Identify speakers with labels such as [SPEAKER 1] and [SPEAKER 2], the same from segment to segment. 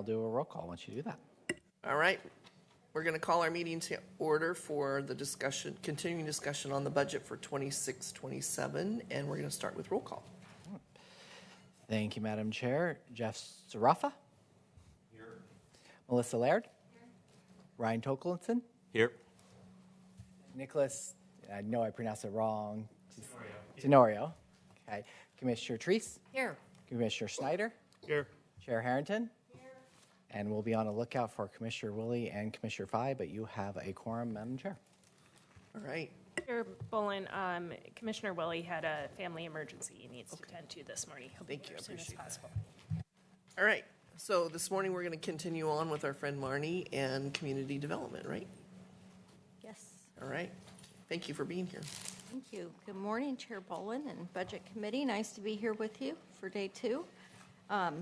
[SPEAKER 1] do a roll call once you do that.
[SPEAKER 2] All right. We're going to call our meeting to order for the continuing discussion on the budget for 26-27, and we're going to start with roll call.
[SPEAKER 1] Thank you, Madam Chair. Jeff Sarafa? Here. Melissa Laird? Here. Ryan Tokelinson?
[SPEAKER 3] Here.
[SPEAKER 1] Nicholas, I know I pronounced it wrong. Tenorio. Okay. Commissioner Treese?
[SPEAKER 4] Here.
[SPEAKER 1] Commissioner Snyder?
[SPEAKER 3] Here.
[SPEAKER 1] Chair Harrington? Here. And we'll be on the lookout for Commissioner Willie and Commissioner Fye, but you have a quorum, Madam Chair.
[SPEAKER 2] All right.
[SPEAKER 4] Chair Bolin, Commissioner Willie had a family emergency he needs to attend to this morning. He'll be
[SPEAKER 2] Thank you.
[SPEAKER 4] here as soon as possible.
[SPEAKER 2] All right. So this morning we're going to continue on with our friend Marnie and community development, right?
[SPEAKER 5] Yes,
[SPEAKER 2] All right. Thank you for being here.
[SPEAKER 5] thank you. Good morning, Chair Bolin and Budget Committee. Nice to be here with you for day 2.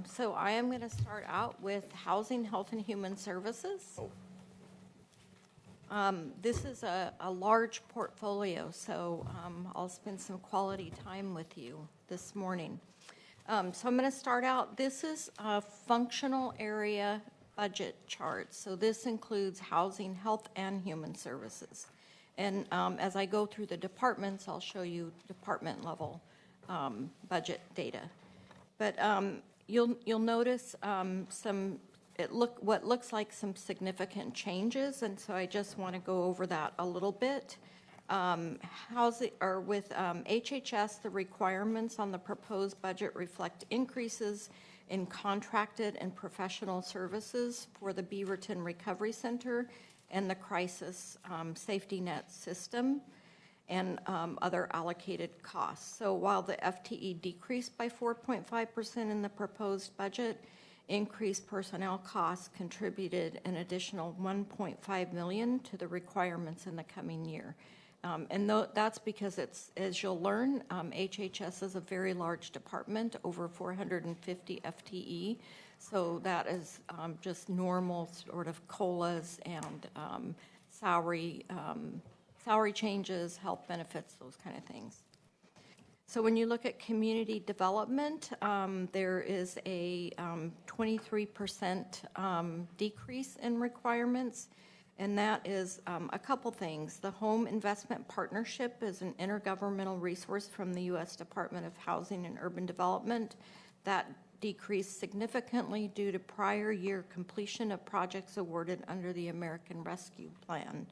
[SPEAKER 5] So I am going to start out with Housing, Health, and Human Services. This is a large portfolio, so I'll spend some quality time with you this morning. So I'm going to start out. This is a functional area budget chart. So this includes housing, health, and human services. And as I go through the departments, I'll show you department level budget data. But you'll notice what looks like some significant changes, and so I just want to go over that a little bit. With HHS, the requirements on the proposed budget reflect increases in contracted and professional services for the Beaverton Recovery Center and the crisis safety net system and other allocated costs. So while the FTE decreased by 4.5% in the proposed budget, increased personnel costs contributed an additional $1.5 million to the requirements in the coming year. That's because it's, as you'll learn, HHS is a very large department, over 450 FTE. So that is just normal sort of COLAs and salary changes, health benefits, those kind of things. So when you look at community development, there is a 23% decrease in requirements, and that is a couple things. The Home Investment Partnership is an intergovernmental resource from the U.S. Department of Housing and Urban Development that decreased significantly due to prior year completion of projects awarded under the American Rescue Plan,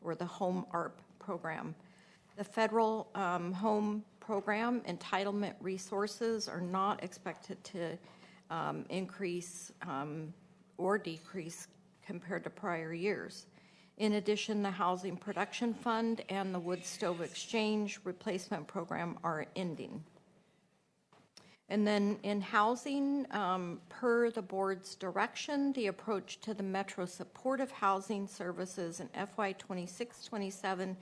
[SPEAKER 5] or the Home ARP program. The federal home program entitlement resources are not expected to increase or decrease compared to prior years. In addition, the Housing Production Fund and the Wood Stove Exchange Replacement Program are ending. And then in housing, per the board's direction, the approach to the Metro Supportive Housing Services in FY 26-27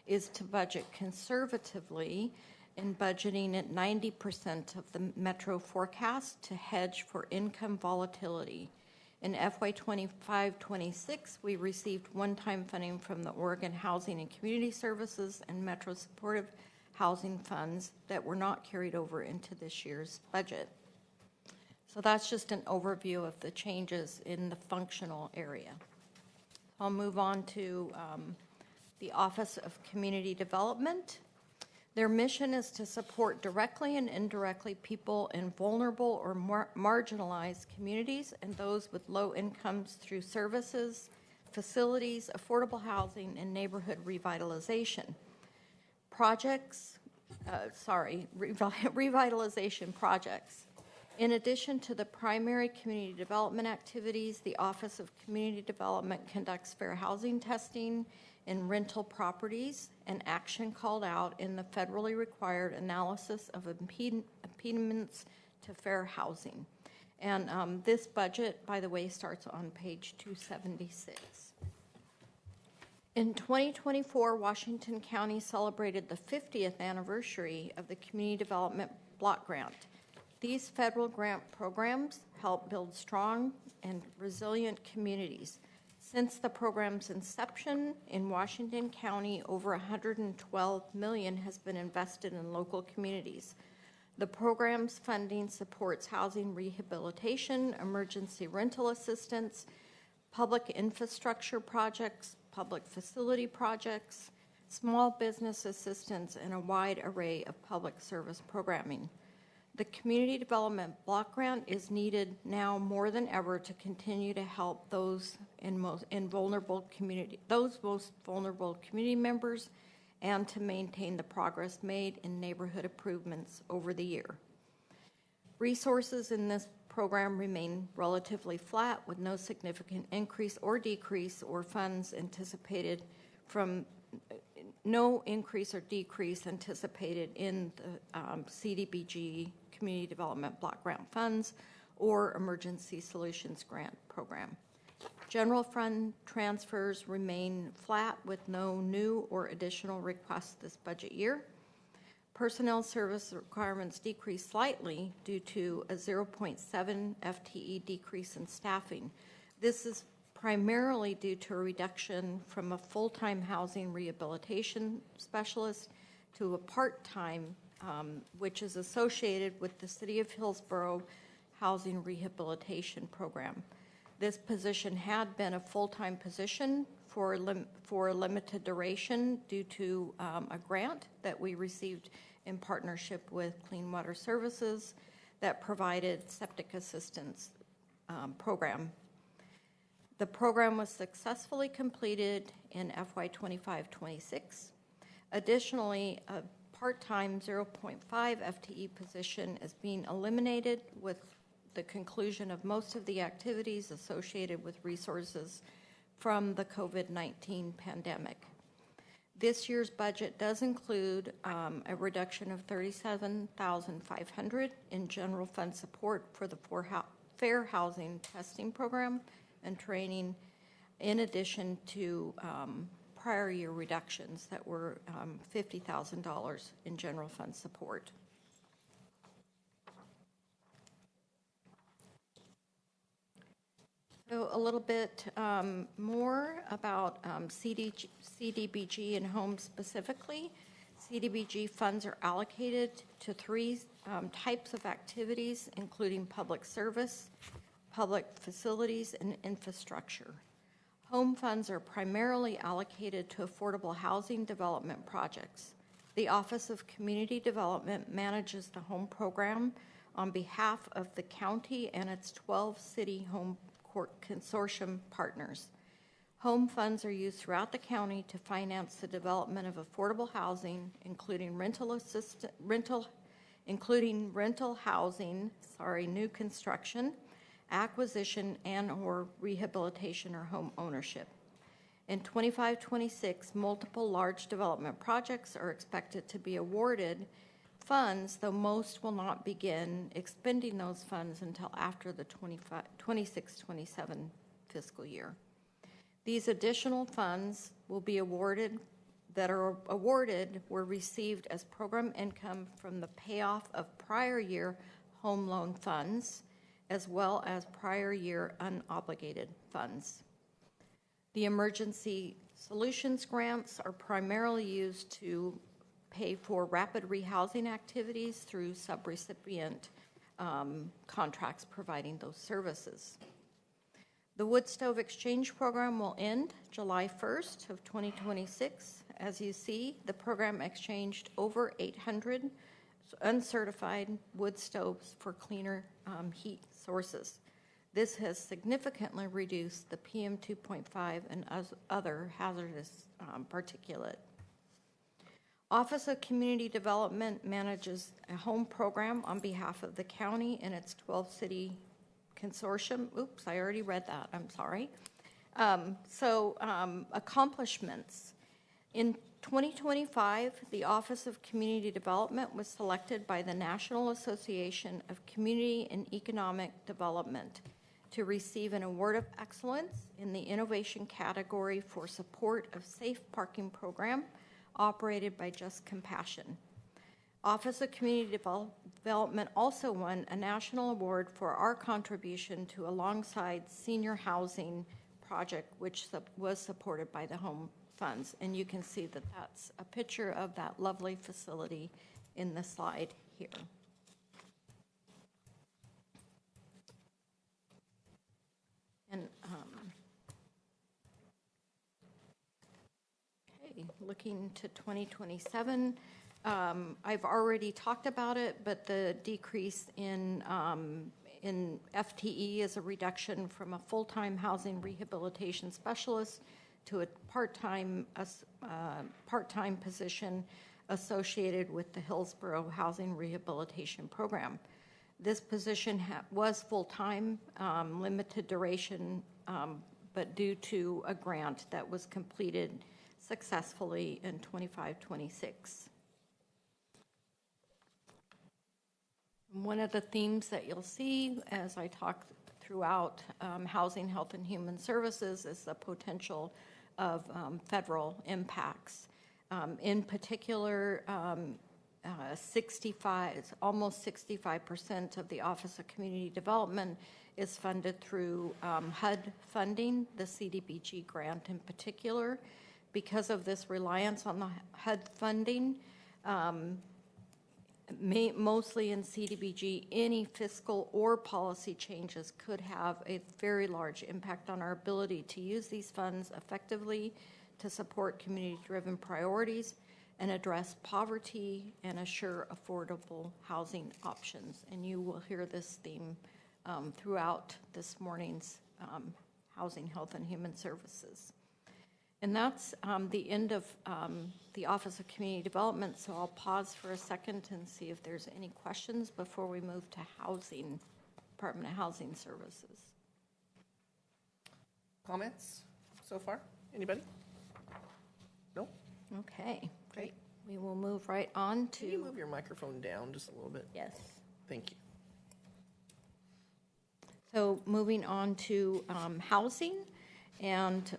[SPEAKER 5] is to budget conservatively in budgeting at 90% of the Metro forecast to hedge for income volatility. In FY 25-26, we received one-time funding from the Oregon Housing and Community Services and Metro Supportive Housing funds that were not carried over into this year's budget. So that's just an overview of the changes in the functional area. I'll move on to the Office of Community Development. Their mission is to support directly and indirectly people in vulnerable or marginalized communities and those with low incomes through services, facilities, affordable housing, and neighborhood revitalization. Revitalization projects. In addition to the primary community development activities, the Office of Community Development conducts fair housing testing in rental properties and action called out in the federally required analysis of impediments to fair housing. And this budget, by the way, starts on page 276. In 2024, Washington County celebrated the 50th anniversary of the Community Development Block Grant. These federal grant programs help build strong and resilient communities. Since the program's inception in Washington County, over $112 million has been invested in local communities. The program's funding supports housing rehabilitation, emergency rental assistance, public infrastructure projects, public facility projects, small business assistance, and a wide array of public service programming. The Community Development Block Grant is needed now more than ever to continue to help those most vulnerable community members and to maintain the progress made in neighborhood improvements over the year. Resources in this program remain relatively flat with no significant increase or decrease or funds anticipated from no increase or decrease anticipated in the CDBG Community Development Block Grant funds or Emergency Solutions Grant Program. General fund transfers remain flat with no new or additional requests this budget year. Personnel service requirements decreased slightly due to a 0.7 FTE decrease in staffing. This is primarily due to a reduction from a full-time housing rehabilitation specialist to a part-time, which is associated with the City of Hillsborough Housing Rehabilitation Program. This position had been a full-time position for a limited duration due to a grant that we received in partnership with Clean Water Services that provided septic assistance program. The program was successfully completed in FY 25-26. Additionally, a part-time 0.5 FTE position is being eliminated with the conclusion of most of the activities associated with resources from the COVID-19 pandemic. This year's budget does include a reduction of $37,500 in general fund support for the Fair Housing Testing Program and training, in addition to prior year reductions that were $50,000 in general fund support. So a little bit more about CDBG and homes specifically. CDBG funds are allocated to three types of activities, including public service, public facilities, and infrastructure. Home funds are primarily allocated to affordable housing development projects. The Office of Community Development manages the home program on behalf of the county and its 12 city home court consortium partners. Home funds are used throughout the county to finance the development of affordable housing, including rental housing, new construction, acquisition, and/or rehabilitation or home ownership. In 25-26, multiple large development projects are expected to be awarded funds, though most will not begin expending those funds until after the 26-27 fiscal year. These additional funds will be awarded were received as program income from the payoff of prior year home loan funds, as well as prior year unobligated funds. The emergency solutions grants are primarily used to pay for rapid rehousing activities through subrecipient contracts providing those services. The wood stove exchange program will end July 1st of 2026. As you see, the program exchanged over 800 uncertified wood stoves for cleaner heat sources. This has significantly reduced the PM 2.5 and other hazardous particulate. Office of Community Development manages a home program on behalf of the county and its 12-city consortium. Oops, I already read that. I'm sorry. Accomplishments. In 2025, the Office of Community Development was selected by the National Association of Community and Economic Development to receive an Award of Excellence in the Innovation category for support of safe parking program operated by Just Compassion. Office of Community Development also won a national award for our contribution to Alongside Senior Housing project, which was supported by the home funds. And you can see that that's a picture of that lovely facility in the slide here. looking to 2027. I've already talked about it, but the decrease in FTE is a reduction from a full-time housing rehabilitation specialist to a part-time position associated with the Hillsborough Housing Rehabilitation Program. This position was full-time, limited duration, but due to a grant that was completed successfully in 25-26. One of the themes that you'll see as I talk throughout Housing, Health, and Human Services is the potential of federal impacts. In particular, almost 65% of the Office of Community Development is funded through HUD funding, the CDBG grant in particular. Because of this reliance on the HUD funding, mostly in CDBG, any fiscal or policy changes could have a very large impact on our ability to use these funds effectively to support community-driven priorities and address poverty and assure affordable housing options. And you will hear this theme throughout this morning's Housing, Health, and Human Services. And that's the end of the Office of Community Development, so I'll pause for a second and see if there's any questions before we move to Housing, Department of Housing Services.
[SPEAKER 2] Comments so far? Anybody? No?
[SPEAKER 5] Okay, great. We will move right on to...
[SPEAKER 2] Can you move your microphone down just a little bit?
[SPEAKER 5] Yes.
[SPEAKER 2] Thank you.
[SPEAKER 5] So moving on to housing, and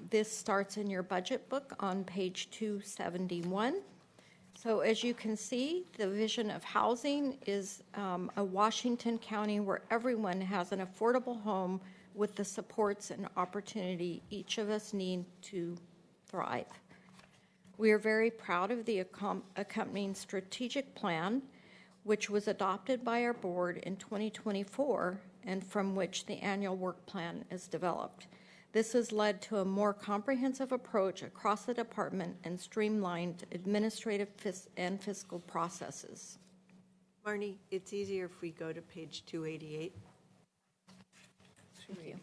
[SPEAKER 5] this starts in your budget book on page 271. So as you can see, the vision of housing is a Washington County where everyone has an affordable home with the supports and opportunity each of us need to thrive. We are very proud of the accompanying strategic plan, which was adopted by our board in 2024 and from which the annual work plan is developed. This has led to a more comprehensive approach across the department and streamlined administrative and fiscal processes.
[SPEAKER 3] Marnie, it's easier if we go to page 288.
[SPEAKER 5] Thank you.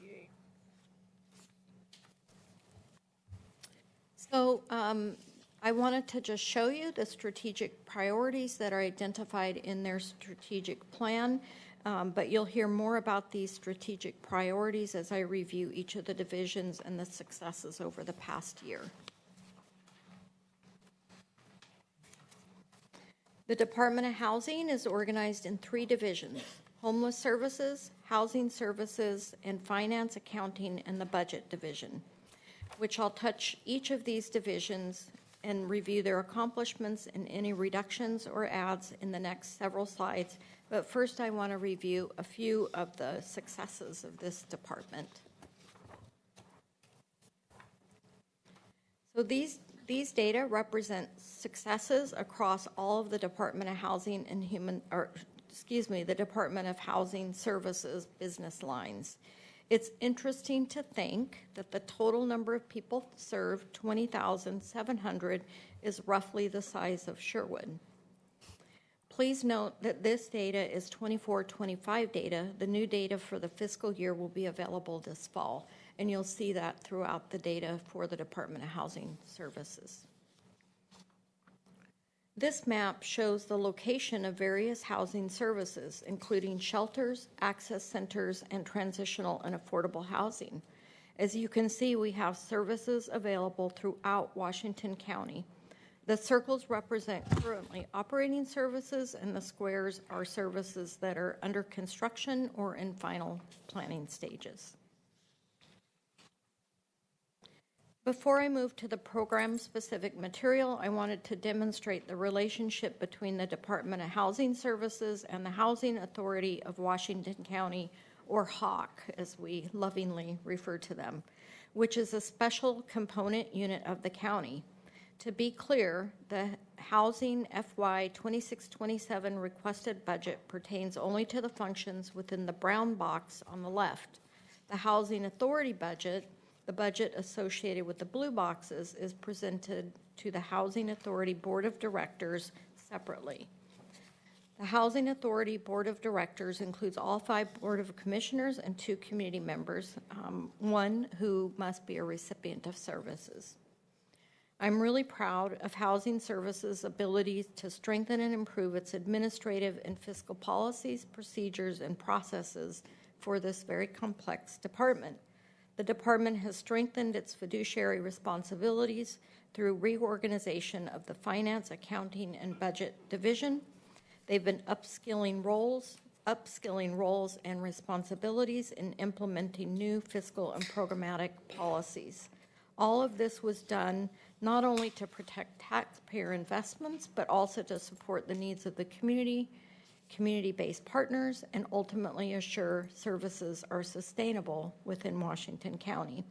[SPEAKER 5] So I wanted to just show you the strategic priorities that are identified in their strategic plan, but you'll hear more about these strategic priorities as I review each of the divisions and the successes over the past year. The Department of Housing is organized in 3 divisions: Homeless Services, Housing Services, and Finance, Accounting, and the Budget Division, which I'll touch each of these divisions and review their accomplishments and any reductions or adds in the next several slides. But first, I want to review a few of the successes of this department. So these data represent successes across all of the Department of Housing and the Department of Housing Services business lines. It's interesting to think that the total number of people served, 20,700, is roughly the size of Sherwood. Please note that this data is 24-25 data. The new data for the fiscal year will be available this fall, and you'll see that throughout the data for the Department of Housing Services. This map shows the location of various housing services, including shelters, access centers, and transitional and affordable housing. As you can see, we have services available throughout Washington County. The circles represent currently operating services, and the squares are services that are under construction or in final planning stages. Before I move to the program-specific material, I wanted to demonstrate the relationship between the Department of Housing Services and the Housing Authority of Washington County, or HAWC, as we lovingly refer to them, which is a special component unit of the county. To be clear, the Housing FY 26-27 requested budget pertains only to the functions within the brown box on the left. The Housing Authority budget The budget associated with the blue boxes is presented to the Housing Authority Board of Directors separately. The Housing Authority Board of Directors includes all 5 Board of Commissioners and 2 community members, one who must be a recipient of services. I'm really proud of Housing Services' ability to strengthen and improve its administrative and fiscal policies, procedures, and processes for this very complex department. The department has strengthened its fiduciary responsibilities through reorganization of the Finance, Accounting, and Budget Division. They've been upskilling roles and responsibilities in implementing new fiscal and programmatic policies. All of this was done not only to protect taxpayer investments, but also to support the needs of the community, community-based partners, and ultimately assure services are sustainable within Washington County.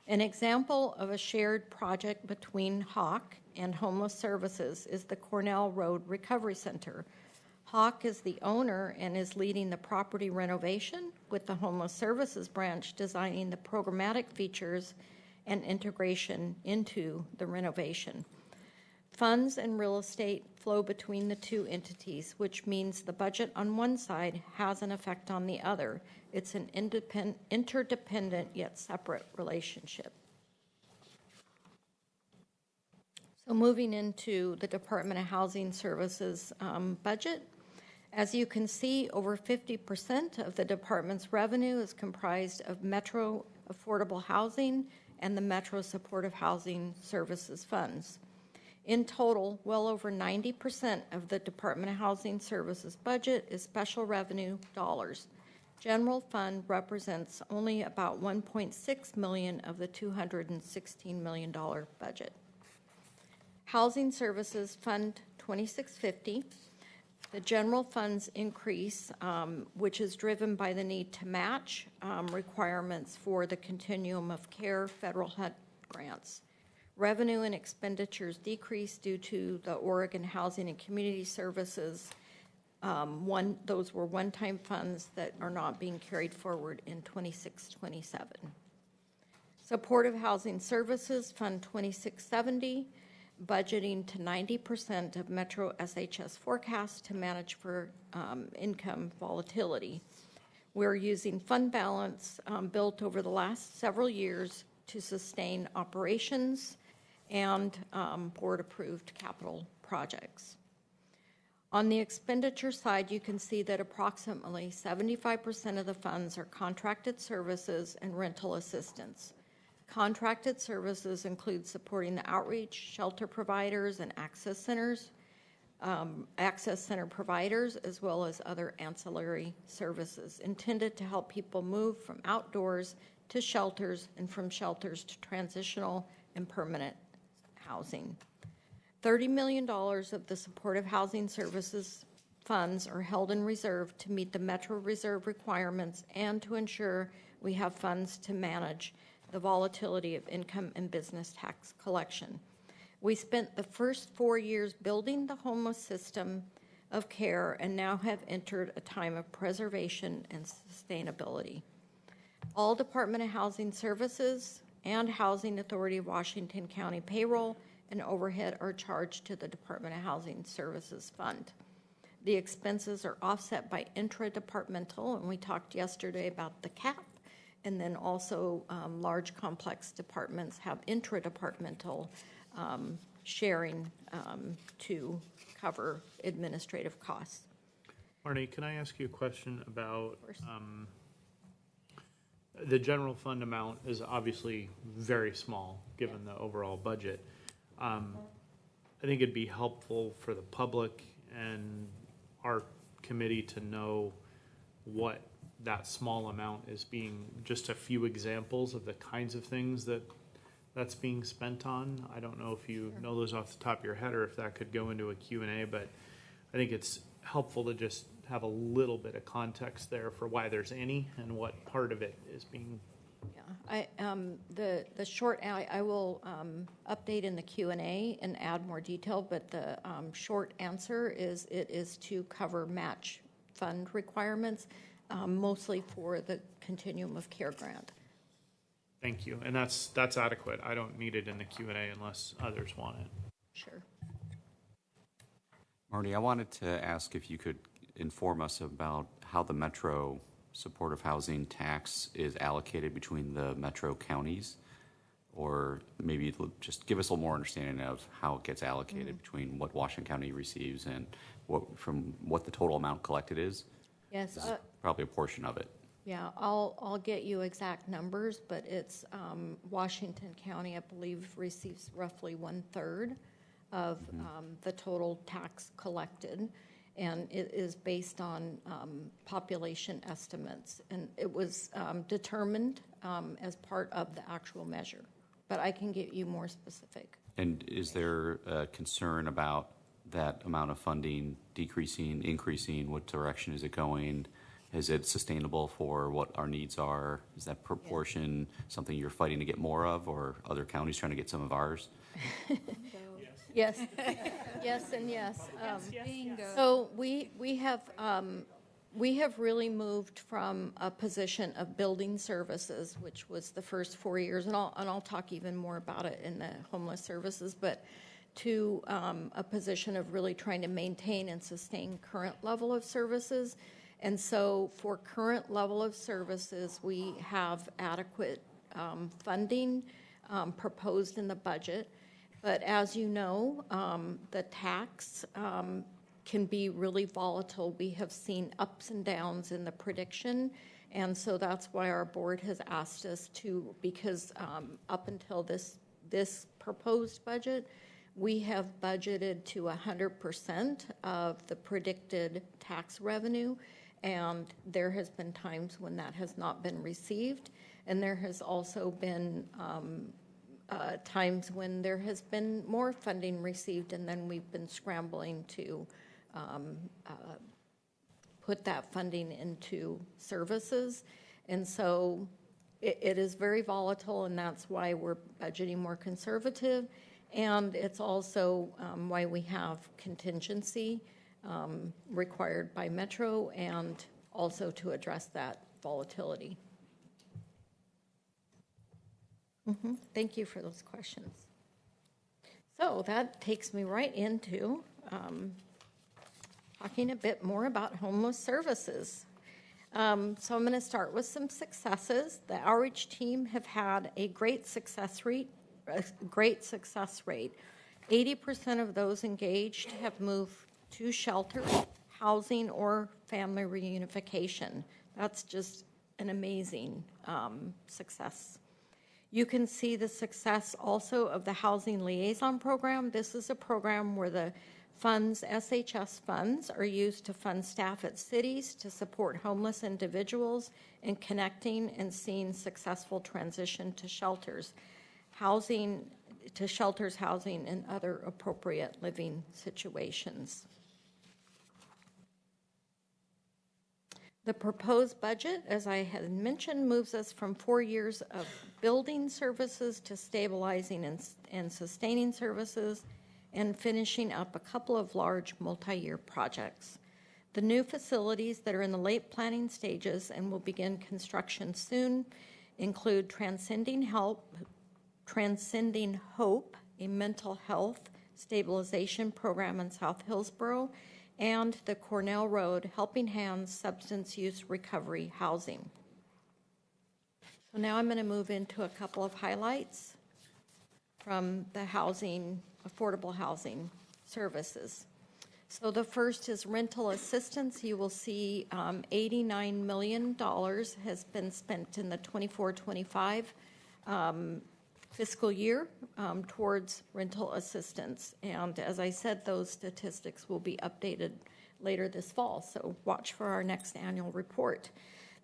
[SPEAKER 5] An example of a shared project between Hawk and Homeless Services is the Cornell Road Recovery Center. Hawk is the owner and is leading the property renovation, with the Homeless Services branch designing the programmatic features and integration into the renovation. Funds and real estate flow between the 2 entities, which means the budget on one side has an effect on the other. It's an interdependent yet separate relationship. So moving into the Department of Housing Services budget, as you can see, over 50% of the department's revenue is comprised of Metro Affordable Housing and the Metro Supportive Housing Services funds. In total, well over 90% of the Department of Housing Services budget is special revenue dollars. General fund represents only about $1.6 million of the $216 million budget. Housing Services Fund 2650. The general funds increase, which is driven by the need to match requirements for the Continuum of Care federal HUD grants. Revenue and expenditures decreased due to the Oregon Housing and Community Services. Those were one-time funds that are not being carried forward in 26-27. Supportive Housing Services Fund 2670. Budgeting to 90% of Metro SHS forecast to manage for income volatility. We're using fund balance built over the last several years to sustain operations and board-approved capital projects. On the expenditure side, you can see that approximately 75% of the funds are contracted services and rental assistance. Contracted services include supporting the outreach, shelter providers, and access centers, access center providers, as well as other ancillary services intended to help people move from outdoors to shelters and from shelters to transitional and permanent housing. $30 million of the Supportive Housing Services funds are held in reserve to meet the Metro Reserve requirements and to ensure we have funds to manage the volatility of income and business tax collection. We spent the first 4 years building the homeless system of care and now have entered a time of preservation and sustainability. All Department of Housing Services and Housing Authority of Washington County payroll and overhead are charged to the Department of Housing Services Fund. The expenses are offset by intra-departmental, and we talked yesterday about the cap. And then also large complex departments have intra-departmental sharing to cover administrative costs.
[SPEAKER 6] Marnie, can I ask you a question about the general fund amount is obviously very small given the overall budget. I think it'd be helpful for the public and our committee to know what that small amount is being, just a few examples of the kinds of things that's being spent on. I don't know if you know those off the top of your head or if that could go into a Q&A, but I think it's helpful to just have a little bit of context there for why there's any and what part of it is being.
[SPEAKER 5] Yeah, the short, I will update in the Q&A and add more detail, but the short answer is it is to cover match fund requirements. Mostly for the Continuum of Care grant.
[SPEAKER 6] Thank you, and that's adequate. I don't need it in the Q&A unless others want it.
[SPEAKER 5] Sure.
[SPEAKER 7] Marty, I wanted to ask if you could inform us about how the Metro supportive housing tax is allocated between the Metro counties, or maybe just give us a little more understanding of how it gets allocated between what Washington County receives and what the total amount collected is.
[SPEAKER 5] Yes.
[SPEAKER 7] This is probably a portion of it.
[SPEAKER 5] Yeah, I'll get you exact numbers, but it's Washington County, I believe, receives roughly 1/3 of the total tax collected, and it is based on population estimates, and it was determined as part of the actual measure, but I can get you more specific.
[SPEAKER 7] And is there a concern about that amount of funding decreasing, increasing? What direction is it going? Is it sustainable for what our needs are? Is that proportion something you're fighting to get more of, or other counties trying to get some of ours?
[SPEAKER 5] Yes, yes, and yes.
[SPEAKER 4] Bingo.
[SPEAKER 5] So we have really moved from a position of building services, which was the first 4 years, and I'll talk even more about it in the homeless services, but to a position of really trying to maintain and sustain current level of services. And so for current level of services, we have adequate funding proposed in the budget. But as you know, the tax can be really volatile. We have seen ups and downs in the prediction. And so that's why our board has asked us to, because up until this proposed budget, we have budgeted to 100% of the predicted tax revenue. And there has been times when that has not been received. And there has also been times when there has been more funding received, and then we've been scrambling to put that funding into services. And so it is very volatile, and that's why we're budgeting more conservative. And it's also why we have contingency required by Metro, and also to address that volatility. Thank you for those questions. So that takes me right into talking a bit more about homeless services. So I'm going to start with some successes. The outreach team have had a great success rate. 80% of those engaged have moved to shelter, housing, or family reunification. That's just an amazing success. You can see the success also of the Housing Liaison Program. This is a program where the funds, SHS funds, are used to fund staff at cities to support homeless individuals in connecting and seeing successful transition to shelters, housing, and other appropriate living situations. The proposed budget, as I had mentioned, moves us from 4 years of building services to stabilizing and sustaining services, and finishing up a couple of large multi-year projects. The new facilities that are in the late planning stages and will begin construction soon include Transcending Hope, a mental health stabilization program in South Hillsborough, and the Cornell Road Helping Hands Substance Use Recovery Housing. So now I'm going to move into a couple of highlights from the affordable housing services. So the first is rental assistance. You will see $89 million has been spent in the 24-25 fiscal year towards rental assistance. And as I said, those statistics will be updated later this fall, so watch for our next annual report.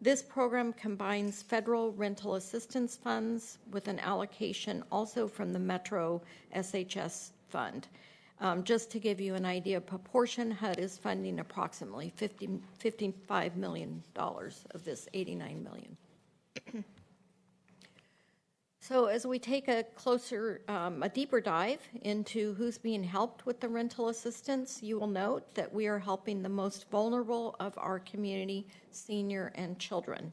[SPEAKER 5] This program combines federal rental assistance funds with an allocation also from the Metro SHS fund. Just to give you an idea of proportion, HUD is funding approximately $55 million of this $89 million. So as we take a deeper dive into who's being helped with the rental assistance, you will note that we are helping the most vulnerable of our community, senior and children.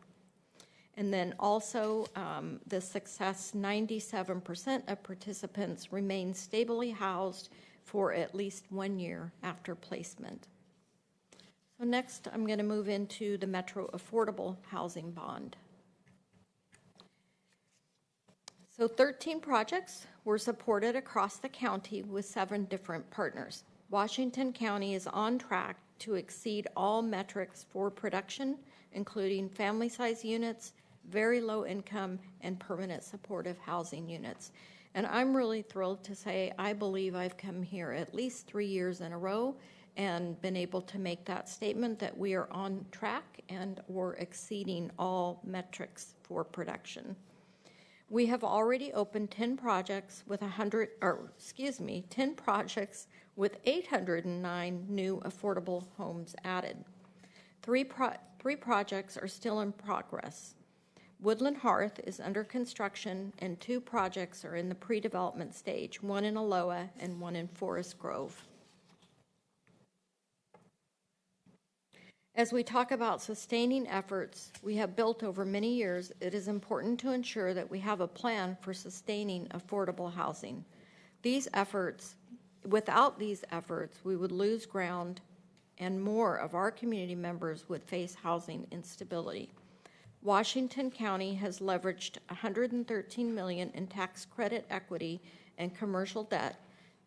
[SPEAKER 5] And then also, the success, 97% of participants remain stably housed for at least 1 year after placement. So next, I'm going to move into the Metro Affordable Housing Bond. So 13 projects were supported across the county with 7 different partners. Washington County is on track to exceed all metrics for production, including family-size units, very low income, and permanent supportive housing units. And I'm really thrilled to say I believe I've come here at least 3 years in a row and been able to make that statement that we are on track and we're exceeding all metrics for production. We have already opened 10 projects with 10 projects with 809 new affordable homes added. Three projects are still in progress. Woodland Hearth is under construction, and 2 projects are in the pre-development stage, one in Aloha and one in Forest Grove. As we talk about sustaining efforts we have built over many years, it is important to ensure that we have a plan for sustaining affordable housing. Without these efforts, we would lose ground and more of our community members would face housing instability. Washington County has leveraged $113 million in tax credit equity and commercial debt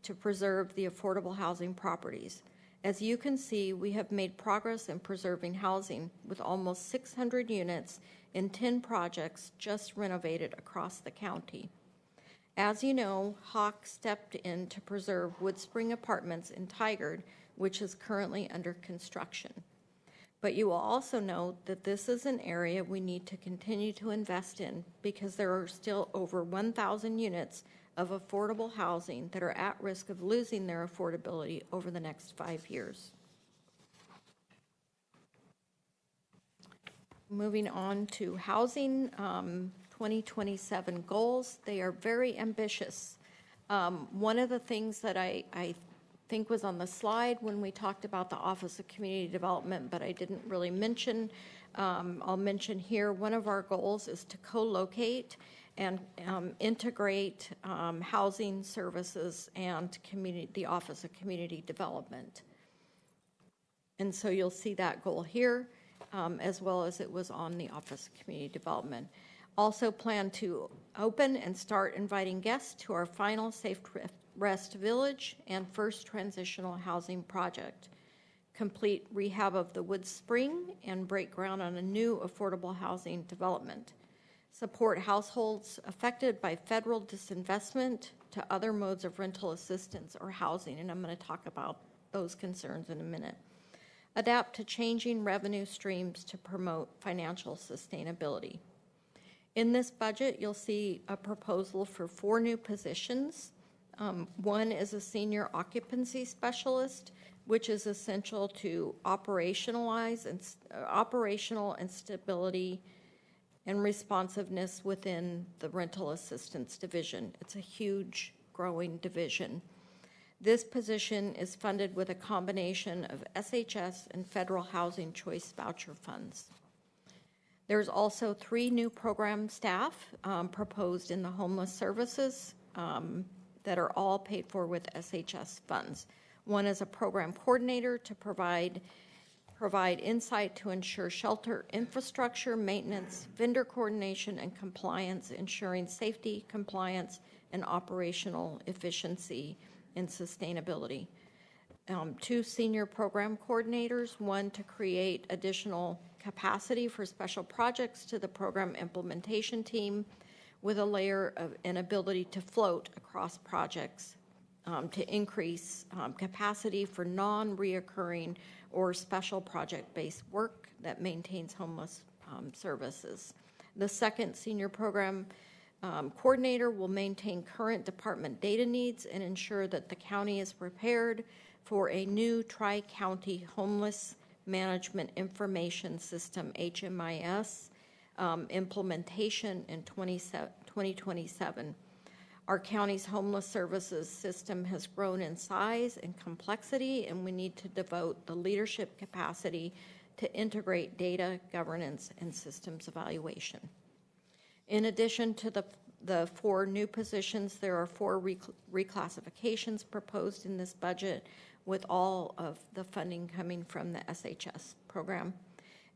[SPEAKER 5] to preserve the affordable housing properties. As you can see, we have made progress in preserving housing with almost 600 units in 10 projects just renovated across the county. As you know, Hawk stepped in to preserve Woodspring Apartments in Tigard, which is currently under construction. But you will also note that this is an area we need to continue to invest in because there are still over 1,000 units of affordable housing that are at risk of losing their affordability over the next 5 years. Moving on to housing 2027 goals. They are very ambitious. One of the things that I think was on the slide when we talked about the Office of Community Development, but I didn't really mention, I'll mention here, one of our goals is to co-locate and integrate housing services and the Office of Community Development. And so you'll see that goal here, as well as it was on the Office of Community Development. Also plan to open and start inviting guests to our final Safe Rest Village and first transitional housing project. Complete rehab of the Wood Spring and break ground on a new affordable housing development. Support households affected by federal disinvestment to other modes of rental assistance or housing, and I'm going to talk about those concerns in a minute. Adapt to changing revenue streams to promote financial sustainability. In this budget, you'll see a proposal for 4 new positions. One is a senior occupancy specialist, which is essential to operational and stability and responsiveness within the rental assistance division. It's a huge growing division. This position is funded with a combination of SHS and federal housing choice voucher funds. There's also 3 new program staff proposed in the homeless services that are all paid for with SHS funds. One is a program coordinator to provide insight to ensure shelter infrastructure, maintenance, vendor coordination, and compliance, ensuring safety, compliance, and operational efficiency and sustainability. 2 senior program coordinators, one to create additional capacity for special projects to the program implementation team with a layer of an ability to float across projects to increase capacity for non-reoccurring or special project-based work that maintains homeless services. The second senior program coordinator will maintain current department data needs and ensure that the county is prepared for a new tri-county homeless management information system, HMIS, implementation in 2027. Our county's homeless services system has grown in size and complexity, and we need to devote the leadership capacity to integrate data, governance, and systems evaluation. In addition to the 4 new positions, there are 4 reclassifications proposed in this budget, with all of the funding coming from the SHS program.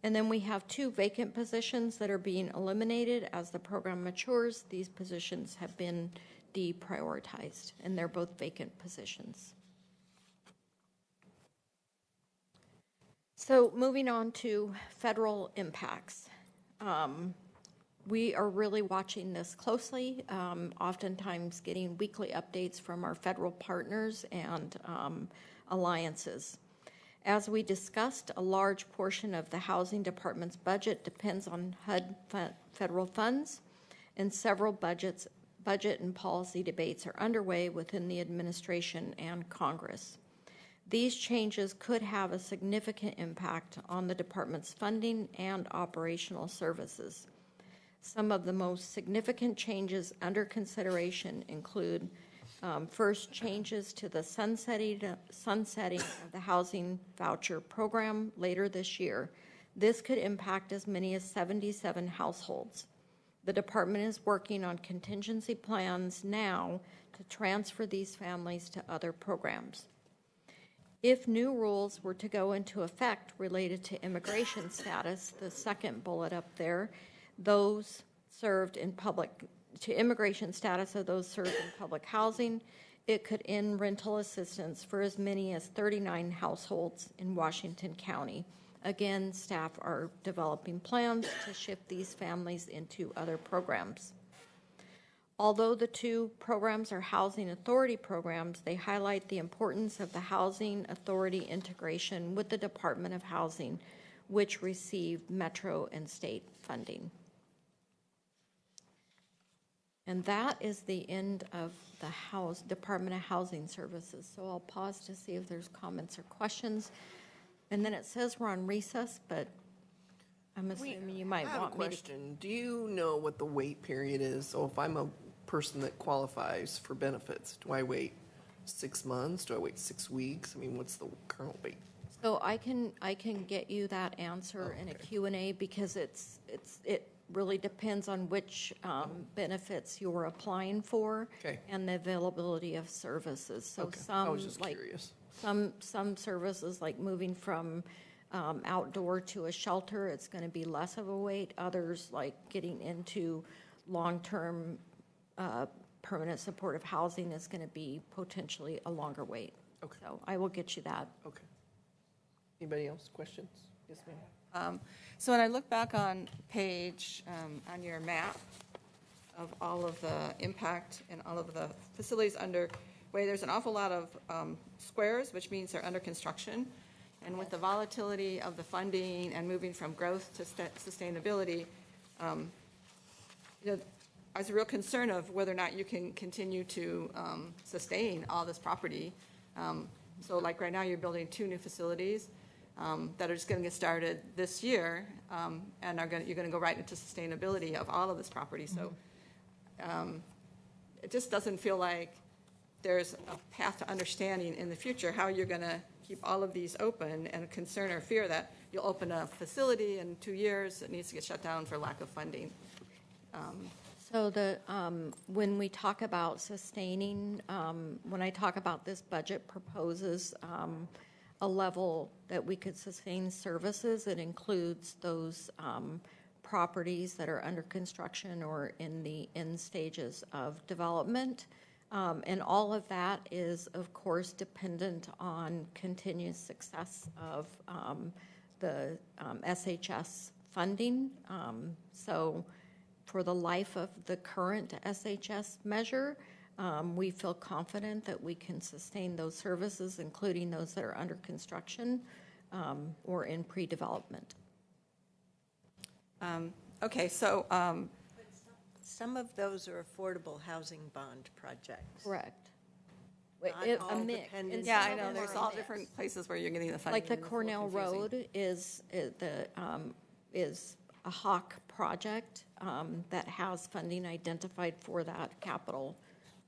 [SPEAKER 5] And then we have 2 vacant positions that are being eliminated as the program matures. These positions have been deprioritized, and they're both vacant positions. So moving on to federal impacts. We are really watching this closely, oftentimes getting weekly updates from our federal partners and alliances. As we discussed, a large portion of the Housing Department's budget depends on HUD federal funds, and several budget and policy debates are underway within the administration and Congress. These changes could have a significant impact on the department's funding and operational services. Some of the most significant changes under consideration include first, changes to the sunsetting of the housing voucher program later this year. This could impact as many as 77 households. The department is working on contingency plans now to transfer these families to other programs. If new rules were to go into effect related to immigration status, the second bullet up there, those served in to immigration status of those served in public housing, it could end rental assistance for as many as 39 households in Washington County. Again, staff are developing plans to shift these families into other programs. Although the 2 programs are housing authority programs, they highlight the importance of the housing authority integration with the Department of Housing, which receive metro and state funding. And that is the end of the Department of Housing Services. So I'll pause to see if there's comments or questions. And then it says we're on recess, but I'm assuming you might
[SPEAKER 2] I have a
[SPEAKER 5] want me to.
[SPEAKER 2] question. Do you know what the wait period is? So if I'm a person that qualifies for benefits, do I wait 6 months? Do I wait 6 weeks? I mean, what's the current wait?
[SPEAKER 5] So I can get you that answer in a Q&A, because it really depends on which benefits you're applying for.
[SPEAKER 2] Okay.
[SPEAKER 5] And the availability of services. So
[SPEAKER 2] Okay. I was just
[SPEAKER 5] some, like,
[SPEAKER 2] curious.
[SPEAKER 5] some services, like moving from outdoor to a shelter, it's going to be less of a wait. Others, like getting into long-term permanent supportive housing, is going to be potentially a longer wait.
[SPEAKER 2] Okay.
[SPEAKER 5] So I will get you that.
[SPEAKER 2] Okay. Anybody else? Questions? Yes, ma'am.
[SPEAKER 8] So when I look back on page, on your map of all of the impact and all of the facilities underway, there's an awful lot of squares, which means they're under construction. And with the volatility of the funding and moving from growth to sustainability, I was a real concern of whether or not you can continue to sustain all this property. So like right now, you're building 2 new facilities that are just going to get started this year, and you're going to go right into sustainability of all of this property. So it just doesn't feel like there's a path to understanding in the future how you're going to keep all of these open, and a concern or fear that you'll open a facility in 2 years that needs to get shut down for lack of funding.
[SPEAKER 5] So when we talk about sustaining, when I talk about this budget proposes a level that we could sustain services, it includes those properties that are under construction or in the end stages of development. And all of that is, of course, dependent on continuous success of the SHS funding. So for the life of the current SHS measure, we feel confident that we can sustain those services, including those that are under construction or in pre-development.
[SPEAKER 8] Okay, so
[SPEAKER 3] Some of those are affordable housing bond projects.
[SPEAKER 5] Correct.
[SPEAKER 3] Not
[SPEAKER 5] A
[SPEAKER 3] all
[SPEAKER 5] mix.
[SPEAKER 3] dependent.
[SPEAKER 5] And
[SPEAKER 8] yeah,
[SPEAKER 5] some
[SPEAKER 8] I
[SPEAKER 5] of
[SPEAKER 8] know
[SPEAKER 5] them
[SPEAKER 8] there's
[SPEAKER 5] are a
[SPEAKER 8] all
[SPEAKER 5] mix.
[SPEAKER 8] different places where you're getting the funding.
[SPEAKER 5] Like the
[SPEAKER 8] and it's a little
[SPEAKER 5] Cornell
[SPEAKER 8] confusing.
[SPEAKER 5] Road is a HAWK project that has funding identified for that capital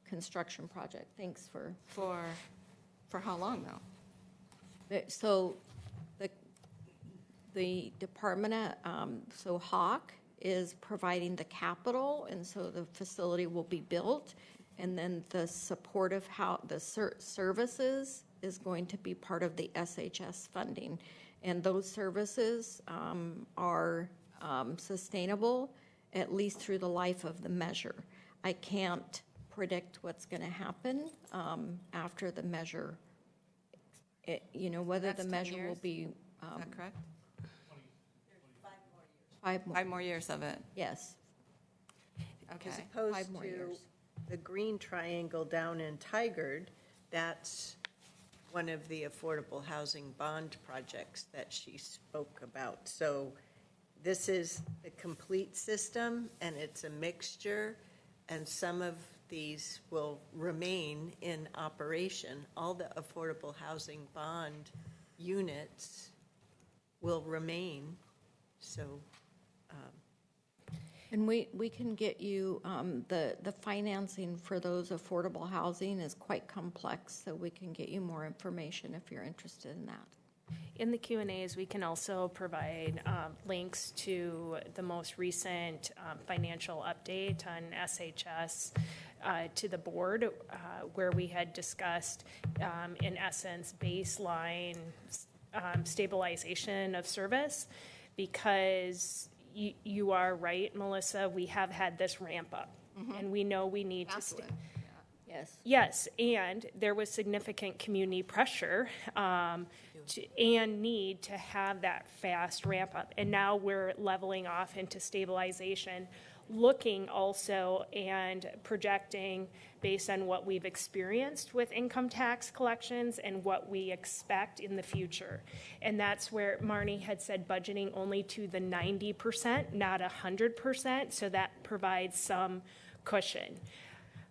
[SPEAKER 5] construction project. Thanks for.
[SPEAKER 8] For how long though?
[SPEAKER 5] So the department, so HAWK is providing the capital, and so the facility will be built. And then the supportive services is going to be part of the SHS funding. And those services are sustainable at least through the life of the measure. I can't predict what's going to happen after the measure, whether
[SPEAKER 8] That's
[SPEAKER 5] the
[SPEAKER 8] 10
[SPEAKER 5] measure will
[SPEAKER 8] years?
[SPEAKER 5] be
[SPEAKER 8] Is that correct?
[SPEAKER 5] 5 more.
[SPEAKER 8] 5 more years of it,
[SPEAKER 5] Yes.
[SPEAKER 8] okay.
[SPEAKER 3] As opposed
[SPEAKER 5] 5 more
[SPEAKER 3] to
[SPEAKER 5] years.
[SPEAKER 3] the green triangle down in Tigard, that's one of the affordable housing bond projects that she spoke about. So this is the complete system, and it's a mixture, and some of these will remain in operation. All the affordable housing bond units will remain, so.
[SPEAKER 5] And we can get you, the financing for those affordable housing is quite complex, so we can get you more information if you're interested in that.
[SPEAKER 4] In the Q&As, we can also provide links to the most recent financial update on SHS to the board, where we had discussed, in essence, baseline stabilization of service, because you are right, Melissa, we have had this ramp up, and we know we need to stay.
[SPEAKER 5] Yes.
[SPEAKER 4] Yes, and there was significant community pressure and need to have that fast ramp up. And now we're leveling off into stabilization, looking also and projecting based on what we've experienced with income tax collections and what we expect in the future. And that's where Marnie had said budgeting only to the 90%, not 100%, so that provides some cushion.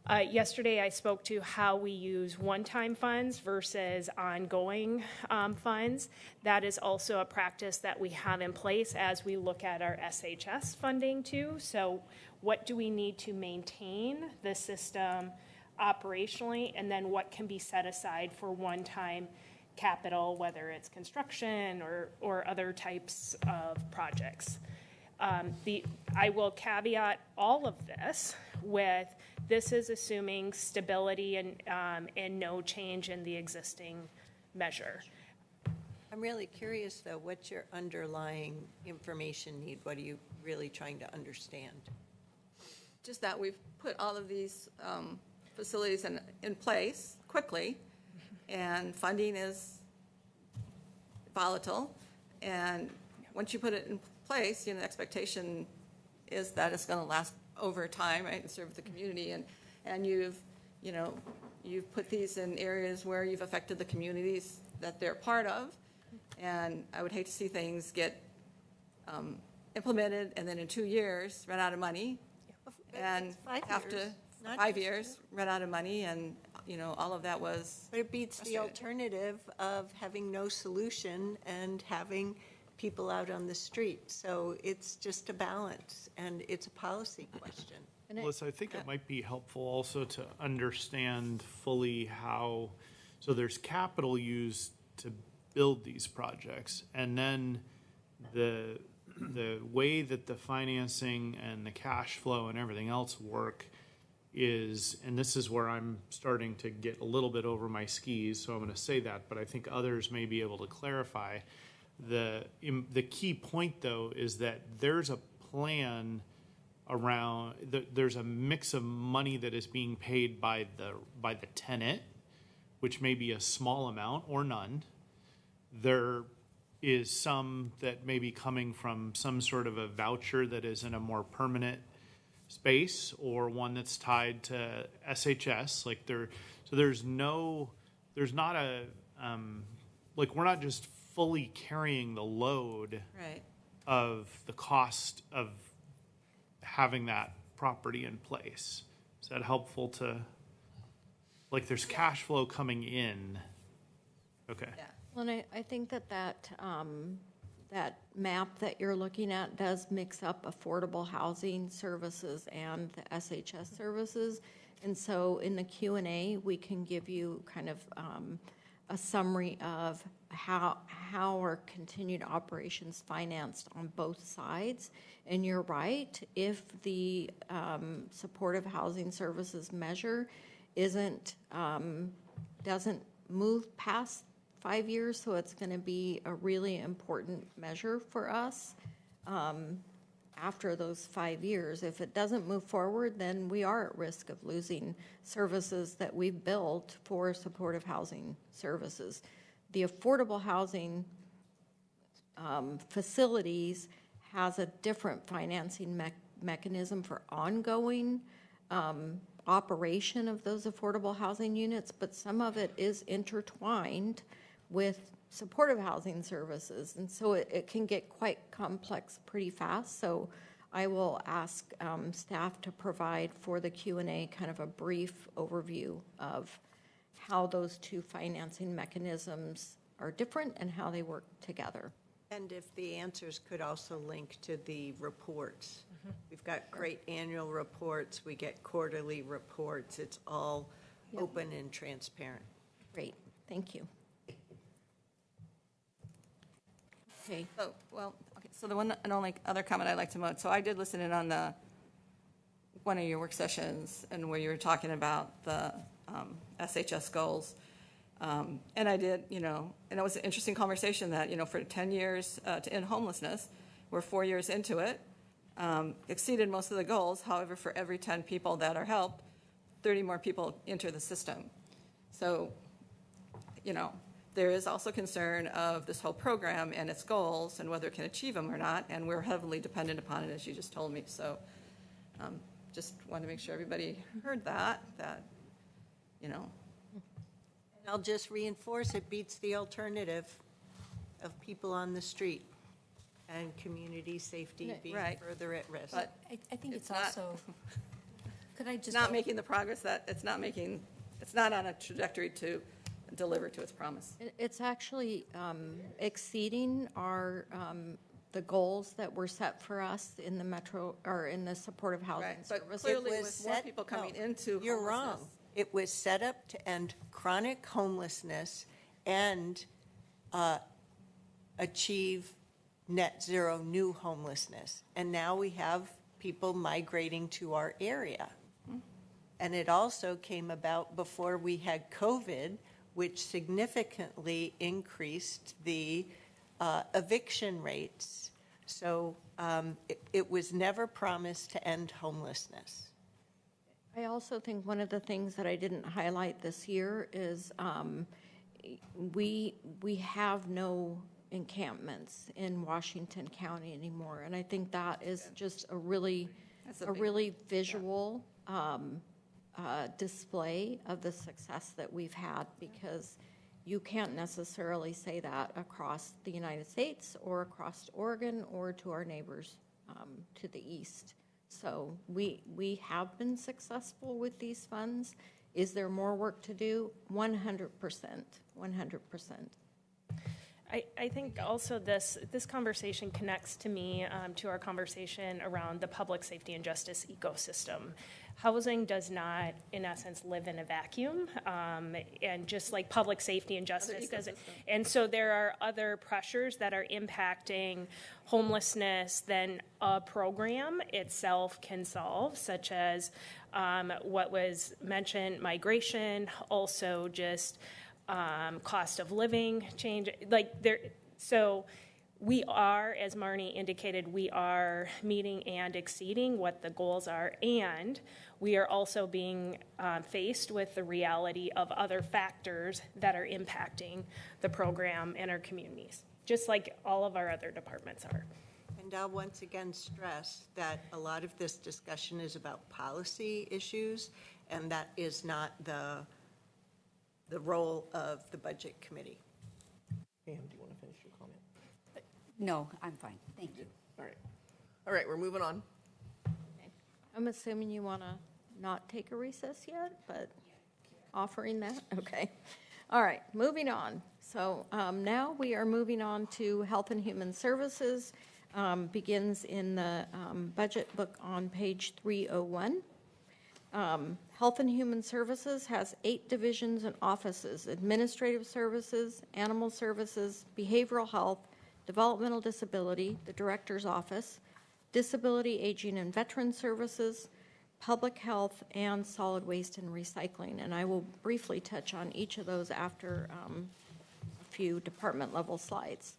[SPEAKER 4] Yesterday, I spoke to how we use one-time funds versus ongoing funds. That is also a practice that we have in place as we look at our SHS funding too. So what do we need to maintain the system operationally, and then what can be set aside for one-time capital, whether it's construction or other types of projects. I will caveat all of this with this is assuming stability and no change in the existing measure.
[SPEAKER 3] I'm really curious, though, what's your underlying information need? What are you really trying to understand?
[SPEAKER 8] Just that we've put all of these facilities in place quickly, and funding is volatile. And once you put it in place, the expectation is that it's going to last over time, right, and serve the community. And you've put these in areas where you've affected the communities that they're part of. And I would hate to see things get implemented and then in 2 years run out of money, and
[SPEAKER 3] It's 5
[SPEAKER 8] have to
[SPEAKER 3] years, not
[SPEAKER 8] 5
[SPEAKER 3] just-
[SPEAKER 8] years run out of money, and all of that was.
[SPEAKER 3] But it beats the
[SPEAKER 8] frustrating.
[SPEAKER 3] alternative of having no solution and having people out on the street. So it's just a balance, and it's a policy question.
[SPEAKER 6] Melissa, I think it might be helpful also to understand fully how, so there's capital used to build these projects, and then the way that the financing and the cash flow and everything else work is, and this is where I'm starting to get a little bit over my skis, so I'm going to say that, but I think others may be able to clarify. The key point, though, is that there's a plan around, there's a mix of money that is being paid by the tenant, which may be a small amount or none. There is some that may be coming from some sort of a voucher that is in a more permanent space, or one that's tied to SHS. We're not just fully carrying the load
[SPEAKER 8] Right.
[SPEAKER 6] of the cost of having that property in place. Is that helpful to, there's cash flow coming in? Okay.
[SPEAKER 8] Yeah.
[SPEAKER 5] Well, and I think that map that you're looking at does mix up affordable housing services and the SHS services. And so in the Q&A, we can give you kind of a summary of how are continued operations financed on both sides. And you're right, if the supportive housing services measure doesn't move past 5 years, so it's going to be a really important measure for us after those 5 years. If it doesn't move forward, then we are at risk of losing services that we've built for supportive housing services. The affordable housing facilities has a different financing mechanism for ongoing operation of those affordable housing units, but some of it is intertwined with supportive housing services, and so it can get quite complex pretty fast. So I will ask staff to provide for the Q&A kind of a brief overview of how those two financing mechanisms are different and how they work together.
[SPEAKER 3] And if the answers could also link to the reports. We've got great annual reports, we get quarterly reports, it's all open and transparent.
[SPEAKER 5] Great, thank you. Okay.
[SPEAKER 8] So, so the one and only other comment I'd like to make, so I did listen in on one of your work sessions and where you were talking about the SHS goals. And I did, and it was an interesting conversation that, for 10 years to end homelessness, we're 4 years into it, exceeded most of the goals. However, for every 10 people that are helped, 30 more people enter the system. So, there is also concern of this whole program and its goals and whether it can achieve them or not, and we're heavily dependent upon it, as you just told me. So just want to make sure everybody heard that. And
[SPEAKER 3] I'll just reinforce, it beats the alternative of people on the street and community safety being
[SPEAKER 8] Right.
[SPEAKER 3] further at risk.
[SPEAKER 8] But
[SPEAKER 9] I think it's
[SPEAKER 8] It's not-
[SPEAKER 9] also, could I
[SPEAKER 8] it's
[SPEAKER 9] just?
[SPEAKER 8] not making the progress that, it's not on a trajectory to deliver to its promise.
[SPEAKER 5] It's actually exceeding the goals that were set for us in the metro, or in the supportive housing
[SPEAKER 8] Right, but
[SPEAKER 5] services.
[SPEAKER 8] clearly
[SPEAKER 3] It was
[SPEAKER 8] with more
[SPEAKER 3] set-
[SPEAKER 8] people coming
[SPEAKER 3] no,
[SPEAKER 8] into
[SPEAKER 3] You're wrong.
[SPEAKER 8] homelessness.
[SPEAKER 3] It was set up to end chronic homelessness and achieve net zero new homelessness. And now we have people migrating to our area. And it also came about before we had COVID, which significantly increased the eviction rates. So it was never promised to end homelessness.
[SPEAKER 5] I also think one of the things that I didn't highlight this year is we have no encampments in Washington County anymore, and I think that is just a really visual display of the success that we've had, because you can't necessarily say that across the United States or across Oregon or to our neighbors to the east. So we have been successful with these funds. Is there more work to do? 100%, 100%.
[SPEAKER 4] I think also this conversation connects to me to our conversation around the public safety and justice ecosystem. Housing does not, in essence, live in a vacuum, and just like public safety and justice doesn't. And so there are other pressures that are impacting homelessness than a program itself can solve, such as what was mentioned, migration, also just cost of living change, so we are, as Marnie indicated, we are meeting and exceeding what the goals are, and we are also being faced with the reality of other factors that are impacting the program and our communities, just like all of our other departments are.
[SPEAKER 3] And I'll once again stress that a lot of this discussion is about policy issues, and that is not the role of the Budget Committee.
[SPEAKER 2] Pam, do you want to finish your comment?
[SPEAKER 9] No, I'm fine, thank you.
[SPEAKER 2] All right, we're moving on.
[SPEAKER 5] I'm assuming you want to not take a recess yet, but offering that? Okay. All right, moving on. So now we are moving on to Health and Human Services. Begins in the budget book on page 301. Health and Human Services has 8 divisions and offices: Administrative Services, Animal Services, Behavioral Health, Developmental Disability, the Director's Office, Disability, Aging, and Veteran Services, Public Health, and Solid Waste and Recycling. And I will briefly touch on each of those after a few department-level slides.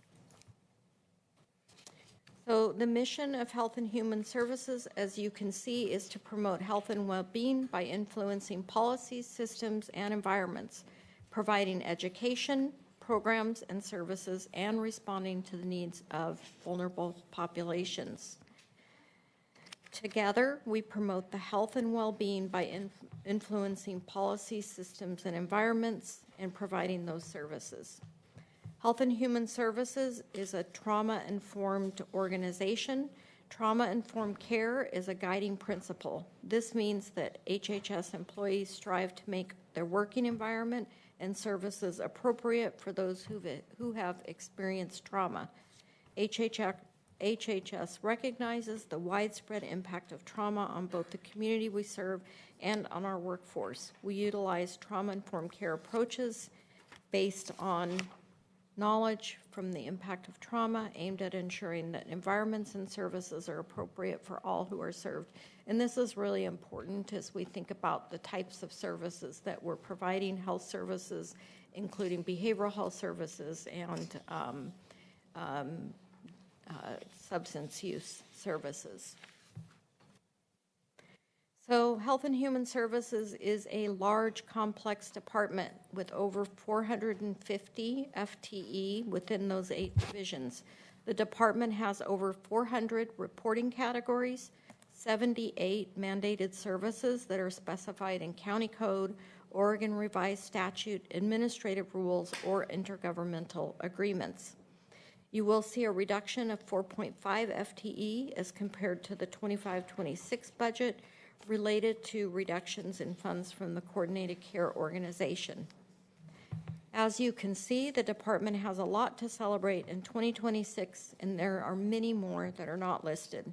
[SPEAKER 5] So the mission of Health and Human Services, as you can see, is to promote health and well-being by influencing policies, systems, and environments, providing education, programs, and services, and responding to the needs of vulnerable populations. Together, we promote the health and well-being by influencing policies, systems, and environments, and providing those services. Health and Human Services is a trauma-informed organization. Trauma-informed care is a guiding principle. This means that HHS employees strive to make their working environment and services appropriate for those who have experienced trauma. HHS recognizes the widespread impact of trauma on both the community we serve and on our workforce. We utilize trauma-informed care approaches based on knowledge from the impact of trauma, aimed at ensuring that environments and services are appropriate for all who are served. And this is really important as we think about the types of services that we're providing: health services, including behavioral health services, and substance use services. So Health and Human Services is a large, complex department with over 450 FTE within those 8 divisions. The department has over 400 reporting categories, 78 mandated services that are specified in county code, Oregon revised statute, administrative rules, or intergovernmental agreements. You will see a reduction of 4.5 FTE as compared to the 25-26 budget, related to reductions in funds from the Coordinated Care Organization. As you can see, the department has a lot to celebrate in 2026, and there are many more that are not listed.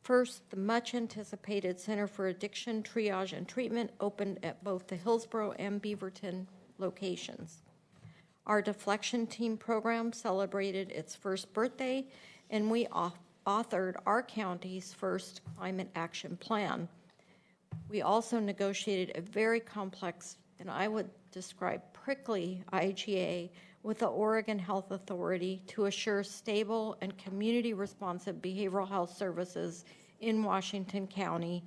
[SPEAKER 5] First, the much-anticipated Center for Addiction Triage and Treatment opened at both the Hillsborough and Beaverton locations. Our Deflection Team program celebrated its first birthday, and we authored our county's first climate action plan. We also negotiated a very complex, and I would describe prickly, IGA with the Oregon Health Authority to assure stable and community-responsive behavioral health services in Washington County,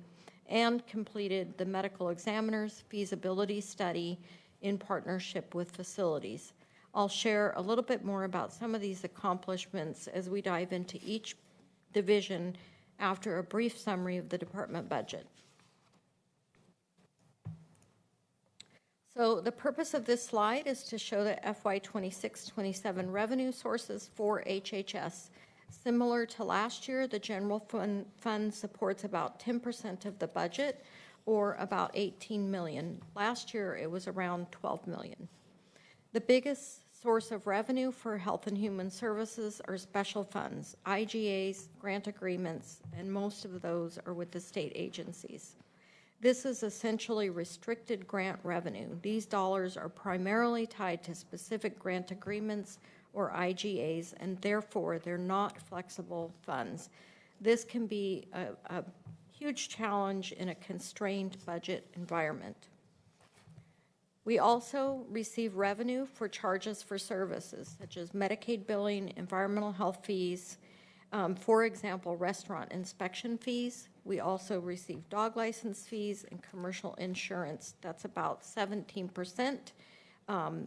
[SPEAKER 5] and completed the medical examiner's feasibility study in partnership with facilities. I'll share a little bit more about some of these accomplishments as we dive into each division after a brief summary of the department budget. So the purpose of this slide is to show the FY 26-27 revenue sources for HHS. Similar to last year, the general fund supports about 10% of the budget, or about $18 million. Last year, it was around $12 million. The biggest source of revenue for Health and Human Services are special funds, IGAs, grant agreements, and most of those are with the state agencies. This is essentially restricted grant revenue. These dollars are primarily tied to specific grant agreements or IGAs, and therefore they're not flexible funds. This can be a huge challenge in a constrained budget environment. We also receive revenue for charges for services, such as Medicaid billing, environmental health fees, for example, restaurant inspection fees. We also receive dog license fees and commercial insurance. That's about 17%.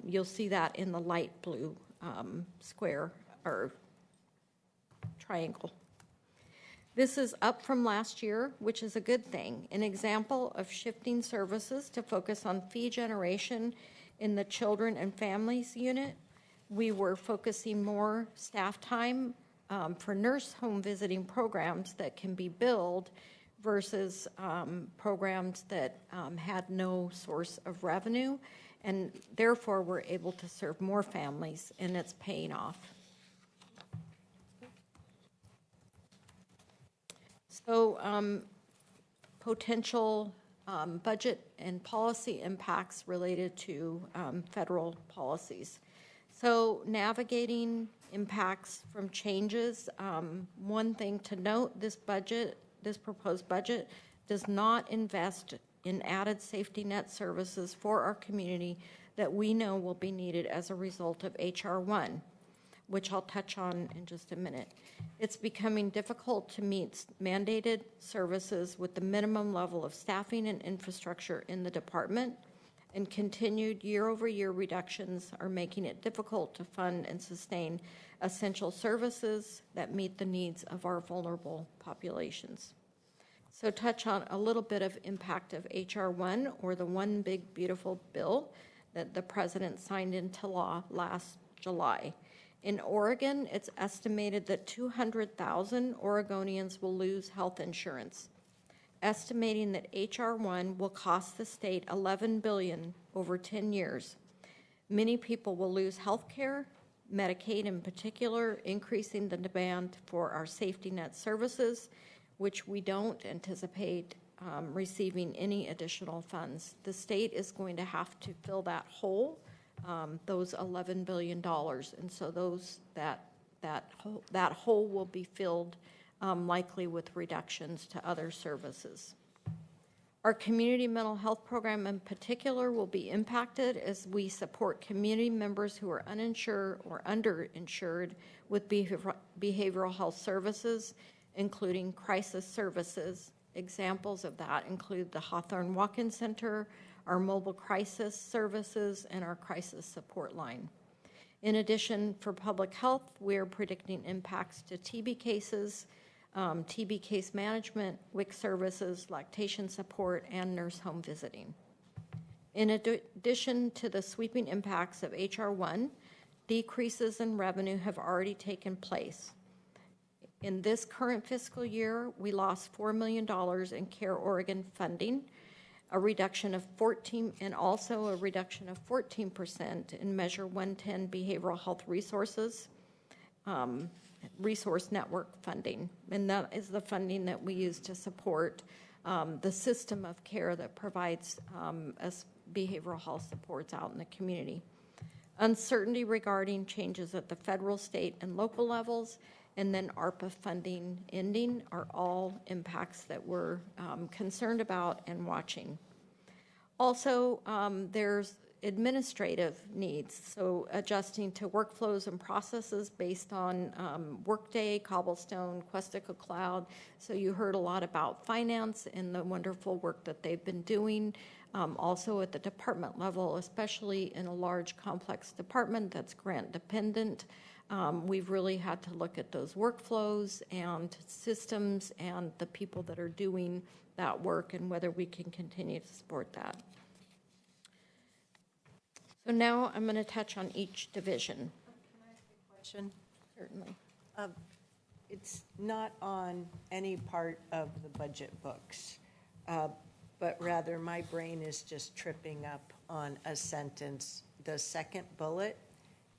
[SPEAKER 5] You'll see that in the light blue square or triangle. This is up from last year, which is a good thing. An example of shifting services to focus on fee generation in the Children and Families unit. We were focusing more staff time for nurse home visiting programs that can be billed versus programs that had no source of revenue, and therefore we're able to serve more families, and it's paying off. So potential budget and policy impacts related to federal policies. So navigating impacts from changes, one thing to note, this proposed budget does not invest in added safety net services for our community that we know will be needed as a result of H.R. 1, which I'll touch on in just a minute. It's becoming difficult to meet mandated services with the minimum level of staffing and infrastructure in the department, and continued year-over-year reductions are making it difficult to fund and sustain essential services that meet the needs of our vulnerable populations. So touch on a little bit of impact of H.R. 1, or the One Big Beautiful Bill that the President signed into law last July. In Oregon, it's estimated that 200,000 Oregonians will lose health insurance, estimating that H.R. 1 will cost the state $11 billion over 10 years. Many people will lose health care, Medicaid in particular, increasing the demand for our safety net services, which we don't anticipate receiving any additional funds. The state is going to have to fill that hole, those $11 billion, and so that hole will be filled likely with reductions to other services. Our community mental health program in particular will be impacted as we support community members who are uninsured or underinsured with behavioral health services, including crisis services. Examples of that include the Hawthorne Walk-In Center, our mobile crisis services, and our crisis support line. In addition, for public health, we are predicting impacts to TB cases, TB case management, WIC services, lactation support, and nurse home visiting. In addition to the sweeping impacts of H.R. 1, decreases in revenue have already taken place. In this current fiscal year, we lost $4 million in Care Oregon funding, a reduction of 14% in Measure 110 behavioral health resources, resource network funding. And that is the funding that we use to support the system of care that provides us behavioral health supports out in the community. Uncertainty regarding changes at the federal, state, and local levels, and then ARPA funding ending are all impacts that we're concerned about and watching. Also, there's administrative needs, so adjusting to workflows and processes based on Workday, Cobblestone, Questico Cloud. So you heard a lot about finance and the wonderful work that they've been doing. Also at the department level, especially in a large, complex department that's grant dependent. We've really had to look at those workflows and systems and the people that are doing that work and whether we can continue to support that. So now I'm going to touch on each division.
[SPEAKER 3] Can I ask a question?
[SPEAKER 5] Certainly.
[SPEAKER 3] It's not on any part of the budget books, but rather my brain is just tripping up on a sentence. The second bullet,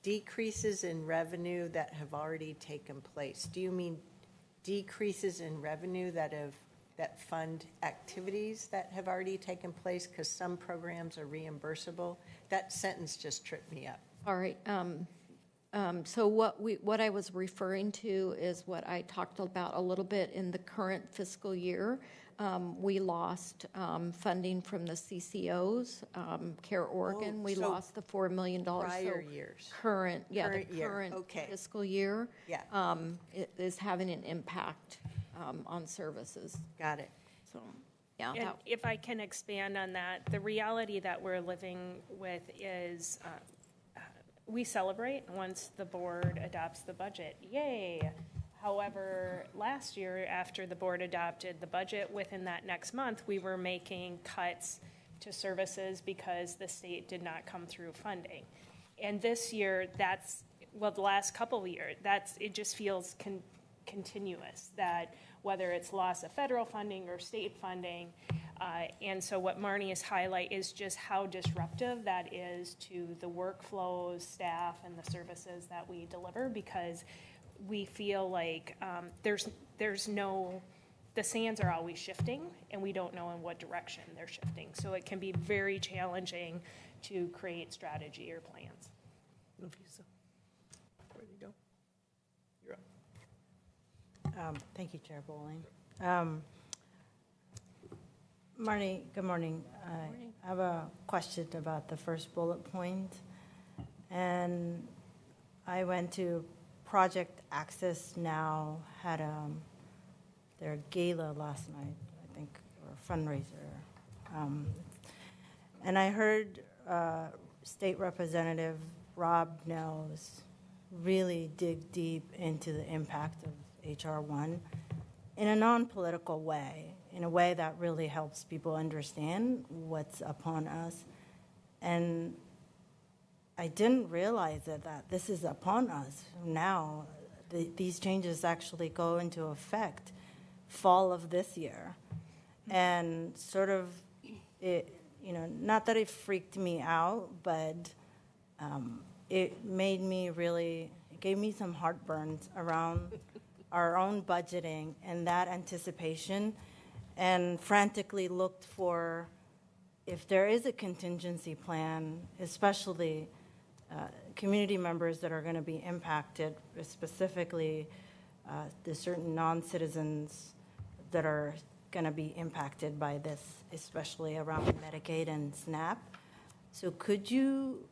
[SPEAKER 3] decreases in revenue that have already taken place. Do you mean decreases in revenue that fund activities that have already taken place because some programs are reimbursable? That sentence just tripped me up.
[SPEAKER 5] All right. So what I was referring to is what I talked about a little bit in the current fiscal year. We lost funding from the CCOs, Care Oregon. We
[SPEAKER 3] so
[SPEAKER 5] lost the $4 million.
[SPEAKER 3] Prior years.
[SPEAKER 5] Current
[SPEAKER 3] Okay.
[SPEAKER 5] fiscal year.
[SPEAKER 3] Yeah.
[SPEAKER 5] It is having an impact on services.
[SPEAKER 3] Got it.
[SPEAKER 5] So, yeah.
[SPEAKER 4] And if I can expand on that, the reality that we're living with is we celebrate once the board adopts the budget. Yay! However, last year, after the board adopted the budget, within that next month, we were making cuts to services because the state did not come through funding. And this year, the last couple of years, it just feels continuous, that whether it's loss of federal funding or state funding. And so what Marnie is highlight is just how disruptive that is to the workflows, staff, and the services that we deliver, because we feel like there's no the sands are always shifting, and we don't know in what direction they're shifting. So it can be very challenging to create strategy or plans.
[SPEAKER 2] Nafisa, where do you go? You're up.
[SPEAKER 10] Thank you, Chair Bowling. Marnie, good morning. I have a question about the first bullet point. And I went to Project Access Now, had their gala last night, I think, or fundraiser. And I heard State Representative Rob Nels really dig deep into the impact of HR 1 in a non-political way, in a way that really helps people understand what's upon us. And I didn't realize that this is upon us now. These changes actually go into effect fall of this year. And sort of, not that it freaked me out, but it made me really, it gave me some heartburns around our own budgeting and that anticipation, and frantically looked for, if there is a contingency plan, especially community members that are going to be impacted, specifically the certain non-citizens that are going to be impacted by this, especially around Medicaid and SNAP. So could you,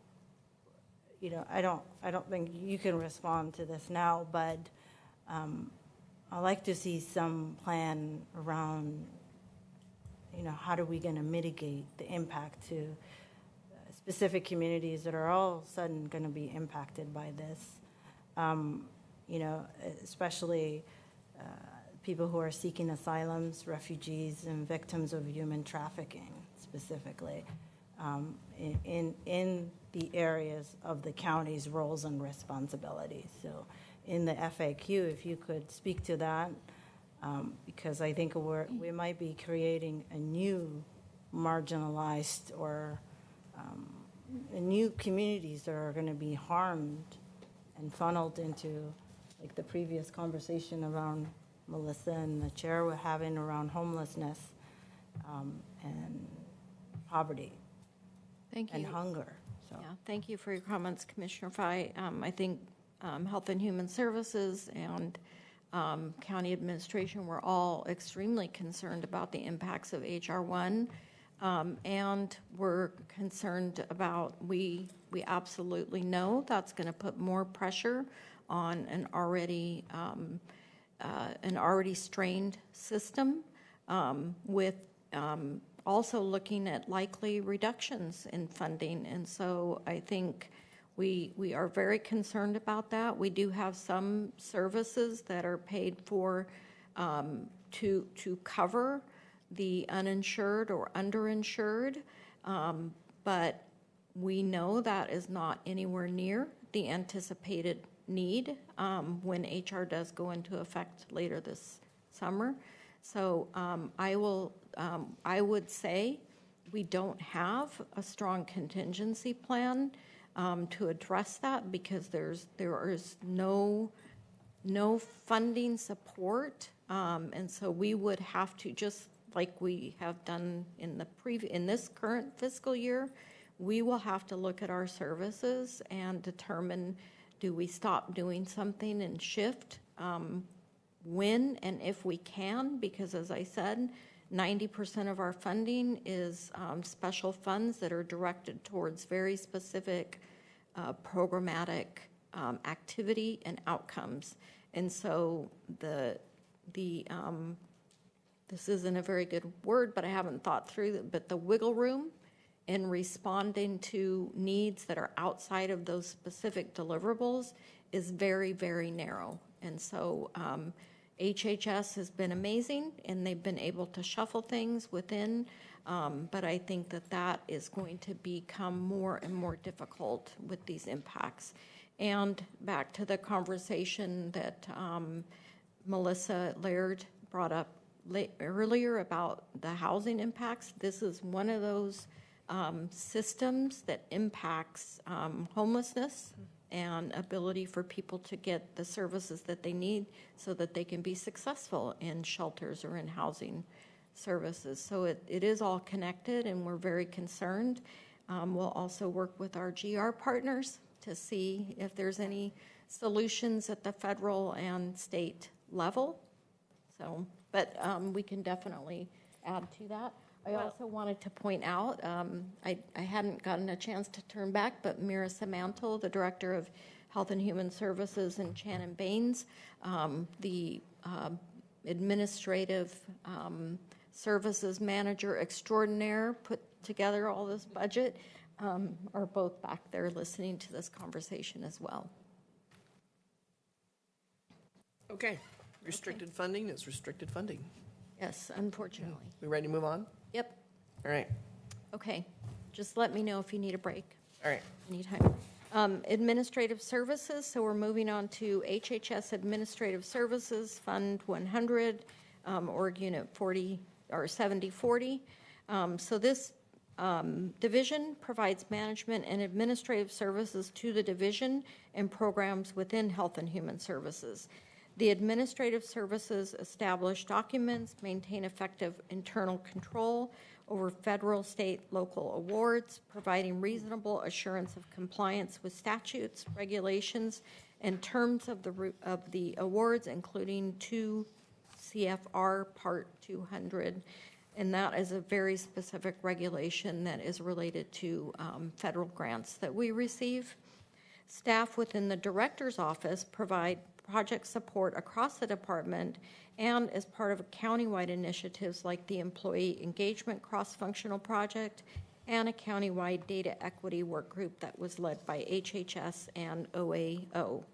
[SPEAKER 10] I don't think you can respond to this now, but I'd like to see some plan around, how are we going to mitigate the impact to specific communities that are all of a sudden going to be impacted by this, especially people who are seeking asylums, refugees, and victims of human trafficking specifically in the areas of the county's roles and responsibilities. So in the FAQ, if you could speak to that, because I think we might be creating a new marginalized or new communities that are going to be harmed and funneled into, like the previous conversation around Melissa and the chair were having around homelessness and poverty.
[SPEAKER 5] Thank you.
[SPEAKER 10] And hunger. So.
[SPEAKER 5] Yeah, thank you for your comments, Commissioner Fye. I think Health and Human Services and county administration were all extremely concerned about the impacts of HR 1, and we're concerned about, we absolutely know that's going to put more pressure on an already strained system, with also looking at likely reductions in funding. And so I think we are very concerned about that. We do have some services that are paid for to cover the uninsured or underinsured, but we know that is not anywhere near the anticipated need when HR does go into effect later this summer. So I would say we don't have a strong contingency plan to address that, because there is no funding support, and so we would have to, just like we have done in this current fiscal year, we will have to look at our services and determine, do we stop doing something and shift when and if we can, because as I said, 90% of our funding is special funds that are directed towards very specific programmatic activity and outcomes. And so this isn't a very good word, but I haven't thought through it, but the wiggle room in responding to needs that are outside of those specific deliverables is very, very narrow. And so HHS has been amazing, and they've been able to shuffle things within, but I think that is going to become more and more difficult with these impacts. And back to the conversation that Melissa Laird brought up earlier about the housing impacts, this is one of those systems that impacts homelessness and ability for people to get the services that they need so that they can be successful in shelters or in housing services. So it is all connected, and we're very concerned. We'll also work with our GR partners to see if there's any solutions at the federal and state level. So, but we can definitely add to that. I also wanted to point out, I hadn't gotten a chance to turn back, but Mira Samantel, the Director of Health and Human Services, and Shannon Baines, the Administrative Services Manager Extraordinaire, put together all this budget, are both back there listening to this conversation as well.
[SPEAKER 2] Okay. Restricted funding is restricted funding.
[SPEAKER 5] Yes, unfortunately.
[SPEAKER 2] We ready to move on?
[SPEAKER 5] Yep.
[SPEAKER 2] All right.
[SPEAKER 5] Okay. Just let me know if you need a break.
[SPEAKER 2] All right.
[SPEAKER 5] Anytime. Administrative services, so we're moving on to HHS Administrative Services, Fund 100, org unit 40, or 7040. So this division provides management and administrative services to the division and programs within Health and Human Services. The administrative services establish documents, maintain effective internal control over federal, state, local awards, providing reasonable assurance of compliance with statutes, regulations, and terms of the awards, including 2 CFR Part 200. And that is a very specific regulation that is related to federal grants that we receive. Staff within the director's office provide project support across the department and as part of countywide initiatives like the Employee Engagement Cross-Functional Project and a countywide data equity work group that was led by HHS and OAO.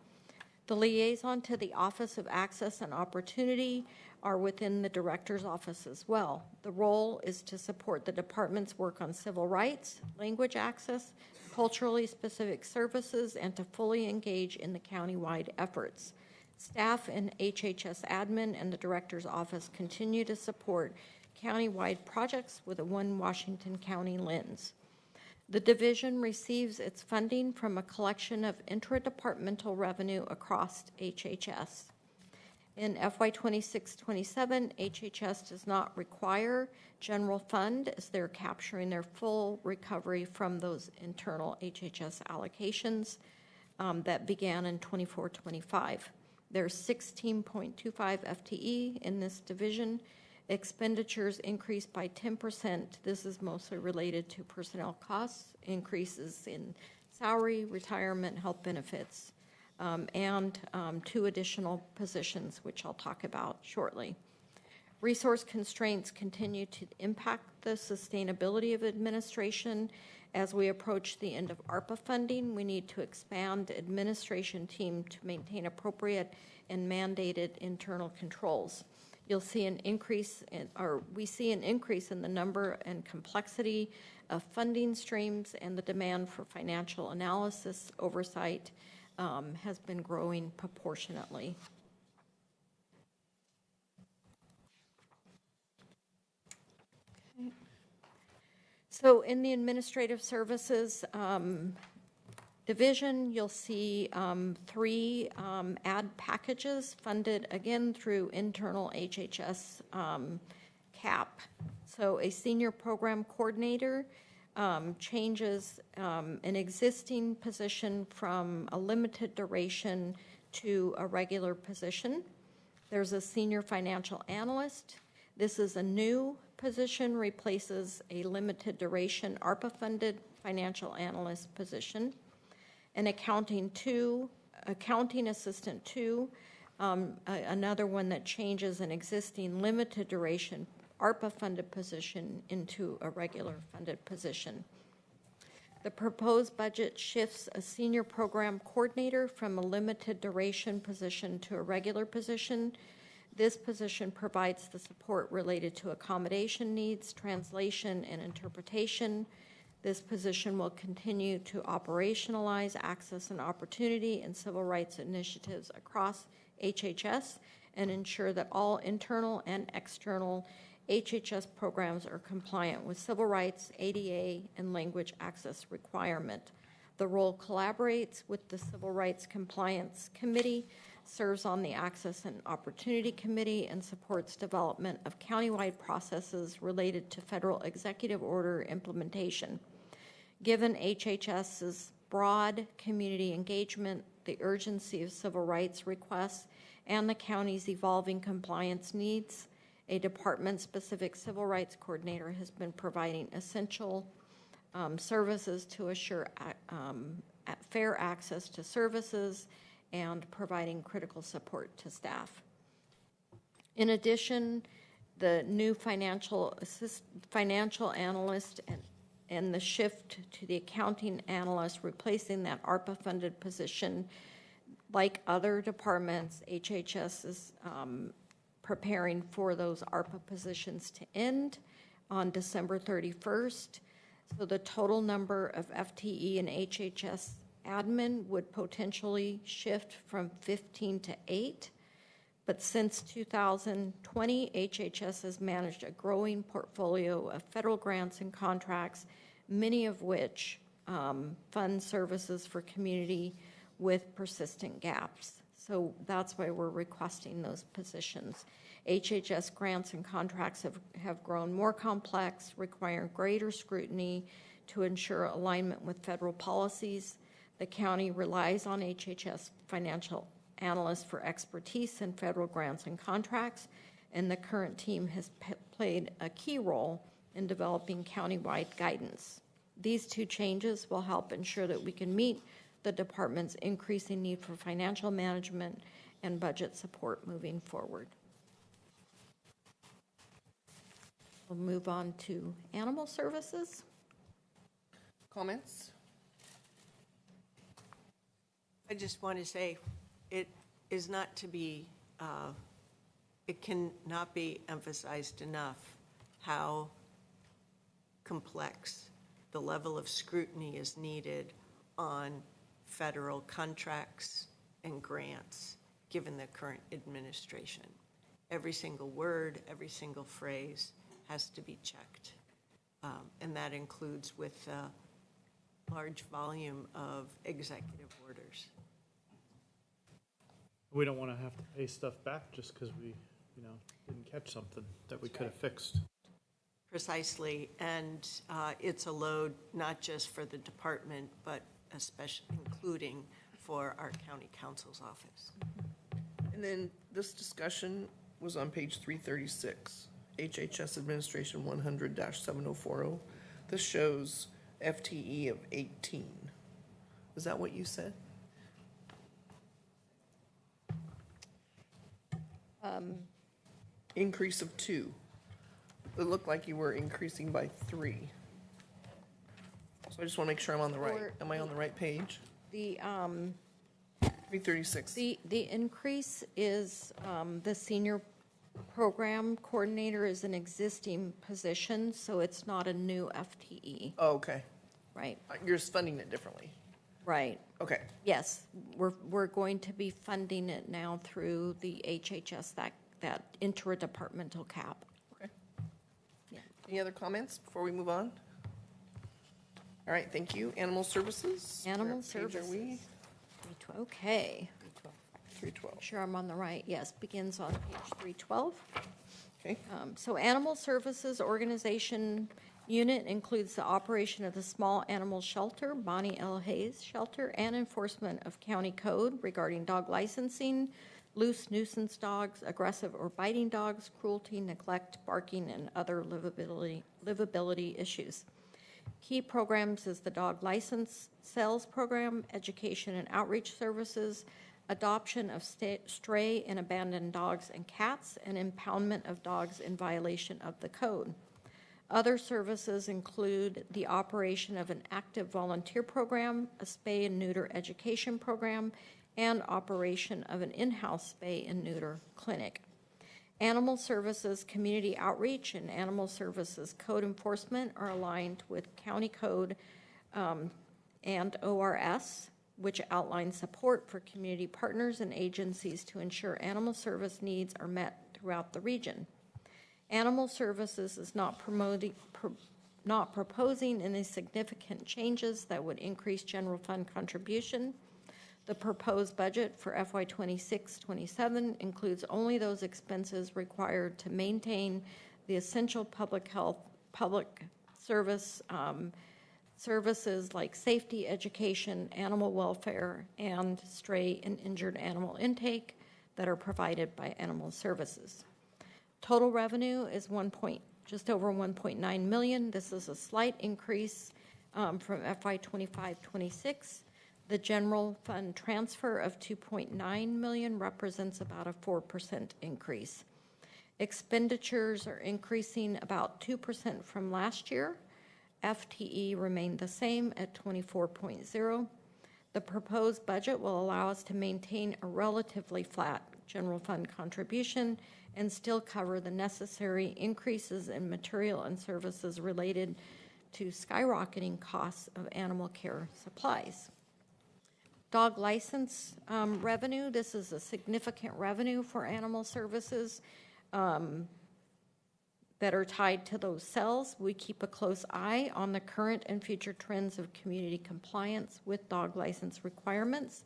[SPEAKER 5] The liaison to the Office of Access and Opportunity are within the director's office as well. The role is to support the department's work on civil rights, language access, culturally specific services, and to fully engage in the countywide efforts. Staff in HHS admin and the director's office continue to support countywide projects with a one Washington County lens. The division receives its funding from a collection of intra-departmental revenue across HHS. In FY 26-27, HHS does not require general fund as they're capturing their full recovery from those internal HHS allocations that began in 24-25. There's 16.25 FTE in this division. Expenditures increased by 10%. This is mostly related to personnel costs, increases in salary, retirement, health benefits, and 2 additional positions, which I'll talk about shortly. Resource constraints continue to impact the sustainability of administration. As we approach the end of ARPA funding, we need to expand the administration team to maintain appropriate and mandated internal controls. You'll see an increase in, or we see an increase in the number and complexity of funding streams, and the demand for financial analysis oversight has been growing proportionately. So in the administrative services division, you'll see 3 ad packages funded again through internal HHS CAP. So a senior program coordinator changes an existing position from a limited duration to a regular position. There's a senior financial analyst. This is a new position, replaces a limited duration ARPA-funded financial analyst position. An accounting assistant 2, another one that changes an existing limited duration ARPA-funded position into a regular funded position. The proposed budget shifts a senior program coordinator from a limited duration position to a regular position. This position provides the support related to accommodation needs, translation, and interpretation. This position will continue to operationalize access and opportunity and civil rights initiatives across HHS and ensure that all internal and external HHS programs are compliant with civil rights, ADA, and language access requirement. The role collaborates with the Civil Rights Compliance Committee, serves on the Access and Opportunity Committee, and supports development of countywide processes related to federal executive order implementation. Given HHS's broad community engagement, the urgency of civil rights requests, and the county's evolving compliance needs, a department-specific civil rights coordinator has been providing essential services to assure fair access to services and providing critical support to staff. In addition, the new financial analyst and the shift to the accounting analyst, replacing that ARPA-funded position. Like other departments, HHS is preparing for those ARPA positions to end on December 31st. So the total number of FTE and HHS admin would potentially shift from 15 to 8. But since 2020, HHS has managed a growing portfolio of federal grants and contracts, many of which fund services for community with persistent gaps. So that's why we're requesting those positions. HHS grants and contracts have grown more complex, requiring greater scrutiny to ensure alignment with federal policies. The county relies on HHS financial analysts for expertise in federal grants and contracts, and the current team has played a key role in developing countywide guidance. These two changes will help ensure that we can meet the department's increasing need for financial management and budget support moving forward. We'll move on to animal services.
[SPEAKER 2] Comments?
[SPEAKER 3] I just want to say, it is not to be, it cannot be emphasized enough how complex the level of scrutiny is needed on federal contracts and grants, given the current administration. Every single word, every single phrase has to be checked. And that includes with a large volume of executive orders.
[SPEAKER 6] We don't want to have to pay stuff back just because we, didn't catch something that we could have fixed.
[SPEAKER 3] Precisely, and it's a load not just for the department, but especially including for our county counsel's office.
[SPEAKER 2] And then this discussion was on page 336, HHS Administration 100-7040. This shows FTE of 18. Is that what you said? Increase of 2. It looked like you were increasing by 3. So I just want to make sure I'm on the right. Am I on the right page?
[SPEAKER 5] The
[SPEAKER 2] 336.
[SPEAKER 5] The increase is the senior program coordinator is an existing position, so it's not a new FTE.
[SPEAKER 2] Oh, okay.
[SPEAKER 5] Right.
[SPEAKER 2] You're just funding it differently.
[SPEAKER 5] Right.
[SPEAKER 2] Okay.
[SPEAKER 5] Yes, we're going to be funding it now through the HHS, that interdepartmental cap.
[SPEAKER 2] Okay.
[SPEAKER 5] Yeah.
[SPEAKER 2] Any other comments before we move on? All right, thank you. Animal services?
[SPEAKER 5] Animal
[SPEAKER 2] Where page
[SPEAKER 5] services.
[SPEAKER 2] are we?
[SPEAKER 5] Okay.
[SPEAKER 2] 312.
[SPEAKER 5] Make sure I'm on the right. Yes, begins on page 312.
[SPEAKER 2] Okay.
[SPEAKER 5] So Animal Services Organization Unit includes the operation of the Small Animal Shelter, Bonnie L. Hayes Shelter, and enforcement of county code regarding dog licensing, loose nuisance dogs, aggressive or biting dogs, cruelty, neglect, barking, and other livability issues. Key programs is the dog license sales program, education and outreach services, adoption of stray and abandoned dogs and cats, and impoundment of dogs in violation of the code. Other services include the operation of an active volunteer program, a spay and neuter education program, and operation of an in-house spay and neuter clinic. Animal Services Community Outreach and Animal Services Code Enforcement are aligned with County Code and ORS, which outlines support for community partners and agencies to ensure animal service needs are met throughout the region. Animal Services is not not proposing any significant changes that would increase general fund contribution. The proposed budget for FY 26-27 includes only those expenses required to maintain the essential public health, public services like safety, education, animal welfare, and stray and injured animal intake that are provided by animal services. Total revenue is just over 1.9 million. This is a slight increase from FY 25-26. The general fund transfer of 2.9 million represents about a 4% increase. Expenditures are increasing about 2% from last year. FTE remained the same at 24.0. The proposed budget will allow us to maintain a relatively flat general fund contribution and still cover the necessary increases in material and services related to skyrocketing costs of animal care supplies. Dog license revenue, this is a significant revenue for animal services that are tied to those cells. We keep a close eye on the current and future trends of community compliance with dog license requirements.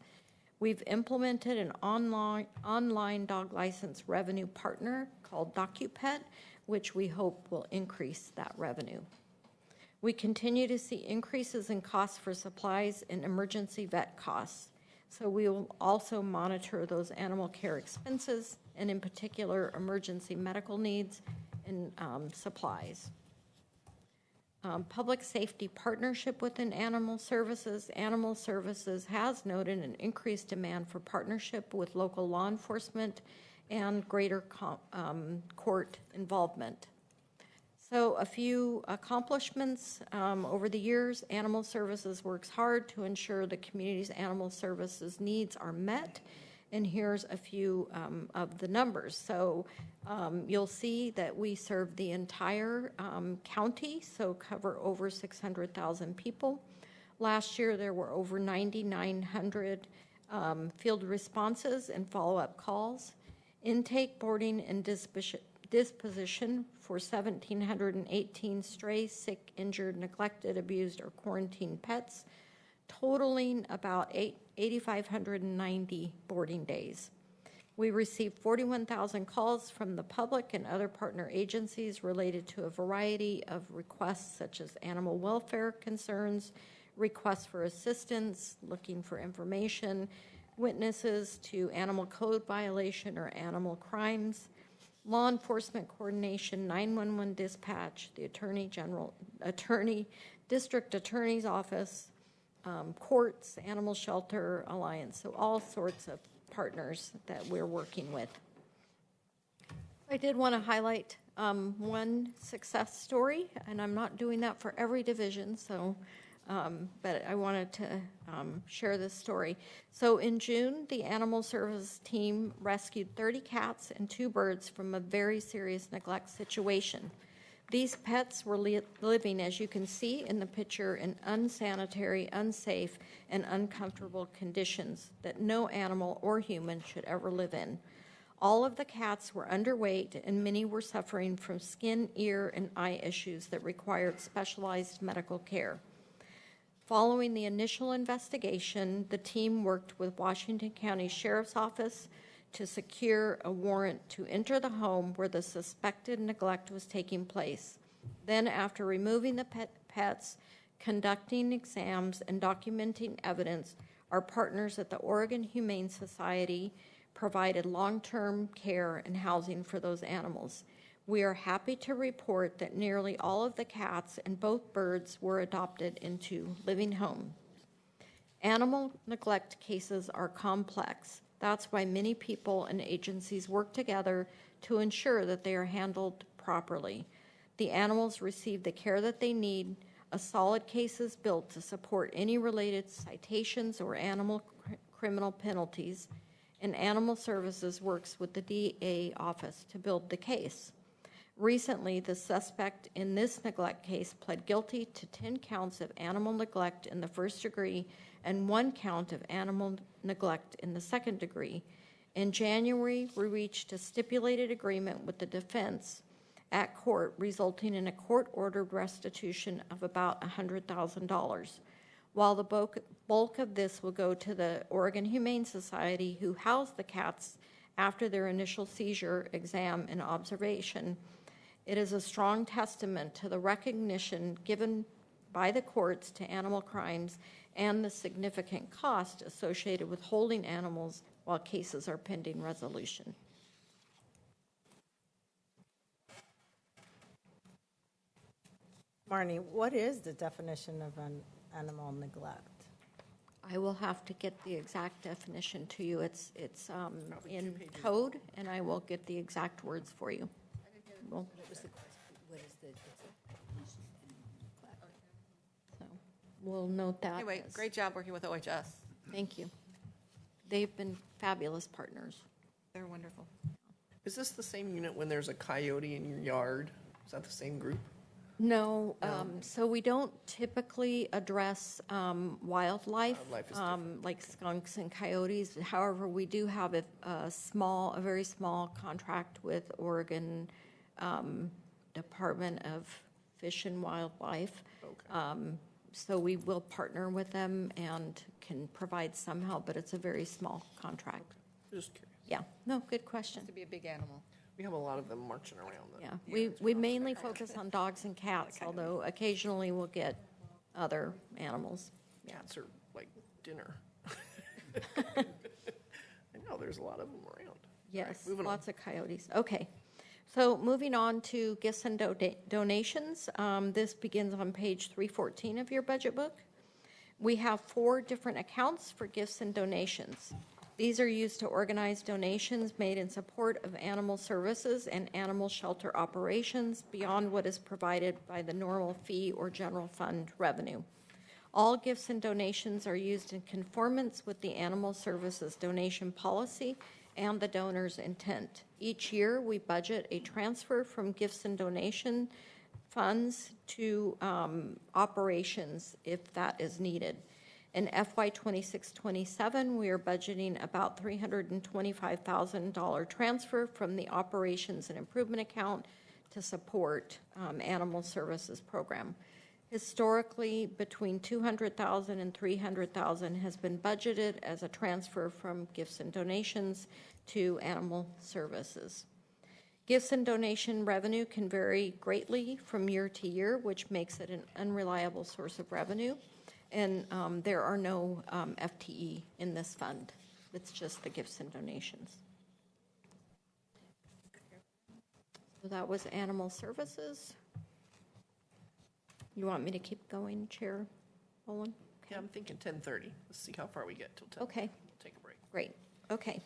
[SPEAKER 5] We've implemented an online dog license revenue partner called DocuPet, which we hope will increase that revenue. We continue to see increases in costs for supplies and emergency vet costs. So we will also monitor those animal care expenses, and in particular, emergency medical needs and supplies. Public safety partnership within animal services. Animal services has noted an increased demand for partnership with local law enforcement and greater court involvement. So a few accomplishments over the years. Animal Services works hard to ensure the community's animal services needs are met. And here's a few of the numbers. So you'll see that we serve the entire county, so cover over 600,000 people. Last year, there were over 9,900 field responses and follow-up calls. Intake, boarding, and disposition for 1,718 stray, sick, injured, neglected, abused, or quarantined pets, totaling about 8,590 boarding days. We received 41,000 calls from the public and other partner agencies related to a variety of requests such as animal welfare concerns, requests for assistance, looking for information, witnesses to animal code violation or animal crimes, law enforcement coordination, 911 dispatch, the district attorney's office, courts, animal shelter alliance, so all sorts of partners that we're working with. I did want to highlight one success story, and I'm not doing that for every division, so but I wanted to share this story. So in June, the Animal Services team rescued 30 cats and 2 birds from a very serious neglect situation. These pets were living, as you can see in the picture, in unsanitary, unsafe, and uncomfortable conditions that no animal or human should ever live in. All of the cats were underweight, and many were suffering from skin, ear, and eye issues that required specialized medical care. Following the initial investigation, the team worked with Washington County Sheriff's Office to secure a warrant to enter the home where the suspected neglect was taking place. Then, after removing the pets, conducting exams, and documenting evidence, our partners at the Oregon Humane Society provided long-term care and housing for those animals. We are happy to report that nearly all of the cats and both birds were adopted into living homes. Animal neglect cases are complex. That's why many people and agencies work together to ensure that they are handled properly. The animals receive the care that they need. A solid case is built to support any related citations or animal criminal penalties, and Animal Services works with the DA office to build the case. Recently, the suspect in this neglect case pled guilty to 10 counts of animal neglect in the first degree and 1 count of animal neglect in the second degree. In January, we reached a stipulated agreement with the defense, at court, resulting in a court-ordered restitution of about $100,000. While the bulk of this will go to the Oregon Humane Society, who housed the cats after their initial seizure, exam, and observation, it is a strong testament to the recognition given by the courts to animal crimes and the significant cost associated with holding animals while cases are pending resolution.
[SPEAKER 10] Marnie, what is the definition of an animal neglect?
[SPEAKER 5] I will have to get the exact definition to you. It's in code, and I will get the exact words for you. Well,
[SPEAKER 9] What was the question? What is the definition of animal neglect?
[SPEAKER 5] so we'll note that.
[SPEAKER 8] Anyway,
[SPEAKER 5] as-
[SPEAKER 8] great job working with OHS.
[SPEAKER 5] Thank you. They've been fabulous partners.
[SPEAKER 8] They're wonderful.
[SPEAKER 2] Is this the same unit when there's a coyote in your yard? Is that the same group?
[SPEAKER 5] No, so we don't typically address wildlife,
[SPEAKER 2] Wildlife is different.
[SPEAKER 5] like skunks and coyotes. However, we do have a very small contract with Oregon Department of Fish and Wildlife. So we will partner with them and can provide some help, but it's a very small contract.
[SPEAKER 2] Just curious.
[SPEAKER 5] Yeah, no, good question.
[SPEAKER 8] To be a big animal.
[SPEAKER 2] We have a lot of them marching around.
[SPEAKER 5] Yeah, we mainly focus on dogs and cats, although occasionally we'll get other animals.
[SPEAKER 2] Cats are like dinner. I know, there's a lot of them around.
[SPEAKER 5] Yes,
[SPEAKER 2] moving on.
[SPEAKER 5] lots of coyotes. Okay. So moving on to gifts and donations. This begins on page 314 of your budget book. We have 4 different accounts for gifts and donations. These are used to organize donations made in support of animal services and animal shelter operations beyond what is provided by the normal fee or general fund revenue. All gifts and donations are used in conformance with the animal services donation policy and the donor's intent. Each year, we budget a transfer from gifts and donation funds to operations if that is needed. In FY 26-27, we are budgeting about $325,000 transfer from the Operations and Improvement Account to support animal services program. Historically, between $200,000 and $300,000 has been budgeted as a transfer from gifts and donations to animal services. Gifts and donation revenue can vary greatly from year to year, which makes it an unreliable source of revenue. And there are no FTE in this fund. It's just the gifts and donations. So that was animal services. You want me to keep going, Chair Olin?
[SPEAKER 2] Yeah, I'm thinking 10:30. Let's see how far we get till 10.
[SPEAKER 5] Okay.
[SPEAKER 2] We'll take a break.
[SPEAKER 5] Great, okay.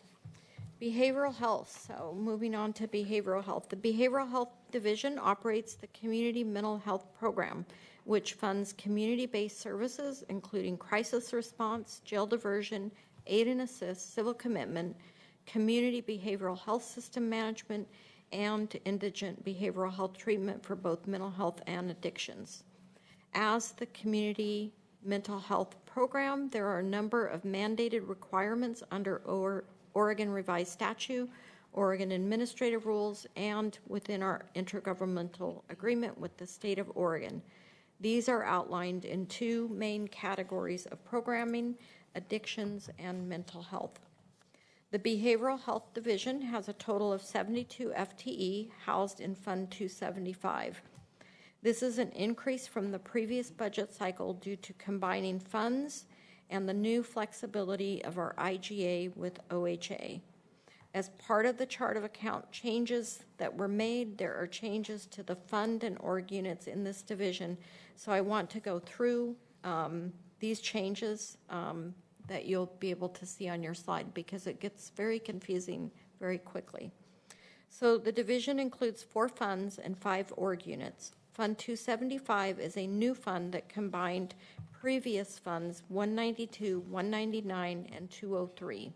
[SPEAKER 5] Behavioral health, so moving on to behavioral health. The Behavioral Health Division operates the Community Mental Health Program, which funds community-based services, including crisis response, jail diversion, aid and assist, civil commitment, community behavioral health system management, and indigent behavioral health treatment for both mental health and addictions. As the Community Mental Health Program, there are a number of mandated requirements under Oregon Revised Statute, Oregon Administrative Rules, and within our intergovernmental agreement with the state of Oregon. These are outlined in 2 main categories of programming: addictions and mental health. The Behavioral Health Division has a total of 72 FTE housed in Fund 275. This is an increase from the previous budget cycle due to combining funds and the new flexibility of our IGA with OHA. As part of the chart of account changes that were made, there are changes to the fund and org units in this division. So I want to go through these changes that you'll be able to see on your slide because it gets very confusing very quickly. So the division includes 4 funds and 5 org units. Fund 275 is a new fund that combined previous funds 192, 199, and 203.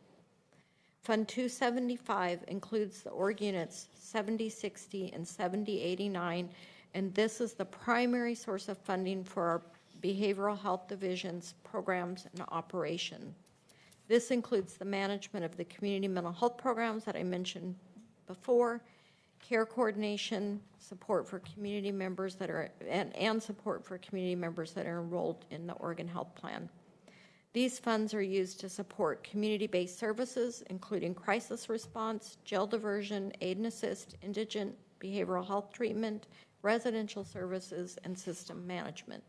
[SPEAKER 5] Fund 275 includes the org units 7060 and 7089, and this is the primary source of funding for our behavioral health division's programs and operation. This includes the management of the community mental health programs that I mentioned before, care coordination, support for community members that are, and support for community members that are enrolled in the Oregon Health Plan. These funds are used to support community-based services, including crisis response, jail diversion, aid and assist, indigent behavioral health treatment, residential services, and system management.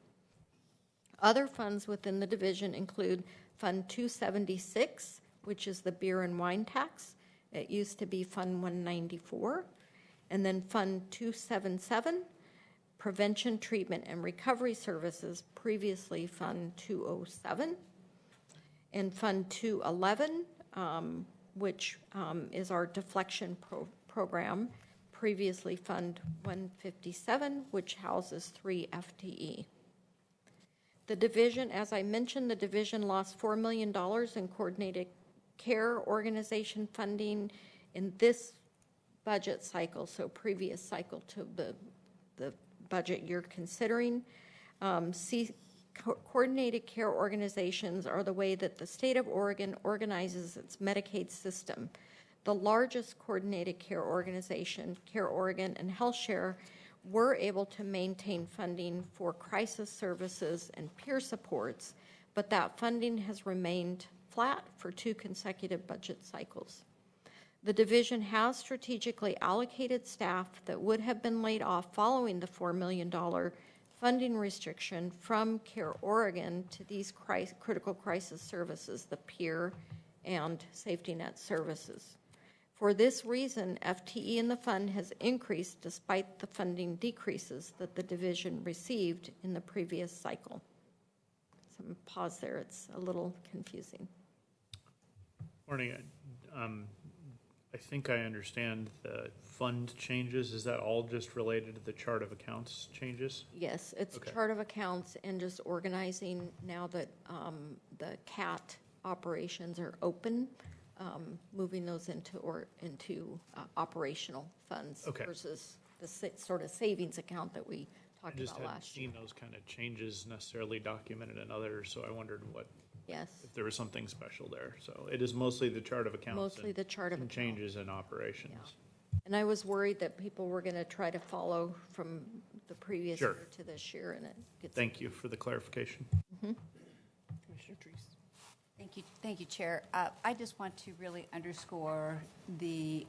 [SPEAKER 5] Other funds within the division include Fund 276, which is the beer and wine tax. It used to be Fund 194. And then Fund 277, Prevention, Treatment, and Recovery Services, previously Fund 207. And Fund 211, which is our deflection program, previously Fund 157, which houses 3 FTE. The division, as I mentioned, the division lost $4 million in coordinated care organization funding in this budget cycle, so previous cycle to the budget you're considering. Coordinated care organizations are the way that the state of Oregon organizes its Medicaid system. The largest coordinated care organization, Care Oregon and HealthShare, were able to maintain funding for crisis services and peer supports, but that funding has remained flat for 2 consecutive budget cycles. The division has strategically allocated staff that would have been laid off following the $4 million funding restriction from Care Oregon to these critical crisis services, the peer and safety net services. For this reason, FTE in the fund has increased despite the funding decreases that the division received in the previous cycle. So I'm gonna pause there, it's a little confusing.
[SPEAKER 6] Morning. I think I understand the fund changes. Is that all just related to the chart of accounts changes?
[SPEAKER 5] Yes, it's
[SPEAKER 6] Okay.
[SPEAKER 5] chart of accounts and just organizing now that the CAT operations are open, moving those into operational funds
[SPEAKER 6] Okay.
[SPEAKER 5] versus the sort of savings account that we
[SPEAKER 6] I
[SPEAKER 5] talked
[SPEAKER 6] just
[SPEAKER 5] about
[SPEAKER 6] hadn't
[SPEAKER 5] last year.
[SPEAKER 6] seen those kind of changes necessarily documented in others, so I wondered
[SPEAKER 5] Yes,
[SPEAKER 6] if there was something special there. So it is mostly the chart of accounts.
[SPEAKER 5] mostly the chart of
[SPEAKER 6] and
[SPEAKER 5] accounts.
[SPEAKER 6] changes in operations.
[SPEAKER 5] And I was worried that people were going to try to follow from the previous
[SPEAKER 6] Sure.
[SPEAKER 5] year to this year, and it gets.
[SPEAKER 6] Thank you for the clarification.
[SPEAKER 2] Commissioner Treese.
[SPEAKER 9] Thank you, Chair. I just want to really underscore the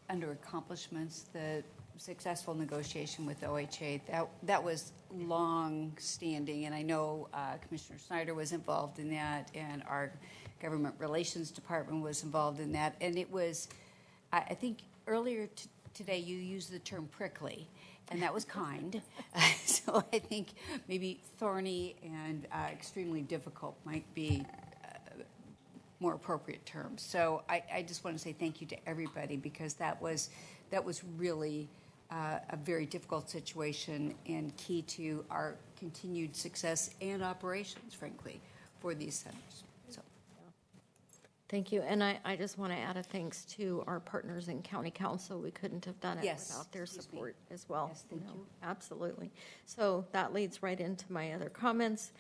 [SPEAKER 9] under accomplishments, the successful negotiation with OHA. That was long-standing, and I know Commissioner Snyder was involved in that, and our Government Relations Department was involved in that. And it was, I think earlier today you used the term prickly, and that was kind. So I think maybe thorny and extremely difficult might be more appropriate terms. So I just want to say thank you to everybody, because that was really a very difficult situation and key to our continued success and operations, frankly, for these centers. So.
[SPEAKER 5] Thank you. And I just want to add a thanks to our partners in County Council. We couldn't have done it
[SPEAKER 9] Yes,
[SPEAKER 5] without their
[SPEAKER 9] excuse me.
[SPEAKER 5] support as well.
[SPEAKER 9] Yes, thank you.
[SPEAKER 5] Absolutely. So that leads right into my other comments.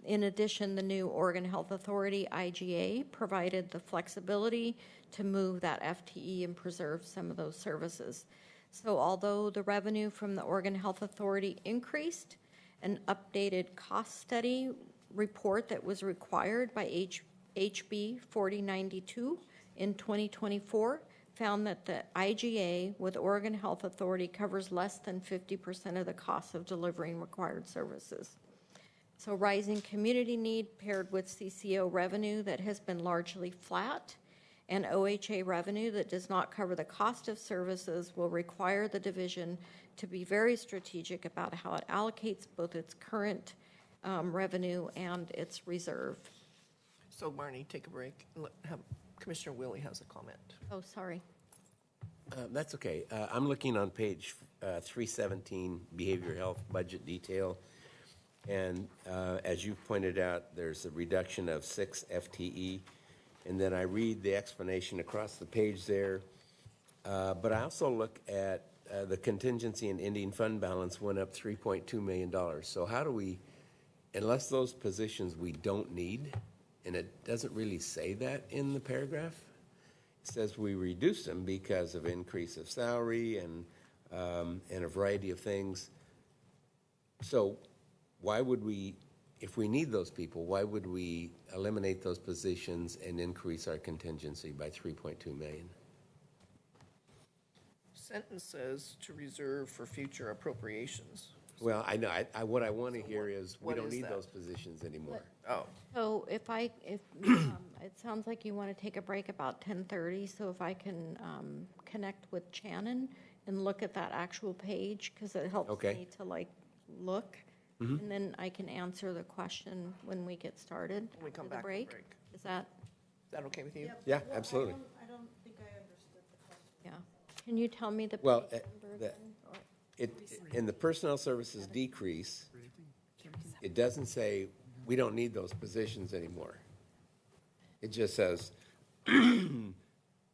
[SPEAKER 5] In addition, the new Oregon Health Authority, IGA, provided the flexibility to move that FTE and preserve some of those services. So although the revenue from the Oregon Health Authority increased, an updated cost study report that was required by HB 4092 in 2024 found that the IGA with Oregon Health Authority covers less than 50% of the cost of delivering required services. So rising community need paired with CCO revenue that has been largely flat and OHA revenue that does not cover the cost of services will require the division to be very strategic about how it allocates both its current revenue and its reserve.
[SPEAKER 2] So Barney, take a break. Commissioner Willie has a comment.
[SPEAKER 5] Oh, sorry.
[SPEAKER 11] That's okay. I'm looking on page 317, Behavioral Health Budget Detail. And as you pointed out, there's a reduction of 6 FTE. And then I read the explanation across the page there. But I also look at the contingency and ending fund balance went up $3.2 million. So how do we, unless those positions we don't need, and it doesn't really say that in the paragraph, says we reduce them because of increase of salary and a variety of things. So why would we, if we need those people, why would we eliminate those positions and increase our contingency by 3.2 million?
[SPEAKER 2] Sentence says to reserve for future appropriations.
[SPEAKER 11] Well, I know, what I want to hear is, we
[SPEAKER 2] what
[SPEAKER 11] don't
[SPEAKER 2] is
[SPEAKER 11] need
[SPEAKER 2] that?
[SPEAKER 11] those positions anymore.
[SPEAKER 2] Oh,
[SPEAKER 5] So if it sounds like you want to take a break about 10:30, so if I can connect with Shannon and look at that actual page, because it helps
[SPEAKER 11] Okay.
[SPEAKER 5] me to like look, and then I can answer the question when we get started.
[SPEAKER 2] When we come
[SPEAKER 5] for the
[SPEAKER 2] back from break.
[SPEAKER 5] Is that,
[SPEAKER 2] is that okay with you?
[SPEAKER 11] Yeah, absolutely.
[SPEAKER 10] I don't think I understood the question.
[SPEAKER 5] yeah. Can you tell me the
[SPEAKER 11] Well,
[SPEAKER 5] page number again? Or-
[SPEAKER 11] In the personnel services decrease, it doesn't say, we don't need those positions anymore. It just says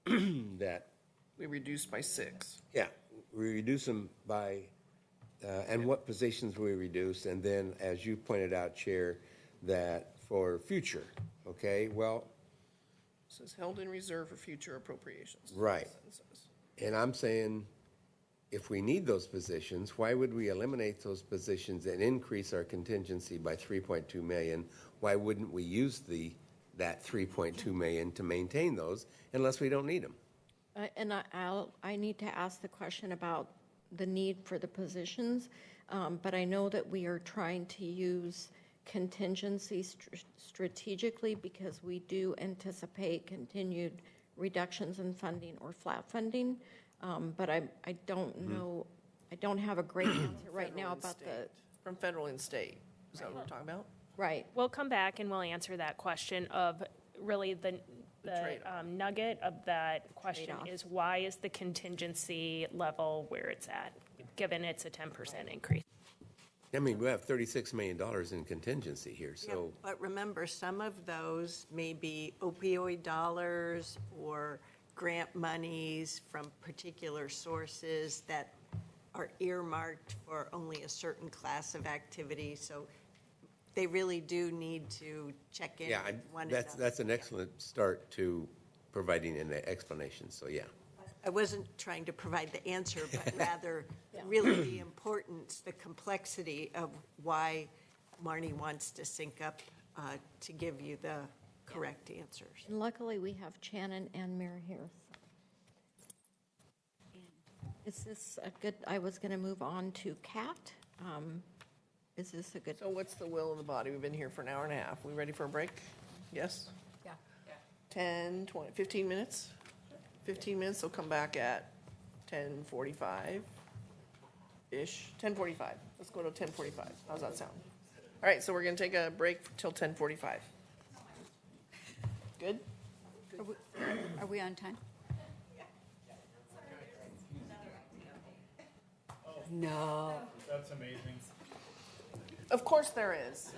[SPEAKER 11] that,
[SPEAKER 2] We reduced by 6.
[SPEAKER 11] yeah, we reduce them by, and what positions we reduce, and then, as you pointed out, Chair, that for future, okay, well,
[SPEAKER 2] Says held in reserve for future appropriations.
[SPEAKER 11] Right.
[SPEAKER 2] Sentence says.
[SPEAKER 11] and I'm saying, if we need those positions, why would we eliminate those positions and increase our contingency by 3.2 million? Why wouldn't we use that 3.2 million to maintain those unless we don't need them?
[SPEAKER 5] And I need to ask the question about the need for the positions, but I know that we are trying to use contingency strategically because we do anticipate continued reductions in funding or flat funding. But I don't know, I don't have a great answer right
[SPEAKER 2] Federal
[SPEAKER 5] now
[SPEAKER 2] and
[SPEAKER 5] about
[SPEAKER 2] state. From federal and state. Is that what we're talking about?
[SPEAKER 5] right.
[SPEAKER 4] We'll come back and we'll answer that question of really the
[SPEAKER 2] trade-off.
[SPEAKER 4] nugget of that question
[SPEAKER 5] Trade-off.
[SPEAKER 4] is why is the contingency level where it's at, given it's a 10% increase?
[SPEAKER 11] I mean, we have $36 million in contingency here, so,
[SPEAKER 3] But remember, some of those may be opioid dollars or grant monies from particular sources that are earmarked for only a certain class of activity. So they really do need to check in
[SPEAKER 11] yeah,
[SPEAKER 3] with one
[SPEAKER 11] that's
[SPEAKER 3] another.
[SPEAKER 11] an excellent start to providing an explanation, so yeah.
[SPEAKER 3] I wasn't trying to provide the answer, but rather really the importance, the complexity of why Marnie wants to sync up to give you the correct answers.
[SPEAKER 5] And luckily, we have Shannon and Mary here. Is this a good, I was going to move on to Kat. Is this a good?
[SPEAKER 2] So what's the will of the body? We've been here for an hour and a half. We ready for a break? Yes?
[SPEAKER 9] Yeah.
[SPEAKER 2] 10, 20, 15 minutes? 15 minutes, they'll come back at 10:45-ish, 10:45. Let's go to 10:45. How's that sound? All right, so we're going to take a break till 10:45. Good?
[SPEAKER 9] Are we on time? No.
[SPEAKER 6] That's amazing.
[SPEAKER 2] Of course there is.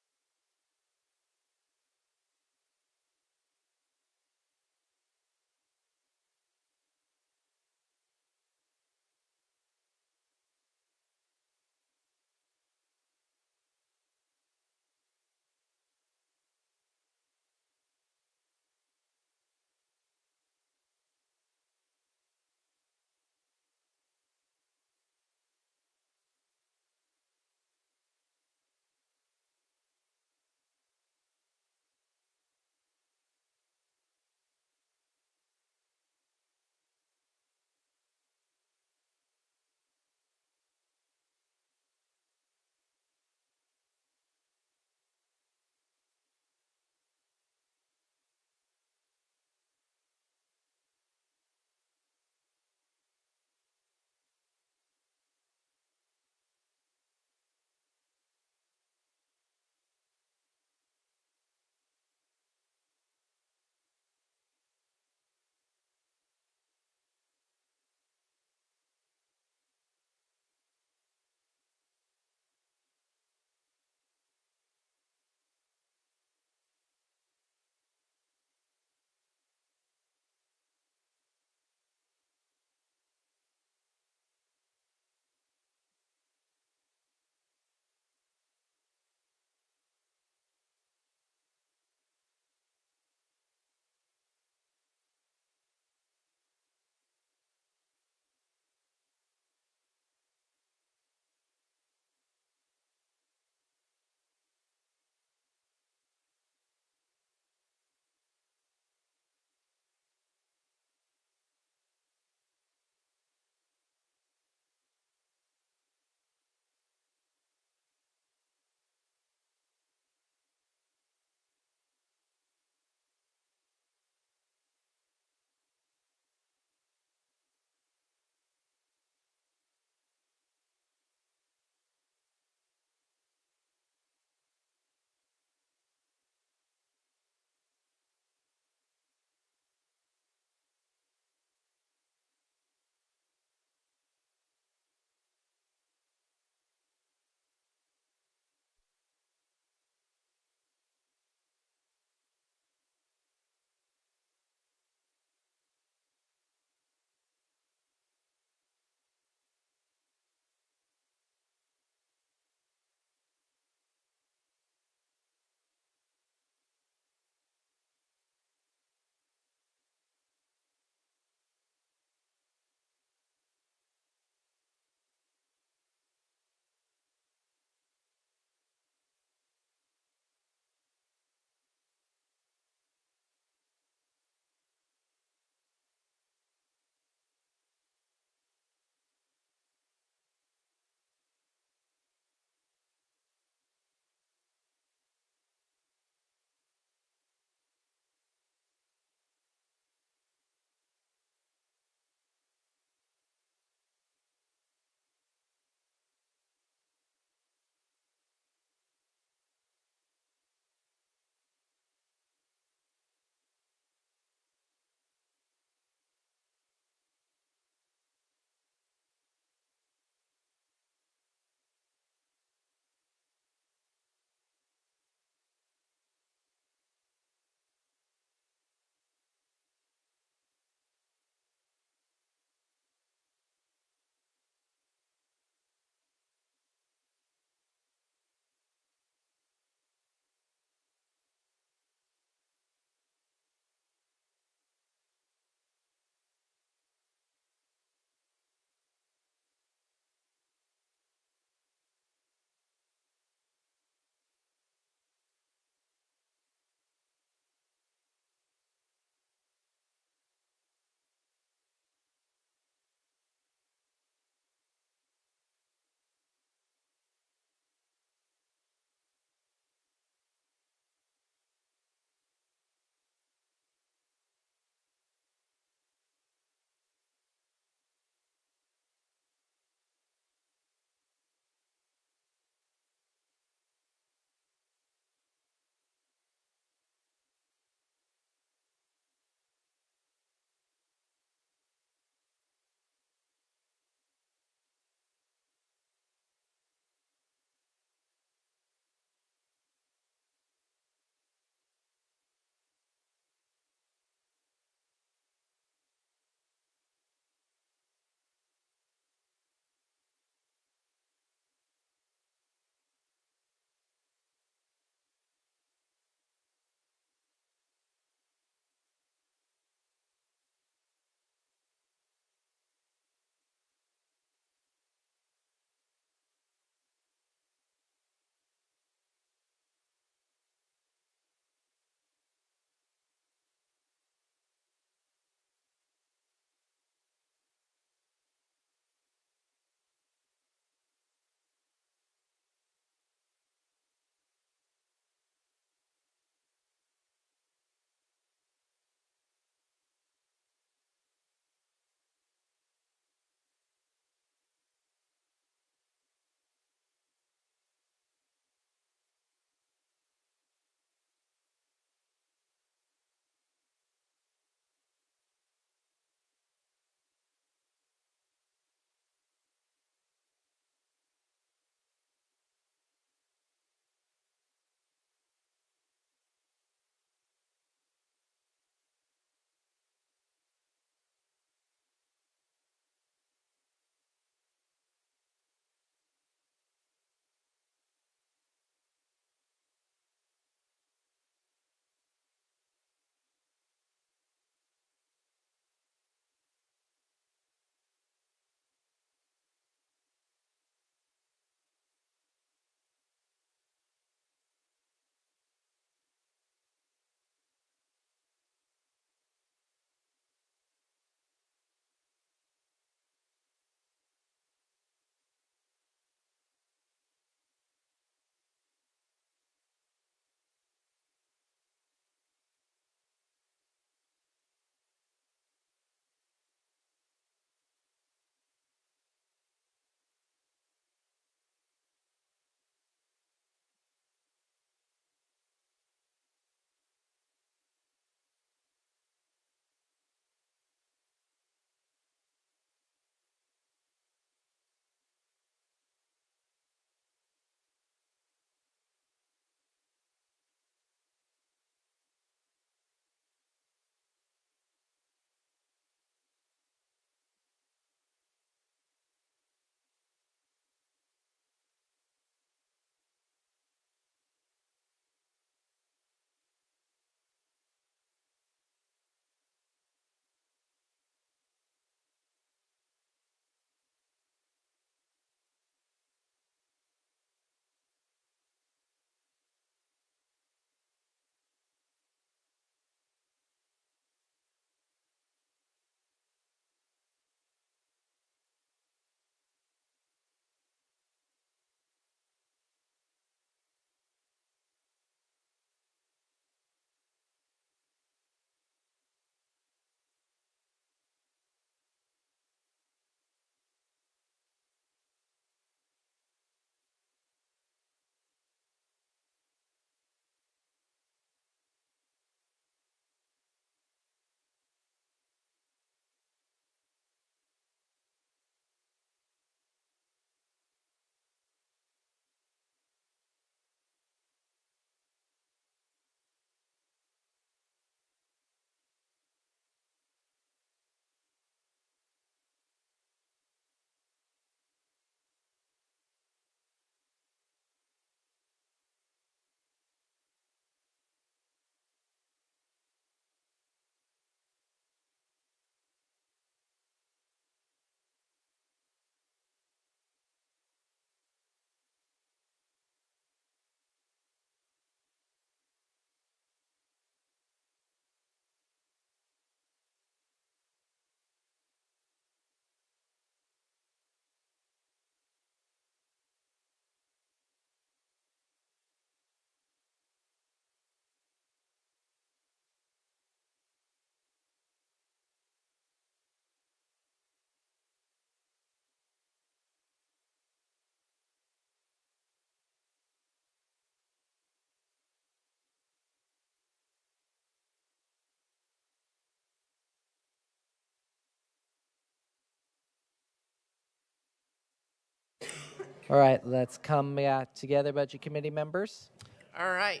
[SPEAKER 1] All right, let's come back together, Budget Committee members.
[SPEAKER 2] All right.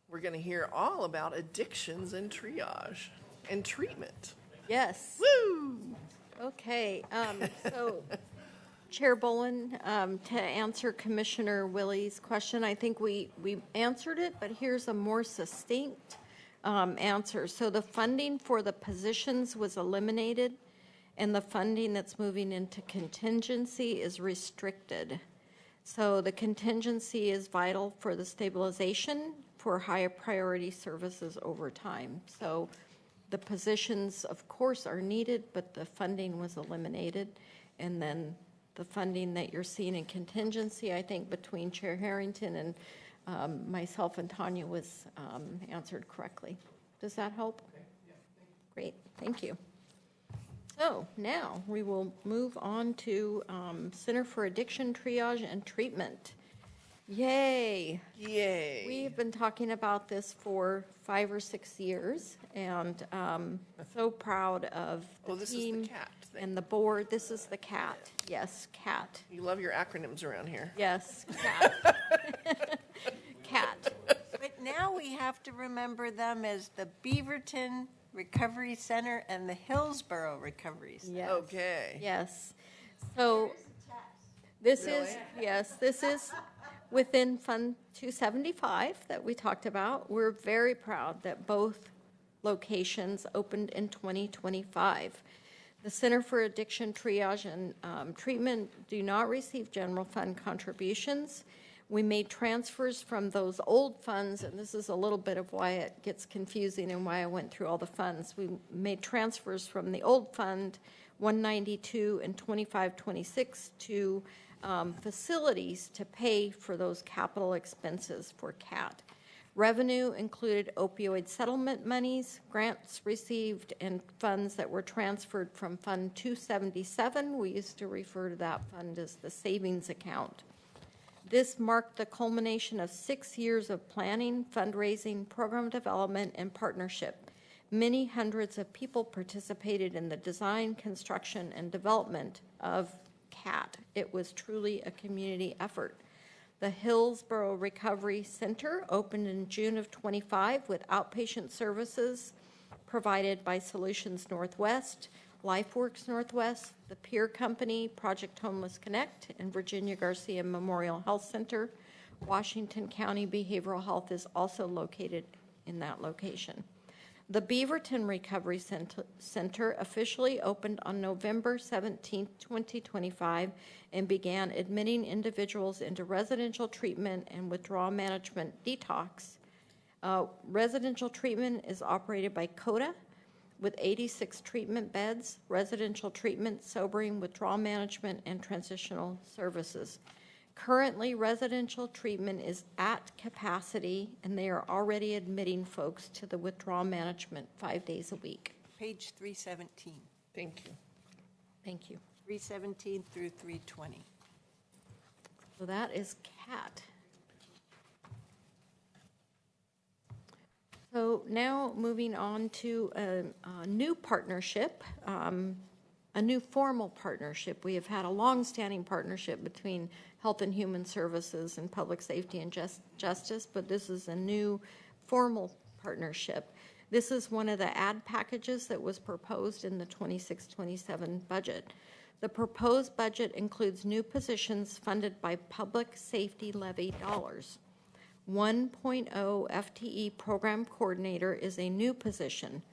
[SPEAKER 2] We're going to hear all about addictions and triage and treatment.
[SPEAKER 5] Yes.
[SPEAKER 2] Woo!
[SPEAKER 5] Okay, so Chair Bolin, to answer Commissioner Willie's question, I think we answered it, but here's a more succinct answer. So the funding for the positions was eliminated, and the funding that's moving into contingency is restricted. So the contingency is vital for the stabilization for higher priority services over time. So the positions, of course, are needed, but the funding was eliminated. And then the funding that you're seeing in contingency, I think between Chair Harrington and myself and Tanya was answered correctly. Does that help? Okay. Yeah, great, thank you. So now we will move on to Center for Addiction Triage and Treatment. Yay.
[SPEAKER 2] Yay.
[SPEAKER 5] We've been talking about this for 5 or 6 years, and so proud of the
[SPEAKER 2] this
[SPEAKER 5] team
[SPEAKER 2] is the CAT thing.
[SPEAKER 5] and the board. This is the CAT. Yes, CAT.
[SPEAKER 2] You love your acronyms around here.
[SPEAKER 5] Yes, CAT. CAT.
[SPEAKER 3] But now we have to remember them as the Beaverton Recovery Center and the Hillsborough Recovery Center.
[SPEAKER 5] Yes.
[SPEAKER 2] Okay.
[SPEAKER 5] Yes. So this is, yes, this is within Fund 275 that we talked about. We're very proud that both locations opened in 2025. The Center for Addiction Triage and Treatment do not receive general fund contributions. We made transfers from those old funds, and this is a little bit of why it gets confusing and why I went through all the funds. We made transfers from the old fund 192 and 2526 to facilities to pay for those capital expenses for CAT. Revenue included opioid settlement monies, grants received, and funds that were transferred from Fund 277. We used to refer to that fund as the savings account. This marked the culmination of 6 years of planning, fundraising, program development, and partnership. Many hundreds of people participated in the design, construction, and development of CAT. It was truly a community effort. The Hillsborough Recovery Center opened in June of 25 with outpatient services provided by Solutions Northwest, LifeWorks Northwest, the Peer Company, Project Homeless Connect, and Virginia Garcia Memorial Health Center. Washington County Behavioral Health is also located in that location. The Beaverton Recovery Center officially opened on November 17, 2025, and began admitting individuals into residential treatment and withdrawal management detox. Residential treatment is operated by CODA with 86 treatment beds, residential treatment, sobering, withdrawal management, and transitional services. Currently, residential treatment is at capacity, and they are already admitting folks to the withdrawal management 5 days a week.
[SPEAKER 3] Page 317.
[SPEAKER 2] Thank you.
[SPEAKER 5] Thank you.
[SPEAKER 3] 317 through 320.
[SPEAKER 5] So that is CAT. So now moving on to a new partnership, a new formal partnership. We have had a long-standing partnership between Health and Human Services and Public Safety and Justice, but this is a new formal partnership. This is one of the ad packages that was proposed in the 26-27 budget. The proposed budget includes new positions funded by public safety levy dollars. 1.0 FTE program coordinator is a new position.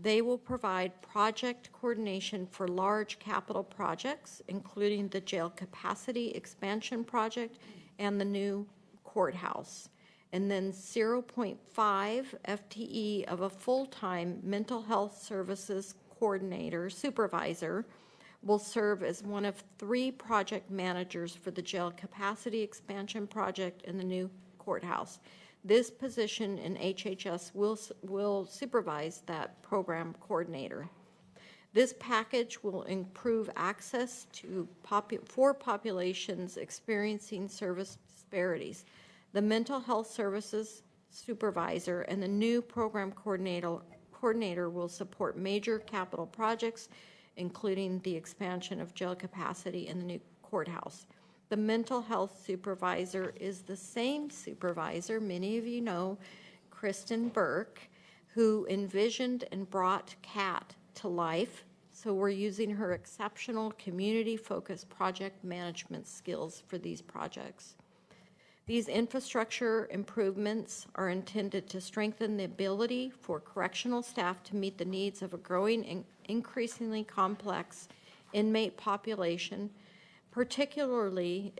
[SPEAKER 5] They will provide project coordination for large capital projects, including the jail capacity expansion project and the new courthouse. And then 0.5 FTE of a full-time mental health services coordinator, supervisor, will serve as one of 3 project managers for the jail capacity expansion project and the new courthouse. This position in HHS will supervise that program coordinator. This package will improve access to for populations experiencing service disparities. The mental health services supervisor and the new program coordinator will support major capital projects, including the expansion of jail capacity in the new courthouse. The mental health supervisor is the same supervisor, many of you know, Kristen Burke, who envisioned and brought CAT to life. So we're using her exceptional community-focused project management skills for these projects. These infrastructure improvements are intended to strengthen the ability for correctional staff to meet the needs of a growing and increasingly complex inmate population, particularly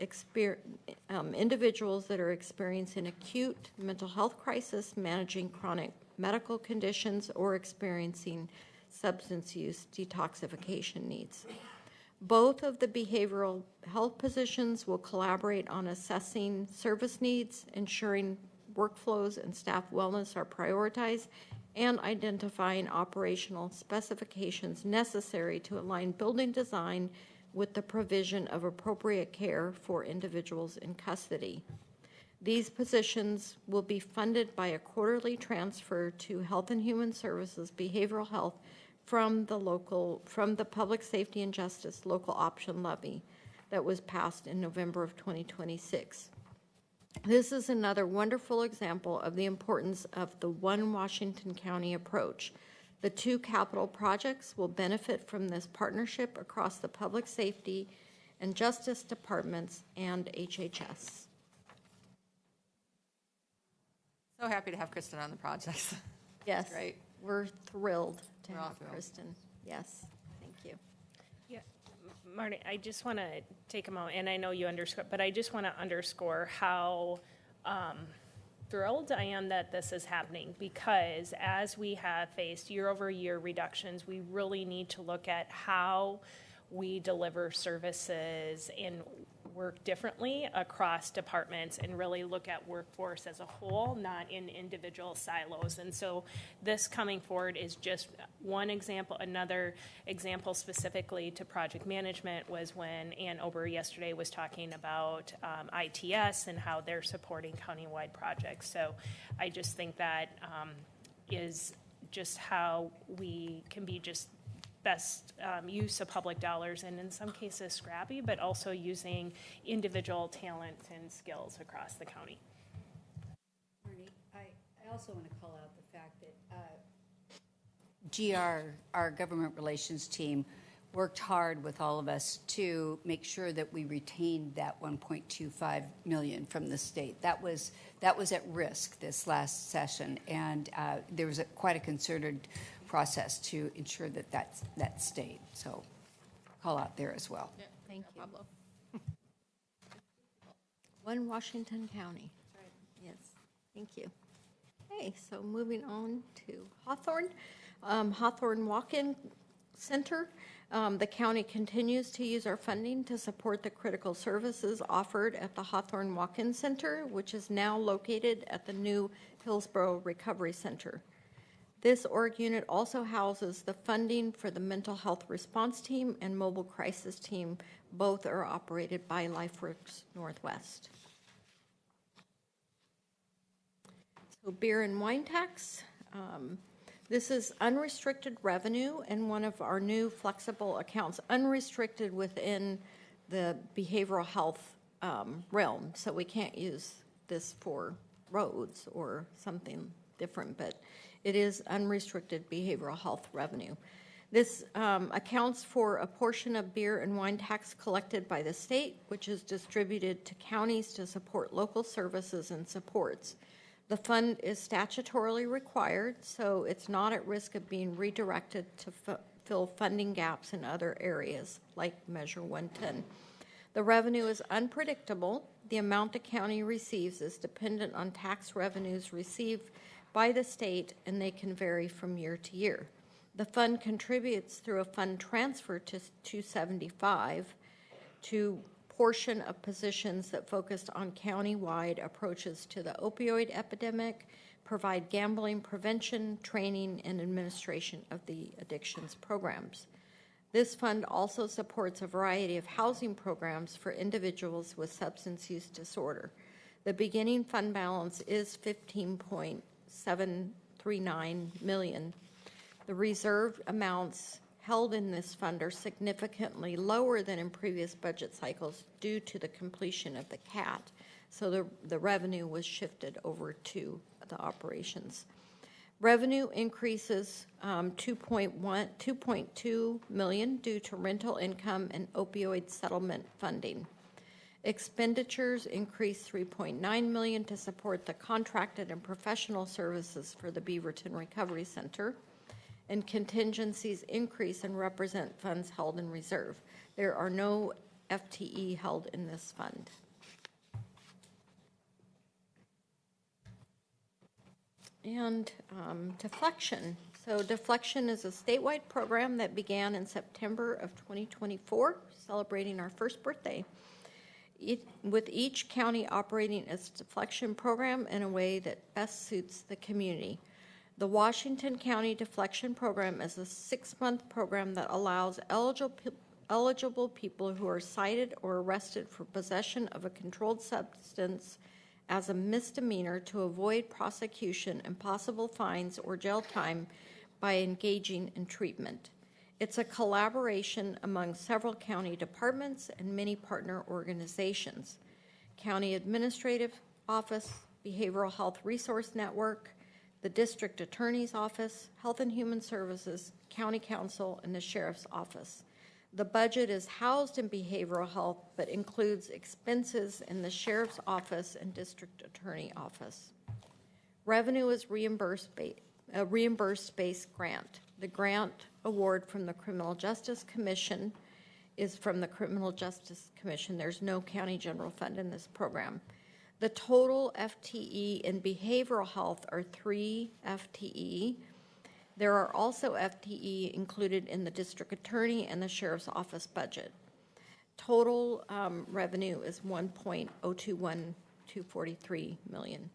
[SPEAKER 5] individuals that are experiencing acute mental health crisis, managing chronic medical conditions, or experiencing substance use detoxification needs. Both of the behavioral health positions will collaborate on assessing service needs, ensuring workflows and staff wellness are prioritized, and identifying operational specifications necessary to align building design with the provision of appropriate care for individuals in custody. These positions will be funded by a quarterly transfer to Health and Human Services Behavioral Health from the Public Safety and Justice local option levy that was passed in November of 2026. This is another wonderful example of the importance of the One Washington County approach. The two capital projects will benefit from this partnership across the public safety and justice departments and HHS.
[SPEAKER 8] So happy to have Kristen on the projects.
[SPEAKER 5] Yes,
[SPEAKER 8] Great.
[SPEAKER 5] we're thrilled to
[SPEAKER 8] We're all
[SPEAKER 5] have
[SPEAKER 8] thrilled.
[SPEAKER 5] Kristen. Yes, thank you.
[SPEAKER 4] Yeah, Marty, I just want to take a moment, and I know you underscore, but I just want to underscore how thrilled I am that this is happening, because as we have faced year-over-year reductions, we really need to look at how we deliver services and work differently across departments and really look at workforce as a whole, not in individual silos. And so this coming forward is just one example. Another example specifically to project management was when Ann Ober yesterday was talking about ITS and how they're supporting countywide projects. So I just think that is just how we can be just best use of public dollars, and in some cases scrappy, but also using individual talent and skills across the county.
[SPEAKER 9] Marty, I also want to call out the fact that GR, our government relations team, worked hard with all of us to make sure that we retained that $1.25 million from the state. That was at risk this last session, and there was quite a concerted process to ensure that that stayed. So call out there as well.
[SPEAKER 8] Yeah.
[SPEAKER 5] Thank you.
[SPEAKER 8] Pablo.
[SPEAKER 5] One Washington County. Yes, thank you. Okay, so moving on to Hawthorne. Hawthorne Walk-In Center. The county continues to use our funding to support the critical services offered at the Hawthorne Walk-In Center, which is now located at the new Hillsborough Recovery Center. This org unit also houses the funding for the mental health response team and mobile crisis team. Both are operated by LifeWorks Northwest. So beer and wine tax. This is unrestricted revenue and one of our new flexible accounts, unrestricted within the behavioral health realm. So we can't use this for roads or something different, but it is unrestricted behavioral health revenue. This accounts for a portion of beer and wine tax collected by the state, which is distributed to counties to support local services and supports. The fund is statutorily required, so it's not at risk of being redirected to fill funding gaps in other areas, like Measure 110. The revenue is unpredictable. The amount the county receives is dependent on tax revenues received by the state, and they can vary from year to year. The fund contributes through a fund transfer to 275 to portion of positions that focused on county-wide approaches to the opioid epidemic, provide gambling prevention, training, and administration of the addictions programs. This fund also supports a variety of housing programs for individuals with substance use disorder. The beginning fund balance is $15.739 million. The reserved amounts held in this fund are significantly lower than in previous budget cycles due to the completion of the CAT. So the revenue was shifted over to the operations. Revenue increases 2.2 million due to rental income and opioid settlement funding. Expenditures increased 3.9 million to support the contracted and professional services for the Beaverton Recovery Center, and contingencies increase and represent funds held in reserve. There are no FTE held in this fund. And deflection. So deflection is a statewide program that began in September of 2024, celebrating our first birthday. With each county operating its deflection program in a way that best suits the community. The Washington County Deflection Program is a 6-month program that allows eligible people who are cited or arrested for possession of a controlled substance as a misdemeanor to avoid prosecution and possible fines or jail time by engaging in treatment. It's a collaboration among several county departments and many partner organizations. County Administrative Office, Behavioral Health Resource Network, the District Attorney's Office, Health and Human Services, County Council, and the Sheriff's Office. The budget is housed in behavioral health, but includes expenses in the Sheriff's Office and District Attorney Office. Revenue is a reimbursed-based grant. The grant award from the Criminal Justice Commission is from the Criminal Justice Commission. There's no county general fund in this program. The total FTE in behavioral health are 3 FTE. There are also FTE included in the district attorney and the sheriff's office budget. Total revenue is $1.021243 million.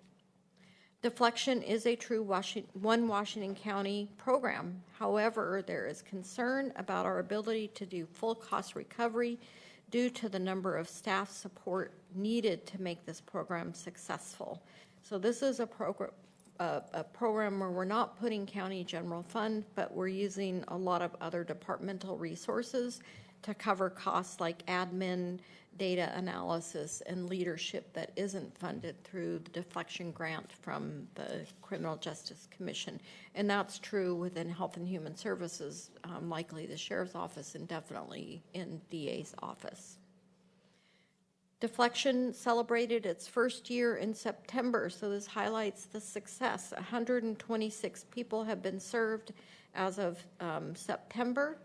[SPEAKER 5] Deflection is a true Washington County program. However, there is concern about our ability to do full cost recovery due to the number of staff support needed to make this program successful. So this is a program where we're not putting county general fund, but we're using a lot of other departmental resources to cover costs like admin, data analysis, and leadership that isn't funded through the deflection grant from the Criminal Justice Commission. And that's true within Health and Human Services, likely the Sheriff's Office, and definitely in DA's office. Deflection celebrated its first year in September, so this highlights the success. 126 people have been served as of September,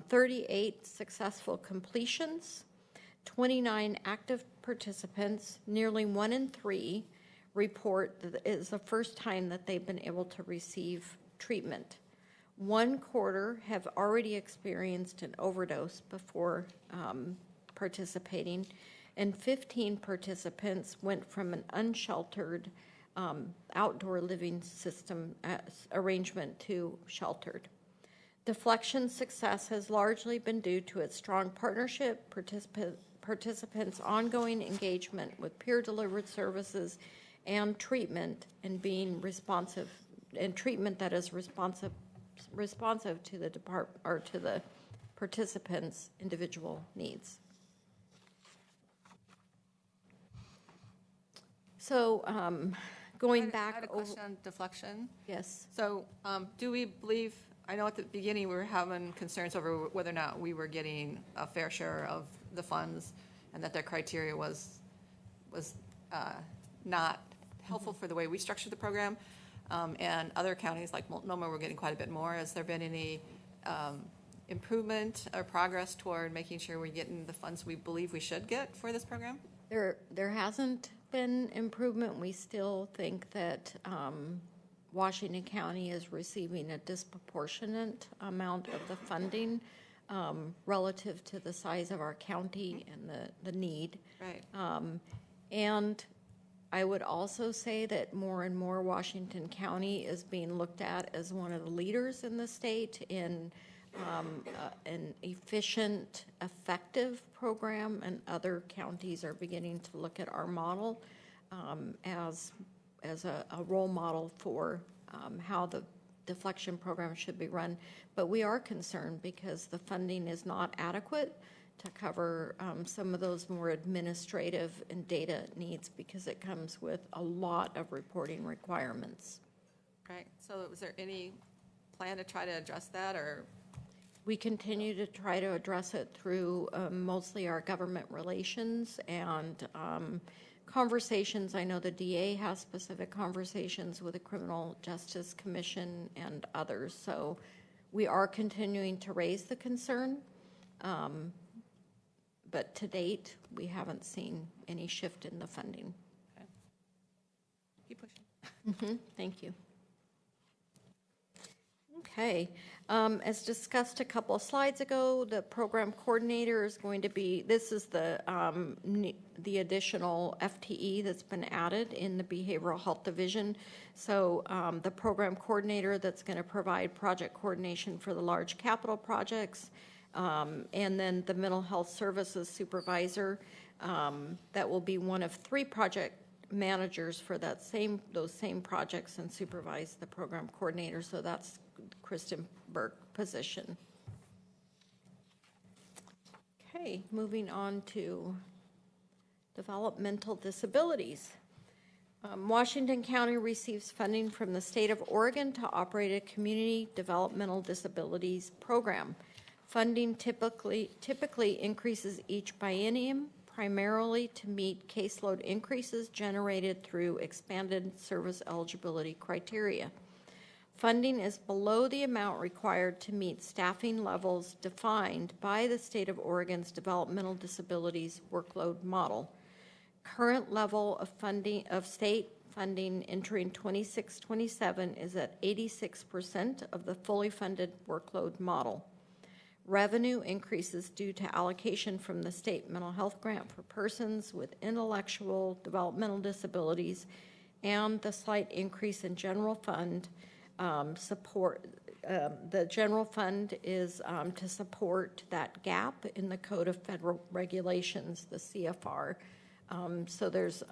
[SPEAKER 5] 38 successful completions, 29 active participants. Nearly 1 in 3 report that it is the first time that they've been able to receive treatment. 1/4 have already experienced an overdose before participating, and 15 participants went from an unsheltered outdoor living system arrangement to sheltered. Deflection success has largely been due to its strong partnership, participants' ongoing engagement with peer-delivered services and treatment, and being responsive, and treatment that is responsive to the to the participants' individual needs. So going back
[SPEAKER 8] I had a question on deflection.
[SPEAKER 5] Yes.
[SPEAKER 8] So do we believe, I know at the beginning we were having concerns over whether or not we were getting a fair share of the funds and that their criteria was not helpful for the way we structured the program. And other counties like Multnomah were getting quite a bit more. Has there been any improvement or progress toward making sure we're getting the funds we believe we should get for this program?
[SPEAKER 5] There hasn't been improvement. We still think that Washington County is receiving a disproportionate amount of the funding relative to the size of our county and the need.
[SPEAKER 8] Right.
[SPEAKER 5] And I would also say that more and more Washington County is being looked at as one of the leaders in the state in an efficient, effective program, and other counties are beginning to look at our model as a role model for how the deflection program should be run. But we are concerned because the funding is not adequate to cover some of those more administrative and data needs because it comes with a lot of reporting requirements.
[SPEAKER 8] Right, so is there any plan to try to address that, or?
[SPEAKER 5] We continue to try to address it through mostly our government relations and conversations. I know the DA has specific conversations with the Criminal Justice Commission and others. So we are continuing to raise the concern. But to date, we haven't seen any shift in the funding.
[SPEAKER 8] Okay. Keep pushing.
[SPEAKER 5] Thank you. Okay, as discussed a couple of slides ago, the program coordinator is going to be, this is the additional FTE that's been added in the Behavioral Health Division. So the program coordinator that's going to provide project coordination for the large capital projects, and then the mental health services supervisor, that will be one of 3 project managers for those same projects and supervise the program coordinator. So that's Kristen Burke position. Okay, moving on to developmental disabilities. Washington County receives funding from the state of Oregon to operate a community developmental disabilities program. Funding typically increases each biennium, primarily to meet caseload increases generated through expanded service eligibility criteria. Funding is below the amount required to meet staffing levels defined by the state of Oregon's developmental disabilities workload model. Current level of funding of state funding entering 26-27 is at 86% of the fully funded workload model. Revenue increases due to allocation from the state mental health grant for persons with intellectual developmental disabilities and the slight increase in general fund support. The general fund is to support that gap in the Code of Federal Regulations, the CFR. So there's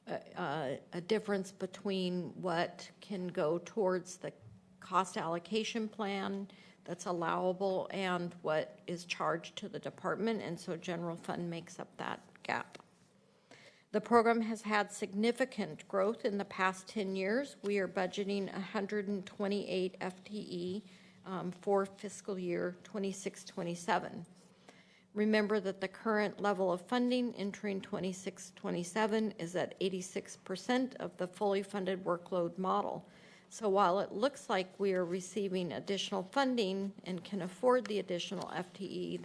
[SPEAKER 5] a difference between what can go towards the cost allocation plan that's allowable and what is charged to the department, and so general fund makes up that gap. The program has had significant growth in the past 10 years. We are budgeting 128 FTE for fiscal year 26-27. Remember that the current level of funding entering 26-27 is at 86% of the fully funded workload model. So while it looks like we are receiving additional funding and can afford the additional FTE,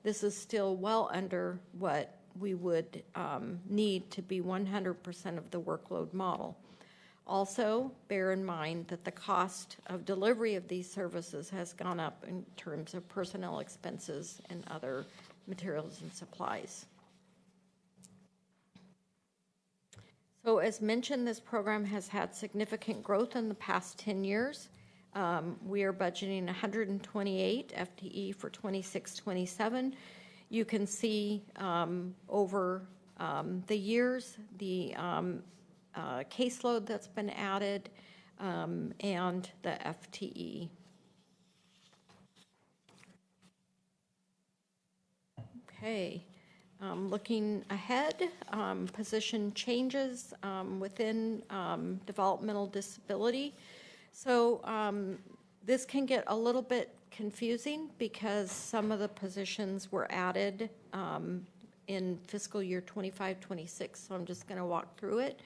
[SPEAKER 5] this is still well under what we would need to be 100% of the workload model. Also, bear in mind that the cost of delivery of these services has gone up in terms of personnel expenses and other materials and supplies. So as mentioned, this program has had significant growth in the past 10 years. We are budgeting 128 FTE for 26-27. You can see over the years the caseload that's been added and the FTE. Okay. Looking ahead, position changes within developmental disability. So this can get a little bit confusing because some of the positions were added in fiscal year 25-26, so I'm just going to walk through it.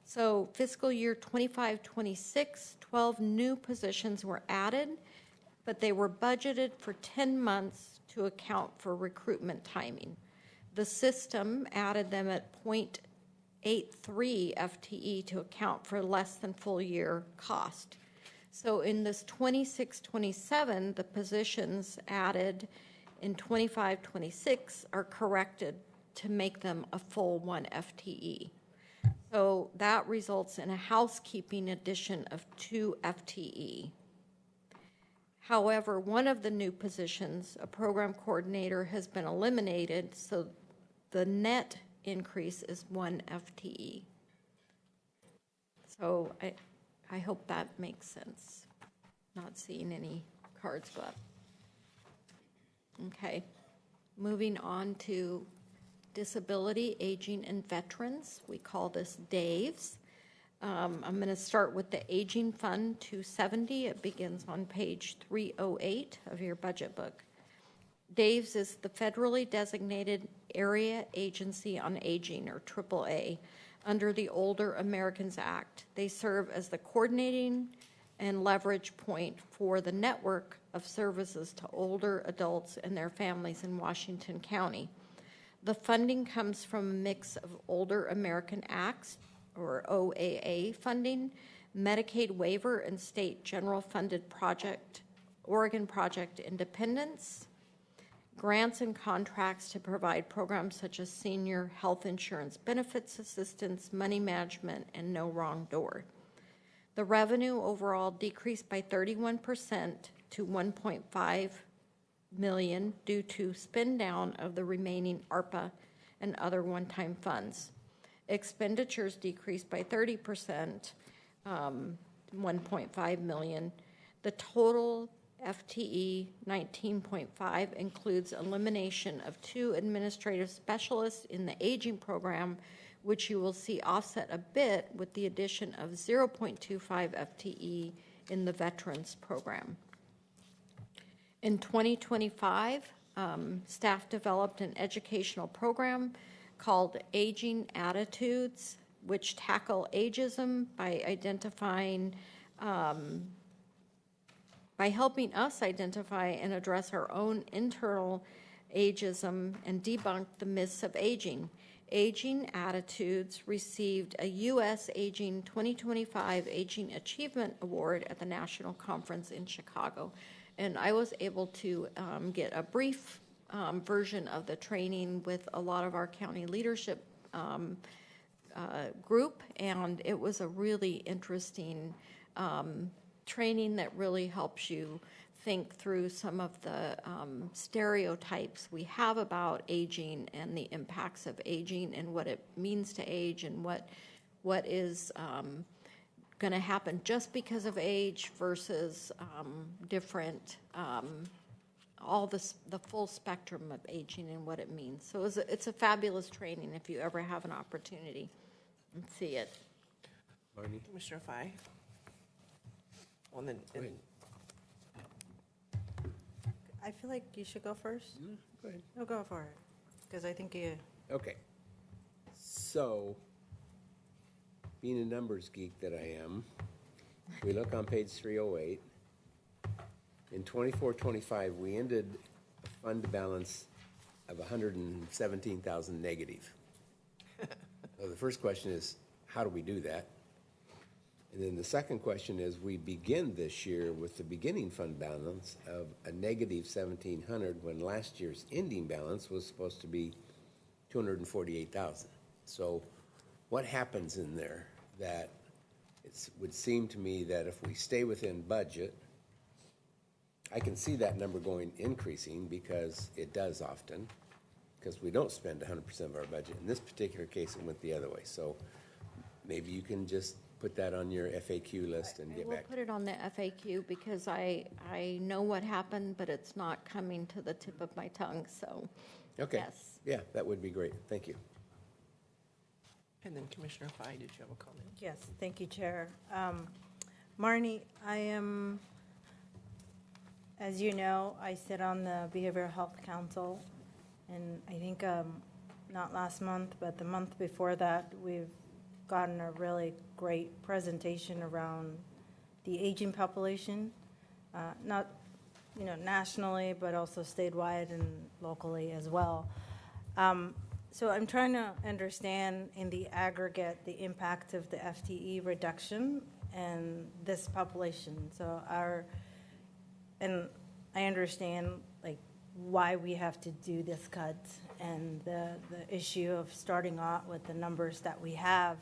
[SPEAKER 5] So fiscal year 25-26, 12 new positions were added, but they were budgeted for 10 months to account for recruitment timing. The system added them at 0.83 FTE to account for less than full year cost. So in this 26-27, the positions added in 25-26 are corrected to make them a full 1 FTE. So that results in a housekeeping addition of 2 FTE. However, one of the new positions, a program coordinator, has been eliminated, so the net increase is 1 FTE. So I I hope that makes sense. Not seeing any cards go up. Okay, moving on to disability, aging, and veterans. We call this DAVES. I'm going to start with the Aging Fund 270. It begins on page 308 of your budget book. DAVES is the federally designated Area Agency on Aging, or AAA, under the Older Americans Act. They serve as the coordinating and leverage point for the network of services to older adults and their families in Washington County. The funding comes from a mix of Older American Acts, or OAA funding, Medicaid waiver, and state general funded project, Oregon Project Independence, grants and contracts to provide programs such as senior health insurance benefits assistance, money management, and No Wrong Door. The revenue overall decreased by 31% to $1.5 million due to spend down of the remaining ARPA and other one-time funds. Expenditures decreased by 30%, $1.5 million. The total FTE 19.5 includes elimination of 2 administrative specialists in the aging program, which you will see offset a bit with the addition of 0.25 FTE in the veterans program. In 2025, staff developed an educational program called Aging Attitudes, which tackle ageism by identifying, by helping us identify and address our own internal ageism and debunk the myths of aging. Aging Attitudes received a U.S. Aging 2025 Aging Achievement Award at the National Conference in Chicago. And I was able to get a brief version of the training with a lot of our county leadership group, and it was a really interesting training that really helps you think through some of the stereotypes we have about aging and the impacts of aging and what it means to age and what is going to happen just because of age versus different, all the full spectrum of aging and what it means. So it's a fabulous training if you ever have an opportunity and see it.
[SPEAKER 11] Marnie?
[SPEAKER 2] Commissioner Fye? Well, then,
[SPEAKER 10] I feel like you should go first.
[SPEAKER 11] Go ahead.
[SPEAKER 10] No, go for it, because I think you.
[SPEAKER 11] Okay. So, being a numbers geek that I am, we look on page 308. In 24-25, we ended a fund balance of 117,000 negative. So the first question is, how do we do that? And then the second question is, we begin this year with the beginning fund balance of a negative 1,700 when last year's ending balance was supposed to be 248,000. So what happens in there that it would seem to me that if we stay within budget, I can see that number increasing because it does often, because we don't spend 100% of our budget. In this particular case, it went the other way. So maybe you can just put that on your FAQ list and get
[SPEAKER 5] We'll
[SPEAKER 11] back.
[SPEAKER 5] put it on the FAQ because I know what happened, but it's not coming to the tip of my tongue, so,
[SPEAKER 11] Okay.
[SPEAKER 5] yes.
[SPEAKER 11] Yeah, that would be great. Thank you.
[SPEAKER 2] and then Commissioner Fye, did you have a comment?
[SPEAKER 10] Yes, thank you, Chair. Marnie, I am, as you know, I sit on the Behavioral Health Council, and I think not last month, but the month before that, we've gotten a really great presentation around the aging population, not, nationally, but also statewide and locally as well. So I'm trying to understand in the aggregate the impact of the FTE reduction and this population. So and I understand why we have to do this cut and the issue of starting out with the numbers that we have.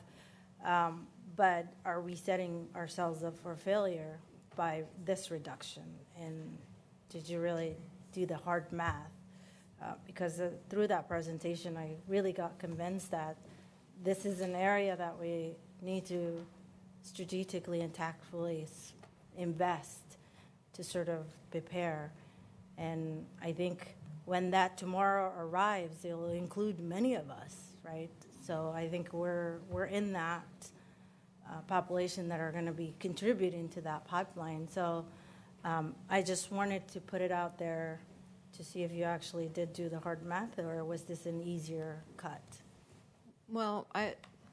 [SPEAKER 10] But are we setting ourselves up for failure by this reduction? And did you really do the hard math? Because through that presentation, I really got convinced that this is an area that we need to strategically and tactfully invest to sort of prepare. And I think when that tomorrow arrives, it will include many of us, right? So I think we're in that population that are going to be contributing to that pipeline. So I just wanted to put it out there to see if you actually did do the hard math, or was this an easier cut?
[SPEAKER 5] Well,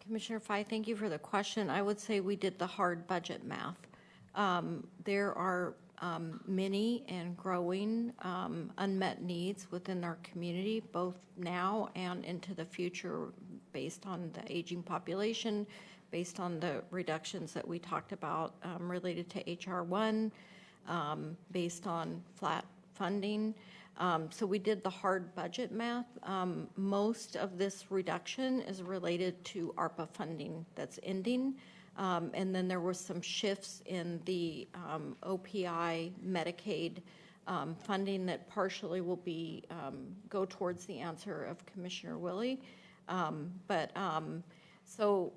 [SPEAKER 5] Commissioner Fye, thank you for the question. I would say we did the hard budget math. There are many and growing unmet needs within our community, both now and into the future, based on the aging population, based on the reductions that we talked about related to HR1, based on flat funding. So we did the hard budget math. Most of this reduction is related to ARPA funding that's ending. And then there were some shifts in the OPI Medicaid funding that partially will be go towards the answer of Commissioner Willie. So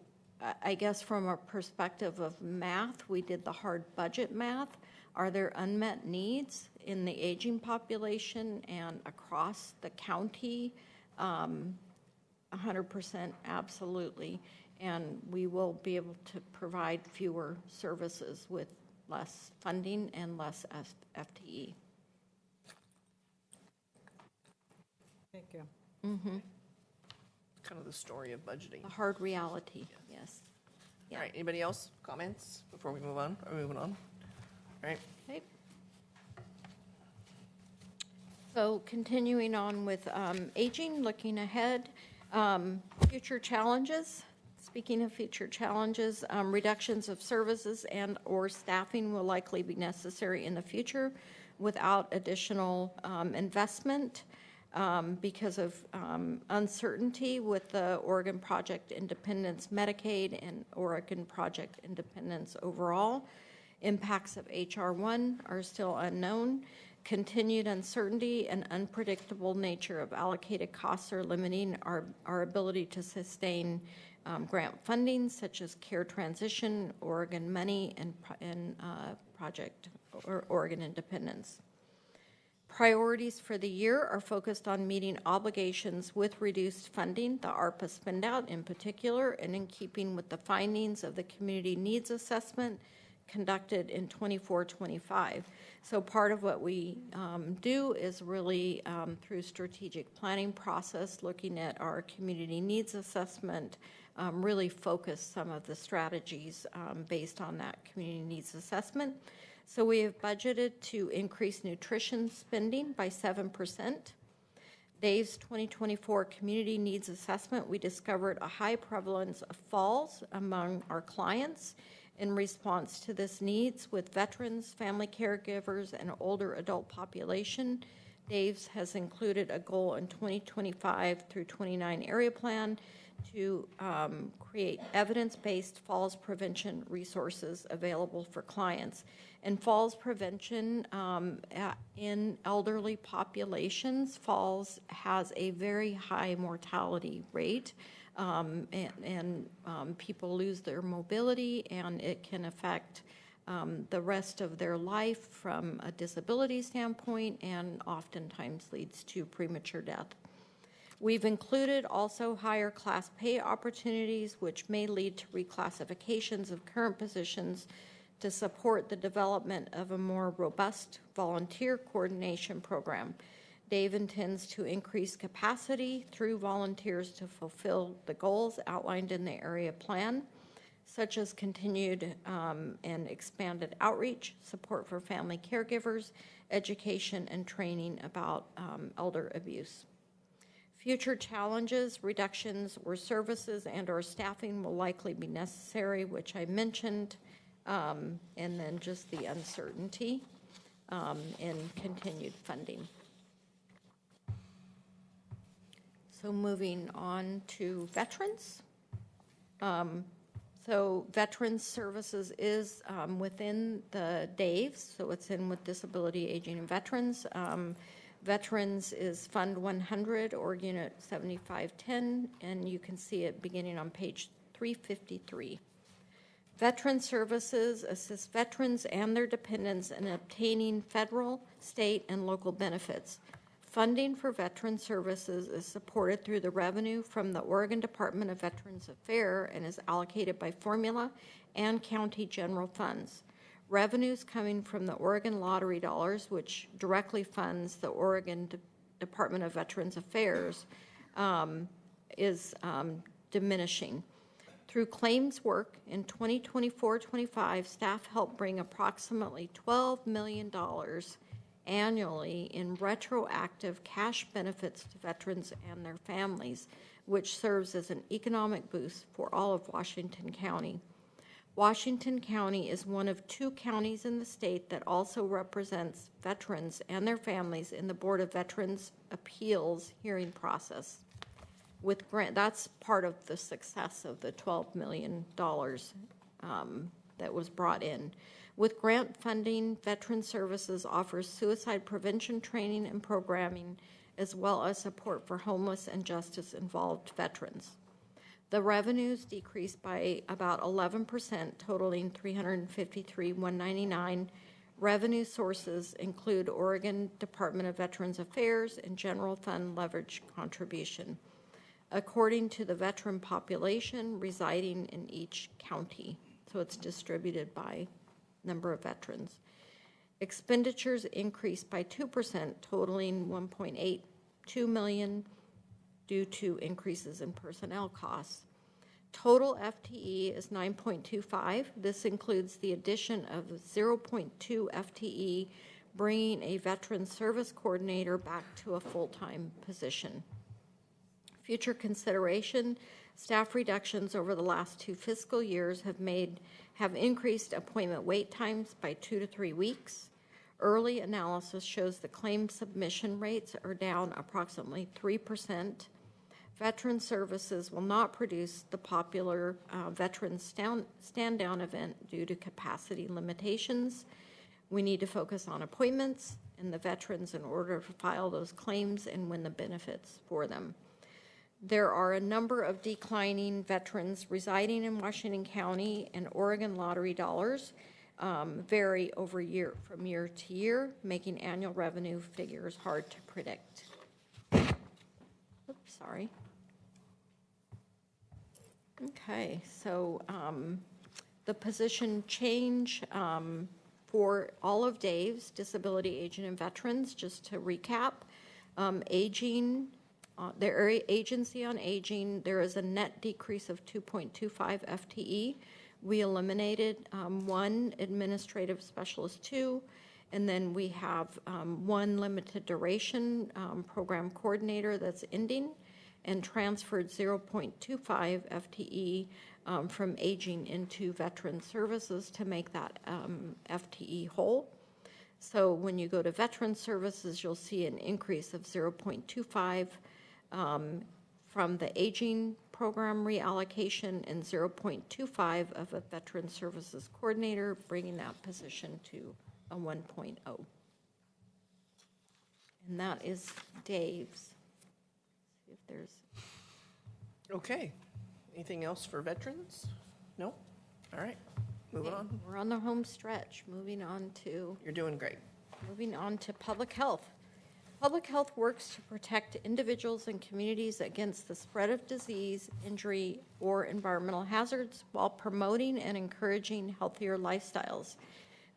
[SPEAKER 5] I guess from a perspective of math, we did the hard budget math. Are there unmet needs in the aging population and across the county? 100% absolutely. And we will be able to provide fewer services with less funding and less FTE.
[SPEAKER 10] Thank you.
[SPEAKER 2] Kind of the story of budgeting.
[SPEAKER 5] A hard reality, yes.
[SPEAKER 2] All right, anybody else? Comments before we move on? Are we moving on? All right.
[SPEAKER 5] Okay. So continuing on with aging, looking ahead, future challenges. Speaking of future challenges, reductions of services and or staffing will likely be necessary in the future without additional investment because of uncertainty with the Oregon Project Independence Medicaid and Oregon Project Independence overall. Impacts of HR1 are still unknown. Continued uncertainty and unpredictable nature of allocated costs are limiting our ability to sustain grant funding, such as Care Transition, Oregon Money, and Project or Oregon Independence. Priorities for the year are focused on meeting obligations with reduced funding, the ARPA spend-out in particular, and in keeping with the findings of the Community Needs Assessment conducted in 24-25. So part of what we do is really through strategic planning process, looking at our Community Needs Assessment, really focus some of the strategies based on that Community Needs Assessment. So we have budgeted to increase nutrition spending by 7%. Dave's 2024 Community Needs Assessment, we discovered a high prevalence of falls among our clients. In response to this needs with veterans, family caregivers, and older adult population, Dave's has included a goal in 2025 through 29 area plan to create evidence-based falls prevention resources available for clients. And falls prevention in elderly populations, falls has a very high mortality rate. And people lose their mobility, and it can affect the rest of their life from a disability standpoint, and oftentimes leads to premature death. We've included also higher class pay opportunities, which may lead to reclassifications of current positions to support the development of a more robust volunteer coordination program. Dave intends to increase capacity through volunteers to fulfill the goals outlined in the area plan, such as continued and expanded outreach, support for family caregivers, education, and training about elder abuse. Future challenges, reductions or services and or staffing will likely be necessary, which I mentioned, and then just the uncertainty in continued funding. So moving on to veterans. So veterans services is within the Dave's, so it's in with disability, aging, and veterans. Veterans is Fund 100 or Unit 7510, and you can see it beginning on page 353. Veteran Services assists veterans and their dependents in obtaining federal, state, and local benefits. Funding for Veteran Services is supported through the revenue from the Oregon Department of Veterans Affairs and is allocated by formula and county general funds. Revenues coming from the Oregon Lottery dollars, which directly funds the Oregon Department of Veterans Affairs, is diminishing. Through claims work in 2024-25, staff helped bring approximately $12 million annually in retroactive cash benefits to veterans and their families, which serves as an economic boost for all of Washington County. Washington County is one of 2 counties in the state that also represents veterans and their families in the Board of Veterans Appeals hearing process. With grant, that's part of the success of the $12 million that was brought in. With grant funding, Veteran Services offers suicide prevention training and programming, as well as support for homeless and justice-involved veterans. The revenues decreased by about 11%, totaling $353,199. Revenue sources include Oregon Department of Veterans Affairs and general fund leverage contribution, according to the veteran population residing in each county. So it's distributed by number of veterans. Expenditures increased by 2%, totaling $1.82 million due to increases in personnel costs. Total FTE is 9.25. This includes the addition of 0.2 FTE, bringing a veteran service coordinator back to a full-time position. Future consideration, staff reductions over the last 2 fiscal years have increased appointment wait times by 2 to 3 weeks. Early analysis shows the claim submission rates are down approximately 3%. Veteran Services will not produce the popular veteran stand-down event due to capacity limitations. We need to focus on appointments and the veterans in order to file those claims and win the benefits for them. There are a number of declining veterans residing in Washington County, and Oregon Lottery dollars vary from year to year, making annual revenue figures hard to predict. Oops, sorry. Okay, so the position change for all of Dave's disability, aging, and veterans, just to recap, aging. The Agency on Aging, there is a net decrease of 2.25 FTE. We eliminated 1 administrative specialist 2, and then we have 1 limited duration program coordinator that's ending, and transferred 0.25 FTE from Aging into Veteran Services to make that FTE whole. So when you go to Veteran Services, you'll see an increase of 0.25 from the Aging program reallocation and 0.25 of a Veteran Services coordinator, bringing that position to a 1.0. And that is Dave's. See if there's.
[SPEAKER 2] Okay. Anything else for veterans? No? All right. Moving on.
[SPEAKER 5] We're on the home stretch. Moving on to public health. Public health works to protect individuals and communities against the spread of disease, injury, or environmental hazards while promoting and encouraging healthier lifestyles.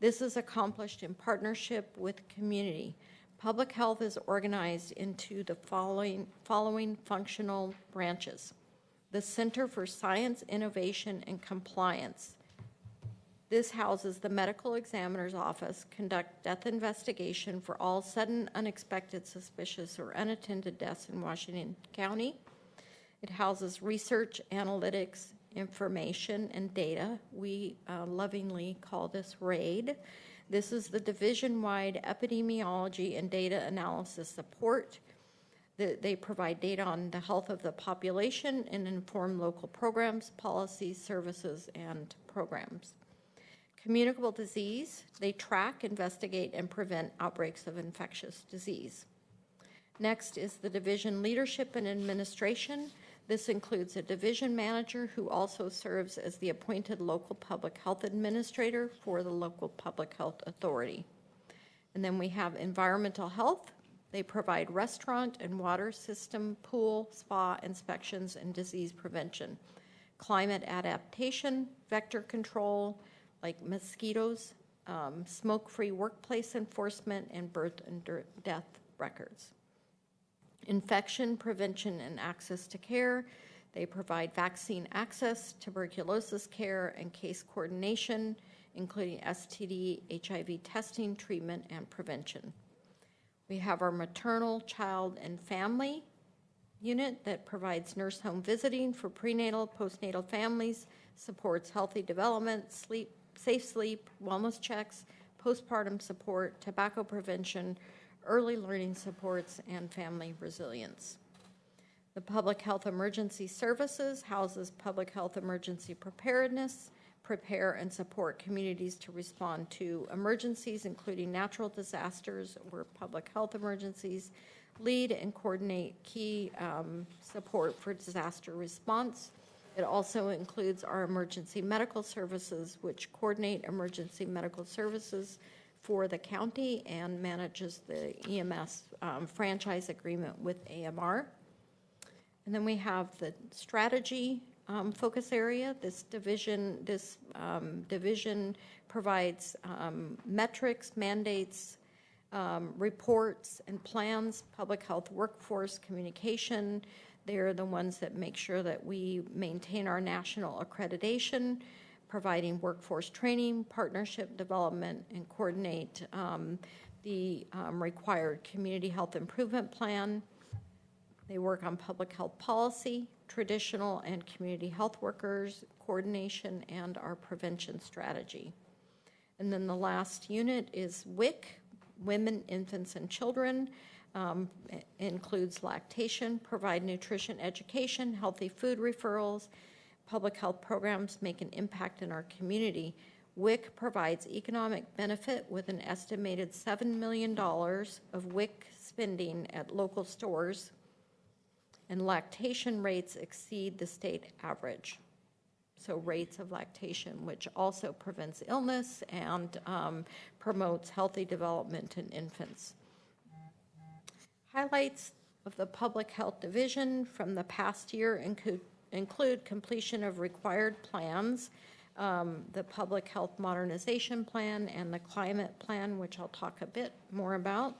[SPEAKER 5] This is accomplished in partnership with community. Public health is organized into the following functional branches. The Center for Science, Innovation, and Compliance. This houses the medical examiner's office, conduct death investigation for all sudden, unexpected, suspicious, or unattended deaths in Washington County. It houses research, analytics, information, and data. We lovingly call this RAID. This is the division-wide epidemiology and data analysis support. They provide data on the health of the population and inform local programs, policies, services, and programs. Communicable disease, they track, investigate, and prevent outbreaks of infectious disease. Next is the division leadership and administration. This includes a division manager who also serves as the appointed local public health administrator for the local public health authority. And then we have environmental health. They provide restaurant and water system, pool, spa inspections, and disease prevention. Climate adaptation, vector control, like mosquitoes, smoke-free workplace enforcement, and birth and death records. Infection prevention and access to care. They provide vaccine access, tuberculosis care, and case coordination, including STD, HIV testing, treatment, and prevention. We have our maternal, child, and family unit that provides nurse home visiting for prenatal, postnatal families, supports healthy development, sleep, safe sleep, wellness checks, postpartum support, tobacco prevention, early learning supports, and family resilience. The Public Health Emergency Services houses public health emergency preparedness, prepare and support communities to respond to emergencies, including natural disasters or public health emergencies, lead and coordinate key support for disaster response. It also includes our emergency medical services, which coordinate emergency medical services for the county and manages the EMS franchise agreement with AMR. And then we have the strategy focus area. This division provides metrics, mandates, reports, and plans, public health workforce communication. They're the ones that make sure that we maintain our national accreditation, providing workforce training, partnership development, and coordinate the required community health improvement plan. They work on public health policy, traditional and community health workers, coordination, and our prevention strategy. And then the last unit is WIC, Women, Infants, and Children. Includes lactation, provide nutrition education, healthy food referrals, public health programs make an impact in our community. WIC provides economic benefit with an estimated $7 million of WIC spending at local stores, and lactation rates exceed the state average. So rates of lactation, which also prevents illness and promotes healthy development in infants. Highlights of the Public Health Division from the past year include completion of required plans, the Public Health Modernization Plan and the Climate Plan, which I'll talk a bit more about,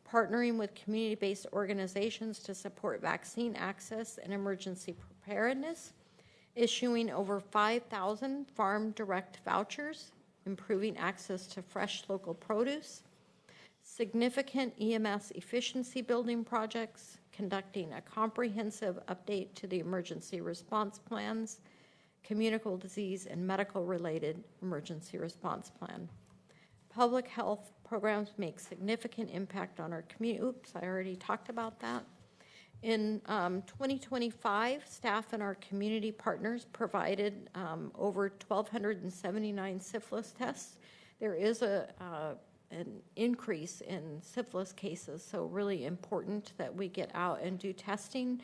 [SPEAKER 5] partnering with community-based organizations to support vaccine access and emergency preparedness, issuing over 5,000 farm direct vouchers, improving access to fresh local produce, significant EMS efficiency building projects, conducting a comprehensive update to the emergency response plans, communicable disease and medical-related emergency response plan. Public health programs make significant impact on our community. Oops, I already talked about that. In 2025, staff and our community partners provided over 1,279 syphilis tests. There is an increase in syphilis cases, so really important that we get out and do testing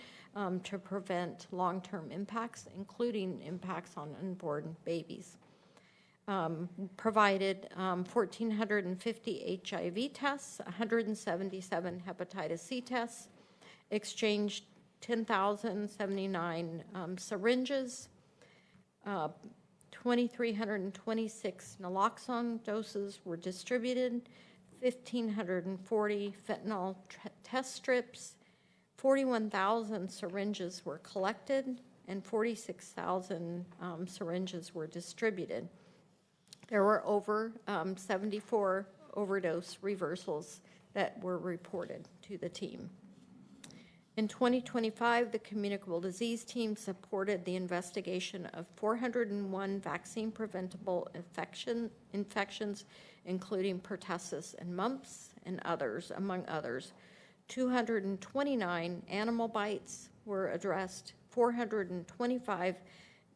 [SPEAKER 5] to prevent long-term impacts, including impacts on unborn babies. Provided 1,450 HIV tests, 177 hepatitis C tests, exchanged 10,079 syringes, 2,326 naloxone doses were distributed, 1,540 fentanyl test strips, 41,000 syringes were collected, and 46,000 syringes were distributed. There were over 74 overdose reversals that were reported to the team. In 2025, the communicable disease team supported the investigation of 401 vaccine-preventable infections, including pertussis and mumps and others, among others. 229 animal bites were addressed, 425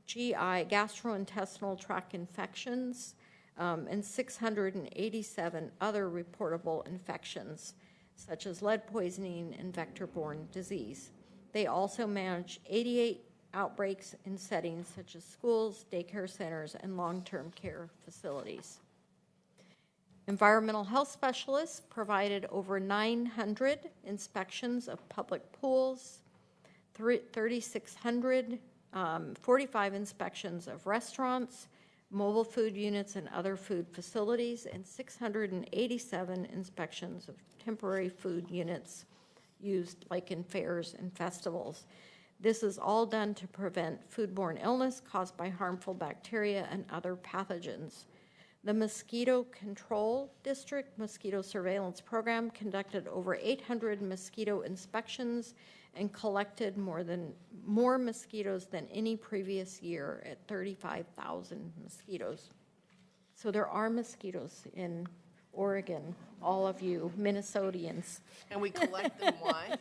[SPEAKER 5] GI, gastrointestinal tract infections, and 687 other reportable infections, such as lead poisoning and vector-borne disease. They also manage 88 outbreaks in settings such as schools, daycare centers, and long-term care facilities. Environmental health specialists provided over 900 inspections of public pools, 3,600, 45 inspections of restaurants, mobile food units and other food facilities, and 687 inspections of temporary food units used like in fairs and festivals. This is all done to prevent foodborne illness caused by harmful bacteria and other pathogens. The Mosquito Control District Mosquito Surveillance Program conducted over 800 mosquito inspections and collected more mosquitoes than any previous year at 35,000 mosquitoes. So there are mosquitoes in Oregon, all of you Minnesotians.
[SPEAKER 2] And we collect them, why?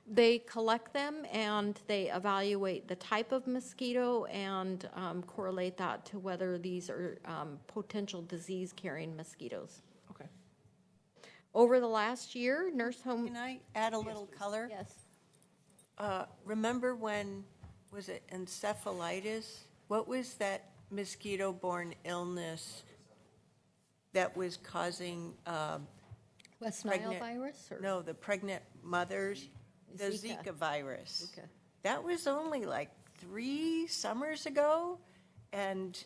[SPEAKER 5] They collect them and they evaluate the type of mosquito and correlate that to whether these are potential disease-carrying mosquitoes.
[SPEAKER 2] Okay.
[SPEAKER 5] Over the last year, nurse home.
[SPEAKER 3] Can I add a little color?
[SPEAKER 5] Yes.
[SPEAKER 3] Remember when, was it encephalitis? What was that mosquito-borne illness that was causing,
[SPEAKER 5] West Nile
[SPEAKER 3] pregnant-
[SPEAKER 5] virus? Or?
[SPEAKER 3] no, the pregnant mothers? The
[SPEAKER 5] Zika.
[SPEAKER 3] Zika virus.
[SPEAKER 5] Zika.
[SPEAKER 3] That was only like 3 summers ago, and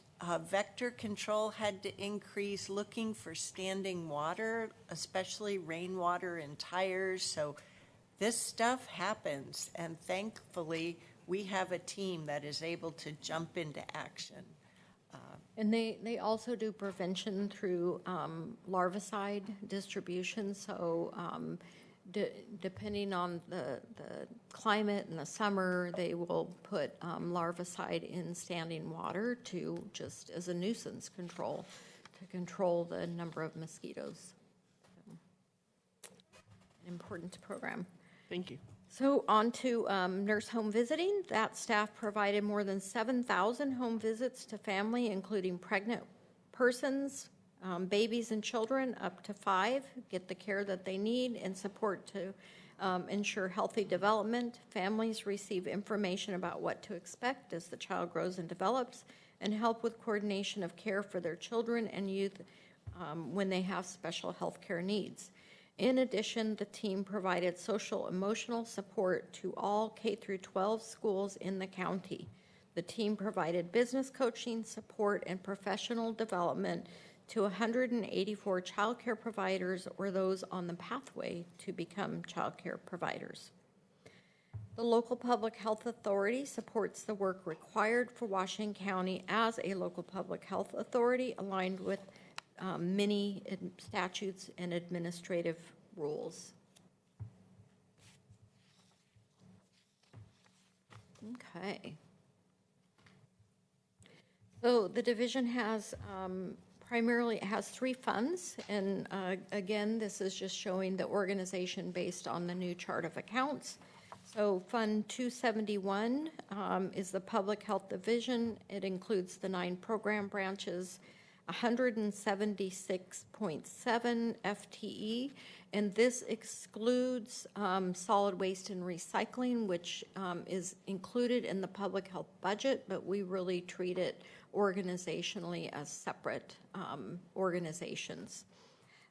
[SPEAKER 3] vector control had to increase looking for standing water, especially rainwater in tires. So this stuff happens, and thankfully, we have a team that is able to jump into action.
[SPEAKER 5] And they also do prevention through larvicide distribution. So depending on the climate in the summer, they will put larvicide in standing water to just as a nuisance control, to control the number of mosquitoes. An important program.
[SPEAKER 2] Thank you.
[SPEAKER 5] So on to nurse home visiting. That staff provided more than 7,000 home visits to family, including pregnant persons, babies and children up to 5 get the care that they need and support to ensure healthy development. Families receive information about what to expect as the child grows and develops, and help with coordination of care for their children and youth when they have special health care needs. In addition, the team provided social emotional support to all K through 12 schools in the county. The team provided business coaching, support, and professional development to 184 child care providers or those on the pathway to become child care providers. The local public health authority supports the work required for Washington County as a local public health authority, aligned with many statutes and administrative rules. Okay. So the division has primarily it has 3 funds, and again, this is just showing the organization based on the new chart of accounts. So Fund 271 is the Public Health Division. It includes the 9 program branches, 176.7 FTE, and this excludes solid waste and recycling, which is included in the public health budget, but we really treat it organizationally as separate organizations.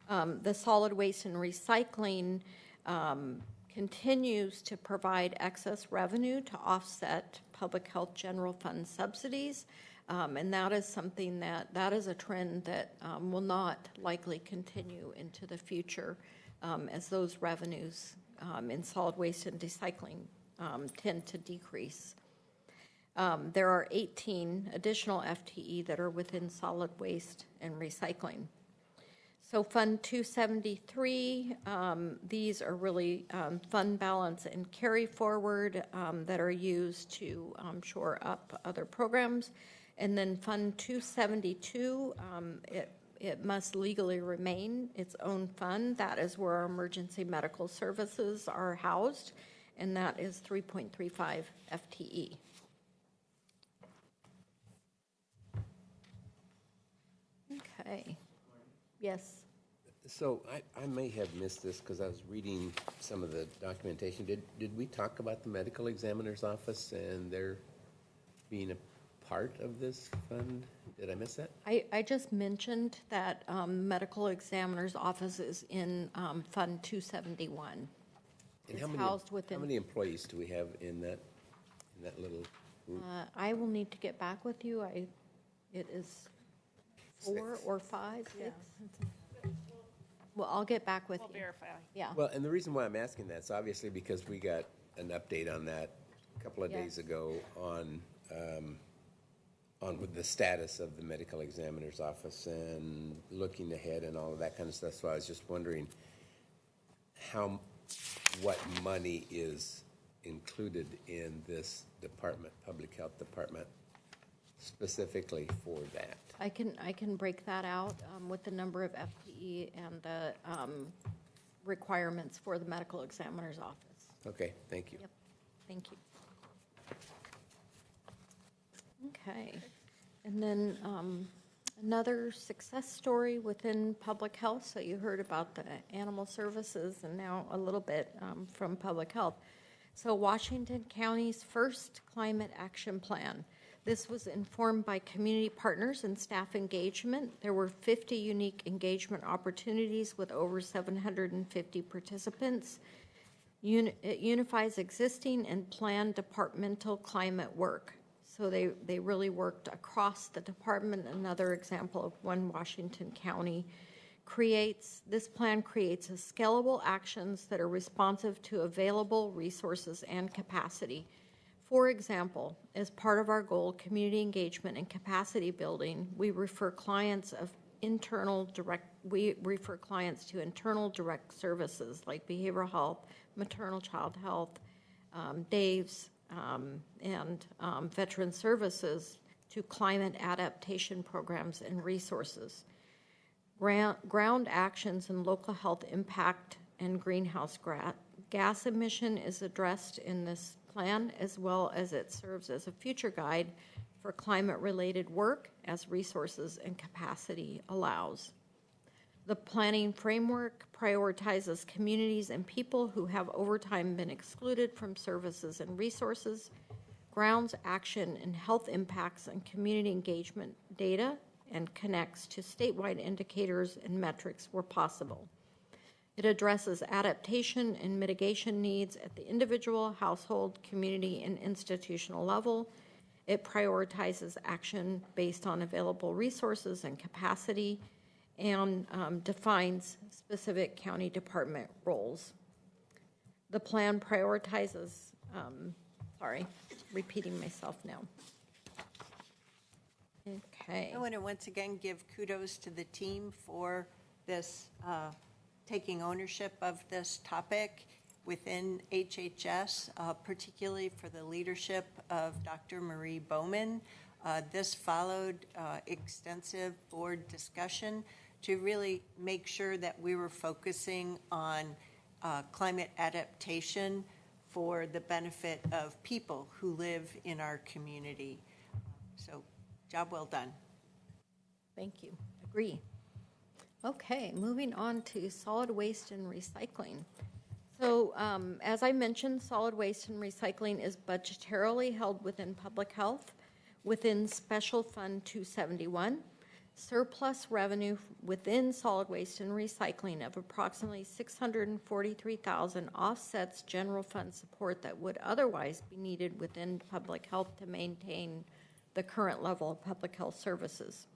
[SPEAKER 5] The solid waste and recycling continues to provide excess revenue to offset public health general fund subsidies. And that is something that is a trend that will not likely continue into the future as those revenues in solid waste and recycling tend to decrease. There are 18 additional FTE that are within solid waste and recycling. So Fund 273, these are really fund balance and carry forward that are used to shore up other programs. And then Fund 272, it must legally remain its own fund. That is where our emergency medical services are housed, and that is 3.35 FTE. Okay. Yes.
[SPEAKER 11] So I may have missed this because I was reading some of the documentation. Did we talk about the medical examiner's office and their being a part of this fund? Did I miss that?
[SPEAKER 5] I just mentioned that medical examiner's office is in Fund 271.
[SPEAKER 11] And
[SPEAKER 5] It's
[SPEAKER 11] how
[SPEAKER 5] housed within.
[SPEAKER 11] many employees do we have in that little group?
[SPEAKER 5] I will need to get back with you. It is 4 or 5, 6? Well, I'll get back with
[SPEAKER 4] We'll
[SPEAKER 5] you.
[SPEAKER 4] verify.
[SPEAKER 5] Yeah.
[SPEAKER 11] Well, and the reason why I'm asking that is obviously because we got an update on that a couple of days
[SPEAKER 5] Yes.
[SPEAKER 11] ago on with the status of the medical examiner's office and looking ahead and all of that kind of stuff. So I was just wondering what money is included in this department, public health department, specifically for that.
[SPEAKER 5] I can break that out with the number of FTE and the requirements for the medical examiner's office.
[SPEAKER 11] Okay, thank you.
[SPEAKER 5] Yep, thank you. Okay, and then another success story within public health. So you heard about the animal services and now a little bit from public health. So Washington County's first climate action plan. This was informed by community partners and staff engagement. There were 50 unique engagement opportunities with over 750 participants. It unifies existing and planned departmental climate work. So they really worked across the department. Another example of one Washington County this plan creates a scalable actions that are responsive to available resources and capacity. For example, as part of our goal, community engagement and capacity building, we refer clients to internal direct services like behavioral health, maternal child health, Dave's, and veteran services to climate adaptation programs and resources. Ground actions and local health impact and greenhouse gas emission is addressed in this plan, as well as it serves as a future guide for climate-related work as resources and capacity allows. The planning framework prioritizes communities and people who have over time been excluded from services and resources, grounds action and health impacts and community engagement data, and connects to statewide indicators and metrics where possible. It addresses adaptation and mitigation needs at the individual, household, community, and institutional level. It prioritizes action based on available resources and capacity, and defines specific county department roles. The plan prioritizes, repeating myself now. Okay.
[SPEAKER 3] I want to once again give kudos to the team for this, taking ownership of this topic within HHS, particularly for the leadership of Dr. Marie Bowman. This followed extensive board discussion to really make sure that we were focusing on climate adaptation for the benefit of people who live in our community. So, job well done.
[SPEAKER 5] Thank you. Agree. Okay, moving on to solid waste and recycling. So as I mentioned, solid waste and recycling is budgetarily held within public health, within Special Fund 271. Surplus revenue within solid waste and recycling of approximately $643,000 offsets general fund support that would otherwise be needed within public health to maintain the current level of public health services.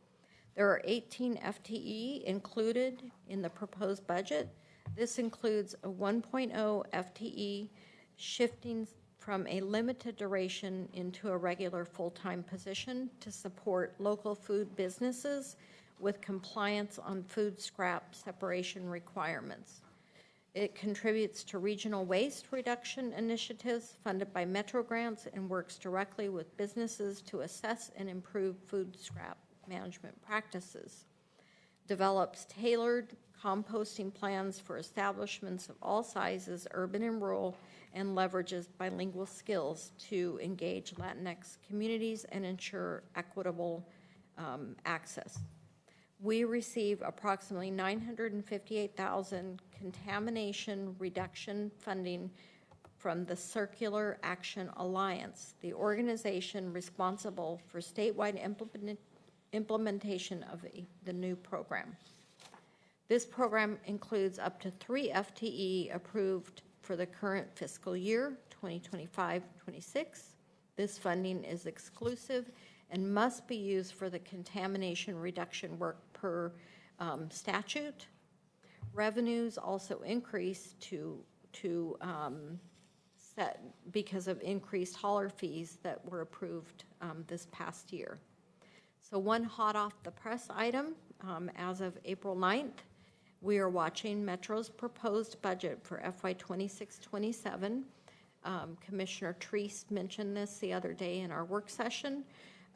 [SPEAKER 5] There are 18 FTE included in the proposed budget. This includes a 1.0 FTE shifting from a limited duration into a regular full-time position to support local food businesses with compliance on food scrap separation requirements. It contributes to regional waste reduction initiatives funded by Metro grants and works directly with businesses to assess and improve food scrap management practices. Develops tailored composting plans for establishments of all sizes, urban and rural, and leverages bilingual skills to engage Latinx communities and ensure equitable access. we receive approximately $958,000 contamination reduction funding from the Circular Action Alliance, the organization responsible for statewide implementation of the new program. This program includes up to 3 FTE approved for the current fiscal year, 2025-26. This funding is exclusive and must be used for the contamination reduction work per statute. Revenues also increased because of increased hauler fees that were approved this past year. So one hot off the press item, as of April 9th, we are watching Metro's proposed budget for FY 26-27. Commissioner Treese mentioned this the other day in our work session.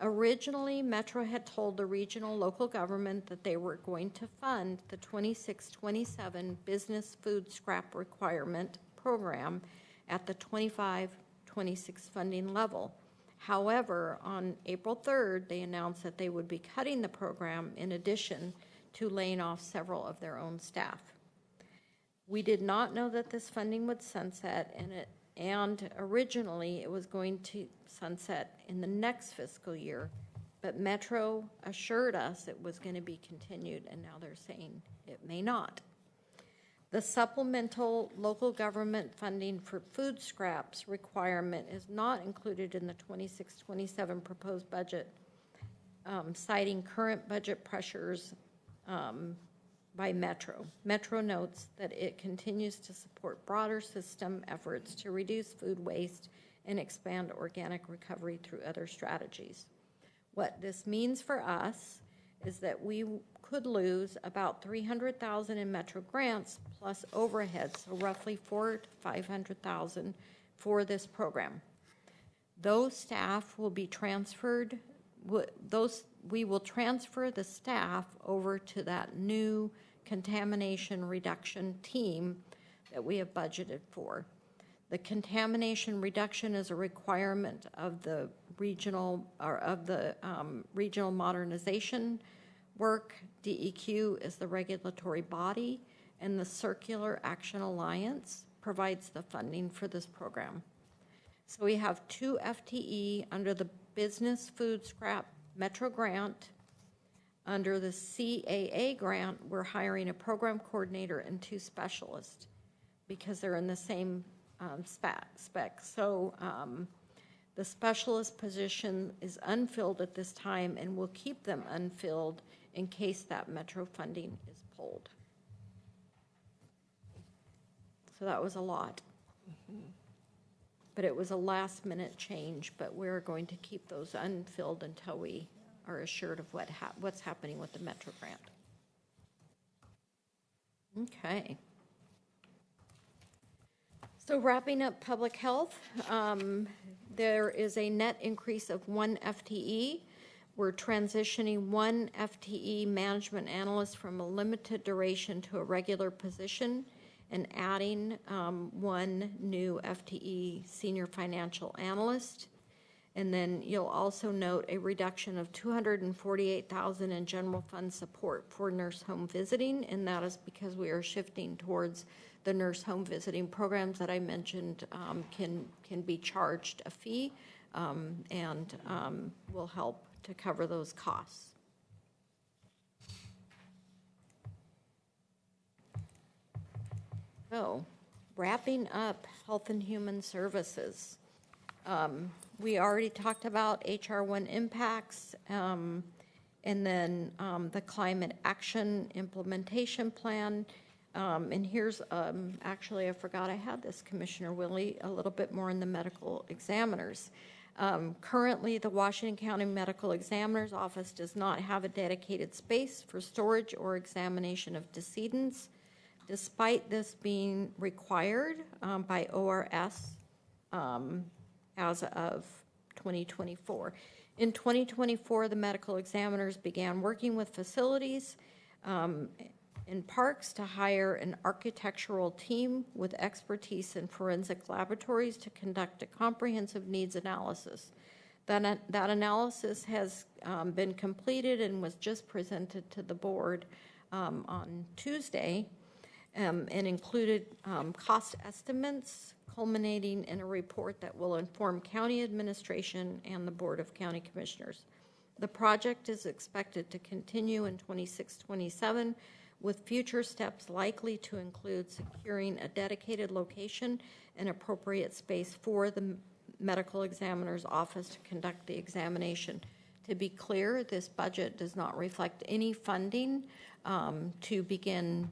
[SPEAKER 5] Originally, Metro had told the regional local government that they were going to fund the 26-27 business food scrap requirement program at the 25-26 funding level. However, on April 3rd, they announced that they would be cutting the program in addition to laying off several of their own staff. We did not know that this funding would sunset, and originally it was going to sunset in the next fiscal year, but Metro assured us it was going to be continued, and now they're saying it may not. The supplemental local government funding for food scraps requirement is not included in the 26-27 proposed budget, citing current budget pressures by Metro. Metro notes that it continues to support broader system efforts to reduce food waste and expand organic recovery through other strategies. What this means for us is that we could lose about $300,000 in Metro grants plus overhead, so roughly $400,000 to $500,000 for this program. Those staff will be transferred. We will transfer the staff over to that new contamination reduction team that we have budgeted for. The contamination reduction is a requirement of the regional modernization work. DEQ is the regulatory body, and the Circular Action Alliance provides the funding for this program. So we have 2 FTE under the Business Food Scrap Metro grant. Under the CAA grant, we're hiring a program coordinator and 2 specialists because they're in the same spec. So the specialist position is unfilled at this time, and we'll keep them unfilled in case that Metro funding is pulled. So that was a lot. But it was a last-minute change, but we're going to keep those unfilled until we are assured of what's happening with the Metro grant. Okay. So wrapping up public health, there is a net increase of 1 FTE. We're transitioning 1 FTE management analyst from a limited duration to a regular position and adding 1 new FTE senior financial analyst. And then you'll also note a reduction of $248,000 in general fund support for nurse home visiting, and that is because we are shifting towards the nurse home visiting programs that I mentioned can be charged a fee and will help to cover those costs. So, wrapping up Health and Human Services. We already talked about HR1 impacts, and then the Climate Action Implementation Plan. And here's, actually, I forgot I had this, Commissioner Willie, a little bit more in the medical examiners. Currently, the Washington County Medical Examiner's Office does not have a dedicated space for storage or examination of decedents, despite this being required by ORS as of 2024. In 2024, the medical examiners began working with facilities in parks to hire an architectural team with expertise in forensic laboratories to conduct a comprehensive needs analysis. That analysis has been completed and was just presented to the board on Tuesday, and included cost estimates culminating in a report that will inform county administration and the Board of County Commissioners. The project is expected to continue in 26-27, with future steps likely to include securing a dedicated location and appropriate space for the medical examiner's office to conduct the examination. To be clear, this budget does not reflect any funding to begin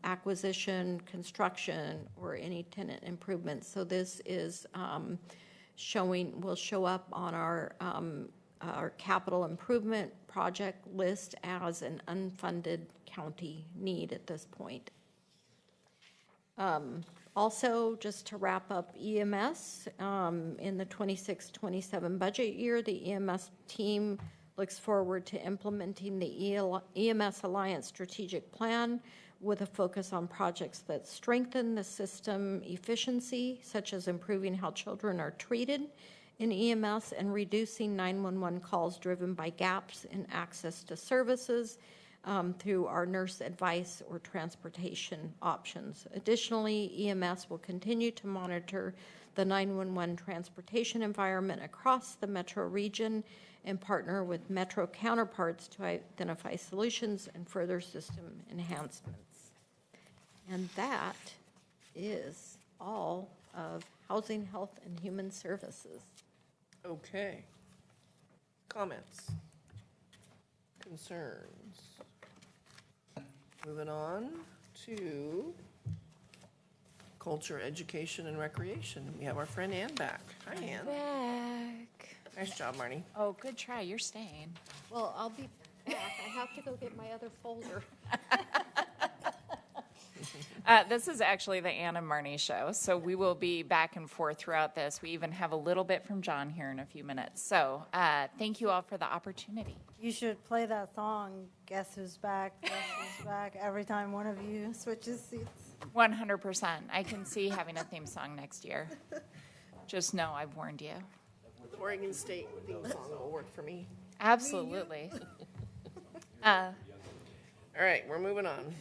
[SPEAKER 5] acquisition, construction, or any tenant improvements. So this is will show up on our capital improvement project list as an unfunded county need at this point. Also, just to wrap up EMS, in the 26-27 budget year, the EMS team looks forward to implementing the EMS Alliance strategic plan with a focus on projects that strengthen the system efficiency, such as improving how children are treated in EMS and reducing 911 calls driven by gaps in access to services through our nurse advice or transportation options. Additionally, EMS will continue to monitor the 911 transportation environment across the metro region and partner with metro counterparts to identify solutions and further system enhancements. And that is all of Housing, Health, and Human Services.
[SPEAKER 2] Okay. Comments? Concerns? Moving on to Culture, Education, and Recreation. We have our friend Ann back. Hi, Ann.
[SPEAKER 12] Back.
[SPEAKER 2] Nice job, Marnie.
[SPEAKER 12] Oh, good try. You're staying.
[SPEAKER 5] Well, I'll be back. I have to go get my other folder.
[SPEAKER 12] This is actually the Ann and Marnie show, so we will be back and forth throughout this. We even have a little bit from John here in a few minutes. So thank you all for the opportunity.
[SPEAKER 10] You should play that song, Guess Who's Back, Guess Who's Back, every time one of you switches seats.
[SPEAKER 12] 100%. I can see having a theme song next year. Just know I've warned you.
[SPEAKER 2] The Oregon State theme song will work for me.
[SPEAKER 12] Absolutely.
[SPEAKER 2] All right, we're moving on.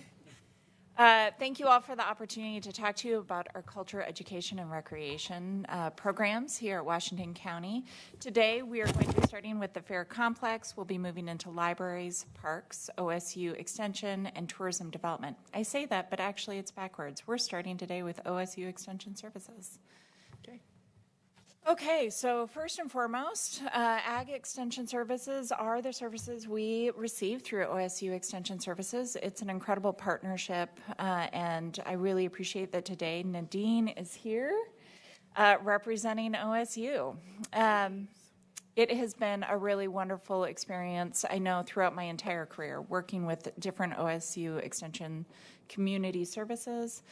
[SPEAKER 12] Thank you all for the opportunity to talk to you about our culture, education, and recreation programs here at Washington County. Today, we are going to be starting with the Fair Complex. We'll be moving into libraries, parks, OSU Extension, and tourism development. I say that, but actually it's backwards. We're starting today with OSU Extension Services. Okay, so first and foremost, Ag Extension Services are the services we receive through OSU Extension Services. It's an incredible partnership, and I really appreciate that today Nadine is here representing OSU. It has been a really wonderful experience, I know, throughout my entire career, working with different OSU Extension community services.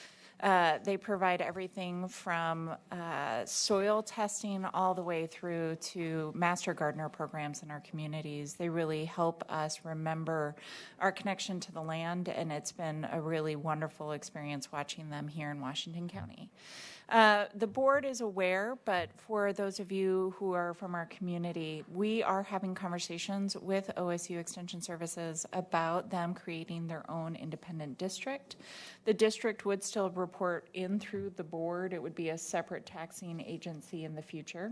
[SPEAKER 12] They provide everything from soil testing all the way through to master gardener programs in our communities. They really help us remember our connection to the land, and it's been a really wonderful experience watching them here in Washington County. The board is aware, but for those of you who are from our community, we are having conversations with OSU Extension Services about them creating their own independent district. The district would still report in through the board. It would be a separate taxing agency in the future.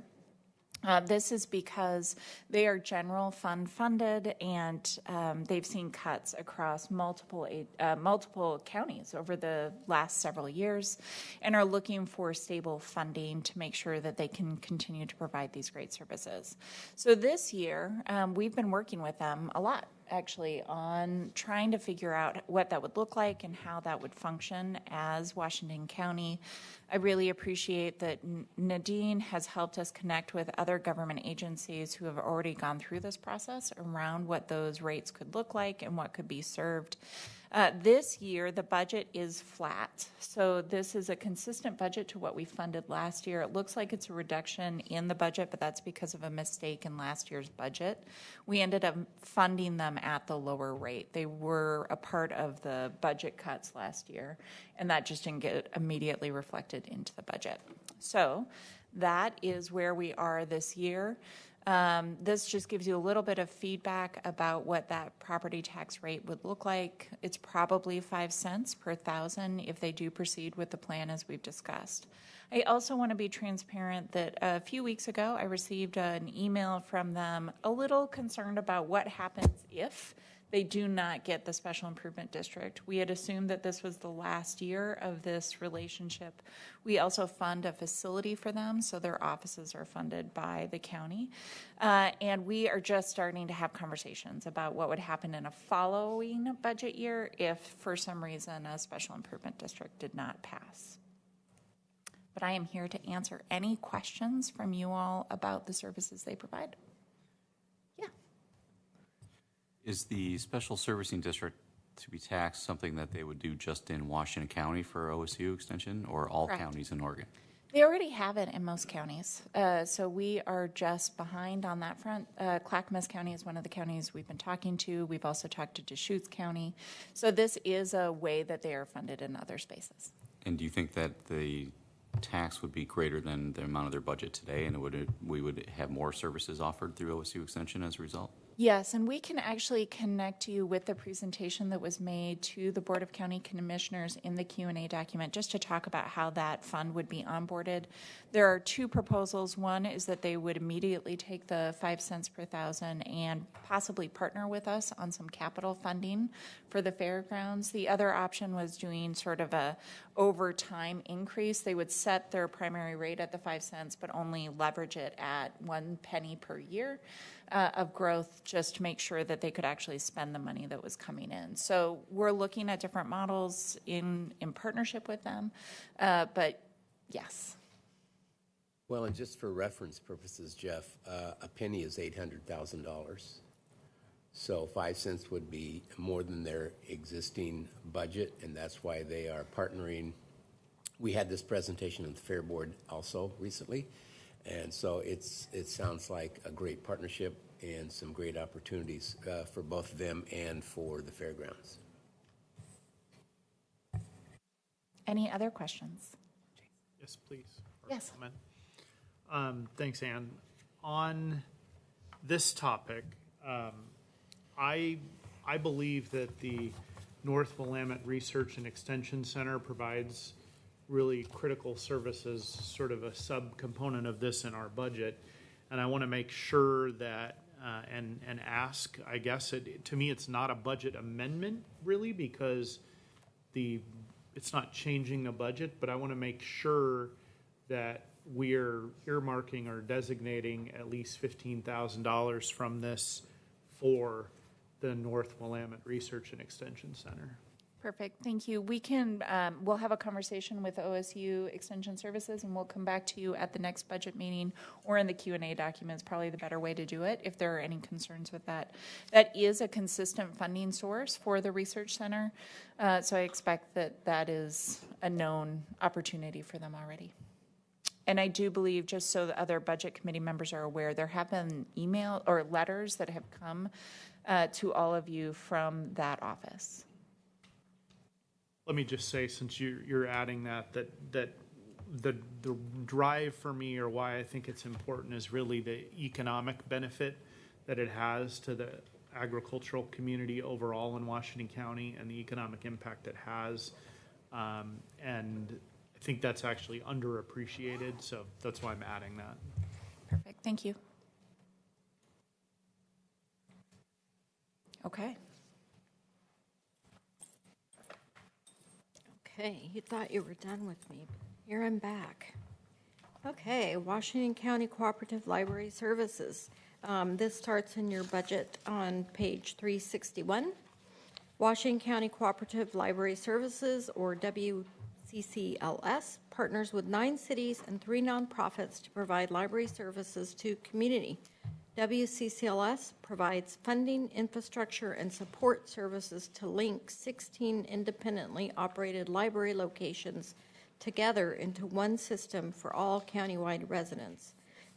[SPEAKER 12] This is because they are general fund funded, and they've seen cuts across multiple counties over the last several years, and are looking for stable funding to make sure that they can continue to provide these great services. So this year, we've been working with them a lot, actually, on trying to figure out what that would look like and how that would function as Washington County. I really appreciate that Nadine has helped us connect with other government agencies who have already gone through this process around what those rates could look like and what could be served. This year, the budget is flat, so this is a consistent budget to what we funded last year. It looks like it's a reduction in the budget, but that's because of a mistake in last year's budget. We ended up funding them at the lower rate. They were a part of the budget cuts last year, and that just didn't get immediately reflected into the budget. So that is where we are this year. This just gives you a little bit of feedback about what that property tax rate would look like. It's probably 5 cents per thousand if they do proceed with the plan as we've discussed. I also want to be transparent that a few weeks ago, I received an email from them a little concerned about what happens if they do not get the special improvement district. We had assumed that this was the last year of this relationship. We also fund a facility for them, so their offices are funded by the county. And we are just starting to have conversations about what would happen in a following budget year if, for some reason, a special improvement district did not pass. But I am here to answer any questions from you all about the services they provide.
[SPEAKER 7] Is the special servicing district to be taxed something that they would do just in Washington County for OSU extension, or all
[SPEAKER 12] Correct.
[SPEAKER 7] counties in Oregon?
[SPEAKER 12] They already have it in most counties, so we are just behind on that front. Clackamas County is one of the counties we've been talking to. We've also talked to Deschutes County. So this is a way that they are funded in other spaces.
[SPEAKER 7] And do you think that the tax would be greater than the amount of their budget today, and we would have more services offered through OSU extension as a result?
[SPEAKER 12] Yes, and we can actually connect you with the presentation that was made to the Board of County Commissioners in the Q&A document, just to talk about how that fund would be onboarded. There are two proposals. One is that they would immediately take the 5 cents per thousand and possibly partner with us on some capital funding for the fairgrounds. The other option was doing sort of a over time increase. They would set their primary rate at the 5 cents, but only leverage it at 1 penny per year of growth, just to make sure that they could actually spend the money that was coming in. So we're looking at different models in partnership with them, but yes.
[SPEAKER 11] Well, and just for reference purposes, Jeff, a penny is $800,000. So 5 cents would be more than their existing budget, and that's why they are partnering. We had this presentation at the Fair Board also recently, and so it sounds like a great partnership and some great opportunities for both of them and for the fairgrounds.
[SPEAKER 12] Any other questions?
[SPEAKER 6] Yes, please.
[SPEAKER 12] Yes.
[SPEAKER 6] Comment. Thanks, Ann. On this topic, I believe that the North Willamette Research and Extension Center provides really critical services, sort of a subcomponent of this in our budget. And I want to make sure that, and ask, I guess, to me, it's not a budget amendment, really, because it's not changing the budget, but I want to make sure that we're earmarking or designating at least $15,000 from this for the North Willamette Research and Extension Center.
[SPEAKER 12] Perfect, thank you. We can, we'll have a conversation with OSU Extension Services, and we'll come back to you at the next budget meeting or in the Q&A document is probably the better way to do it if there are any concerns with that. That is a consistent funding source for the research center, so I expect that that is a known opportunity for them already. And I do believe, just so the other budget committee members are aware, there have been email or letters that have come to all of you from that office.
[SPEAKER 6] Let me just say, since you're adding that the drive for me, or why I think it's important, is really the economic benefit that it has to the agricultural community overall in Washington County, and the economic impact it has. And I think that's actually underappreciated, so that's why I'm adding that.
[SPEAKER 12] Perfect, thank you. Okay.
[SPEAKER 5] Okay, you thought you were done with me. Here I'm back. Okay, Washington County Cooperative Library Services. This starts in your budget on page 361. Washington County Cooperative Library Services, or WCCLS, partners with 9 cities and 3 nonprofits to provide library services to community. WCCLS provides funding, infrastructure, and support services to link 16 independently operated library locations together into one system for all countywide residents.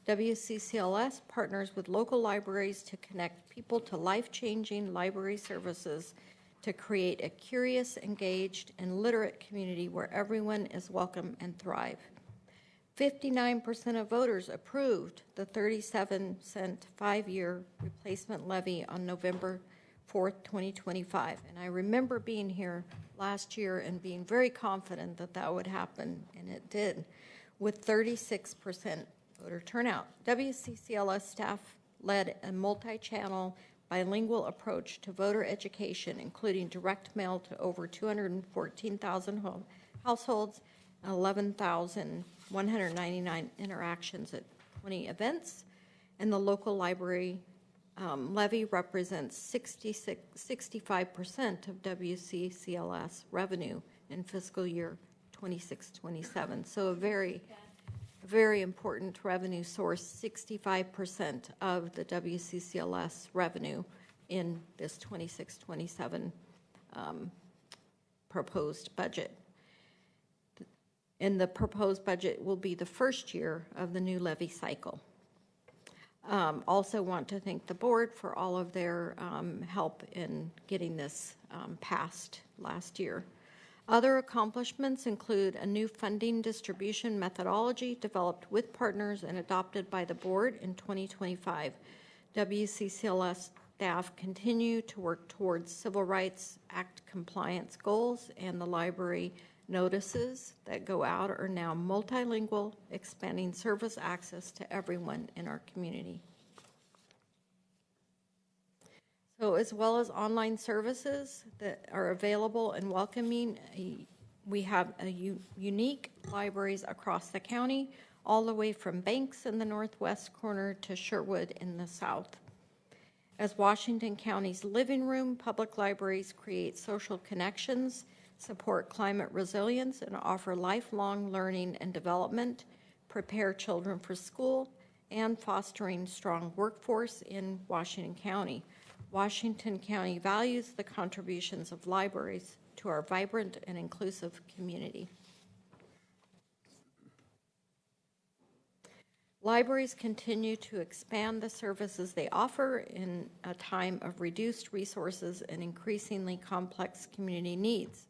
[SPEAKER 5] WCCLS partners with local libraries to connect people to life-changing library services to create a curious, engaged, and literate community where everyone is welcome and thrive. 59% of voters approved the 37-cent 5-year replacement levy on November 4th, 2025. And I remember being here last year and being very confident that that would happen, and it did, with 36% voter turnout. WCCLS staff led a multi-channel bilingual approach to voter education, including direct mail to over 214,000 households and 11,199 interactions at 20 events. And the local library levy represents 65% of WCCLS revenue in fiscal year 26-27. So a very important revenue source, 65% of the WCCLS revenue in this 26-27 proposed budget. And the proposed budget will be the first year of the new levy cycle. Also want to thank the board for all of their help in getting this passed last year. Other accomplishments include a new funding distribution methodology developed with partners and adopted by the board in 2025. WCCLS staff continue to work towards Civil Rights Act compliance goals, and the library notices that go out are now multilingual, expanding service access to everyone in our community. So as well as online services that are available and welcoming, we have unique libraries across the county, all the way from Banks in the northwest corner to Sherwood in the south. As Washington County's living room, public libraries create social connections, support climate resilience, and offer lifelong learning and development, prepare children for school, and fostering strong workforce in Washington County. Washington County values the contributions of libraries to our vibrant and inclusive community. Libraries continue to expand the services they offer in a time of reduced resources and increasingly complex community needs.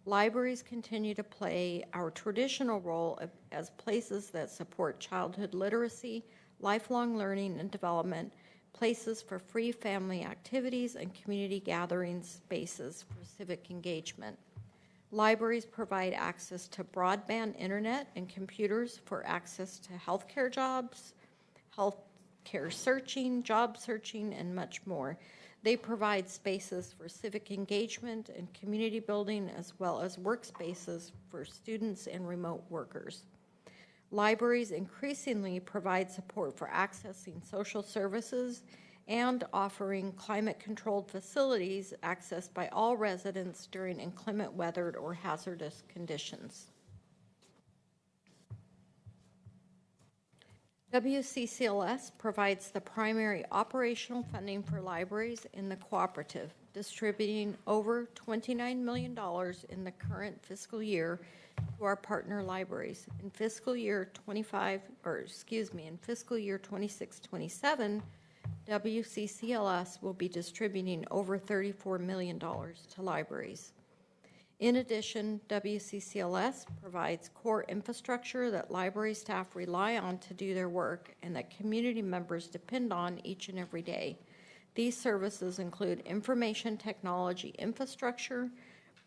[SPEAKER 5] Libraries continue to play our traditional role as places that support childhood literacy, lifelong learning and development, places for free family activities, and community gathering spaces for civic engagement. Libraries provide access to broadband internet and computers for access to healthcare jobs, healthcare searching, job searching, and much more. They provide spaces for civic engagement and community building, as well as workspaces for students and remote workers. Libraries increasingly provide support for accessing social services and offering climate-controlled facilities accessed by all residents during inclement weather or hazardous conditions. WCCLS provides the primary operational funding for libraries in the cooperative, distributing over $29 million in the current fiscal year to our partner libraries. In fiscal year 26-27, WCCLS will be distributing over $34 million to libraries. In addition, WCCLS provides core infrastructure that library staff rely on to do their work and that community members depend on each and every day. These services include information technology infrastructure,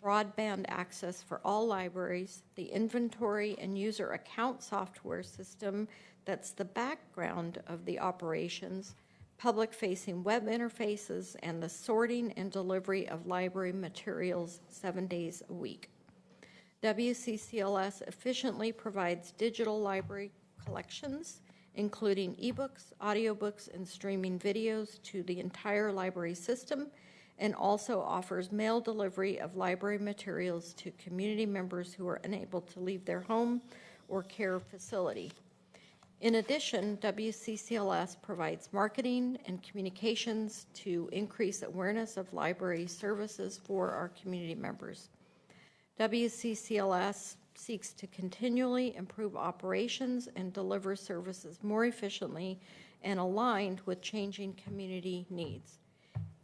[SPEAKER 5] broadband access for all libraries, the inventory and user account software system that's the background of the operations, public-facing web interfaces, and the sorting and delivery of library materials 7 days a week. WCCLS efficiently provides digital library collections, including ebooks, audiobooks, and streaming videos to the entire library system, and also offers mail delivery of library materials to community members who are unable to leave their home or care facility. In addition, WCCLS provides marketing and communications to increase awareness of library services for our community members. WCCLS seeks to continually improve operations and deliver services more efficiently and aligned with changing community needs.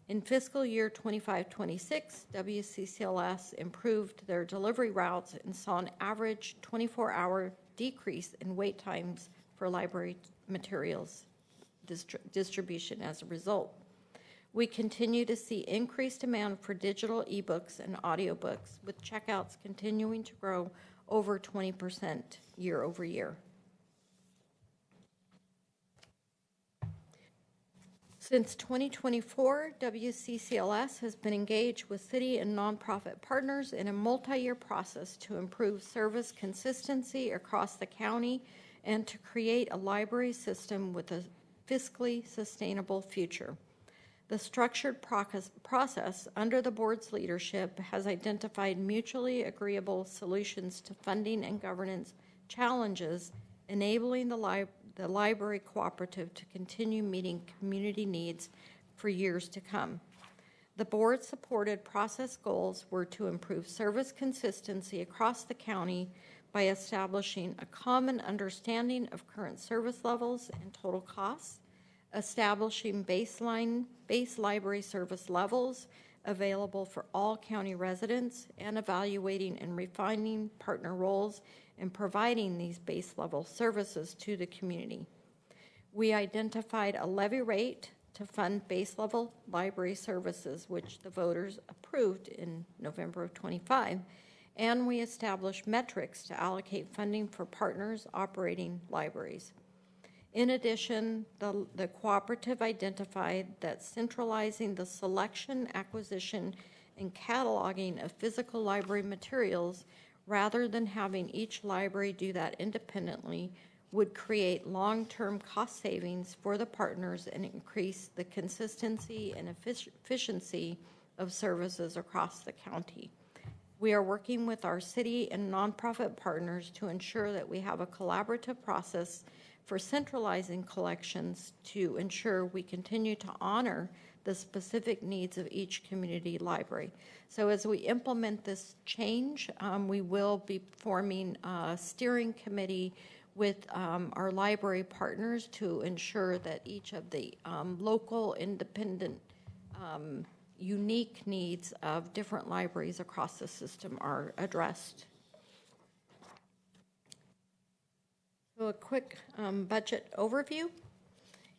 [SPEAKER 5] In fiscal year 25-26, WCCLS improved their delivery routes and saw an average 24-hour decrease in wait times for library materials distribution as a result. We continue to see increased demand for digital ebooks and audiobooks, with checkouts continuing to grow over 20% year over year. Since 2024, WCCLS has been engaged with city and nonprofit partners in a multi-year process to improve service consistency across the county and to create a library system with a fiscally sustainable future. The structured process under the board's leadership has identified mutually agreeable solutions to funding and governance challenges, enabling the library cooperative to continue meeting community needs for years to come. The board-supported process goals were to improve service consistency across the county by establishing a common understanding of current service levels and total costs, establishing base library service levels available for all county residents, and evaluating and refining partner roles in providing these base level services to the community. We identified a levy rate to fund base level library services, which the voters approved in November of 25, and we established metrics to allocate funding for partners operating libraries. In addition, the cooperative identified that centralizing the selection, acquisition, and cataloging of physical library materials rather than having each library do that independently would create long-term cost savings for the partners and increase the consistency and efficiency of services across the county. We are working with our city and nonprofit partners to ensure that we have a collaborative process for centralizing collections to ensure we continue to honor the specific needs of each community library. So as we implement this change, we will be forming a steering committee with our library partners to ensure that each of the local, independent, unique needs of different libraries across the system are addressed. So a quick budget overview.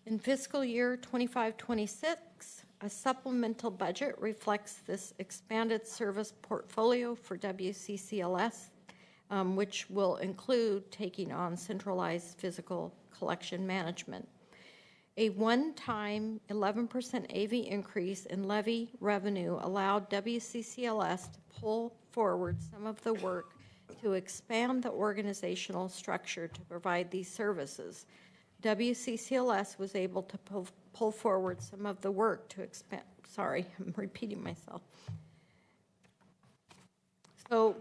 [SPEAKER 5] In fiscal year 25-26, a supplemental budget reflects this expanded service portfolio for WCCLS, which will include taking on centralized physical collection management. A one-time 11% AV increase in levy revenue allowed WCCLS to pull forward some of the work to expand the organizational structure to provide these services. WCCLS was able to pull forward some of the work to expand. Sorry, I'm repeating myself. So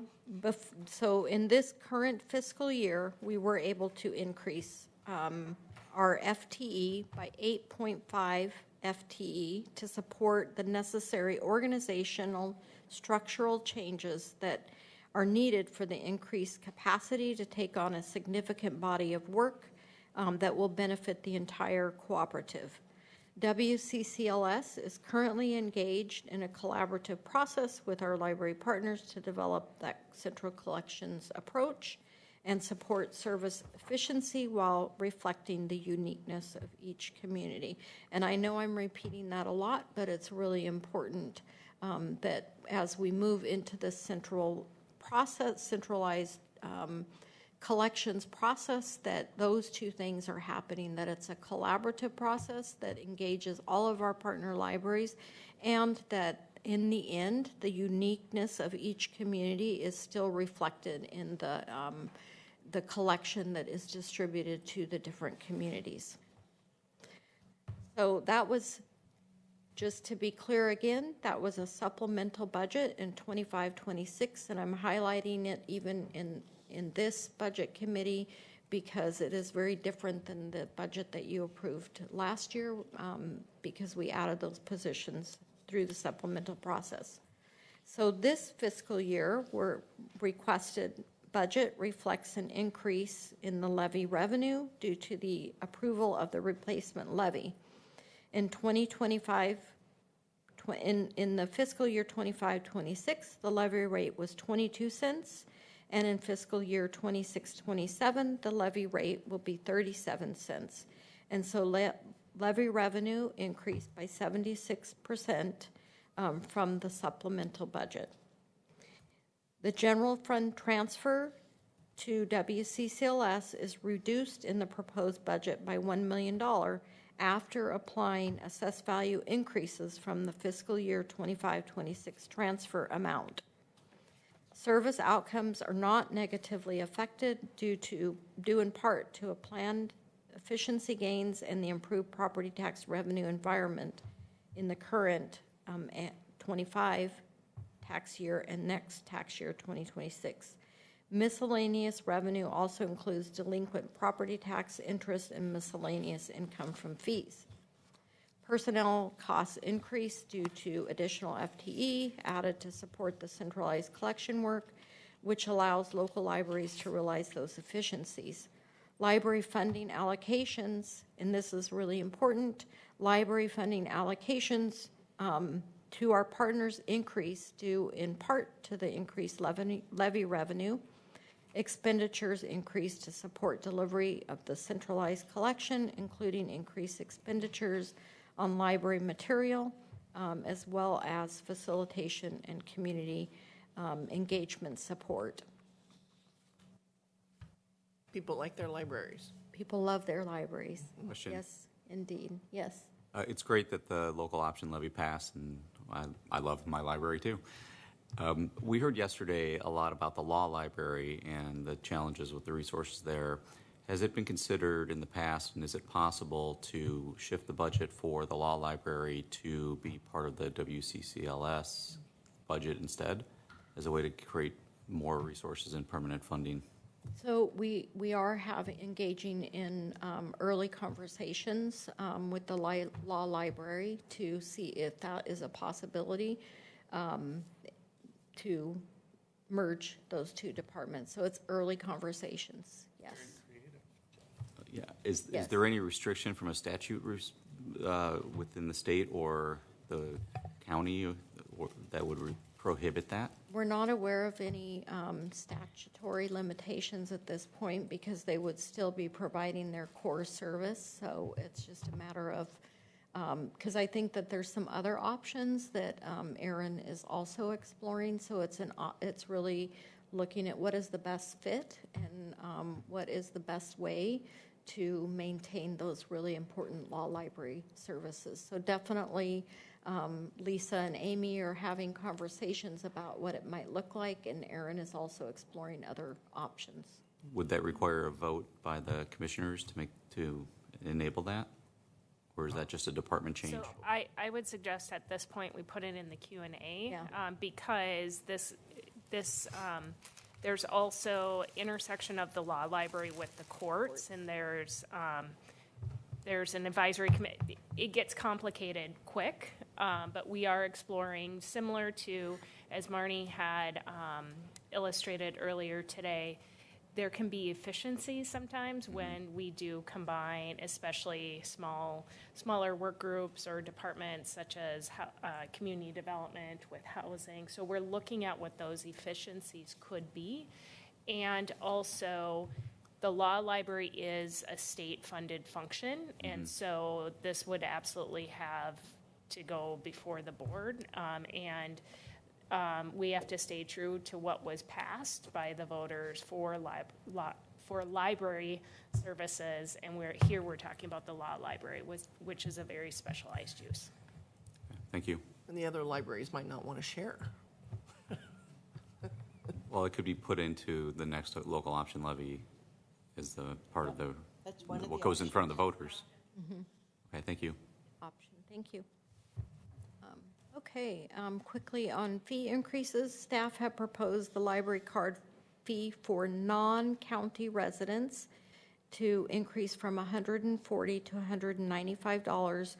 [SPEAKER 5] in this current fiscal year, we were able to increase our FTE by 8.5 FTE to support the necessary organizational structural changes that are needed for the increased capacity to take on a significant body of work that will benefit the entire cooperative. WCCLS is currently engaged in a collaborative process with our library partners to develop that central collections approach and support service efficiency while reflecting the uniqueness of each community. And I know I'm repeating that a lot, but it's really important that as we move into the centralized collections process, that those two things are happening, that it's a collaborative process that engages all of our partner libraries, and that in the end, the uniqueness of each community is still reflected in the collection that is distributed to the different communities. So that was, just to be clear again, that was a supplemental budget in 25-26, and I'm highlighting it even in this budget committee because it is very different than the budget that you approved last year because we added those positions through the supplemental process. So this fiscal year, we're requested budget reflects an increase in the levy revenue due to the approval of the replacement levy. In 2025, in the fiscal year 25-26, the levy rate was 22 cents, And in fiscal year 26-27, the levy rate will be 37 cents. And so levy revenue increased by 76% from the supplemental budget. The general fund transfer to WCCLS is reduced in the proposed budget by $1 million after applying assessed value increases from the fiscal year 25-26 transfer amount. Service outcomes are not negatively affected due in part to a planned efficiency gains and the improved property tax revenue environment in the current 25 tax year and next tax year 2026. Miscellaneous revenue also includes delinquent property tax interest and miscellaneous income from fees. Personnel costs increase due to additional FTE added to support the centralized collection work, which allows local libraries to realize those efficiencies. Library funding allocations, and this is really important, library funding allocations to our partners increase due in part to the increased levy revenue. Expenditures increase to support delivery of the centralized collection, including increased expenditures on library material, as well as facilitation and community engagement support.
[SPEAKER 2] People like their libraries.
[SPEAKER 5] People love their libraries.
[SPEAKER 7] Question.
[SPEAKER 5] Yes, indeed. Yes.
[SPEAKER 7] It's great that the local option levy passed, and I love my library too. We heard yesterday a lot about the law library and the challenges with the resources there. Has it been considered in the past, and is it possible to shift the budget for the law library to be part of the WCCLS budget instead, as a way to create more resources and permanent funding?
[SPEAKER 5] So we are engaging in early conversations with the law library to see if that is a possibility to merge those two departments. So it's early conversations, yes.
[SPEAKER 7] Yeah. Is there any restriction from a statute within the state or the county that would prohibit that?
[SPEAKER 5] We're not aware of any statutory limitations at this point because they would still be providing their core service. So it's just a matter of, because I think that there's some other options that Aaron is also exploring. So it's really looking at what is the best fit and what is the best way to maintain those really important law library services. So definitely Lisa and Amy are having conversations about what it might look like, and Aaron is also exploring other options.
[SPEAKER 7] Would that require a vote by the commissioners to enable that? Or is that just a department change?
[SPEAKER 4] So I would suggest at this point we put it in the Q&A because there's also intersection of the law library with the courts, and there's an advisory committee. It gets complicated quick, but we are exploring, similar to, as Marnie had illustrated earlier today, there can be efficiencies sometimes when we do combine, especially smaller work groups or departments such as community development with housing. So we're looking at what those efficiencies could be. And also, the law library is a state-funded function, and so this would absolutely have to go before the board. We have to stay true to what was passed by the voters for library services, and we're talking about the law library, which is a very specialized use.
[SPEAKER 7] Thank you.
[SPEAKER 2] And the other libraries might not want to share.
[SPEAKER 7] Well, it could be put into the next local option levy as the part of what goes in front of the voters. Okay, thank you.
[SPEAKER 5] Option, thank you. Okay, quickly on fee increases, staff have proposed the library card fee for non-county residents to increase from $140 to $195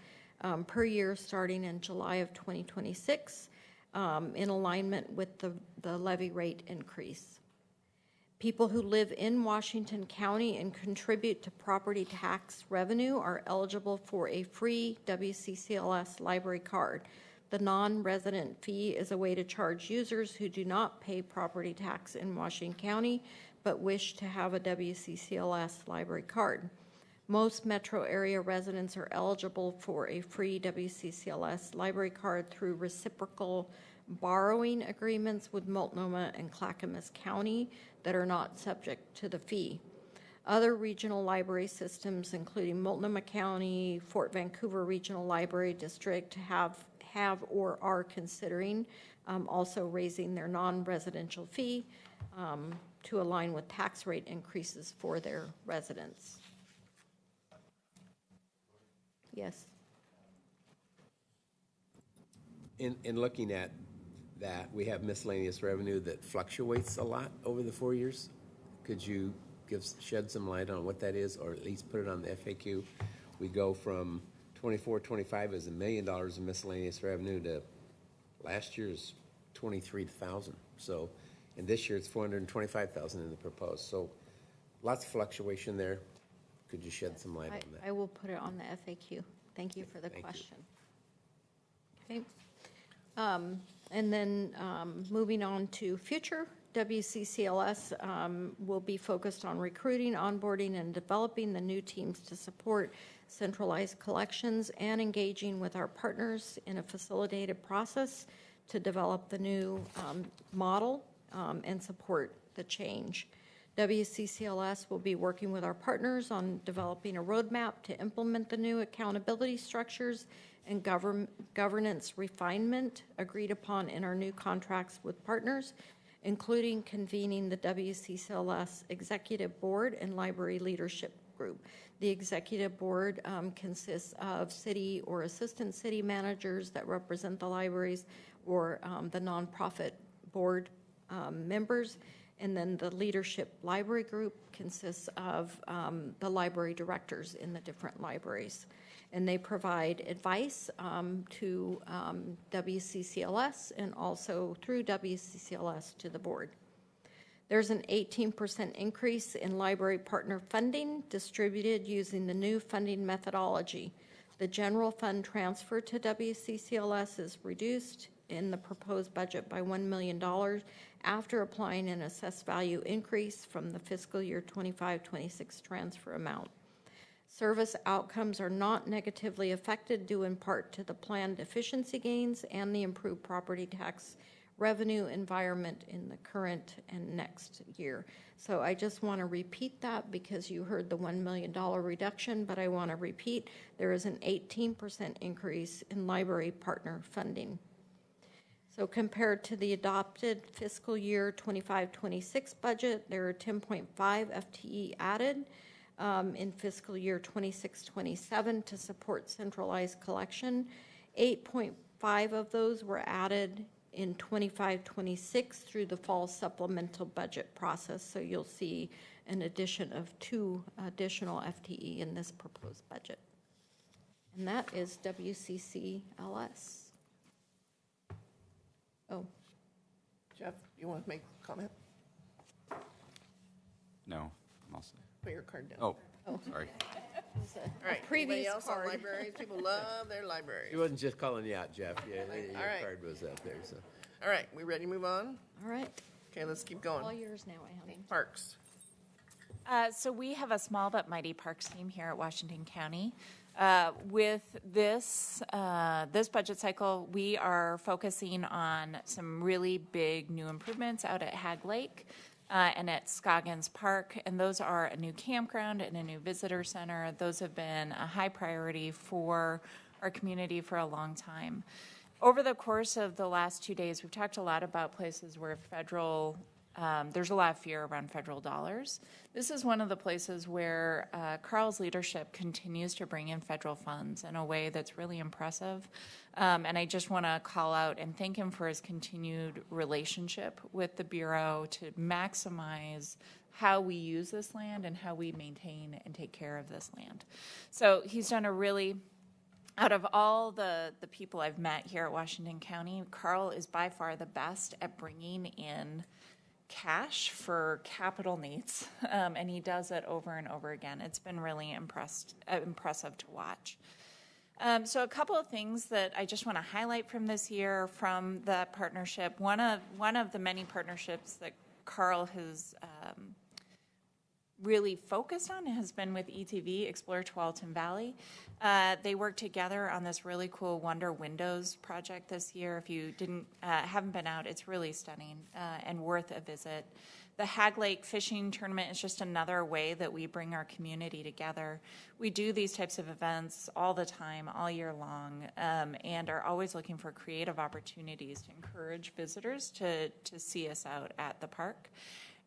[SPEAKER 5] per year starting in July of 2026 in alignment with the levy rate increase. People who live in Washington County and contribute to property tax revenue are eligible for a free WCCLS library card. The non-resident fee is a way to charge users who do not pay property tax in Washington County but wish to have a WCCLS library card. Most metro area residents are eligible for a free WCCLS library card through reciprocal borrowing agreements with Multnomah and Clackamas County that are not subject to the fee. Other regional library systems, including Multnomah County, Fort Vancouver Regional Library District, have or are considering also raising their non-residential fee to align with tax rate increases for their residents. Yes.
[SPEAKER 11] In looking at that, we have miscellaneous revenue that fluctuates a lot over the 4 years. Could you shed some light on what that is, or at least put it on the FAQ? We go from 24-25 as $1 million in miscellaneous revenue to last year's 23,000. So, and this year it's 425,000 in the proposed. So, lots of fluctuation there. Could you shed some light on that?
[SPEAKER 5] I will put it on the FAQ. Thank you for the question. Okay. And then moving on to future, WCCLS will be focused on recruiting, onboarding, and developing the new teams to support centralized collections and engaging with our partners in a facilitated process to develop the new model and support the change. WCCLS will be working with our partners on developing a roadmap to implement the new accountability structures and governance refinement agreed upon in our new contracts with partners, including convening the WCCLS Executive Board and Library Leadership Group. The Executive Board consists of city or assistant city managers that represent the libraries or the nonprofit board members. And then the leadership library group consists of the library directors in the different libraries. And they provide advice to WCCLS and also through WCCLS to the board. There's an 18% increase in library partner funding distributed using the new funding methodology. The general fund transfer to WCCLS is reduced in the proposed budget by $1 million after applying an assessed value increase from the fiscal year 25-26 transfer amount. Service outcomes are not negatively affected due in part to the planned efficiency gains and the improved property tax revenue environment in the current and next year. So I just want to repeat that because you heard the $1 million reduction, but I want to repeat there is an 18% increase in library partner funding. So compared to the adopted fiscal year 25-26 budget, there are 10.5 FTE added in fiscal year 26-27 to support centralized collection. 8.5 of those were added in 25-26 through the fall supplemental budget process. So you'll see an addition of 2 additional FTE in this proposed budget. And that is WCCLS. Oh.
[SPEAKER 2] Jeff, you want to make a comment?
[SPEAKER 7] No, I'll say.
[SPEAKER 2] Put your card down.
[SPEAKER 7] Oh, sorry.
[SPEAKER 2] All right.
[SPEAKER 5] previous
[SPEAKER 2] Anybody else
[SPEAKER 5] card.
[SPEAKER 2] on libraries? People love their libraries.
[SPEAKER 11] She wasn't just calling you out, Jeff. Yeah, your
[SPEAKER 2] All right.
[SPEAKER 11] card was up there. So.
[SPEAKER 2] All right, we ready to move on?
[SPEAKER 5] All right.
[SPEAKER 2] Okay, let's keep
[SPEAKER 5] All
[SPEAKER 2] going.
[SPEAKER 5] yours now, Annie.
[SPEAKER 2] Parks.
[SPEAKER 12] So we have a small but mighty parks team here at Washington County. With this budget cycle, we are focusing on some really big new improvements out at Hag Lake and at Scoggins Park, and those are a new campground and a new visitor center. Those have been a high priority for our community for a long time. Over the course of the last 2 days, we've talked a lot about places where there's a lot of fear around federal dollars. This is one of the places where Carl's leadership continues to bring in federal funds in a way that's really impressive. And I just want to call out and thank him for his continued relationship with the Bureau to maximize how we use this land and how we maintain and take care of this land. So he's done a really, out of all the people I've met here at Washington County, Carl is by far the best at bringing in cash for capital needs, and he does it over and over again. It's been really impressive to watch. So a couple of things that I just want to highlight from this year from the partnership. One of the many partnerships that Carl has really focused on has been with ETV, Explore Tualatin Valley. They worked together on this really cool Wonder Windows project this year. If you haven't been out, it's really stunning and worth a visit. The Hag Lake Fishing Tournament is just another way that we bring our community together. We do these types of events all the time, all year long, and are always looking for creative opportunities to encourage visitors to see us out at the park.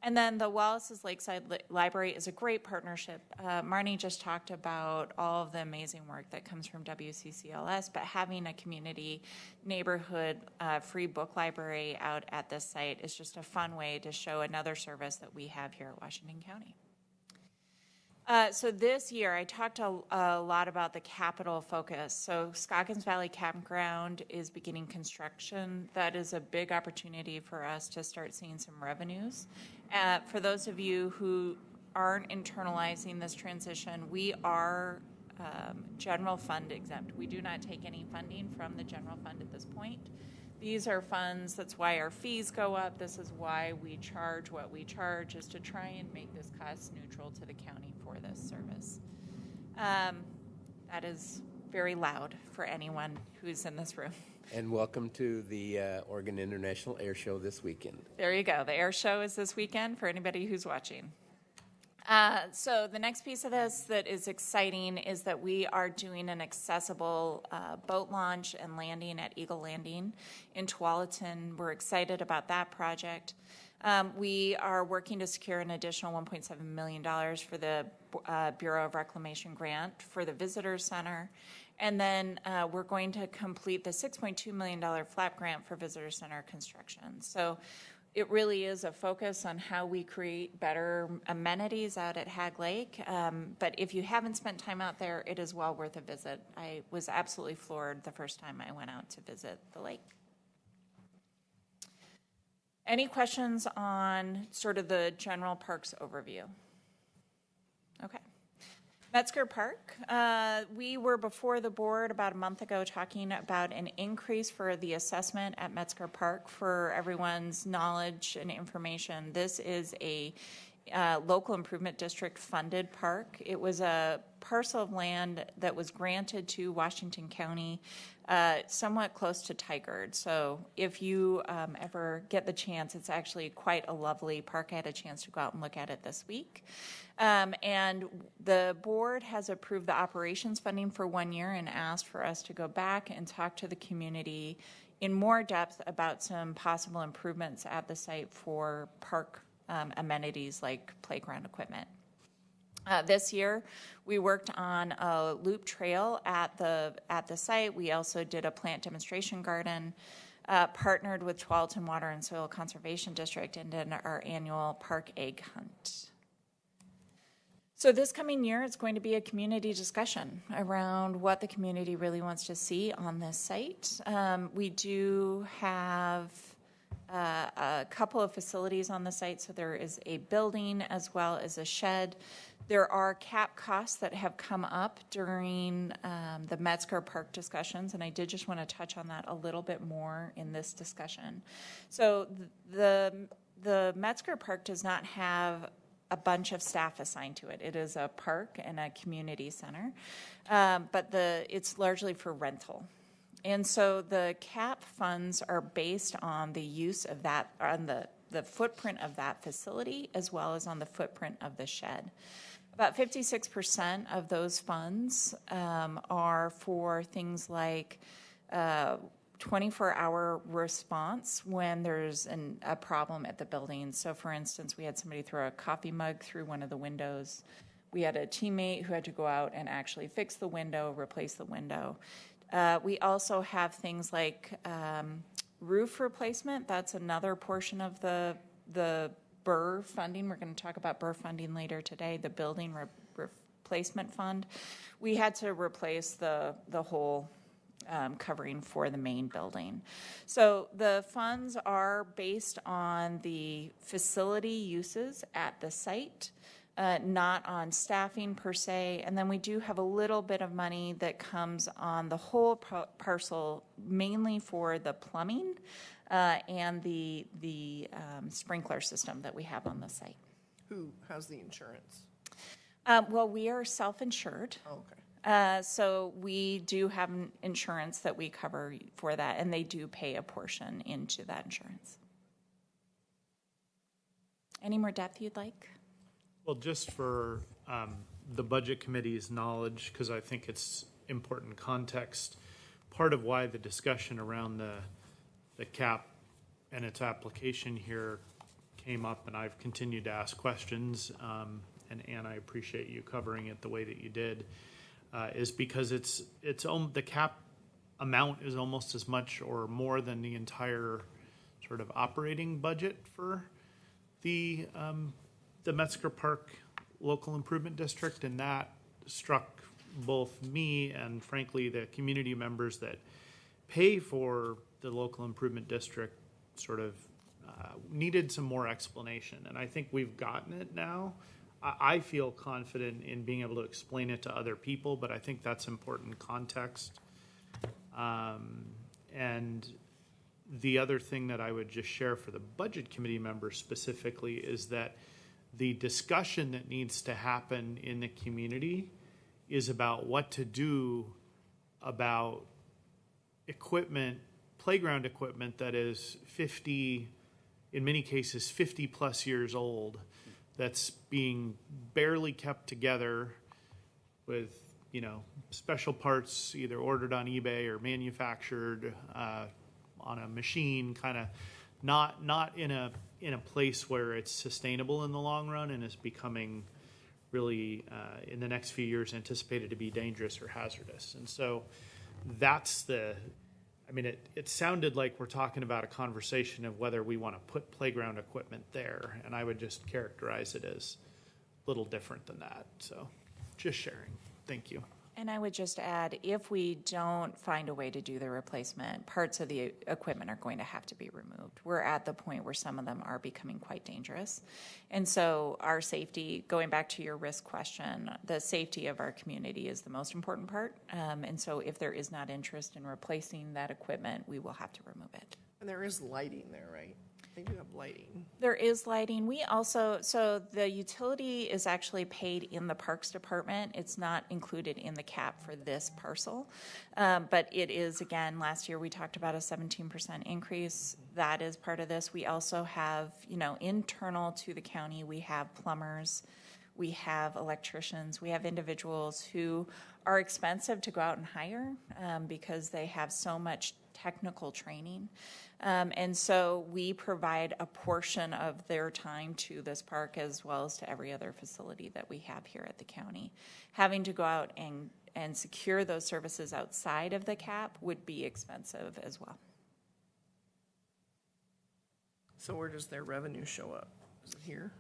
[SPEAKER 12] And then the Wallace's Lakeside Library is a great partnership. Marnie just talked about all of the amazing work that comes from WCCLS, but having a community neighborhood free book library out at this site is just a fun way to show another service that we have here at Washington County. So this year, I talked a lot about the capital focus. So Scoggins Valley Campground is beginning construction. That is a big opportunity for us to start seeing some revenues. For those of you who aren't internalizing this transition, we are general fund exempt. We do not take any funding from the general fund at this point. These are funds, that's why our fees go up. This is why we charge what we charge, is to try and make this cost neutral to the county for this service. That is very loud for anyone who's in this room.
[SPEAKER 11] And welcome to the Oregon International Air Show this weekend.
[SPEAKER 12] There you go. The air show is this weekend for anybody who's watching. So the next piece of this that is exciting is that we are doing an accessible boat launch and landing at Eagle Landing in Tualatin. We're excited about that project. We are working to secure an additional $1.7 million for the Bureau of Reclamation grant for the Visitor Center. And then we're going to complete the $6.2 million flap grant for Visitor Center construction. So it really is a focus on how we create better amenities out at Hag Lake. But if you haven't spent time out there, it is well worth a visit. I was absolutely floored the first time I went out to visit the lake. Any questions on sort of the general parks overview? Okay. Metzger Park, we were before the board about a month ago talking about an increase for the assessment at Metzger Park. For everyone's knowledge and information, this is a local improvement district funded park. It was a parcel of land that was granted to Washington County, somewhat close to Tigard. So if you ever get the chance, it's actually quite a lovely park. I had a chance to go out and look at it this week. And the board has approved the operations funding for 1 year and asked for us to go back and talk to the community in more depth about some possible improvements at the site for park amenities like playground equipment. This year, we worked on a loop trail at the site. We also did a plant demonstration garden, partnered with Tualatin Water and Soil Conservation District, and did our annual park egg hunt. So this coming year, it's going to be a community discussion around what the community really wants to see on this site. We do have a couple of facilities on the site, so there is a building as well as a shed. There are cap costs that have come up during the Metzger Park discussions, and I did just want to touch on that a little bit more in this discussion. So the Metzger Park does not have a bunch of staff assigned to it. It is a park and a community center, but it's largely for rental. And so the CAP funds are based on the use of that, on the footprint of that facility, as well as on the footprint of the shed. About 56% of those funds are for things like 24-hour response when there's a problem at the building. So for instance, we had somebody throw a coffee mug through one of the windows. We had a teammate who had to go out and actually fix the window, replace the window. We also have things like roof replacement. That's another portion of the BRRR funding. We're going to talk about BRRR funding later today, the building replacement fund. We had to replace the whole covering for the main building. So the funds are based on the facility uses at the site. not on staffing per se. And then we do have a little bit of money that comes on the whole parcel, mainly for the plumbing and the sprinkler system that we have on the site.
[SPEAKER 2] Who has the insurance?
[SPEAKER 12] Well, we are self-insured.
[SPEAKER 2] Oh, okay.
[SPEAKER 12] So we do have insurance that we cover for that, and they do pay a portion into that insurance. Any more depth you'd like?
[SPEAKER 6] Well, just for the Budget Committee's knowledge, because I think it's important context, part of why the discussion around the cap and its application here came up, and I've continued to ask questions, and Ann, I appreciate you covering it the way that you did, is because the cap amount is almost as much or more than the entire sort of operating budget for the Metzger Park Local Improvement District, and that struck both me and frankly the community members that pay for the Local Improvement District sort of needed some more explanation, and I think we've gotten it now. I feel confident in being able to explain it to other people, but I think that's important context. And the other thing that I would just share for the Budget Committee members specifically is that the discussion that needs to happen in the community is about what to do about equipment, playground equipment that is 50, in many cases 50 plus years old, that's being barely kept together with, special parts either ordered on eBay or manufactured on a machine, kind of not in a place where it's sustainable in the long run and is becoming really in the next few years anticipated to be dangerous or hazardous. And so that's it sounded like we're talking about a conversation of whether we want to put playground equipment there, and I would just characterize it as a little different than that. So just sharing. Thank you.
[SPEAKER 12] And I would just add, if we don't find a way to do the replacement, parts of the equipment are going to have to be removed. We're at the point where some of them are becoming quite dangerous. And so our safety, going back to your risk question, the safety of our community is the most important part. And so if there is not interest in replacing that equipment, we will have to remove it.
[SPEAKER 2] And there is lighting there, right? They do have lighting.
[SPEAKER 12] There is lighting. We also, so the utility is actually paid in the Parks Department. It's not included in the cap for this parcel. But it is, again, last year we talked about a 17% increase. That is part of this. We also have, internal to the county, we have plumbers, we have electricians, we have individuals who are expensive to go out and hire because they have so much technical training. And so we provide a portion of their time to this park as well as to every other facility that we have here at the county. Having to go out and secure those services outside of the cap would be expensive as well.
[SPEAKER 2] So where does their revenue show up? Is it here?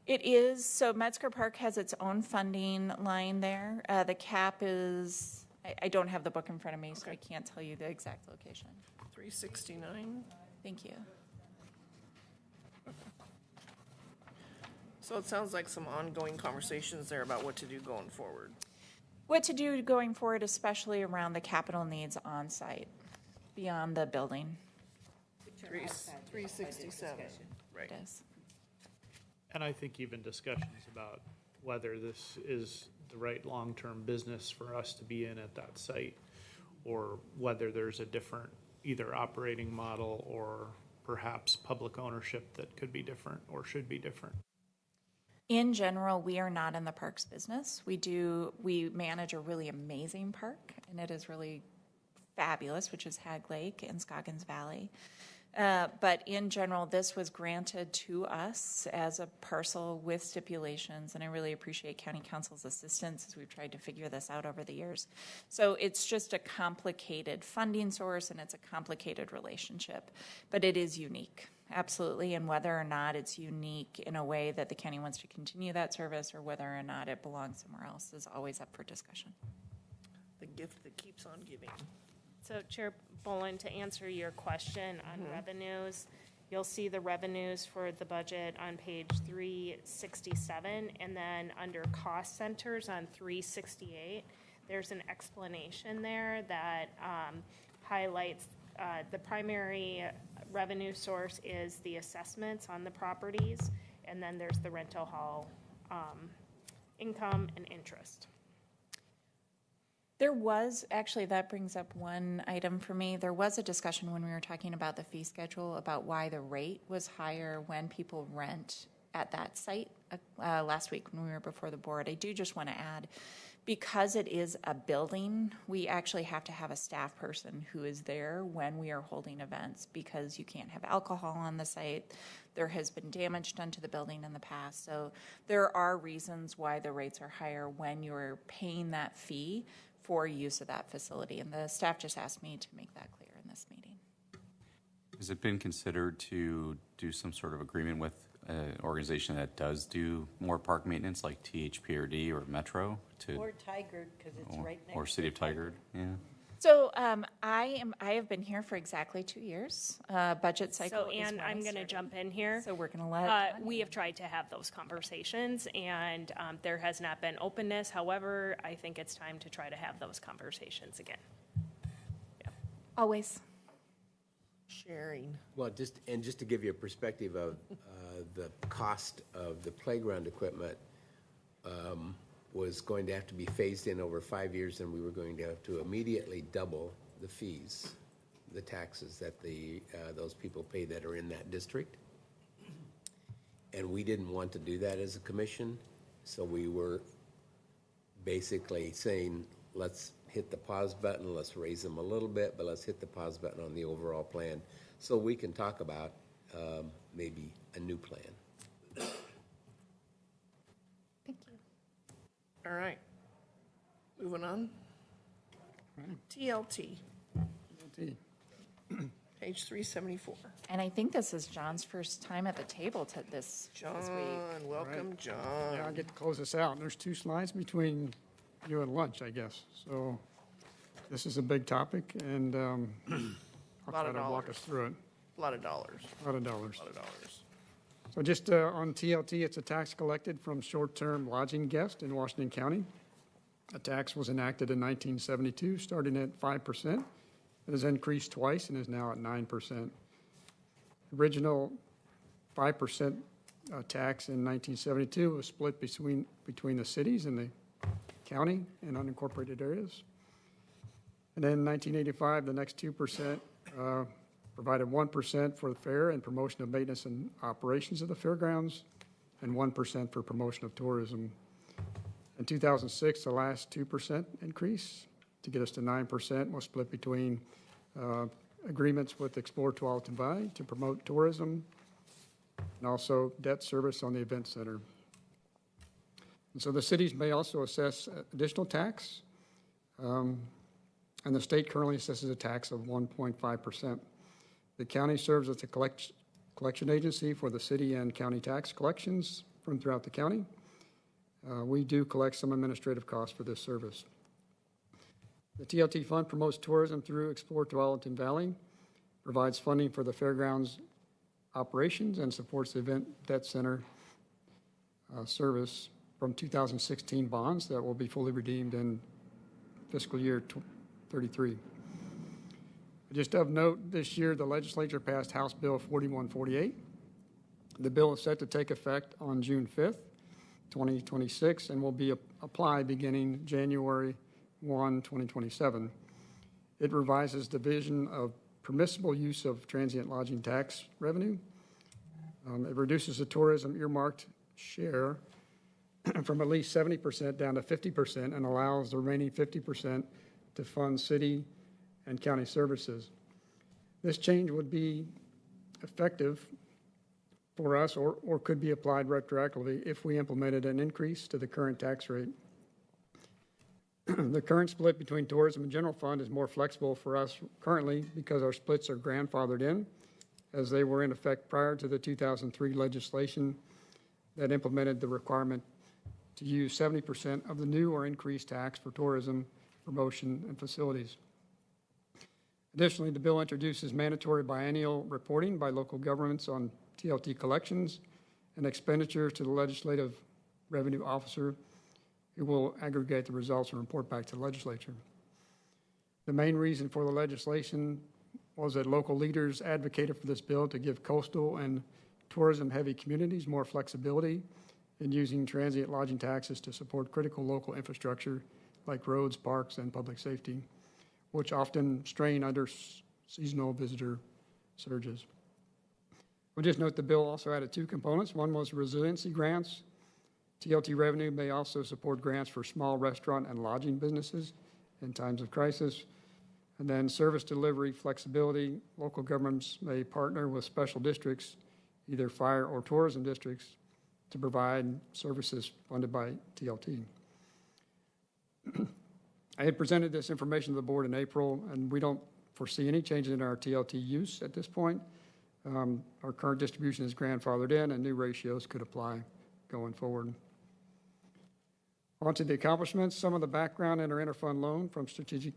[SPEAKER 12] It is. So Metzger Park has its own funding line there. The cap is, I don't have the book in front of me, so I can't tell you the exact location.
[SPEAKER 2] 369.
[SPEAKER 12] Thank you.
[SPEAKER 2] So it sounds like some ongoing conversations there about what to do going forward.
[SPEAKER 12] What to do going forward, especially around the capital needs on site, beyond the building.
[SPEAKER 2] 367. Right.
[SPEAKER 12] It is.
[SPEAKER 6] And I think even discussions about whether this is the right long-term business for us to be in at that site, or whether there's a different either operating model or perhaps public ownership that could be different or should be different.
[SPEAKER 12] In general, we are not in the parks business. We manage a really amazing park, and it is really fabulous, which is Hag Lake and Scoggins Valley. But in general, this was granted to us as a parcel with stipulations, and I really appreciate County Council's assistance as we've tried to figure this out over the years. So it's just a complicated funding source, and it's a complicated relationship, but it is unique, absolutely, and whether or not it's unique in a way that the county wants to continue that service or whether or not it belongs somewhere else is always up for discussion.
[SPEAKER 2] The gift that keeps on giving.
[SPEAKER 4] So Chair Boland, to answer your question on revenues, You'll see the revenues for the budget on page 367, and then under cost centers on 368, there's an explanation there that highlights the primary revenue source is the assessments on the properties, and then there's the rental hall income and interest.
[SPEAKER 12] There was, actually, that brings up one item for me. There was a discussion when we were talking about the fee schedule about why the rate was higher when people rent at that site last week when we were before the board. I do just want to add, because it is a building, we actually have to have a staff person who is there when we are holding events, because you can't have alcohol on the site. There has been damage done to the building in the past. So there are reasons why the rates are higher when you're paying that fee for use of that facility. And the staff just asked me to make that clear in this meeting.
[SPEAKER 7] Has it been considered to do some sort of agreement with an organization that does do more park maintenance, like THPRD or Metro?
[SPEAKER 3] Or Tigard, because it's right next to
[SPEAKER 7] Or City of Tigard, yeah.
[SPEAKER 12] So I have been here for exactly 2 years. Budget cycle
[SPEAKER 4] So,
[SPEAKER 12] is
[SPEAKER 4] and
[SPEAKER 12] when I
[SPEAKER 4] I'm going to
[SPEAKER 12] started.
[SPEAKER 4] jump in here.
[SPEAKER 12] So we're going to let
[SPEAKER 4] We have tried to have those conversations, and there has not been openness. However, I think it's time to try to have those conversations again.
[SPEAKER 12] always.
[SPEAKER 2] Sharing.
[SPEAKER 11] Well, just to give you a perspective of the cost of the playground equipment was going to have to be phased in over 5 years, and we were going to have to immediately double the fees, the taxes that those people pay that are in that district. And we didn't want to do that as a commission, so we were basically saying, let's hit the pause button, let's raise them a little bit, but let's hit the pause button on the overall plan so we can talk about maybe a new plan.
[SPEAKER 12] Thank you.
[SPEAKER 2] All right. Moving on. TLT, page 374.
[SPEAKER 12] And I think this is John's first time at the table this week.
[SPEAKER 2] John, welcome,
[SPEAKER 13] Yeah,
[SPEAKER 2] John.
[SPEAKER 13] I'll get to close this out. There's 2 slides between you and lunch, I guess. So this is a big topic, and I'll try
[SPEAKER 2] Lot of
[SPEAKER 13] to walk
[SPEAKER 2] dollars.
[SPEAKER 13] us through it.
[SPEAKER 2] A lot of dollars.
[SPEAKER 13] A lot of dollars.
[SPEAKER 2] A lot of dollars.
[SPEAKER 13] So just on TLT, it's a tax collected from short-term lodging guests in Washington County. A tax was enacted in 1972, starting at 5%. It has increased twice and is now at 9%. Original 5% tax in 1972 was split between the cities and the county and unincorporated areas. And then in 1985, the next 2% provided 1% for the fair and promotion of maintenance and operations of the fairgrounds, and 1% for promotion of tourism. In 2006, the last 2% increase to get us to 9% was split between agreements with Explore Tualatin Valley to promote tourism, and also debt service on the event center. And so the cities may also assess additional tax, and the state currently assesses a tax of 1.5%. The county serves as a collection agency for the city and county tax collections from throughout the county. We do collect some administrative costs for this service. The TLT fund promotes tourism through Explore Tualatin Valley, provides funding for the fairgrounds operations, and supports the event debt center service from 2016 bonds that will be fully redeemed in fiscal year 33. Just of note, this year the legislature passed House Bill 4148. The bill is set to take effect on June 5th, 2026, and will be applied beginning January 1, 2027. It revises division of permissible use of transient lodging tax revenue. It reduces the tourism earmarked share from at least 70% down to 50% and allows the remaining 50% to fund city and county services. This change would be effective for us or could be applied retroactively if we implemented an increase to the current tax rate. The current split between tourism and general fund is more flexible for us currently because our splits are grandfathered in, as they were in effect prior to the 2003 legislation that implemented the requirement to use 70% of the new or increased tax for tourism, promotion, and facilities. Additionally, the bill introduces mandatory biennial reporting by local governments on TLT collections and expenditures to the legislative revenue officer, who will aggregate the results and report back to the legislature. The main reason for the legislation was that local leaders advocated for this bill to give coastal and tourism-heavy communities more flexibility in using transient lodging taxes to support critical local infrastructure like roads, parks, and public safety, which often strain under seasonal visitor surges. We'll just note the bill also added two components. One was resiliency grants. TLT revenue may also support grants for small restaurant and lodging businesses in times of crisis. And then service delivery flexibility. Local governments may partner with special districts, either fire or tourism districts, to provide services funded by TLT. I had presented this information to the board in April, and we don't foresee any changes in our TLT use at this point. Our current distribution is grandfathered in, and new ratios could apply going forward. On to the accomplishments, some of the background in our interfund loan from Strategic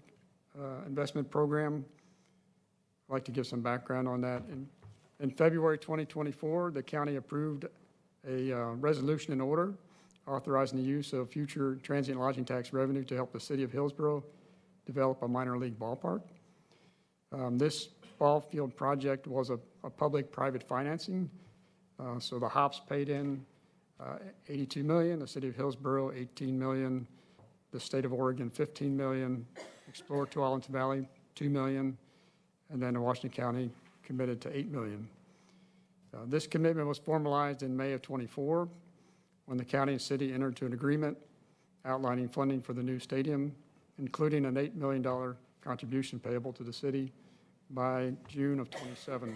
[SPEAKER 13] Investment Program. I'd like to give some background on that. In February 2024, the county approved a resolution and order authorizing the use of future transient lodging tax revenue to help the city of Hillsborough develop a minor league ballpark. This ball field project was a public-private financing. So the Hops paid in $82 million, the city of Hillsborough $18 million, the state of Oregon $15 million, Explore Tualatin Valley $2 million, and then Washington County committed to $8 million. This commitment was formalized in May of '24 when the county and city entered into an agreement outlining funding for the new stadium, including an $8 million contribution payable to the city by June of '27.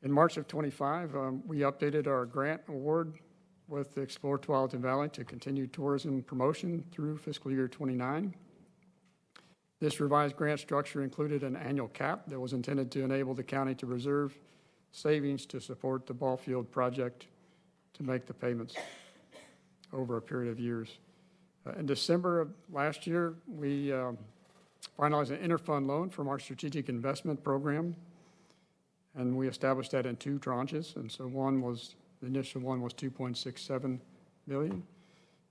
[SPEAKER 13] In March of '25, we updated our grant award with the Explore Tualatin Valley to continue tourism promotion through fiscal year '29. This revised grant structure included an annual cap that was intended to enable the county to reserve savings to support the ball field project to make the payments over a period of years. In December of last year, we finalized an interfund loan from our strategic investment program, and we established that in two tranches. And so the initial one was $2.67 million,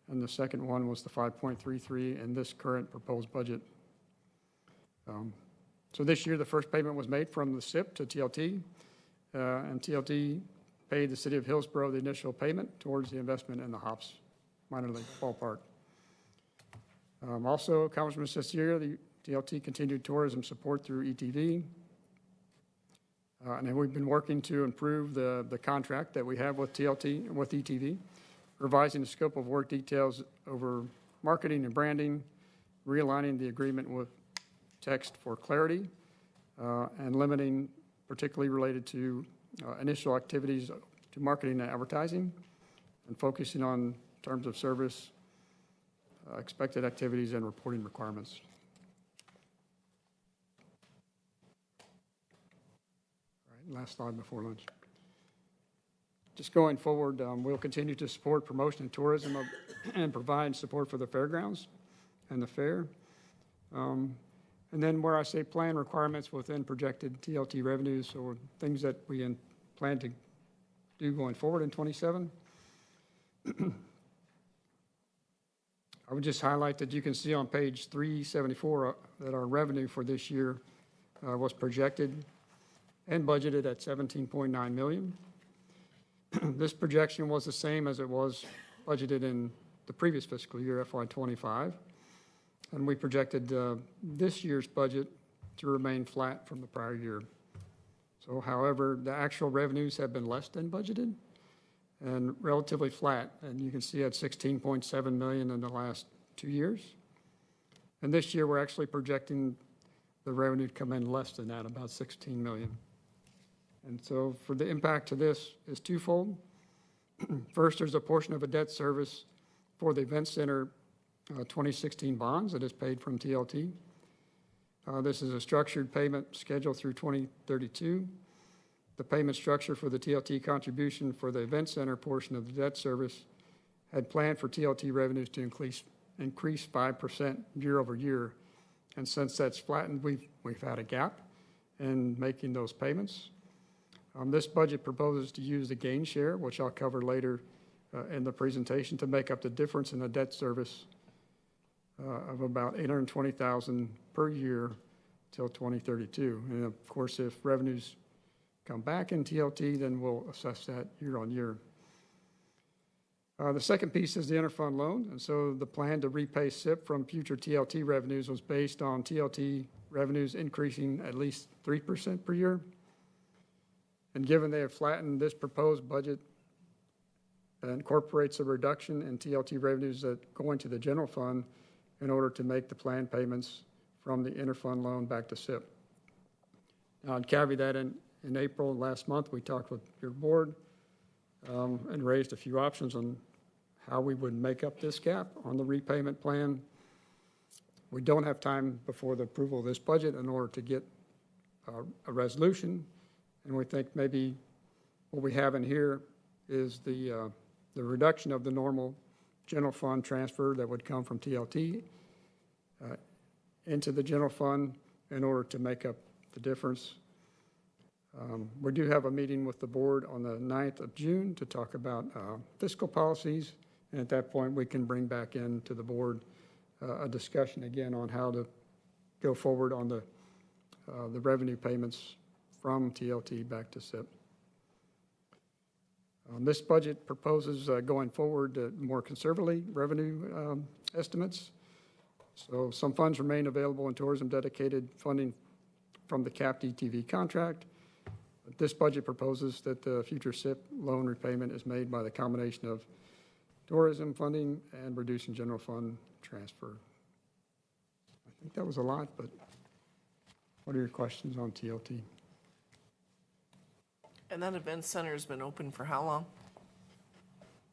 [SPEAKER 13] and the second one was the $5.33 in this current proposed budget. So this year, the first payment was made from the SIP to TLT, and TLT paid the city of Hillsborough the initial payment towards the investment in the Hops minor league ballpark. Also, accomplishments this year, the TLT continued tourism support through ETV. And then we've been working to improve the contract that we have with TLT, with ETV, revising the scope of work details over marketing and branding, realigning the agreement with text for clarity, and limiting, particularly related to initial activities to marketing and advertising, and focusing on terms of service, expected activities, and reporting requirements. All right, last slide before lunch. Just going forward, we'll continue to support promotion and tourism and provide support for the fairgrounds and the fair. And then where I say plan requirements within projected TLT revenues or things that we plan to do going forward in '27. I would just highlight that you can see on page 374 that our revenue for this year was projected and budgeted at $17.9 million. This projection was the same as it was budgeted in the previous fiscal year, FY '25. And we projected this year's budget to remain flat from the prior year. So, however, the actual revenues have been less than budgeted and relatively flat. And you can see at $16.7 million in the last 2 years. And this year, we're actually projecting the revenue to come in less than that, about $16 million. And so for the impact to this is twofold. First, there's a portion of a debt service for the Event Center 2016 bonds that is paid from TLT. This is a structured payment schedule through 2032. The payment structure for the TLT contribution for the Event Center portion of the debt service had planned for TLT revenues to increase 5% year over year And since that's flattened, we've had a gap in making those payments. This budget proposes to use the gain share, which I'll cover later in the presentation, to make up the difference in the debt service of about $820,000 per year till 2032. And of course, if revenues come back in TLT, then we'll assess that year on year. The second piece is the interfund loan, and so the plan to repay SIP from future TLT revenues was based on TLT revenues increasing at least 3% per year. And given they have flattened, this proposed budget incorporates a reduction in TLT revenues that go into the general fund in order to make the planned payments from the interfund loan back to SIP. Now, I'd caveat that in April last month, we talked with your board and raised a few options on how we would make up this gap on the repayment plan. We don't have time before the approval of this budget in order to get a resolution, and we think maybe what we have in here is the reduction of the normal general fund transfer that would come from TLT into the general fund in order to make up the difference. We do have a meeting with the board on the 9th of June to talk about fiscal policies, and at that point we can bring back into the board a discussion again on how to go forward on the revenue payments from TLT back to SIP. This budget proposes going forward more conservatively revenue estimates. So some funds remain available in tourism dedicated funding from the capped ETV contract. But this budget proposes that the future SIP loan repayment is made by the combination of tourism funding and reducing general fund transfer. I think that was a lot, but what are your questions on TLT?
[SPEAKER 2] And that event center has been open for how long?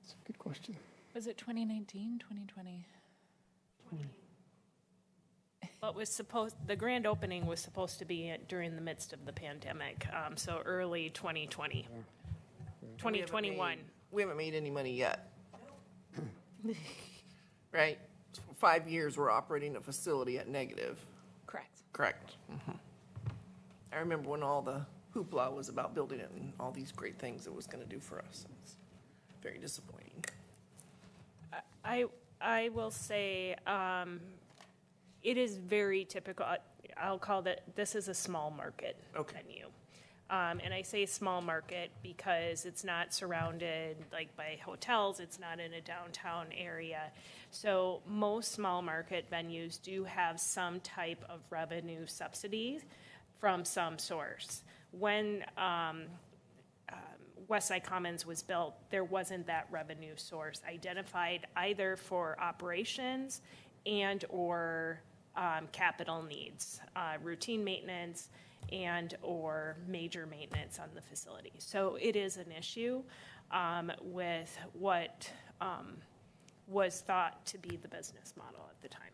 [SPEAKER 13] That's a good question.
[SPEAKER 12] Was it 2019, 2020?
[SPEAKER 4] Well, the grand opening was supposed to be during the midst of the pandemic, so early 2020, 2021.
[SPEAKER 2] We haven't made any money yet. Right? For 5 years, we're operating a facility at negative.
[SPEAKER 12] Correct.
[SPEAKER 2] Correct. Mhm. I remember when all the hoopla was about building it and all these great things it was going to do for us. It's very disappointing.
[SPEAKER 4] I will say it is very typical. I'll call this is a small market venue. And I say small market because it's not surrounded like by hotels. It's not in a downtown area. So most small market venues do have some type of revenue subsidy from some source. When Westside Commons was built, there wasn't that revenue source identified either for operations and or capital needs, routine maintenance and or major maintenance on the facility. So it is an issue with what was thought to be the business model at the time.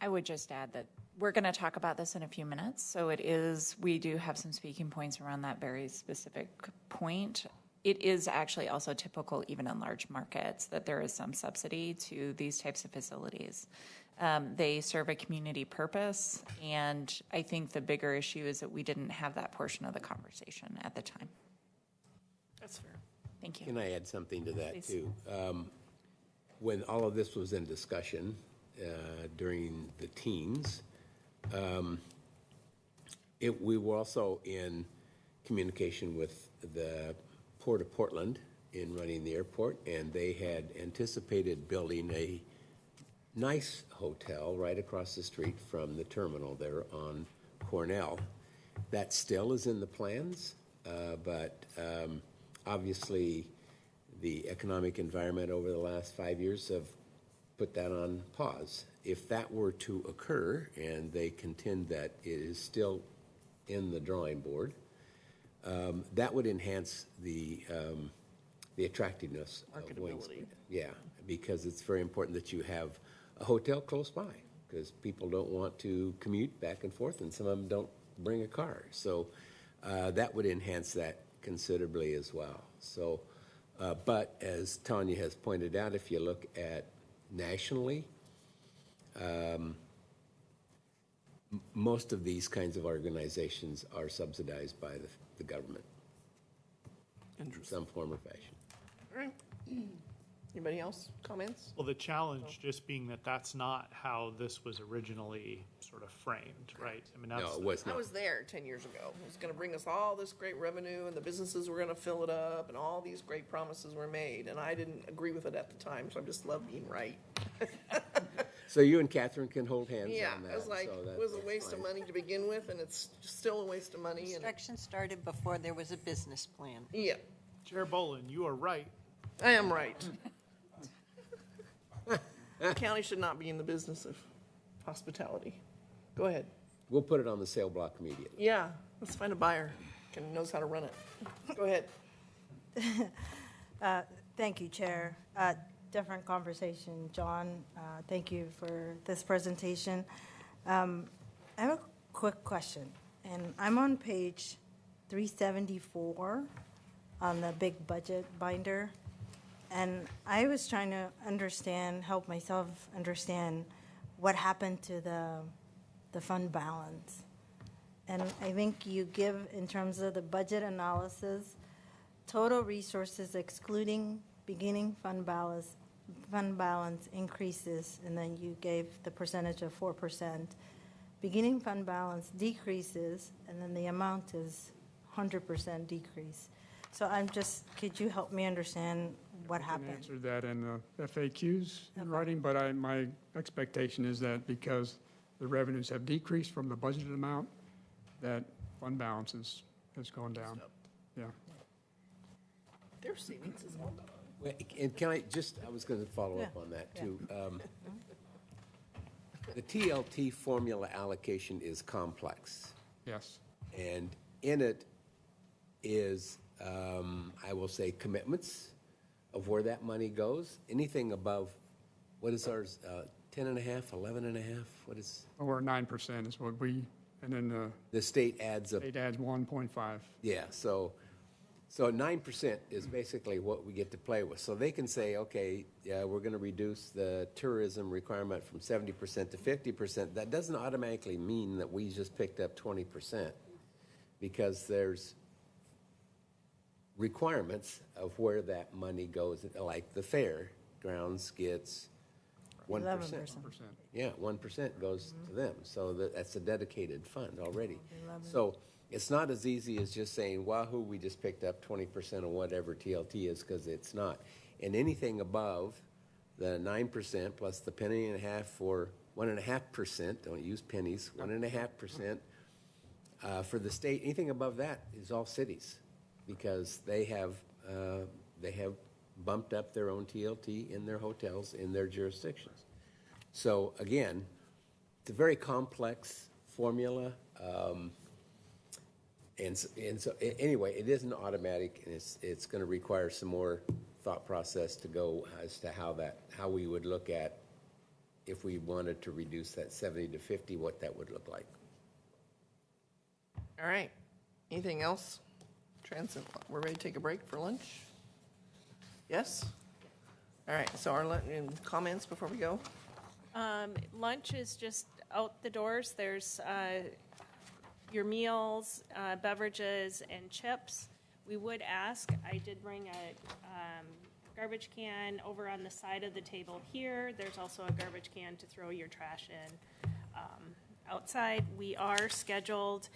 [SPEAKER 12] I would just add that we're going to talk about this in a few minutes. So we do have some speaking points around that very specific point. It is actually also typical, even in large markets, that there is some subsidy to these types of facilities. They serve a community purpose, and I think the bigger issue is that we didn't have that portion of the conversation at the time.
[SPEAKER 2] That's fair.
[SPEAKER 12] Thank you.
[SPEAKER 11] Can I add something to that,
[SPEAKER 12] Please.
[SPEAKER 11] too? When all of this was in discussion during the teens, we were also in communication with the Port of Portland in running the airport, and they had anticipated building a nice hotel right across the street from the terminal there on Cornell. That still is in the plans, but obviously the economic environment over the last 5 years have put that on pause. If that were to occur, and they contend that it is still in the drawing board, that would enhance the attractiveness of Wingspan. Yeah, because it's very important that you have a hotel close by, because people don't want to commute back and forth, and some of them don't bring a car. So that would enhance that considerably as well. So, but as Tanya has pointed out, if you look at nationally, most of these kinds of organizations are subsidized by the government in some form or fashion.
[SPEAKER 2] All right. Anybody else? Comments?
[SPEAKER 6] Well, the challenge just being that that's not how this was originally sort of framed, right? I mean,
[SPEAKER 11] No,
[SPEAKER 6] that's,
[SPEAKER 11] it was
[SPEAKER 2] I
[SPEAKER 11] not.
[SPEAKER 2] was there 10 years ago. It was going to bring us all this great revenue, and the businesses were going to fill it up, and all these great promises were made, and I didn't agree with it at the time, so I just love being right.
[SPEAKER 11] So you and Catherine can hold hands
[SPEAKER 2] Yeah,
[SPEAKER 11] on that.
[SPEAKER 2] I was like,
[SPEAKER 11] so
[SPEAKER 2] it was a
[SPEAKER 11] that's
[SPEAKER 2] waste of
[SPEAKER 11] fine.
[SPEAKER 2] money to begin with, and it's still a waste of money. And
[SPEAKER 3] Construction started before there was a business plan.
[SPEAKER 2] yeah,
[SPEAKER 6] Chair Bolin, you are right.
[SPEAKER 2] I am right. The county should not be in the business of hospitality. Go ahead.
[SPEAKER 11] We'll put it on the sale block immediately.
[SPEAKER 2] Yeah, let's find a buyer who knows how to run it. Go ahead.
[SPEAKER 10] Thank you, Chair. Different conversation, John. Thank you for this presentation. I have a quick question, and I'm on page 374 on the big budget binder, and I was trying to help myself understand what happened to the fund balance. And I think you give, in terms of the budget analysis, total resources excluding beginning fund balance increases, and then you gave the percentage of 4%. Beginning fund balance decreases, and then the amount is 100% decrease. So could you help me understand what
[SPEAKER 13] I
[SPEAKER 10] happened?
[SPEAKER 13] answered that in the FAQs in writing, but my expectation is that because the revenues have decreased from the budgeted amount, that fund balance has gone down. Yeah.
[SPEAKER 2] Their savings is all gone.
[SPEAKER 11] And can I was going to follow up
[SPEAKER 10] Yeah,
[SPEAKER 11] on that
[SPEAKER 10] yeah.
[SPEAKER 11] too. The TLT formula allocation is complex,
[SPEAKER 13] Yes.
[SPEAKER 11] and in it is, I will say, commitments of where that money goes. Anything above, what is ours, 10 and a half, 11 and a half? What is,
[SPEAKER 13] Or 9% is what and then
[SPEAKER 11] the state adds up.
[SPEAKER 13] it adds 1.5.
[SPEAKER 11] Yeah, so 9% is basically what we get to play with. So they can say, okay, yeah, we're going to reduce the tourism requirement from 70% to 50%. That doesn't automatically mean that we just picked up 20%, because there's requirements of where that money goes, like the fairgrounds gets 1%.
[SPEAKER 10] 11%.
[SPEAKER 11] Yeah, 1% goes to them, so that's a dedicated fund already. So it's not as easy as just saying, wahoo, we just picked up 20% of whatever TLT is, because it's not. And anything above the 9% plus the penny and a half for 1.5%, don't use pennies, 1.5% for the state, anything above that is all cities, because they have bumped up their own TLT in their hotels in their jurisdictions. So again, it's a very complex formula. And so anyway, it isn't automatic, and it's going to require some more thought process to go as to how we would look at, if we wanted to reduce that 70 to 50, what that would look like.
[SPEAKER 2] All right. Anything else? We're ready to take a break for lunch? Yes? All right, so comments before we go?
[SPEAKER 4] Lunch is just out the doors. There's your meals, beverages, and chips. We would ask, I did bring a garbage can over on the side of the table here. There's also a garbage can to throw your trash in outside. We are scheduled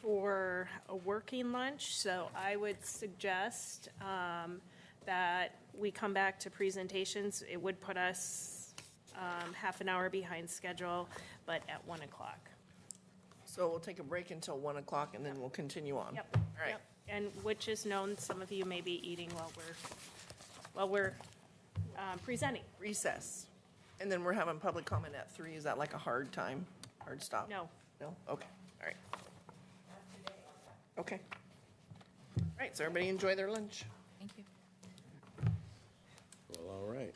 [SPEAKER 4] for a working lunch, so I would suggest that we come back to presentations. It would put us half an hour behind schedule, but at 1 o'clock.
[SPEAKER 2] So we'll take a break until 1 o'clock, and then we'll continue on.
[SPEAKER 4] Yep.
[SPEAKER 2] All right.
[SPEAKER 4] Yep. And which is known, some of you may be eating while we're presenting.
[SPEAKER 2] Recess. And then we're having public comment at 3. Is that like a hard stop?
[SPEAKER 4] No.
[SPEAKER 2] No? Okay, all right. Okay. All right, so everybody enjoy their lunch.
[SPEAKER 9] Thank you.
[SPEAKER 11] Well, all right.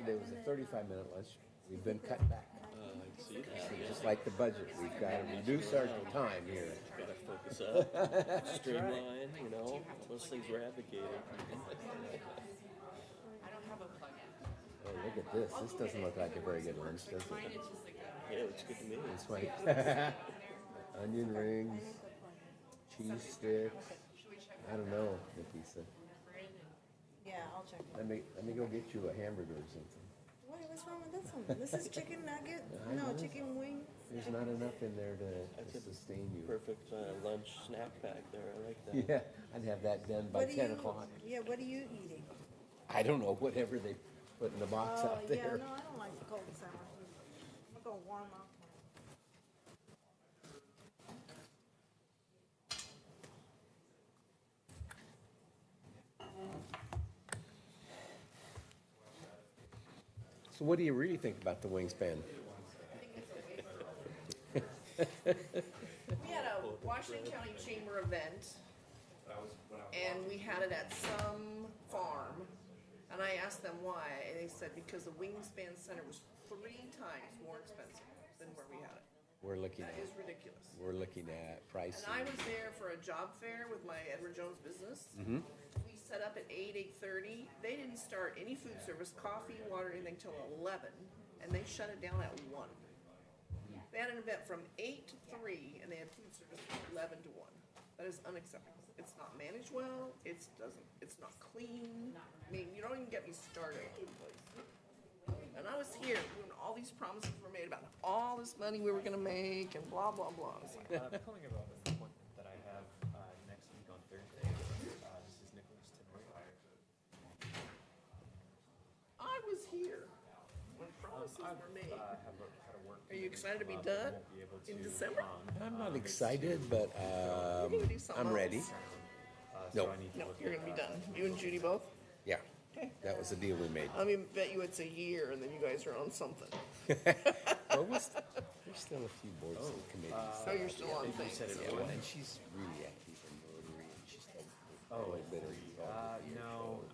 [SPEAKER 11] yesterday was a 35-minute lunch. We've been cut back. Just like the budget, we've got to reduce our time here.
[SPEAKER 14] Gotta focus up, streamline, you know, those things we're advocating.
[SPEAKER 11] Oh, look at this. This doesn't look like a very good lunch, does it?
[SPEAKER 14] Yeah, it looks good to me.
[SPEAKER 11] This way. Onion rings, cheese sticks. I don't know, Nikisa.
[SPEAKER 10] Yeah, I'll check it.
[SPEAKER 11] Let me go get you a hamburger or something.
[SPEAKER 10] What's wrong with this one? This is chicken nugget? No, chicken wing.
[SPEAKER 11] There's not enough in there to sustain you.
[SPEAKER 14] Perfect lunch snack pack there. I like that.
[SPEAKER 11] Yeah, I'd have that done by 10 o'clock.
[SPEAKER 10] Yeah, what are you eating?
[SPEAKER 11] I don't know, whatever they put in the box out
[SPEAKER 10] Yeah,
[SPEAKER 11] there.
[SPEAKER 10] no, I don't like the cold summer. I'm gonna warm up.
[SPEAKER 11] So what do you really think about the wingspan?
[SPEAKER 2] We had a Washington County Chamber event, and we had it at some farm, and I asked them why, and they said because the Wingspan Center was 3 times more expensive than where we had it.
[SPEAKER 11] We're looking
[SPEAKER 2] That
[SPEAKER 11] at,
[SPEAKER 2] is ridiculous.
[SPEAKER 11] we're looking at pricing.
[SPEAKER 2] And I was there for a job fair with my Edward Jones business. We set up at 8:30. They didn't start any food service, coffee, water, anything till 11, and they shut it down at 1. They had an event from 8 to 3, and they had food service from 11 to 1. That is unacceptable. It's not managed well. It's not clean. I mean, you don't even get me started on the place. And I was here when all these promises were made about all this money we were going to make and blah blah blah. It's like,
[SPEAKER 15] Calling about an appointment that I have next week on Thursday. This is Nicholas Tenorio.
[SPEAKER 2] I was here when promises were made.
[SPEAKER 15] Had a work
[SPEAKER 2] Are you excited to be done in December?
[SPEAKER 11] I'm not excited, but
[SPEAKER 2] You're gonna do something
[SPEAKER 11] I'm ready.
[SPEAKER 2] else.
[SPEAKER 11] No,
[SPEAKER 2] No, you're going to be done. You and Judy both.
[SPEAKER 11] yeah,
[SPEAKER 2] Okay.
[SPEAKER 11] that was the deal we made.
[SPEAKER 2] I mean, bet you it's a year, and then you guys are on something.
[SPEAKER 11] Well, there's still a few boards and committees.
[SPEAKER 2] So you're still on things.
[SPEAKER 11] Yeah, well, and she's really active in Rotary, and she's a little bit involved.
[SPEAKER 15] No,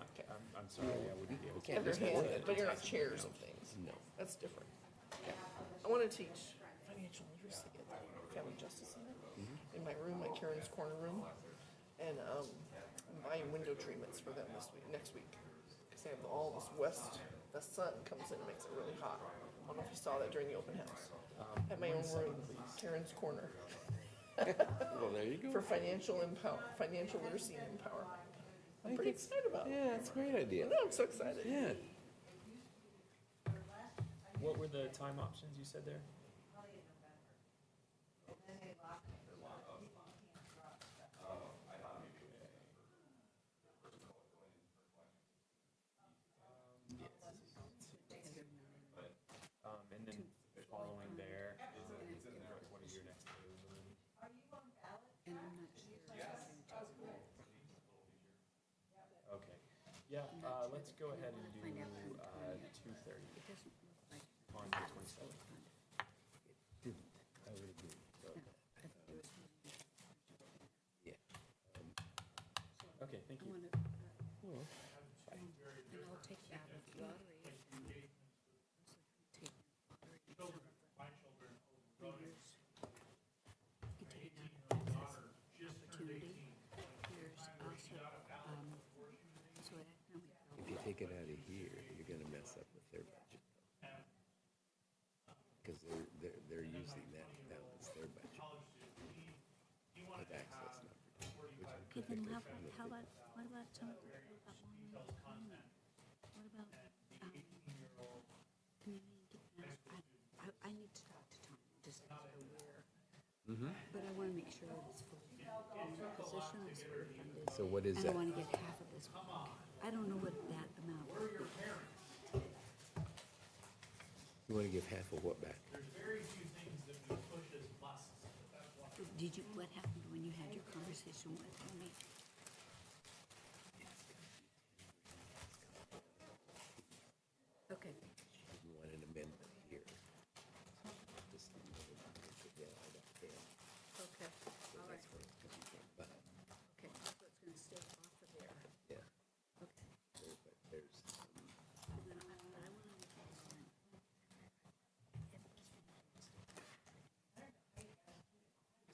[SPEAKER 15] I'm sorry, I wouldn't be able to.
[SPEAKER 2] Have your hand in it, but you're not chairs of things.
[SPEAKER 11] No.
[SPEAKER 2] That's different. I want to teach financial literacy at the Family Justice Center in my room, my Karen's Corner room, and I'm buying window treatments for them next week, because they have all this the sun comes in and makes it really hot. I don't know if you saw that during the open house. At my own room, Karen's Corner,
[SPEAKER 11] Well, there you go.
[SPEAKER 2] for financial literacy and empowerment. I'm pretty excited about it.
[SPEAKER 11] Yeah, it's a great idea.
[SPEAKER 2] I know, I'm so excited.
[SPEAKER 11] Yeah.
[SPEAKER 15] What were the time options you said there? And then following there, what are your next availability?
[SPEAKER 9] And I'm not sure.
[SPEAKER 15] Okay, yeah, let's go ahead and do 2:30
[SPEAKER 9] It doesn't look like
[SPEAKER 15] on the 27th.
[SPEAKER 11] I would agree. Yeah.
[SPEAKER 15] Okay, thank
[SPEAKER 9] I
[SPEAKER 15] you.
[SPEAKER 9] want to, and I'll take that with lottery. Take lottery. You can take it out of opportunity. There's also, so
[SPEAKER 11] If you take it out of here, you're gonna mess up with their budget, though. Because they're using that to balance their budget. With access numbers, which are
[SPEAKER 9] okay, then
[SPEAKER 11] perfectly
[SPEAKER 9] how
[SPEAKER 11] fine with
[SPEAKER 9] about,
[SPEAKER 11] it.
[SPEAKER 9] what about some, what about long-range planning? What about, community defense? I need to talk to Tom, just so we're, but I want to make sure that it's fully funded. And the position is fully funded.
[SPEAKER 11] So what is
[SPEAKER 9] And
[SPEAKER 11] that?
[SPEAKER 9] I want to get half of this back. I don't know what that amount would be.
[SPEAKER 11] You wanna give half of what back?
[SPEAKER 9] Did you, what happened when you had your conversation with Tony? Okay.
[SPEAKER 11] You want an amendment here. Just a little bit, yeah, I got fail.
[SPEAKER 9] Okay, all right.
[SPEAKER 11] That's where it's gonna be. But,
[SPEAKER 9] Okay, so it's going to stay off of there.
[SPEAKER 11] yeah,
[SPEAKER 9] Okay.
[SPEAKER 11] but there's,
[SPEAKER 9] And then I want to make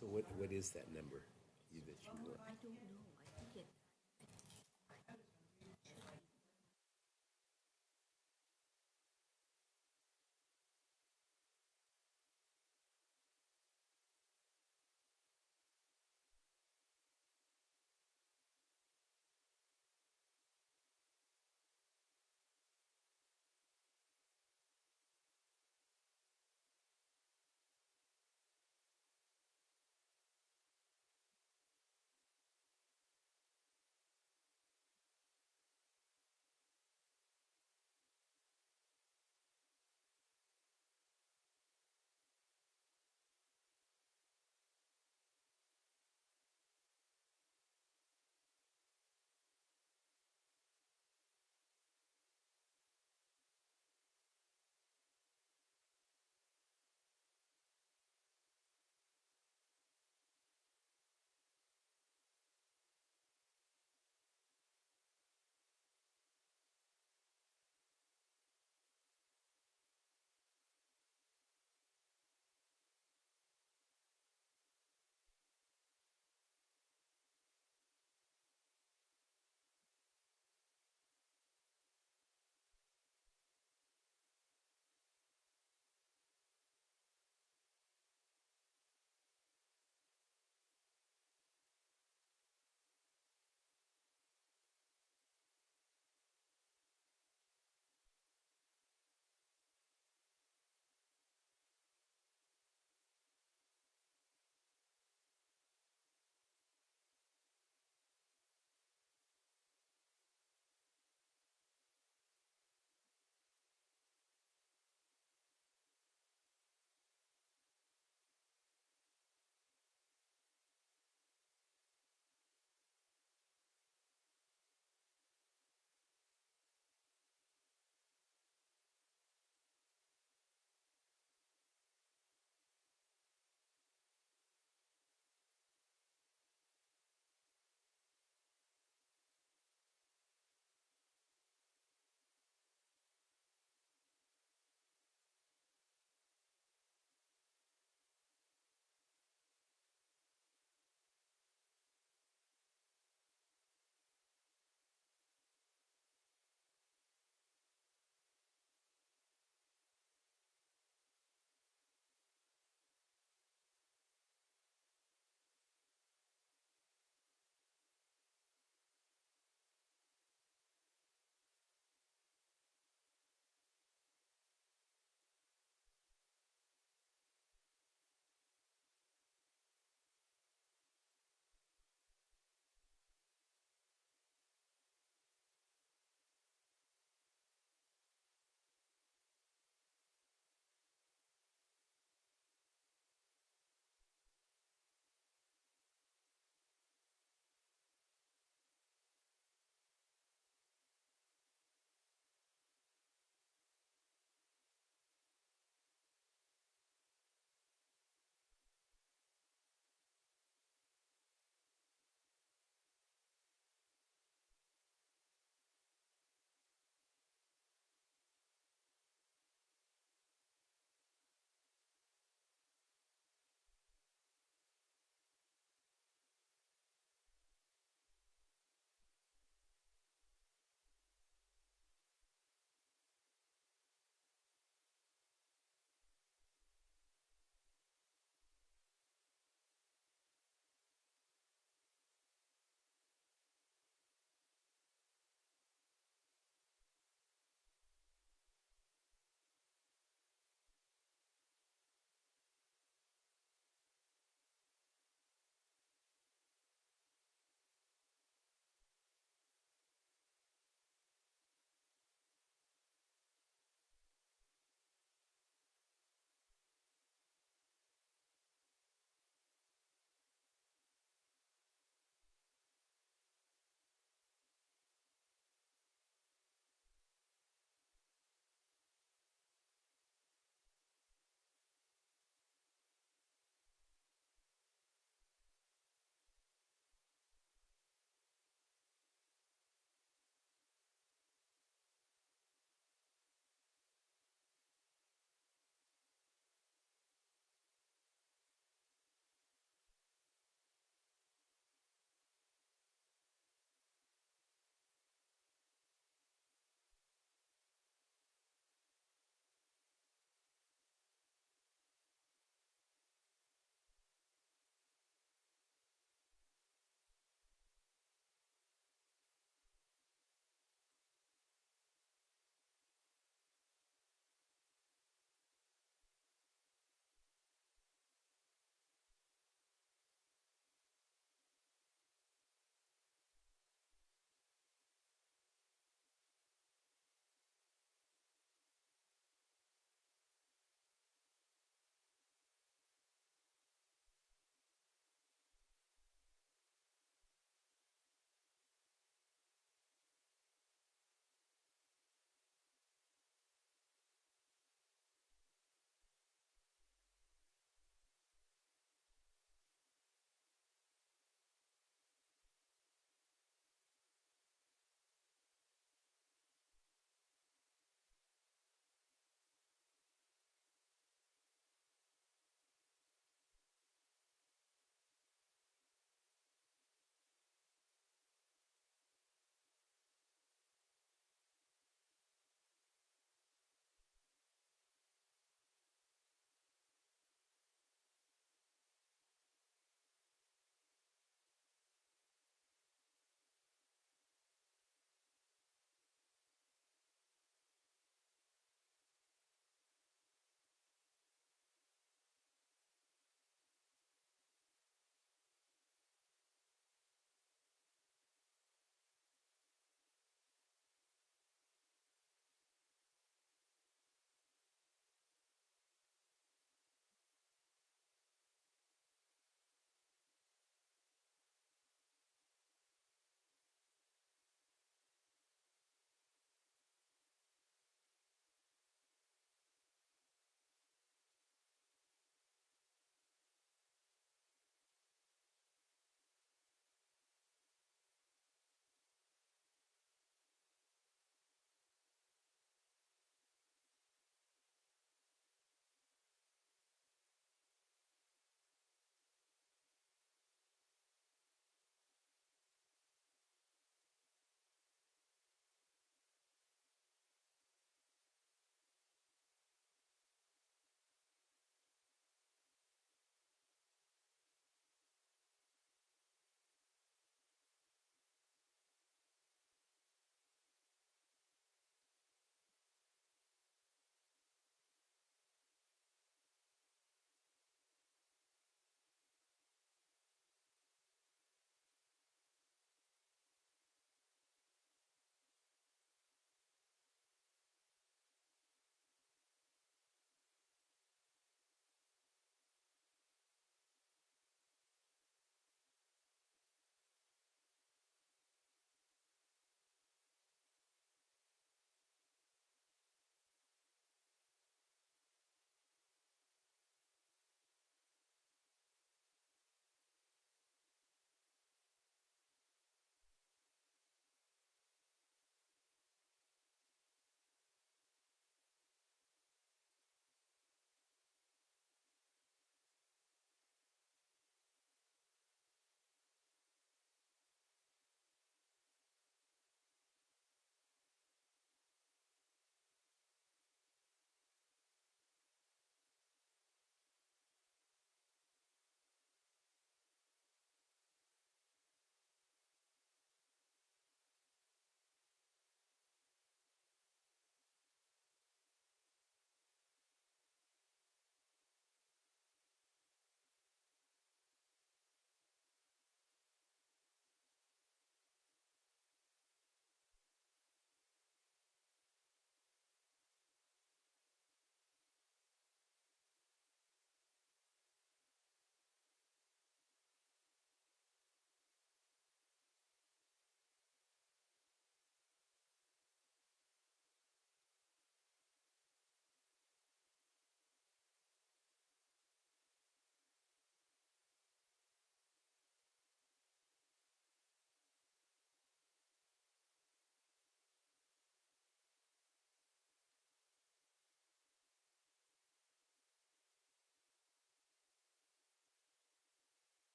[SPEAKER 11] So what is that number that you want?
[SPEAKER 10] I don't know. I think it,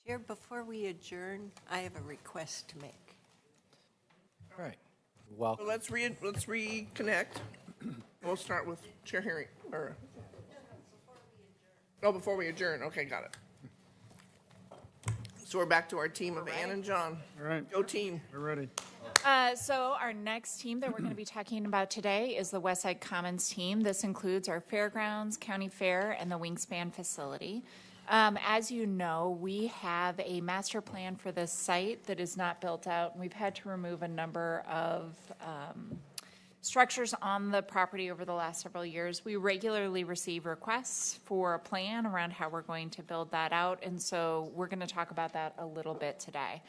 [SPEAKER 3] Chair, before we adjourn, I have a request to make.
[SPEAKER 1] All right.
[SPEAKER 2] Well,
[SPEAKER 1] Welcome.
[SPEAKER 2] let's reconnect. We'll start with Chair Herring, or, before we adjourn, okay, got it. So we're back to our team of Ann and John.
[SPEAKER 13] All right,
[SPEAKER 2] Go team.
[SPEAKER 13] we're ready.
[SPEAKER 12] So our next team that we're going to be talking about today is the Westside Commons team. This includes our fairgrounds, county fair, and the wingspan facility. As you know, we have a master plan for this site that is not built out, and we've had to remove a number of structures on the property over the last several years. We regularly receive requests for a plan around how we're going to build that out, and so we're going to talk about that a little bit today.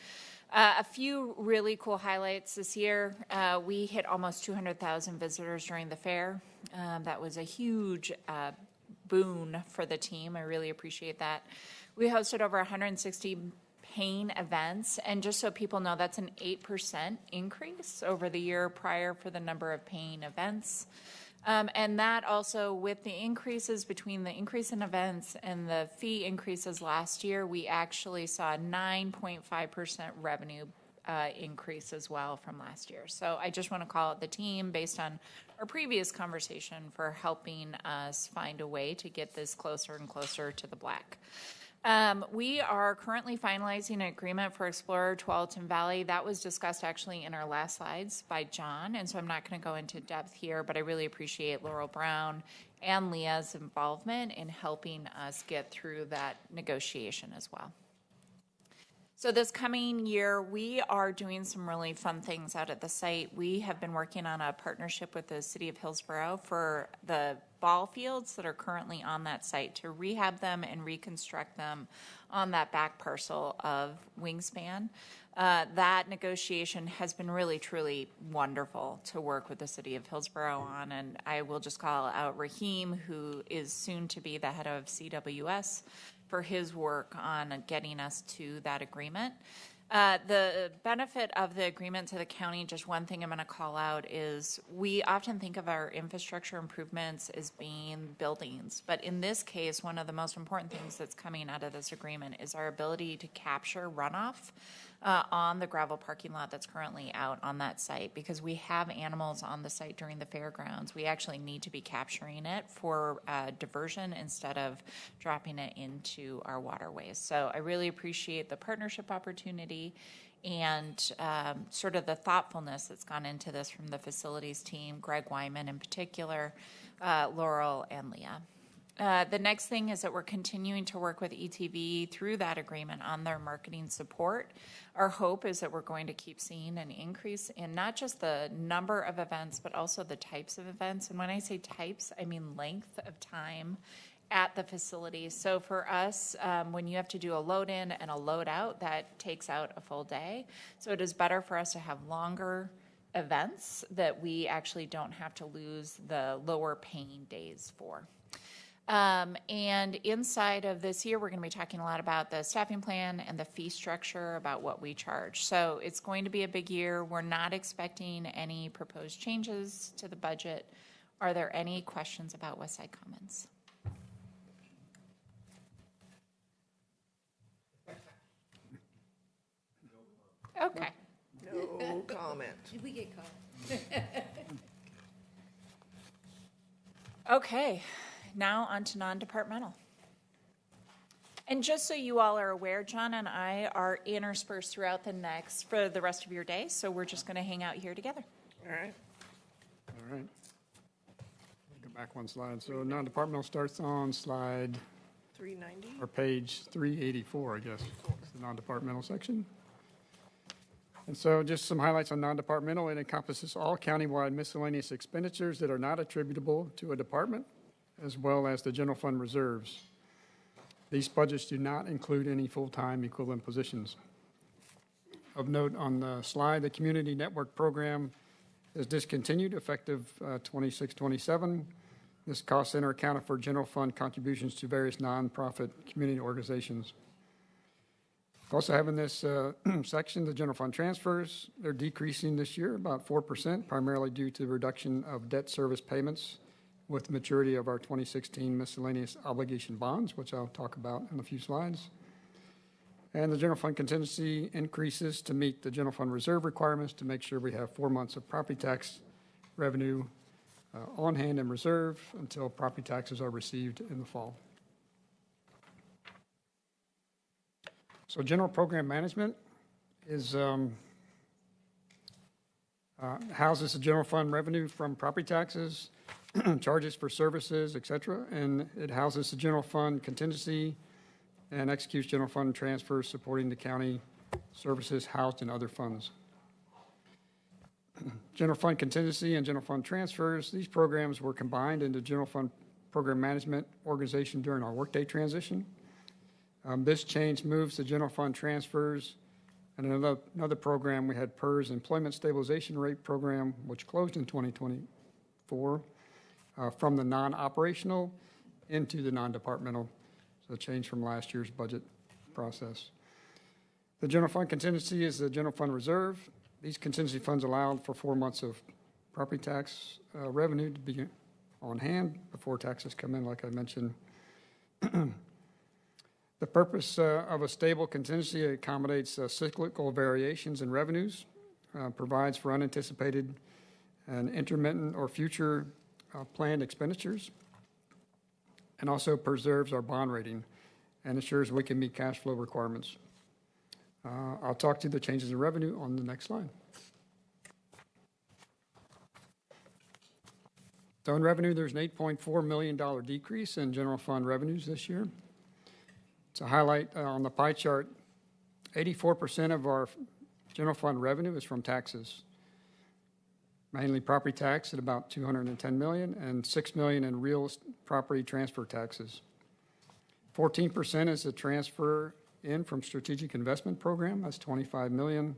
[SPEAKER 12] A few really cool highlights this year. We hit almost 200,000 visitors during the fair. That was a huge boon for the team. I really appreciate that. We hosted over 160 paying events, and just so people know, that's an 8% increase over the year prior for the number of paying events. And that also, with the increases between the increase in events and the fee increases last year, we actually saw a 9.5% revenue increase as well from last year. So I just want to call out the team based on our previous conversation for helping us find a way to get this closer and closer to the black. We are currently finalizing an agreement for Explorer Tualatin Valley. That was discussed actually in our last slides by John, and so I'm not going to go into depth here, but I really appreciate Laurel Brown and Leah's involvement in helping us get through that negotiation as well. So this coming year, we are doing some really fun things out at the site. We have been working on a partnership with the City of Hillsborough for the ball fields that are currently on that site to rehab them and reconstruct them on that back parcel of Wingspan. That negotiation has been really, truly wonderful to work with the City of Hillsborough on, and I will just call out Raheem, who is soon to be the head of CWS, for his work on getting us to that agreement. The benefit of the agreement to the county, just one thing I'm going to call out, is we often think of our infrastructure improvements as being buildings. But in this case, one of the most important things that's coming out of this agreement is our ability to capture runoff on the gravel parking lot that's currently out on that site. Because we have animals on the site during the fairgrounds, we actually need to be capturing it for diversion instead of dropping it into our waterways. So I really appreciate the partnership opportunity and sort of the thoughtfulness that's gone into this from the facilities team, Greg Wyman in particular, Laurel and Leah. The next thing is that we're continuing to work with ETV through that agreement on their marketing support. Our hope is that we're going to keep seeing an increase in not just the number of events, but also the types of events. And when I say types, I mean length of time at the facility. So for us, when you have to do a load in and a load out, that takes out a full day. So it is better for us to have longer events that we actually don't have to lose the lower paying days for. And inside of this year, we're going to be talking a lot about the staffing plan and the fee structure, about what we charge. So it's going to be a big year. We're not expecting any proposed changes to the budget. Are there any questions about Westside Commons? Okay.
[SPEAKER 2] No comment.
[SPEAKER 9] Did we get caught?
[SPEAKER 12] Okay. Now on to non-departmental. And just so you all are aware, John and I are interspersed throughout for the rest of your day, so we're just going to hang out here together.
[SPEAKER 2] All right.
[SPEAKER 13] All right. Go back one slide. So non-departmental starts on slide,
[SPEAKER 2] 390.
[SPEAKER 13] or page 384, I guess. It's the non-departmental section. And so just some highlights on non-departmental. It encompasses all countywide miscellaneous expenditures that are not attributable to a department, as well as the general fund reserves. These budgets do not include any full-time equivalent positions. Of note on the slide, the Community Network Program is discontinued effective 26-27. This cost center accounted for general fund contributions to various nonprofit community organizations. Also have in this section the general fund transfers. They're decreasing this year about 4%, primarily due to the reduction of debt service payments with the maturity of our 2016 miscellaneous obligation bonds, which I'll talk about in a few slides. And the general fund contingency increases to meet the general fund reserve requirements to make sure we have 4 months of property tax revenue on hand and reserve until property taxes are received in the fall. So general program management is houses the general fund revenue from property taxes, charges for services, et cetera, and it houses the general fund contingency and executes general fund transfers supporting the county services housed in other funds. General fund contingency and general fund transfers, these programs were combined into general fund program management organization during our workday transition. This change moves the general fund transfers and another program we had PERS Employment Stabilization Rate Program, which closed in 2024, from the non-operational into the non-departmental. So a change from last year's budget process. The general fund contingency is the general fund reserve. These contingency funds allowed for 4 months of property tax revenue to be on hand before taxes come in, like I mentioned. The purpose of a stable contingency accommodates cyclical variations in revenues, provides for unanticipated and intermittent or future planned expenditures, and also preserves our bond rating and ensures we can meet cash flow requirements. I'll talk to the changes in revenue on the next slide. So in revenue, there's an $8.4 million decrease in general fund revenues this year. To highlight on the pie chart, 84% of our general fund revenue is from taxes, mainly property tax at about $210 million and $6 million in real property transfer taxes. 14% is a transfer in from strategic investment program, that's $25 million,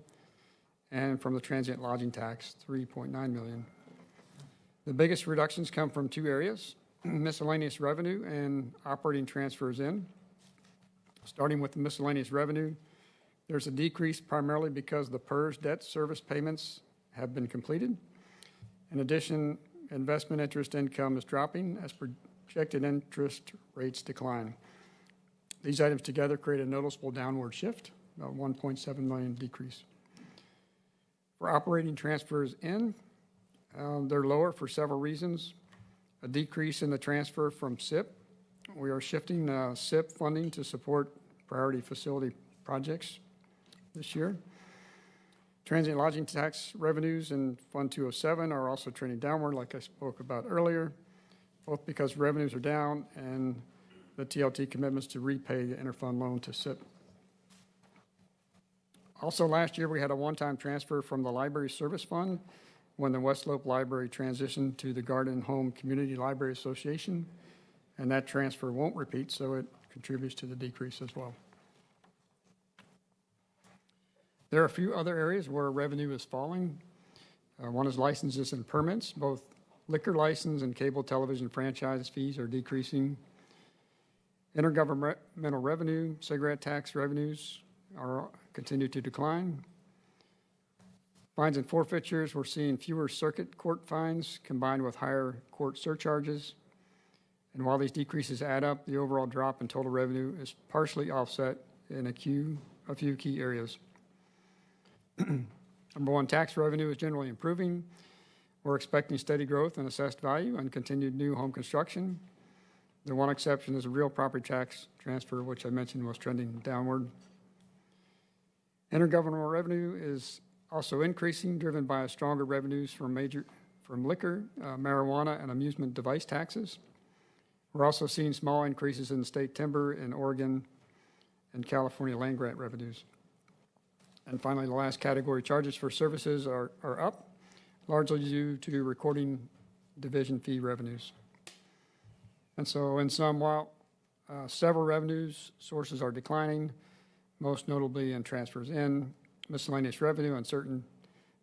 [SPEAKER 13] and from the transient lodging tax, $3.9 million. The biggest reductions come from 2 areas, miscellaneous revenue and operating transfers in. Starting with the miscellaneous revenue, there's a decrease primarily because the PERS debt service payments have been completed. In addition, investment interest income is dropping as projected interest rates decline. These items together create a noticeable downward shift, about $1.7 million decrease. For operating transfers in, they're lower for several reasons. A decrease in the transfer from SIP. We are shifting SIP funding to support priority facility projects this year. Transient lodging tax revenues in Fund 207 are also trending downward, like I spoke about earlier, both because revenues are down and the TLT commitments to repay the interfund loan to SIP. Also, last year we had a one-time transfer from the Library Service Fund when the West Slope Library transitioned to the Garden Home Community Library Association, and that transfer won't repeat, so it contributes to the decrease as well. There are a few other areas where revenue is falling. One is licenses and permits. Both liquor license and cable television franchise fees are decreasing. Intergovernmental revenue, cigarette tax revenues continue to decline. Fines and forfeitures, we're seeing fewer circuit court fines combined with higher court surcharges. And while these decreases add up, the overall drop in total revenue is partially offset in a few key areas. Number one, tax revenue is generally improving. We're expecting steady growth in assessed value and continued new home construction. The one exception is a real property tax transfer, which I mentioned was trending downward. Intergovernmental revenue is also increasing, driven by stronger revenues from liquor, marijuana, and amusement device taxes. We're also seeing small increases in state timber in Oregon and California land grant revenues. And finally, the last category, charges for services are up, largely due to recording division fee revenues. And so in sum, while several revenues sources are declining, most notably in transfers in, miscellaneous revenue, and certain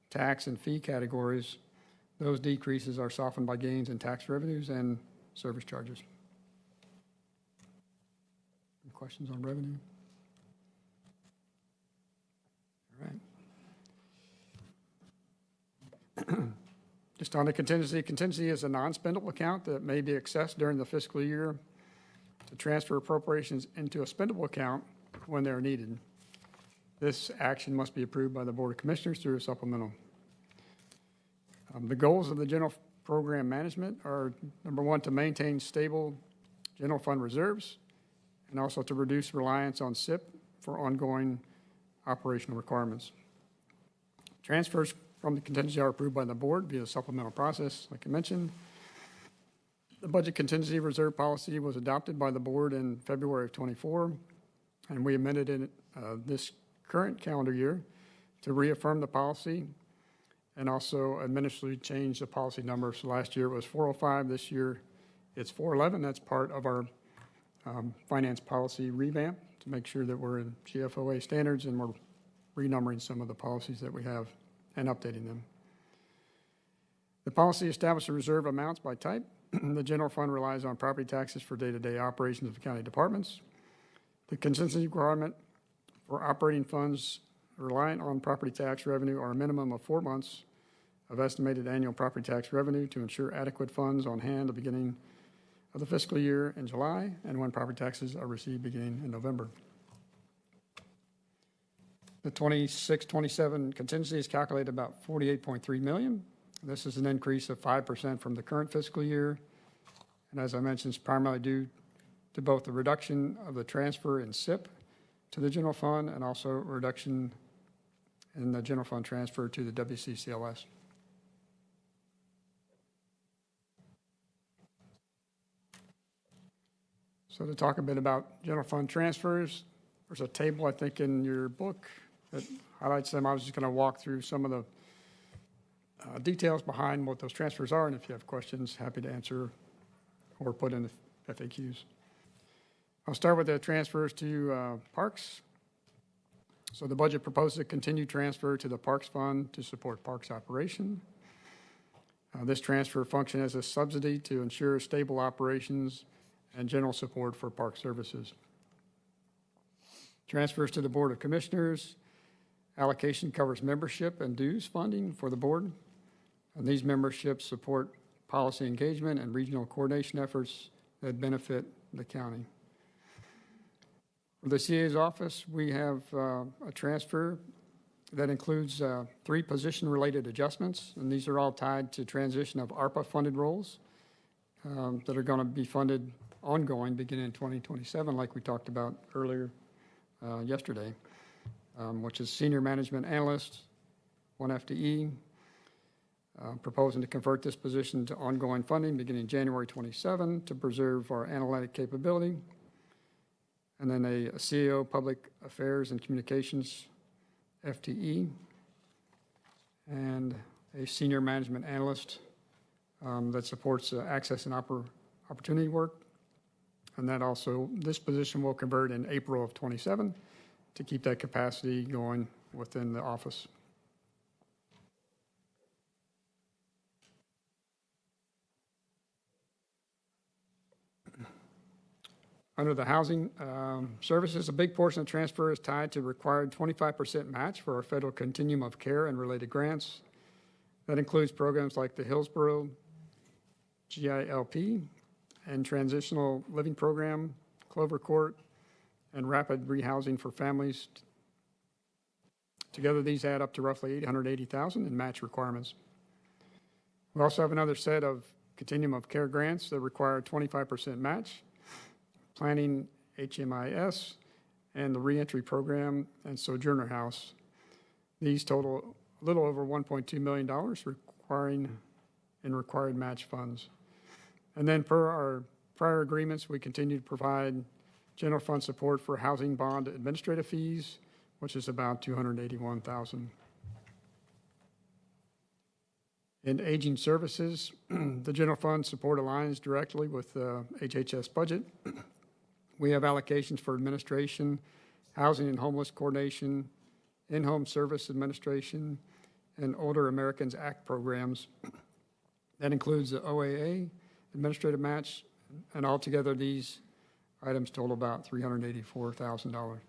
[SPEAKER 13] tax and fee categories, those decreases are softened by gains in tax revenues and service charges. Any questions on revenue? All right. Just on the contingency. Contingency is a non-spendable account that may be accessed during the fiscal year to transfer appropriations into a spendable account when they're needed. This action must be approved by the Board of Commissioners through a supplemental. The goals of the general program management are, number one, to maintain stable general fund reserves, and also to reduce reliance on SIP for ongoing operational requirements. Transfers from the contingency are approved by the board via the supplemental process, like I mentioned. The budget contingency reserve policy was adopted by the board in February of '24, and we amended it this current calendar year to reaffirm the policy and also administratively change the policy number. So last year it was 405, this year it's 411. That's part of our finance policy revamp to make sure that we're in GFOA standards, and we're renumbering some of the policies that we have and updating them. The policy establishes reserve amounts by type. The general fund relies on property taxes for day-to-day operations of the county departments. The contingency requirement for operating funds reliant on property tax revenue are a minimum of 4 months of estimated annual property tax revenue to ensure adequate funds on hand at the beginning of the fiscal year in July, and when property taxes are received beginning in November. The 26-27 contingency is calculated about $48.3 million. This is an increase of 5% from the current fiscal year, and as I mentioned, it's primarily due to both the reduction of the transfer in SIP to the general fund and also a reduction in the general fund transfer to the WCCLS. So to talk a bit about general fund transfers, there's a table, I think, in your book that highlights them. I was just going to walk through some of the details behind what those transfers are, and if you have questions, happy to answer or put in the FAQs. I'll start with the transfers to parks. So the budget proposes a continued transfer to the Parks Fund to support parks operation. This transfer functions as a subsidy to ensure stable operations and general support for park services. Transfers to the Board of Commissioners. Allocation covers membership and dues funding for the board. And these memberships support policy engagement and regional coordination efforts that benefit the county. For the CA's office, we have a transfer that includes 3 position-related adjustments, and these are all tied to transition of ARPA-funded roles that are going to be funded ongoing beginning in 2027, like we talked about earlier yesterday, which is Senior Management Analyst, 1 FTE, proposing to convert this position to ongoing funding beginning January 27 to preserve our analytic capability. And then a CEO, Public Affairs and Communications, FTE, and a Senior Management Analyst that supports access and opportunity work. And that also, this position will convert in April of 27 to keep that capacity going within the office. Under the housing services, a big portion of transfer is tied to required 25% match for our federal continuum of care and related grants. That includes programs like the Hillsborough GILP and Transitional Living Program, Clover Court, and Rapid Rehousing for Families. Together, these add up to roughly $880,000 in match requirements. We also have another set of continuum of care grants that require 25% match. Planning HMIS, and the Reentry Program and Sojourner House. These total a little over $1.2 million required match funds. And then per our prior agreements, we continue to provide general fund support for housing bond administrative fees, which is about $281,000. In aging services, the general fund support aligns directly with the HHS budget. We have allocations for administration, housing and homeless coordination, in-home service administration, and Older Americans Act programs. That includes the OAA, administrative match, and altogether these items total about $384,000.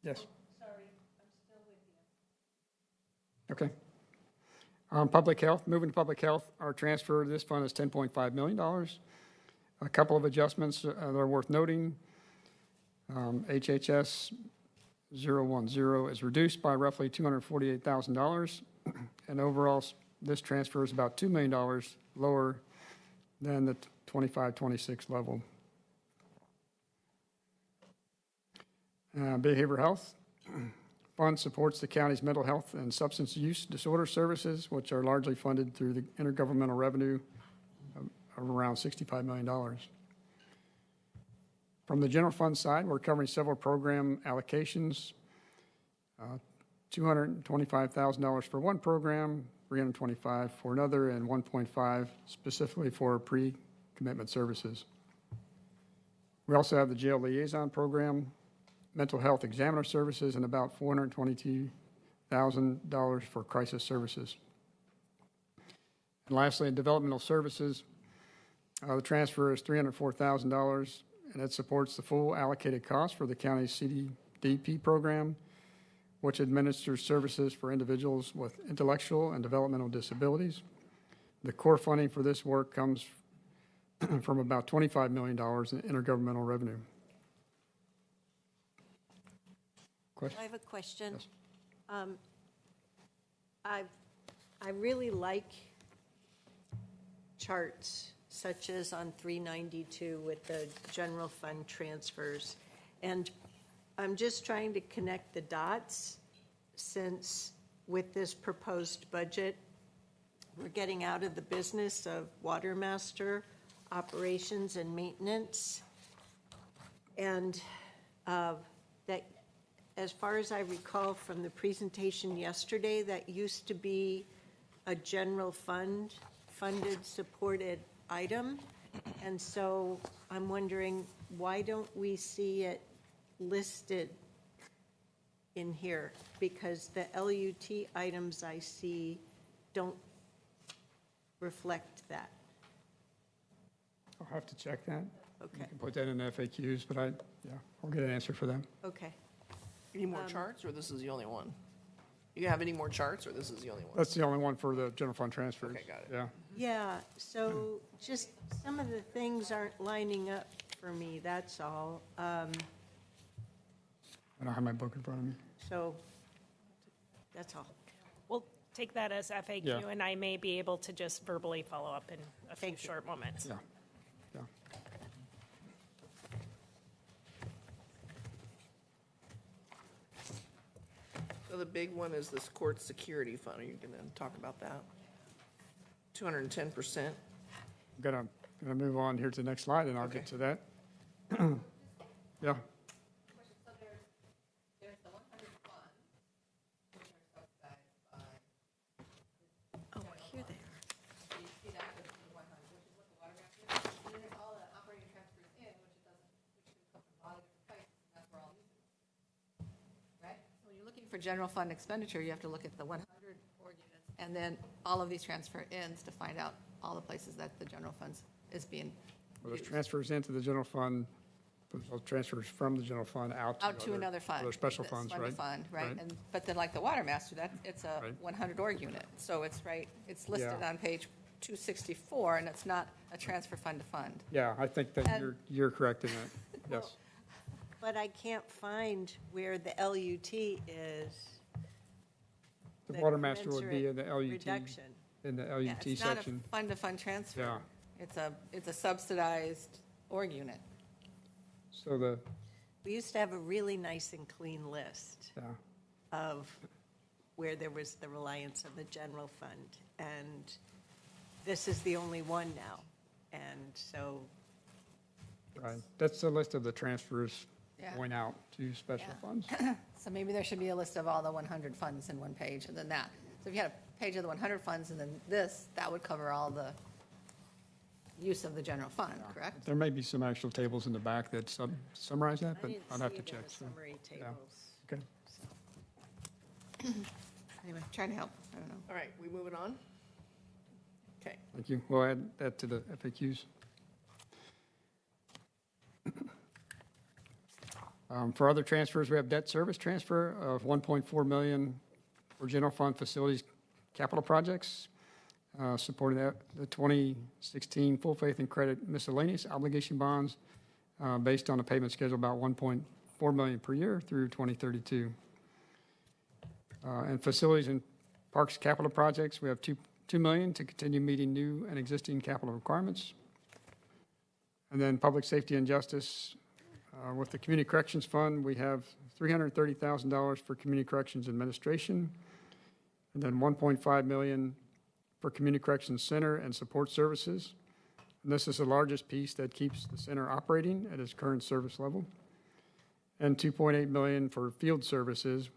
[SPEAKER 13] Yes? Sorry, I'm still with you. Okay. Public health, moving to public health, our transfer to this fund is $10.5 million. A couple of adjustments that are worth noting. HHS 010 is reduced by roughly $248,000, and overall, this transfer is about $2 million lower than the 25-26 level. Behavioral health fund supports the county's mental health and substance use disorder services, which are largely funded through the intergovernmental revenue of around $65 million. From the general fund side, we're covering several program allocations, $225,000 for one program, $325,000 for another, and $1.5 specifically for pre-commitment services. We also have the jail liaison program, mental health examiner services, and about $422,000 for crisis services. And lastly, in developmental services, the transfer is $304,000, and it supports the full allocated cost for the county's CDDP program, which administers services for individuals with intellectual and developmental disabilities. The core funding for this work comes from about $25 million in intergovernmental revenue. Question?
[SPEAKER 3] I have a question.
[SPEAKER 13] Yes.
[SPEAKER 3] I really like charts such as on 392 with the general fund transfers. And I'm just trying to connect the dots, since with this proposed budget, we're getting out of the business of water master operations and maintenance. And that, as far as I recall from the presentation yesterday, that used to be a general fund, funded, supported item. And so I'm wondering, why don't we see it listed in here? Because the LUT items I see don't reflect that.
[SPEAKER 13] I'll have to check that.
[SPEAKER 3] Okay.
[SPEAKER 13] You can put that in the FAQs, but I'll get an answer for them.
[SPEAKER 3] Okay.
[SPEAKER 2] Any more charts, or this is the only one? You have any more charts, or this is the only one?
[SPEAKER 13] That's the only one for the general fund transfers.
[SPEAKER 2] Okay, got it.
[SPEAKER 13] Yeah.
[SPEAKER 3] Yeah, so just some of the things aren't lining up for me, that's all.
[SPEAKER 13] I don't have my book in front of me.
[SPEAKER 3] So, that's all.
[SPEAKER 4] We'll take that as FAQ,
[SPEAKER 13] Yeah.
[SPEAKER 4] and I may be able to just verbally follow up in a few
[SPEAKER 3] Thank you.
[SPEAKER 4] short moments.
[SPEAKER 13] Yeah. Yeah.
[SPEAKER 2] So the big one is this court security fund. Are you going to talk about that? 210%.
[SPEAKER 13] I'm gonna move on here to the next slide, and I'll
[SPEAKER 2] Okay.
[SPEAKER 13] get to that. Yeah.
[SPEAKER 3] Oh, here they are.
[SPEAKER 8] When you're looking for general fund expenditure, you have to look at the 100 org units, and then all of these transfer ins to find out all the places that the general funds is being
[SPEAKER 13] Well, there's
[SPEAKER 8] used.
[SPEAKER 13] transfers into the general fund, but those transfers from the general fund out to
[SPEAKER 8] Out to another fund.
[SPEAKER 13] Other special
[SPEAKER 8] this
[SPEAKER 13] funds,
[SPEAKER 8] other
[SPEAKER 13] right?
[SPEAKER 8] fund, right? And, but then like the water master, it's a
[SPEAKER 13] Right.
[SPEAKER 8] 100 org unit. So it's it's listed
[SPEAKER 13] Yeah.
[SPEAKER 8] on page 264, and it's not a transfer fund to fund.
[SPEAKER 13] Yeah, I think that
[SPEAKER 8] And-
[SPEAKER 13] you're correct in that. Yes.
[SPEAKER 3] But I can't find where the LUT is.
[SPEAKER 13] The water master would be in the
[SPEAKER 3] commensurate
[SPEAKER 13] LUT,
[SPEAKER 3] Reduction.
[SPEAKER 13] in the
[SPEAKER 8] Yeah,
[SPEAKER 13] LUT
[SPEAKER 8] it's not a
[SPEAKER 13] section.
[SPEAKER 8] fund-to-fund transfer.
[SPEAKER 13] Yeah.
[SPEAKER 8] It's a subsidized org unit.
[SPEAKER 13] So the,
[SPEAKER 3] We used to have a really nice and clean list
[SPEAKER 13] yeah,
[SPEAKER 3] of where there was the reliance on the general fund. And this is the only one now. And so,
[SPEAKER 13] right. That's the list of the transfers
[SPEAKER 8] Yeah.
[SPEAKER 13] going out to special
[SPEAKER 8] Yeah.
[SPEAKER 13] funds.
[SPEAKER 8] So maybe there should be a list of all the 100 funds in one page, and then that. So if you had a page of the 100 funds, and then this, that would cover all the use of the general fund, correct?
[SPEAKER 13] There may be some actual tables in the back that summarize that,
[SPEAKER 3] I
[SPEAKER 13] but
[SPEAKER 3] didn't
[SPEAKER 13] I'd have
[SPEAKER 3] see
[SPEAKER 13] to
[SPEAKER 3] it in
[SPEAKER 13] check.
[SPEAKER 3] the
[SPEAKER 13] so,
[SPEAKER 3] summary
[SPEAKER 13] yeah.
[SPEAKER 3] tables.
[SPEAKER 13] Okay.
[SPEAKER 8] Anyway, trying to help, I don't know.
[SPEAKER 2] All right, we moving on? Okay.
[SPEAKER 13] Thank you. We'll add that to the FAQs. For other transfers, we have debt service transfer of $1.4 million for general fund facilities capital projects. supporting the 2016 full faith and credit miscellaneous obligation bonds based on a payment schedule about $1.4 million per year through 2032. And facilities and parks capital projects, we have $2 million to continue meeting new and existing capital requirements. And then public safety and justice, with the Community Corrections Fund, we have $330,000 for Community Corrections Administration, and then $1.5 million for Community Corrections Center and support services. And this is the largest piece that keeps the center operating at its current service level. And $2.8 million for field services,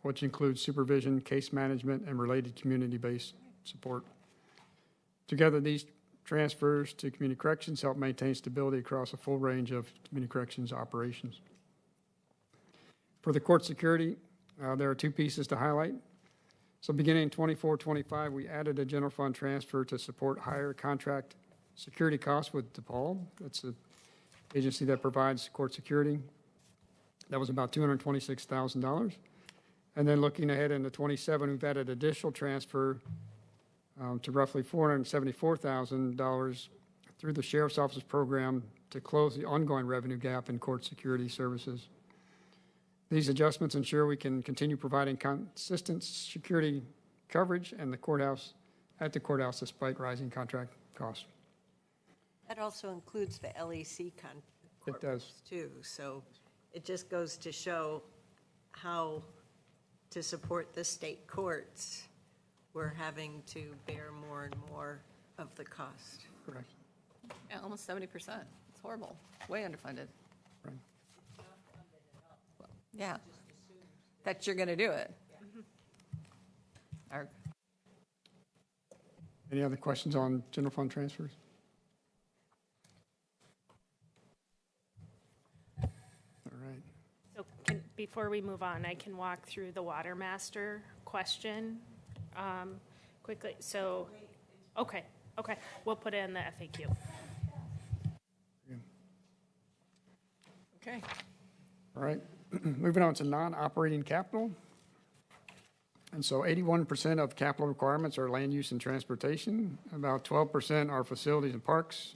[SPEAKER 13] which includes supervision, case management, and related community-based support. Together, these transfers to community corrections help maintain stability across a full range of community corrections operations. For the court security, there are two pieces to highlight. So beginning in 24-25, we added a general fund transfer to support higher contract security costs with DePaul. That's the agency that provides court security. That was about $226,000. And then looking ahead into 27, we've added additional transfer to roughly $474,000 through the Sheriff's Office program to close the ongoing revenue gap in court security services. These adjustments ensure we can continue providing consistent security coverage at the courthouse despite rising contract costs.
[SPEAKER 3] That also includes the LEC
[SPEAKER 13] It does.
[SPEAKER 3] too, so it just goes to show how to support the state courts, we're having to bear more and more of the cost.
[SPEAKER 13] Correct.
[SPEAKER 8] Yeah, almost 70%. It's horrible. Way underfunded.
[SPEAKER 13] Right.
[SPEAKER 8] Well, yeah. That you're going to do it. Or-
[SPEAKER 13] Any other questions on general fund transfers? All right.
[SPEAKER 4] So before we move on, I can walk through the water master question quickly. So, okay, we'll put it in the FAQ.
[SPEAKER 2] Okay.
[SPEAKER 13] All right, moving on to non-operating capital. And so 81% of capital requirements are land use and transportation, about 12% are facilities and parks,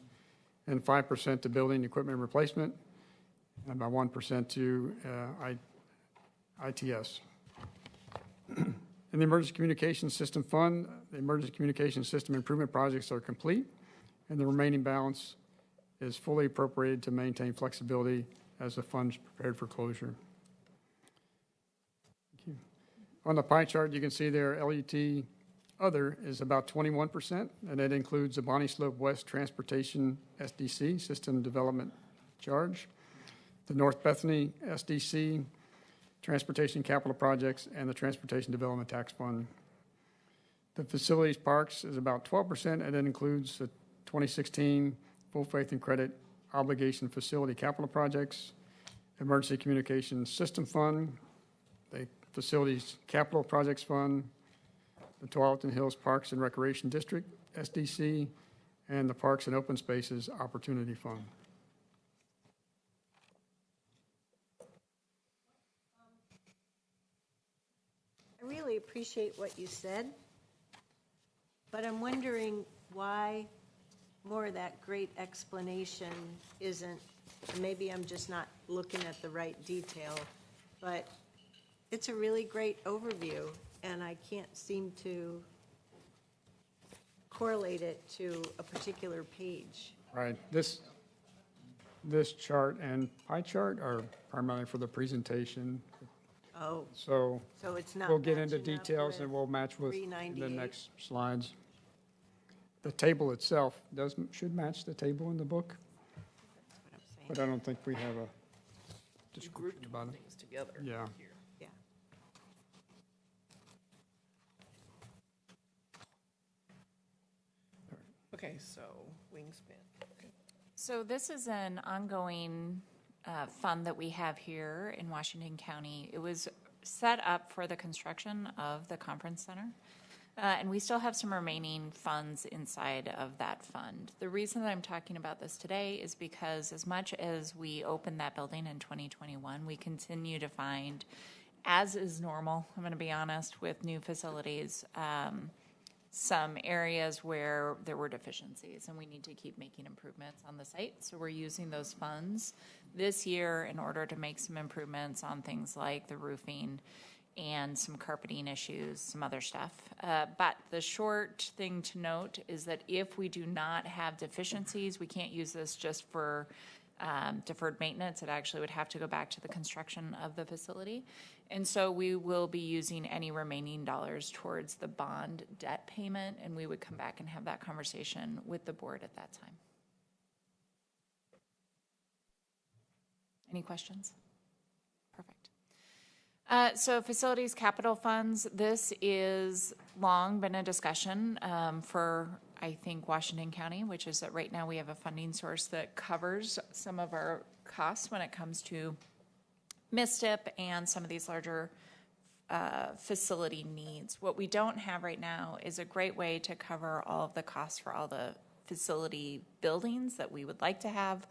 [SPEAKER 13] and 5% to building equipment replacement, and about 1% to ITS. In the Emergency Communications System Fund, the Emergency Communications System improvement projects are complete, and the remaining balance is fully appropriated to maintain flexibility as the fund's prepared for closure. Thank you. On the pie chart, you can see there LUT other is about 21%, and that includes the Bonnie Slope West Transportation SDC, System Development Charge, the North Bethany SDC, Transportation Capital Projects, and the Transportation Development Tax Fund. The facilities parks is about 12%, and it includes the 2016 full faith and credit obligation facility capital projects, Emergency Communications System Fund, the Facilities Capital Projects Fund, the Tualatin Hills Parks and Recreation District, SDC, and the Parks and Open Spaces Opportunity Fund.
[SPEAKER 3] I really appreciate what you said, but I'm wondering why more of that great explanation isn't, maybe I'm just not looking at the right detail, but it's a really great overview, and I can't seem to correlate it to a particular page.
[SPEAKER 13] Right. This chart and pie chart are primarily for the presentation.
[SPEAKER 3] Oh,
[SPEAKER 13] So
[SPEAKER 3] so it's not
[SPEAKER 13] we'll get into
[SPEAKER 3] matching up
[SPEAKER 13] details
[SPEAKER 3] with
[SPEAKER 13] and we'll match with the
[SPEAKER 3] 398.
[SPEAKER 13] next slides. The table itself should match the table in the book,
[SPEAKER 3] That's what I'm saying.
[SPEAKER 13] but I don't think we have a
[SPEAKER 2] You
[SPEAKER 13] description
[SPEAKER 2] grouped
[SPEAKER 13] about it.
[SPEAKER 2] things together.
[SPEAKER 13] Yeah.
[SPEAKER 2] here.
[SPEAKER 3] Yeah.
[SPEAKER 2] Okay, so wingspan. Okay.
[SPEAKER 12] So this is an ongoing fund that we have here in Washington County. It was set up for the construction of the conference center, and we still have some remaining funds inside of that fund. The reason that I'm talking about this today is because as much as we opened that building in 2021, we continue to find, as is normal, I'm going to be honest, with new facilities, some areas where there were deficiencies, and we need to keep making improvements on the site. So we're using those funds this year in order to make some improvements on things like the roofing and some carpeting issues, some other stuff. But the short thing to note is that if we do not have deficiencies, we can't use this just for deferred maintenance. It actually would have to go back to the construction of the facility. And so we will be using any remaining dollars towards the bond debt payment, and we would come back and have that conversation with the board at that time. Any questions? Perfect. So facilities capital funds, this is long been a discussion for, I think, Washington County, which is that right now we have a funding source that covers some of our costs when it comes to MISTIP and some of these larger facility needs. What we don't have right now is a great way to cover all of the costs for all the facility buildings that we would like to have,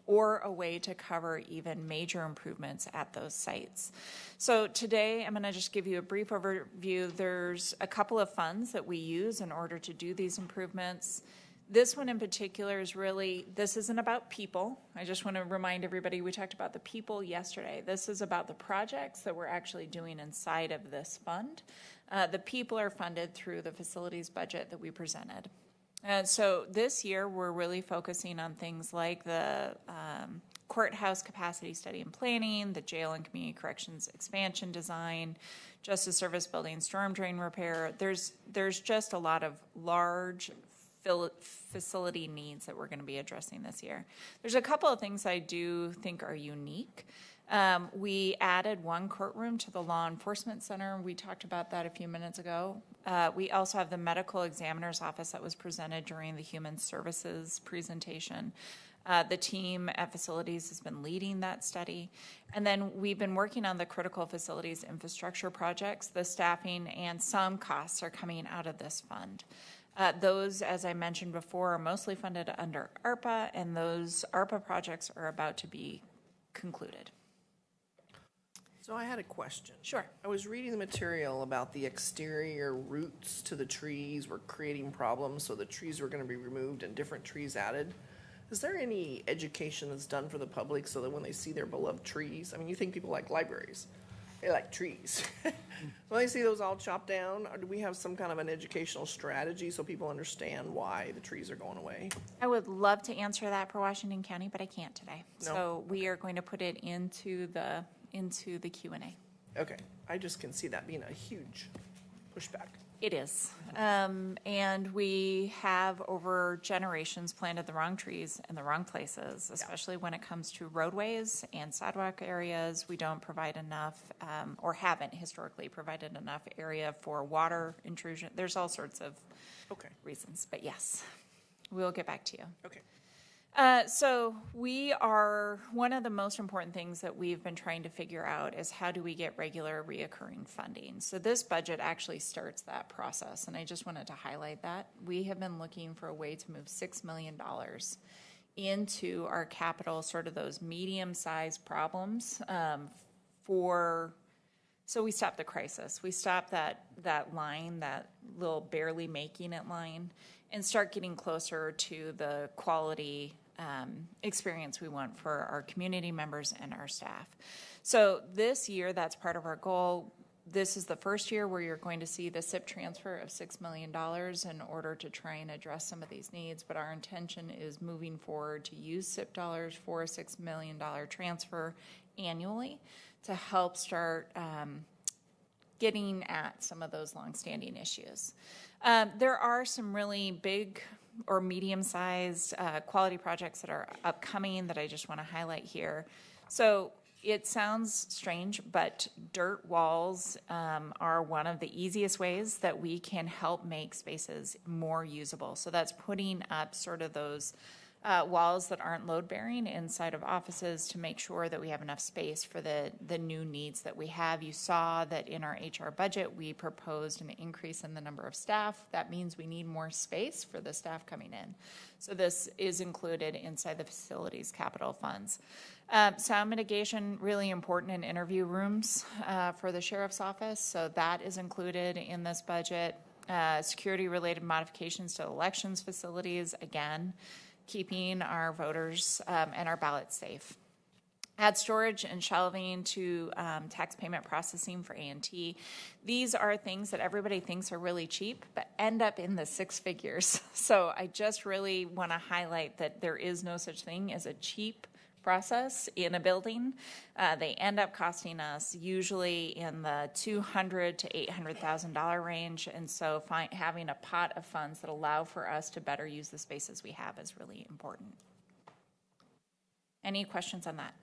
[SPEAKER 12] or a way to cover even major improvements at those sites. So today, I'm going to just give you a brief overview. There's a couple of funds that we use in order to do these improvements. This one in particular is really, this isn't about people. I just want to remind everybody, we talked about the people yesterday. This is about the projects that we're actually doing inside of this fund. The people are funded through the facilities budget that we presented. And so this year, we're really focusing on things like the courthouse capacity study and planning, the jail and community corrections expansion design, justice service building, storm drain repair. There's just a lot of large facility needs that we're going to be addressing this year. There's a couple of things I do think are unique. We added one courtroom to the law enforcement center. We talked about that a few minutes ago. We also have the medical examiner's office that was presented during the human services presentation. The team at facilities has been leading that study. And then we've been working on the critical facilities infrastructure projects. The staffing and some costs are coming out of this fund. Those, as I mentioned before, are mostly funded under ARPA, and those ARPA projects are about to be concluded.
[SPEAKER 2] So I had a question.
[SPEAKER 12] Sure.
[SPEAKER 2] I was reading the material about the exterior roots to the trees were creating problems, so the trees were going to be removed and different trees added. Is there any education that's done for the public so that when they see their beloved trees, I mean, you think people like libraries, they like trees. When they see those all chopped down, or do we have some kind of an educational strategy so people understand why the trees are going away?
[SPEAKER 12] I would love to answer that for Washington County, but I can't today.
[SPEAKER 2] No?
[SPEAKER 12] So we are going to put it into the Q&A.
[SPEAKER 2] Okay, I just can see that being a huge pushback.
[SPEAKER 12] It is. And we have over generations planted the wrong trees in the wrong places, especially when it comes to roadways and sidewalk areas. We don't provide enough, or haven't historically provided enough area for water intrusion. There's all sorts of reasons, but yes, we'll get back to you.
[SPEAKER 2] Okay.
[SPEAKER 12] So one of the most important things that we've been trying to figure out is how do we get regular reoccurring funding. So this budget actually starts that process, and I just wanted to highlight that. We have been looking for a way to move $6 million into our capital, sort of those medium-sized problems so we stop the crisis. We stop that line, that little barely making it line, and start getting closer to the quality experience we want for our community members and our staff. So this year, that's part of our goal. This is the first year where you're going to see the SIP transfer of $6 million in order to try and address some of these needs, but our intention is moving forward to use SIP dollars for a $6 million transfer annually to help start getting at some of those longstanding issues. There are some really big or medium-sized quality projects that are upcoming that I just want to highlight here. So it sounds strange, but dirt walls are one of the easiest ways that we can help make spaces more usable. So that's putting up sort of those walls that aren't load-bearing inside of offices to make sure that we have enough space for the new needs that we have. You saw that in our HR budget, we proposed an increase in the number of staff. That means we need more space for the staff coming in. So this is included inside the facilities capital funds. Sound mitigation, really important in interview rooms for the sheriff's office. So that is included in this budget. security-related modifications to elections facilities, again, keeping our voters and our ballots safe. Add storage and shelving to tax payment processing for A&T. These are things that everybody thinks are really cheap, but end up in the six figures. So I just really want to highlight that there is no such thing as a cheap process in a building. They end up costing us usually in the $200,000 to $800,000 range, and so having a pot of funds that allow for us to better use the spaces we have is really important. Any questions on that?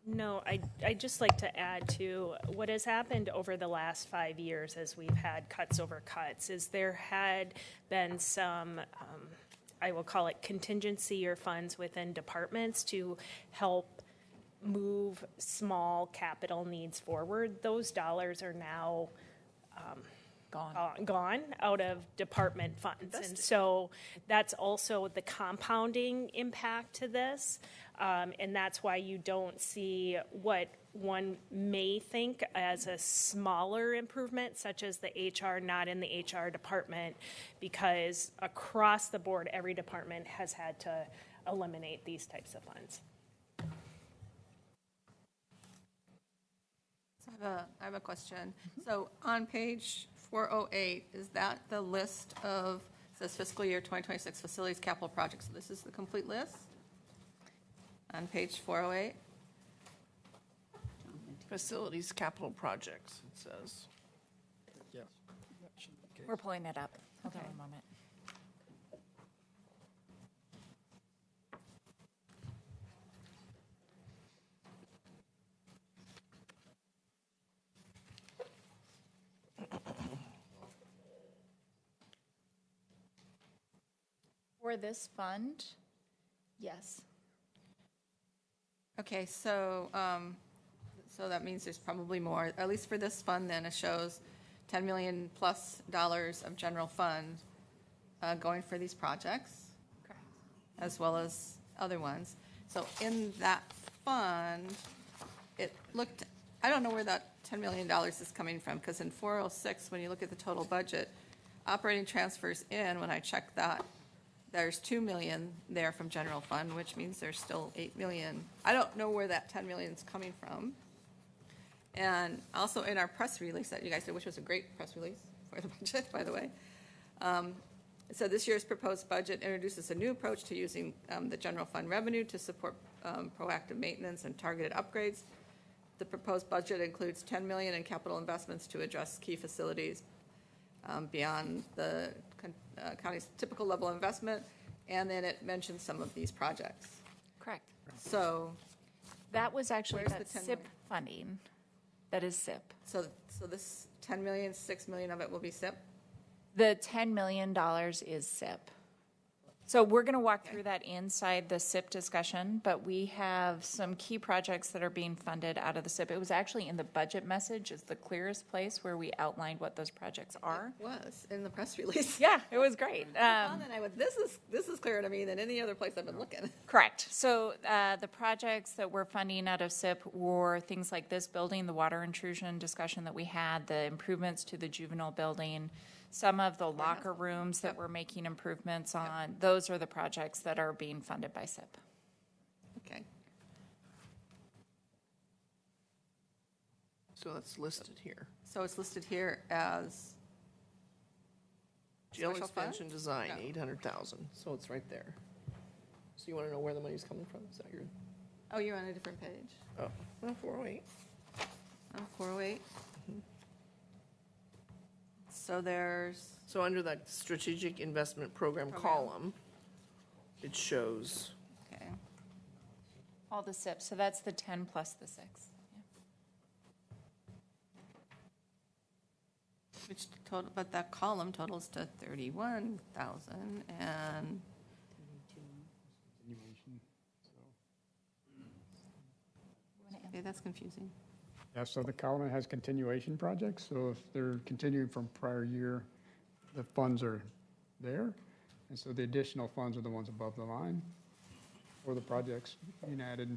[SPEAKER 4] No, I'd just like to add to what has happened over the last 5 years as we've had cuts over cuts is there had been some, I will call it contingency or funds within departments to help move small capital needs forward. Those dollars are now gone out of department funds. And so that's also the compounding impact to this. And that's why you don't see what one may think as a smaller improvement, such as the HR not in the HR department, because across the board, every department has had to eliminate these types of funds.
[SPEAKER 8] So I have a question. So on page 408, is that the list of, it says fiscal year 2026 facilities capital projects? So this is the complete list on page 408?
[SPEAKER 2] Facilities capital projects, it says.
[SPEAKER 13] Yes.
[SPEAKER 12] We're pulling it up. Hold on a moment. For this fund, yes.
[SPEAKER 8] Okay, so that means there's probably more, at least for this fund, then it shows $10 million plus of general fund going for these projects.
[SPEAKER 12] Correct.
[SPEAKER 8] As well as other ones. So in that fund, it looked, I don't know where that $10 million is coming from, because in 406, when you look at the total budget, operating transfers in, when I check that, there's $2 million there from general fund, which means there's still $8 million. I don't know where that $10 million is coming from. And also in our press release that you guys did, which was a great press release for the budget, by the way. So this year's proposed budget introduces a new approach to using the general fund revenue to support proactive maintenance and targeted upgrades. The proposed budget includes $10 million in capital investments to address key facilities beyond the county's typical level of investment, and then it mentions some of these projects.
[SPEAKER 12] Correct.
[SPEAKER 8] So
[SPEAKER 12] That was actually
[SPEAKER 8] Where's
[SPEAKER 12] that
[SPEAKER 8] the 10
[SPEAKER 12] SIP
[SPEAKER 8] million?
[SPEAKER 12] funding. That is SIP.
[SPEAKER 8] So this 10 million, 6 million of it will be SIP?
[SPEAKER 12] The $10 million is SIP. So we're going to walk through that inside the SIP discussion, but we have some key projects that are being funded out of the SIP. It was actually in the budget message is the clearest place where we outlined what those projects are.
[SPEAKER 8] It was in the press release.
[SPEAKER 12] Yeah, it was great.
[SPEAKER 8] And I went, this is clearer to me than any other place I've been looking.
[SPEAKER 12] Correct. So the projects that we're funding out of SIP were things like this building, the water intrusion discussion that we had, the improvements to the juvenile building, some of the locker rooms that we're making improvements on. Those are the projects that are being funded by SIP.
[SPEAKER 8] Okay.
[SPEAKER 2] So that's listed here.
[SPEAKER 8] So it's listed here as
[SPEAKER 2] Jail
[SPEAKER 8] special fund?
[SPEAKER 2] expansion design,
[SPEAKER 8] No.
[SPEAKER 2] 800,000, so it's right there. So you want to know where the money's coming from? Is that your,
[SPEAKER 8] Oh, you're on a different page.
[SPEAKER 2] oh, well, 408.
[SPEAKER 8] On 408. So there's,
[SPEAKER 2] So under that strategic investment program
[SPEAKER 8] Program.
[SPEAKER 2] column, it shows,
[SPEAKER 8] okay,
[SPEAKER 12] All the SIP, so that's the 10 plus the 6.
[SPEAKER 8] which total, but that column totals to 31,000 and, okay, that's confusing.
[SPEAKER 13] Yeah, so the column has continuation projects, so if they're continuing from prior year, the funds are there. And so the additional funds are the ones above the line, or the projects being added.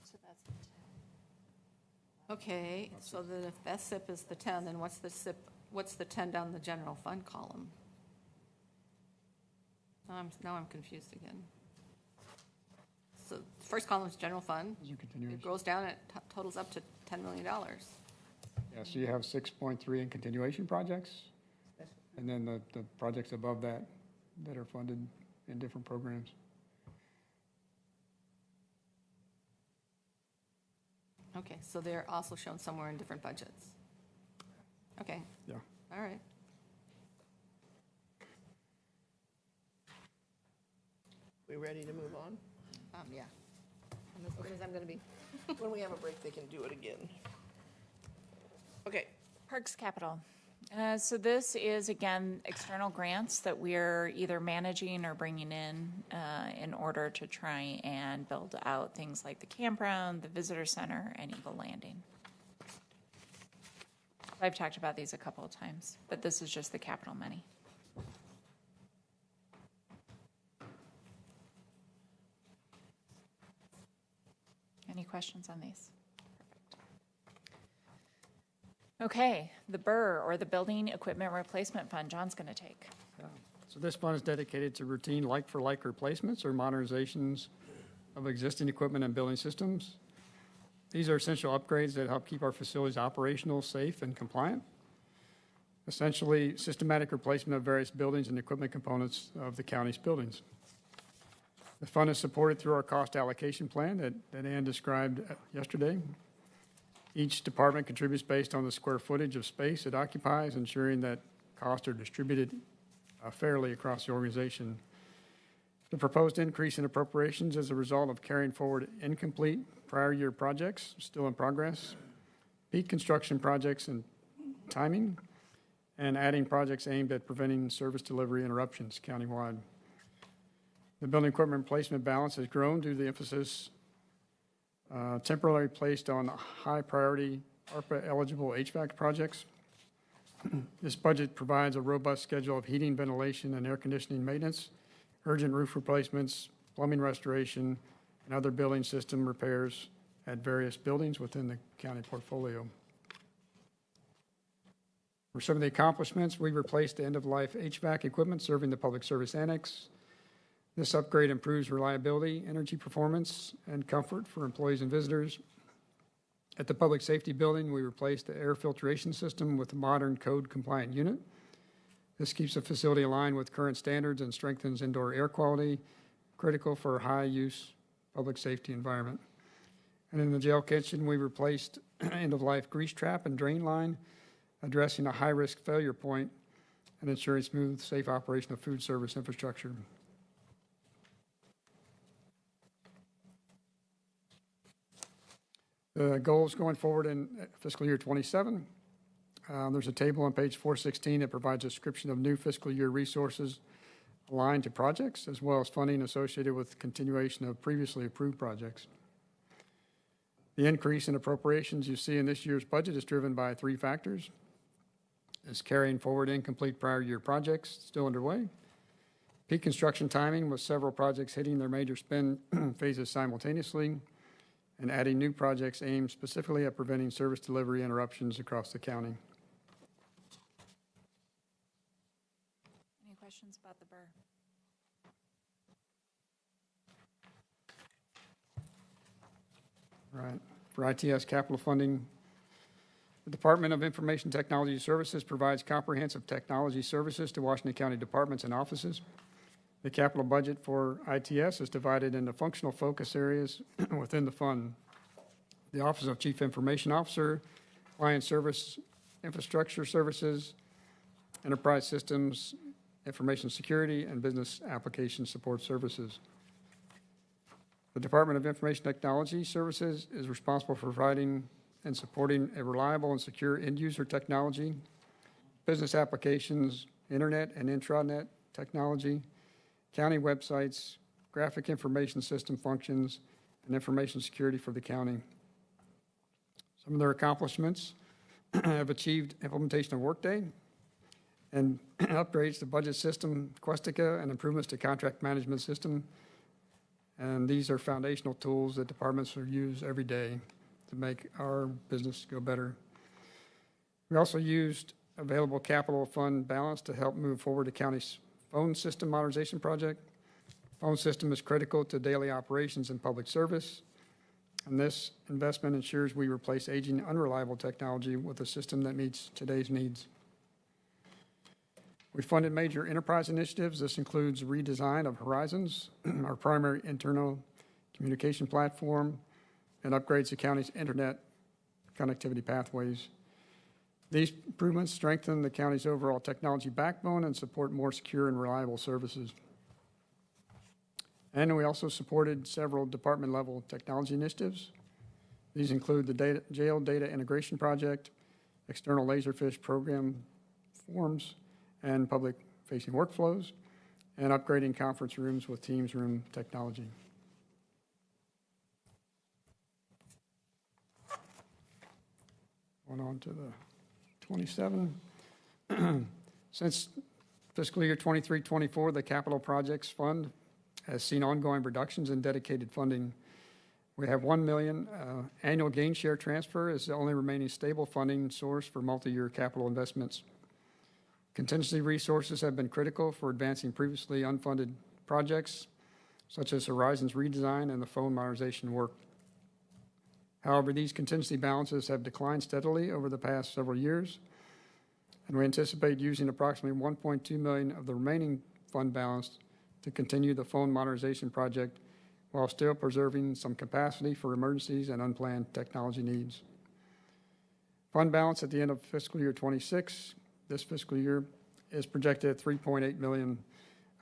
[SPEAKER 12] So that's the 10.
[SPEAKER 8] Okay, so then if that SIP is the 10, then what's the SIP, what's the 10 down the general fund column? Now I'm confused again. So the first column is general fund.
[SPEAKER 13] Those are continuation.
[SPEAKER 8] It goes down, it totals up to $10 million.
[SPEAKER 13] Yeah, so you have 6.3 in continuation projects, and then the projects above that that are funded in different programs.
[SPEAKER 8] Okay, so they're also shown somewhere in different budgets. Okay.
[SPEAKER 13] Yeah.
[SPEAKER 8] All right.
[SPEAKER 2] We ready to move on?
[SPEAKER 8] Yeah. I'm as good as I'm going to be.
[SPEAKER 2] When we have a break, they can do it again. Okay,
[SPEAKER 12] Parks Capital. So this is, again, external grants that we're either managing or bringing in order to try and build out things like the campground, the visitor center, and Eagle Landing. I've talked about these a couple of times, but this is just the capital money. Any questions on these? Okay, the BRR, or the Building Equipment Replacement Fund, John's going to take.
[SPEAKER 13] Yeah. So this fund is dedicated to routine like-for-like replacements or modernizations of existing equipment and building systems. These are essential upgrades that help keep our facilities operational, safe, and compliant. Essentially, systematic replacement of various buildings and equipment components of the county's buildings. The fund is supported through our cost allocation plan that Ann described yesterday. Each department contributes based on the square footage of space it occupies, ensuring that costs are distributed fairly across the organization. The proposed increase in appropriations is a result of carrying forward incomplete prior year projects still in progress, peak construction projects and timing, and adding projects aimed at preventing service delivery interruptions countywide. The building equipment replacement balance has grown due to the emphasis temporarily placed on high-priority ARPA-eligible HVAC projects. This budget provides a robust schedule of heating, ventilation, and air conditioning maintenance, urgent roof replacements, plumbing restoration, and other building system repairs at various buildings within the county portfolio. For some of the accomplishments, we replaced the end-of-life HVAC equipment serving the Public Service Annex. This upgrade improves reliability, energy performance, and comfort for employees and visitors. At the Public Safety Building, we replaced the air filtration system with a modern code-compliant unit. This keeps the facility aligned with current standards and strengthens indoor air quality, critical for a high-use public safety environment. And in the jail kitchen, we replaced end-of-life grease trap and drain line, addressing a high-risk failure point and ensuring smooth, safe operation of food service infrastructure. The goals going forward in fiscal year 27. There's a table on page 416 that provides a description of new fiscal year resources aligned to projects, as well as funding associated with continuation of previously approved projects. The increase in appropriations you see in this year's budget is driven by three factors. It's carrying forward incomplete prior year projects still underway, peak construction timing with several projects hitting their major spend phases simultaneously, and adding new projects aimed specifically at preventing service delivery interruptions across the county.
[SPEAKER 12] Any questions about the BRR?
[SPEAKER 13] Right. For ITS capital funding, the Department of Information Technology Services provides comprehensive technology services to Washington County departments and offices. The capital budget for ITS is divided into functional focus areas within the fund. The Office of Chief Information Officer, Client Service Infrastructure Services, Enterprise Systems, Information Security, and Business Application Support Services. The Department of Information Technology Services is responsible for providing and supporting a reliable and secure end-user technology, business applications, internet and intranet technology, county websites, graphic information system functions, and information security for the county. Some of their accomplishments have achieved implementation of Workday and upgrades to budget system, Questica, and improvements to contract management system. And these are foundational tools that departments will use every day to to make our business go better. We also used available capital fund balance to help move forward the county's phone system modernization project. Phone system is critical to daily operations and public service, and this investment ensures we replace aging, unreliable technology with a system that meets today's needs. We funded major enterprise initiatives. This includes redesign of Horizons, our primary internal communication platform, and upgrades to county's internet connectivity pathways. These improvements strengthen the county's overall technology backbone and support more secure and reliable services. And we also supported several department-level technology initiatives. These include the jail data integration project, external Laserfish program forms, and public-facing workflows, and upgrading conference rooms with Teams room technology. Going on to the 27. Since fiscal year 23-24, the Capital Projects Fund has seen ongoing reductions in dedicated funding. We have $1 million annual gain share transfer is the only remaining stable funding source for multi-year capital investments. Contingency resources have been critical for advancing previously unfunded projects, such as Horizons redesign and the phone modernization work. However, these contingency balances have declined steadily over the past several years, and we anticipate using approximately $1.2 million of the remaining fund balance to continue the phone modernization project while still preserving some capacity for emergencies and unplanned technology needs. Fund balance at the end of fiscal year 26, this fiscal year, is projected at $3.8 million.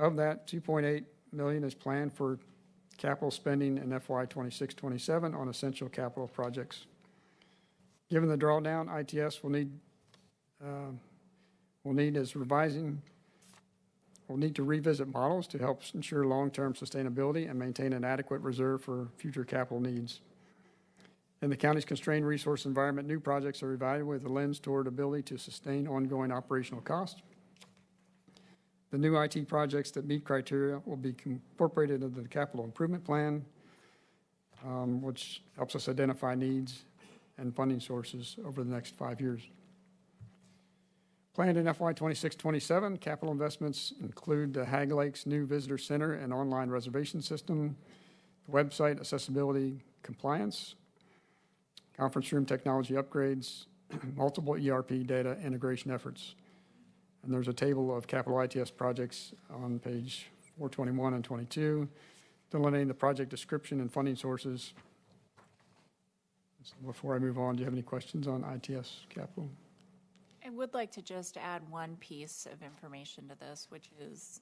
[SPEAKER 13] Of that, $2.8 million is planned for capital spending in FY 26-27 on essential capital projects. Given the drawdown, ITS will need to revisit models to help ensure long-term sustainability and maintain an adequate reserve for future capital needs. In the county's constrained resource environment, new projects are evaluated with a lens toward ability to sustain ongoing operational costs. The new IT projects that meet criteria will be incorporated into the capital improvement plan, which helps us identify needs and funding sources over the next 5 years. Planned in FY 26-27, capital investments include the Hag Lake's new visitor center and online reservation system, website accessibility compliance, conference room technology upgrades, multiple ERP data integration efforts. And there's a table of capital ITS projects on page 421 and 22, delineating the project description and funding sources. So before I move on, do you have any questions on ITS capital?
[SPEAKER 12] I would like to just add one piece of information to this, which is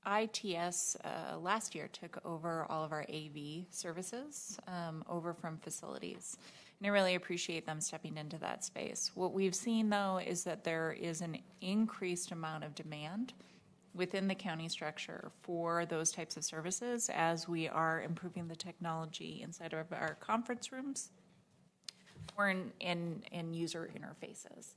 [SPEAKER 12] ITS last year took over all of our AV services over from facilities. And I really appreciate them stepping into that space. What we've seen, though, is that there is an increased amount of demand within the county structure for those types of services as we are improving the technology inside of our conference rooms or in user interfaces.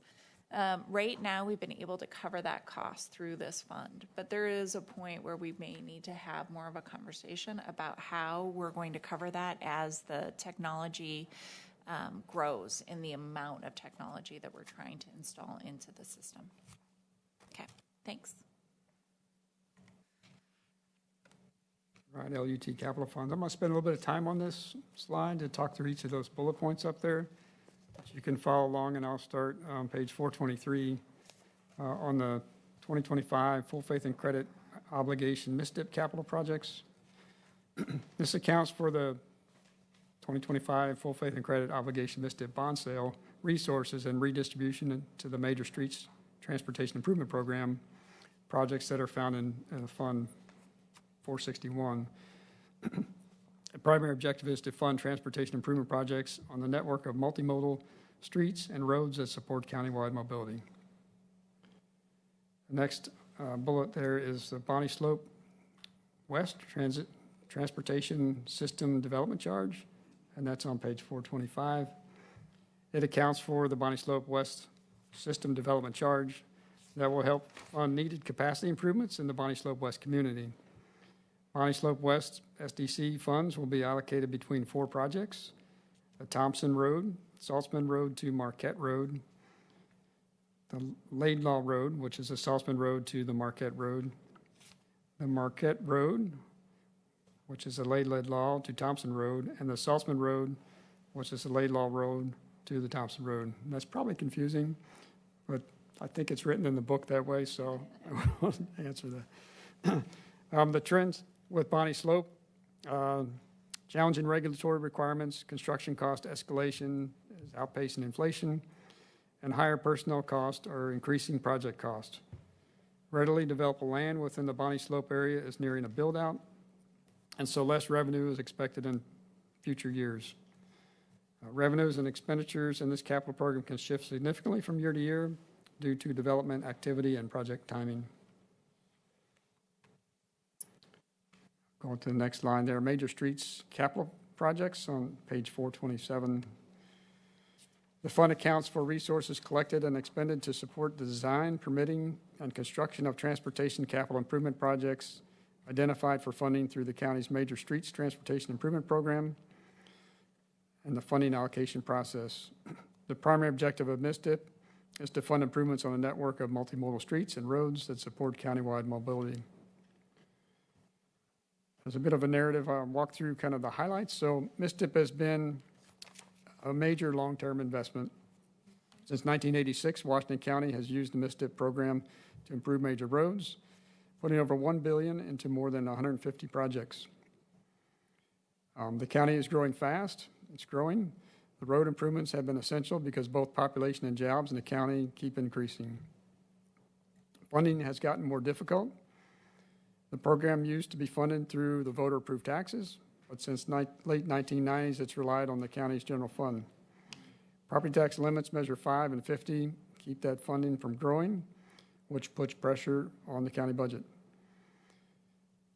[SPEAKER 12] Right now, we've been able to cover that cost through this fund, but there is a point where we may need to have more of a conversation about how we're going to cover that as the technology grows in the amount of technology that we're trying to install into the system. Okay, thanks.
[SPEAKER 13] All right, LUT capital funds. I'm going to spend a little bit of time on this slide to talk through each of those bullet points up there. You can follow along, and I'll start on page 423 on the 2025 full faith and credit obligation MISDIP capital projects. This accounts for the 2025 full faith and credit obligation MISDIP bond sale resources and redistribution to the major streets transportation improvement program projects that are found in Fund 461. The primary objective is to fund transportation improvement projects on the network of multimodal streets and roads that support countywide mobility. The next bullet there is the Bonnie Slope West Transportation System Development Charge, and that's on page 425. It accounts for the Bonnie Slope West System Development Charge that will help fund needed capacity improvements in the Bonnie Slope West community. Bonnie Slope West SDC funds will be allocated between 4 projects. the Thompson Road, Saltzman Road to Marquette Road, the Laidlaw Road, which is the Saltzman Road to the Marquette Road, the Marquette Road, which is the Laidlaw to Thompson Road, and the Saltzman Road, which is the Laidlaw Road to the Thompson Road. And that's probably confusing, but I think it's written in the book that way, so I won't answer that. The trends with Bonnie Slope, challenging regulatory requirements, construction cost escalation is outpacing inflation, and higher personnel costs are increasing project costs. Readily developable land within the Bonnie Slope area is nearing a build-out, and so less revenue is expected in future years. Revenues and expenditures in this capital program can shift significantly from year to year due to development activity and project timing. Going to the next line there, major streets capital projects on page 427. The fund accounts for resources collected and expended to support the design, permitting, and construction of transportation capital improvement projects identified for funding through the county's Major Streets Transportation Improvement Program and the funding allocation process. The primary objective of MISTIP is to fund improvements on a network of multimodal streets and roads that support countywide mobility. There's a bit of a narrative. I'll walk through kind of the highlights. So MISTIP has been a major long-term investment. Since 1986, Washington County has used the MISTIP program to improve major roads, putting over $1 billion into more than 150 projects. The county is growing fast. It's growing. The road improvements have been essential because both population and jobs in the county keep increasing. Funding has gotten more difficult. The program used to be funded through the voter-approved taxes, but since late 1990s, it's relied on the county's general fund. Property tax limits measure 5 and 50 keep that funding from growing, which puts pressure on the county budget.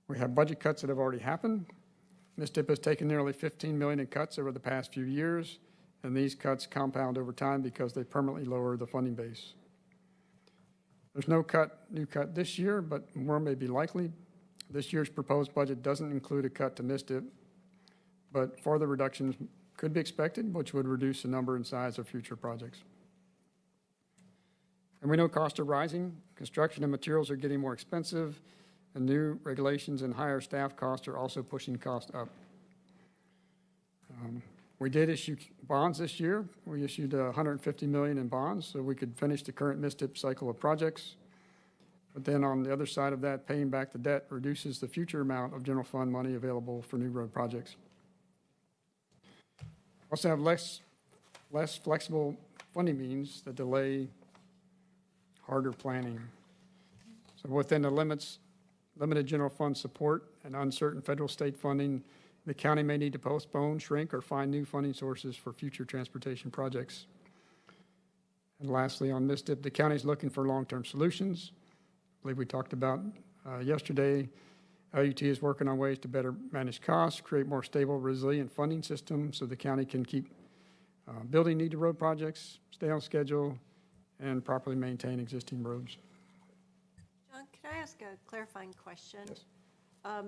[SPEAKER 13] We have budget cuts that have already happened. MISTIP has taken nearly $15 million in cuts over the past few years, and these cuts compound over time because they permanently lower the funding base. There's no new cut this year, but more may be likely. This year's proposed budget doesn't include a cut to MISTIP, but further reductions could be expected, which would reduce the number and size of future projects. And we know costs are rising. Construction and materials are getting more expensive, and new regulations and higher staff costs are also pushing costs up. We did issue bonds this year. We issued $150 million in bonds so we could finish the current MISTIP cycle of projects. But then on the other side of that, paying back the debt reduces the future amount of general fund money available for new road projects. Also have less flexible funding means that delay harder planning. So within the limited general fund support and uncertain federal state funding, the county may need to postpone, shrink, or find new funding sources for future transportation projects. And lastly, on MISTIP, the county is looking for long-term solutions. I believe we talked about yesterday. LUT is working on ways to better manage costs, create more stable, resilient funding system so the county can keep building needed road projects, stay on schedule, and properly maintain existing roads.
[SPEAKER 3] John, can I ask a clarifying question?
[SPEAKER 13] Yes.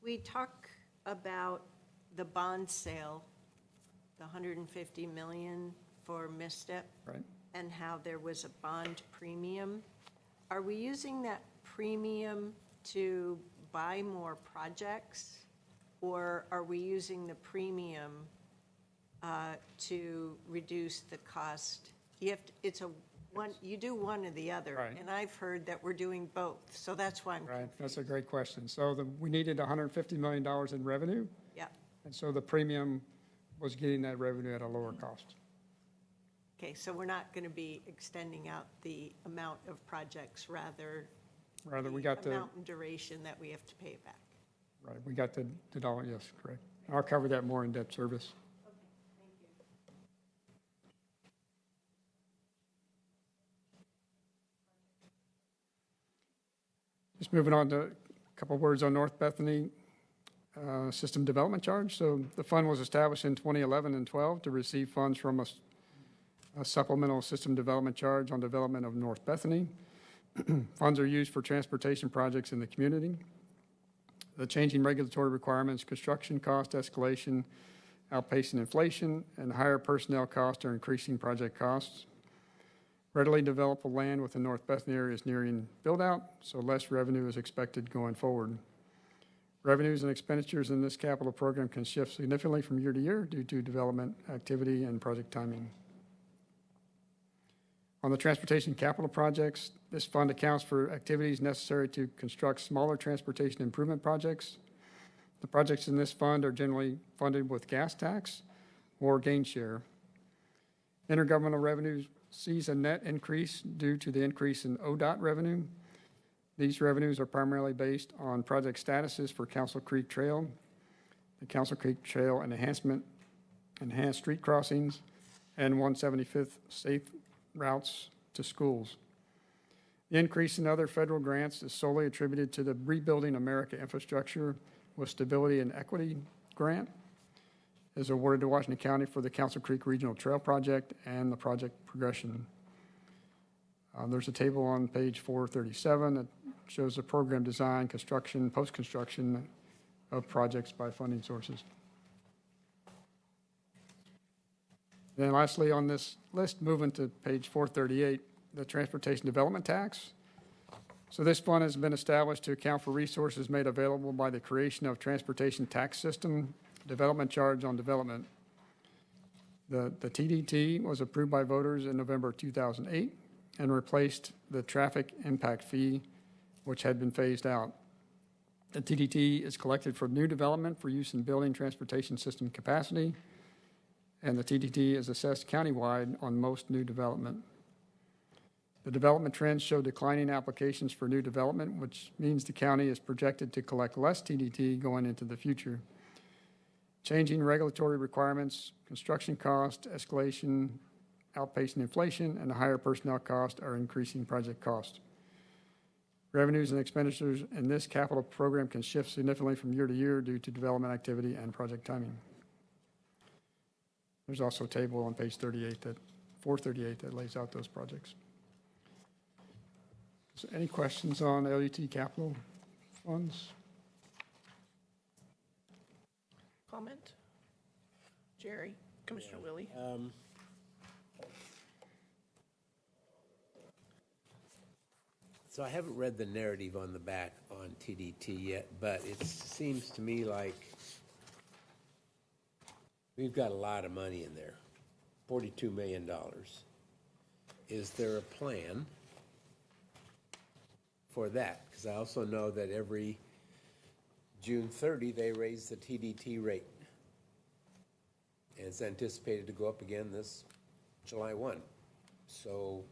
[SPEAKER 3] We talk about the bond sale, the $150 million for MISTIP,
[SPEAKER 13] Right.
[SPEAKER 3] and how there was a bond premium. Are we using that premium to buy more projects, or are we using the premium to reduce the cost? You do one or the other,
[SPEAKER 13] Right.
[SPEAKER 3] and I've heard that we're doing both, so that's why I'm
[SPEAKER 13] Right,
[SPEAKER 3] confused.
[SPEAKER 13] that's a great question. So we needed $150 million in revenue,
[SPEAKER 3] Yeah,
[SPEAKER 13] and so the premium was getting that revenue at a lower cost.
[SPEAKER 3] okay, so we're not going to be extending out the amount of projects, rather
[SPEAKER 13] We got the,
[SPEAKER 3] amount and duration that we have to pay it back.
[SPEAKER 13] right, we got the dollar, yes, correct. I'll cover that more in debt service. Just moving on to a couple of words on North Bethany System Development Charge. So the fund was established in 2011 and 12 to receive funds from a supplemental system development charge on development of North Bethany. Funds are used for transportation projects in the community. The changing regulatory requirements, construction cost escalation, outpacing inflation, and higher personnel costs are increasing project costs. Readily developable land within North Bethany area is nearing build-out, so less revenue is expected going forward. Revenues and expenditures in this capital program can shift significantly from year to year due to development activity and project timing. On the transportation capital projects, this fund accounts for activities necessary to construct smaller transportation improvement projects. The projects in this fund are generally funded with gas tax or gain share. Intergovernmental revenues sees a net increase due to the increase in ODOT revenue. These revenues are primarily based on project statuses for Council Creek Trail, the Council Creek Trail and enhanced street crossings, and 175th safe routes to schools. The increase in other federal grants is solely attributed to the Rebuilding America Infrastructure with Stability and Equity grant is awarded to Washington County for the Council Creek Regional Trail Project and the project progression. There's a table on page 437 that shows the program design, construction, post-construction of projects by funding sources. Then lastly on this list, moving to page 438, the Transportation Development Tax. So this fund has been established to account for resources made available by the creation of Transportation Tax System Development Charge on Development. The TDT was approved by voters in November 2008 and replaced the traffic impact fee, which had been phased out. The TDT is collected for new development for use in building transportation system capacity, and the TDT is assessed countywide on most new development. The development trends show declining applications for new development, which means the county is projected to collect less TDT going into the future. Changing regulatory requirements, construction cost, escalation, outpacing inflation, and higher personnel costs are increasing project costs. Revenues and expenditures in this capital program can shift significantly from year to year due to development activity and project timing. There's also a table on page 438 that lays out those projects. So any questions on LUT capital funds?
[SPEAKER 2] Comment? Jerry, Commissioner Willie.
[SPEAKER 11] So I haven't read the narrative on the back on TDT yet, but it seems to me like we've got a lot of money in there, $42 million. Is there a plan for that? Because I also know that every June 30, they raise the TDT rate. And it's anticipated to go up again this July 1. So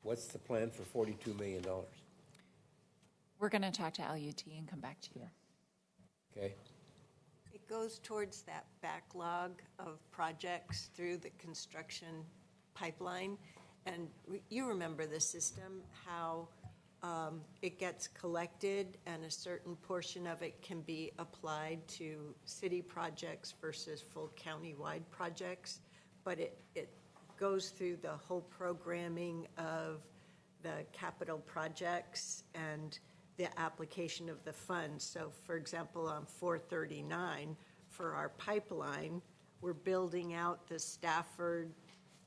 [SPEAKER 11] what's the plan for $42 million?
[SPEAKER 12] We're going to talk to LUT and come back to you.
[SPEAKER 11] Okay.
[SPEAKER 3] It goes towards that backlog of projects through the construction pipeline. And you remember the system, how it gets collected and a certain portion of it can be applied to city projects versus full county-wide projects. But it goes through the whole programming of the capital projects and the application of the funds. So for example, on 439 for our pipeline, we're building out the Stafford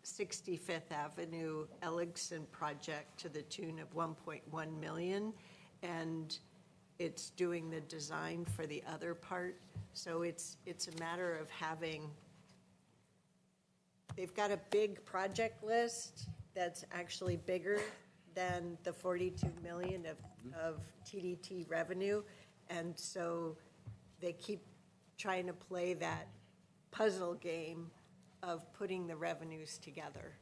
[SPEAKER 3] 65th Avenue Elligson project to the tune of $1.1 million, and it's doing the design for the other part. So it's a matter of having, they've got a big project list that's actually bigger than the 42 million of TDT revenue, and so they keep trying to play that puzzle game of putting the revenues together.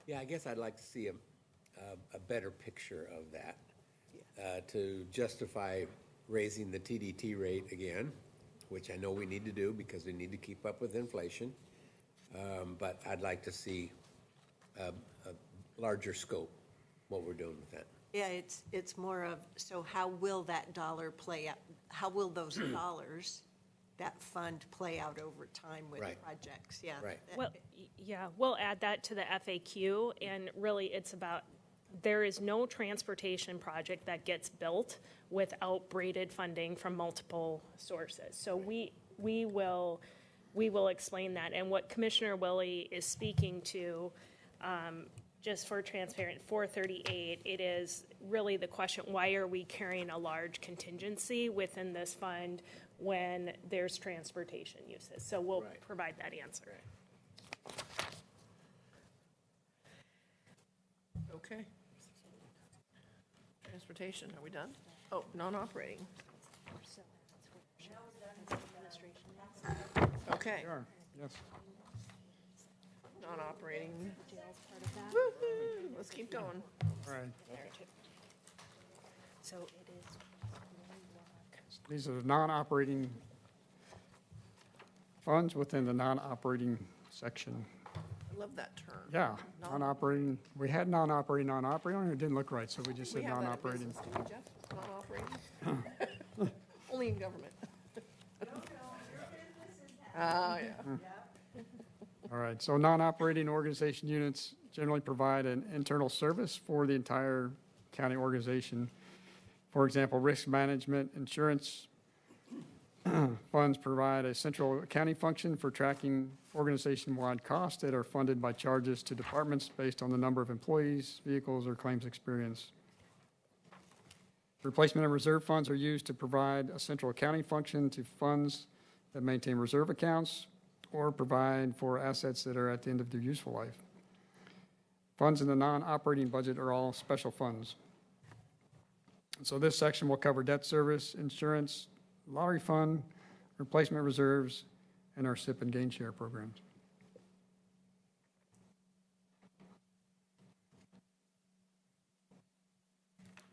[SPEAKER 11] Yeah, I guess I'd like to see a better picture of that to justify raising the TDT rate again, which I know we need to do because we need to keep up with inflation. But I'd like to see a larger scope, what we're doing with that.
[SPEAKER 3] Yeah, it's more of, so how will that dollar play out? How will those dollars, that fund, play out over time with
[SPEAKER 11] Right.
[SPEAKER 3] projects? Yeah.
[SPEAKER 11] Right.
[SPEAKER 4] Well, yeah, we'll add that to the FAQ, and really it's about, there is no transportation project that gets built without braided funding from multiple sources. So we will explain that. And what Commissioner Willie is speaking to, just for transparent, 438, it is really the question, why are we carrying a large contingency within this fund when there's transportation uses? So we'll provide that answer.
[SPEAKER 2] Okay. Transportation, are we done? Oh, non-operating. Okay,
[SPEAKER 13] Sure, yes.
[SPEAKER 2] non-operating. Woo-hoo, let's keep going.
[SPEAKER 13] All right.
[SPEAKER 4] So it is.
[SPEAKER 13] These are the non-operating funds within the non-operating section.
[SPEAKER 2] I love that term.
[SPEAKER 13] Yeah, non-operating, we had non-operating, it didn't look right, so we just
[SPEAKER 2] We
[SPEAKER 13] said
[SPEAKER 2] have that in
[SPEAKER 13] non-operating.
[SPEAKER 2] business, do we, Jeff? Non-operating? Only in government. Ah, yeah.
[SPEAKER 13] All right, so non-operating organization units generally provide an internal service for the entire county organization. For example, risk management, insurance funds provide a central accounting function for tracking organization-wide costs that are funded by charges to departments based on the number of employees, vehicles, or claims experience. Replacement and reserve funds are used to provide a central accounting function to funds that maintain reserve accounts or provide for assets that are at the end of their useful life. Funds in the non-operating budget are all special funds. So this section will cover debt service, insurance, lottery fund, replacement reserves, and our SIP and gain share programs.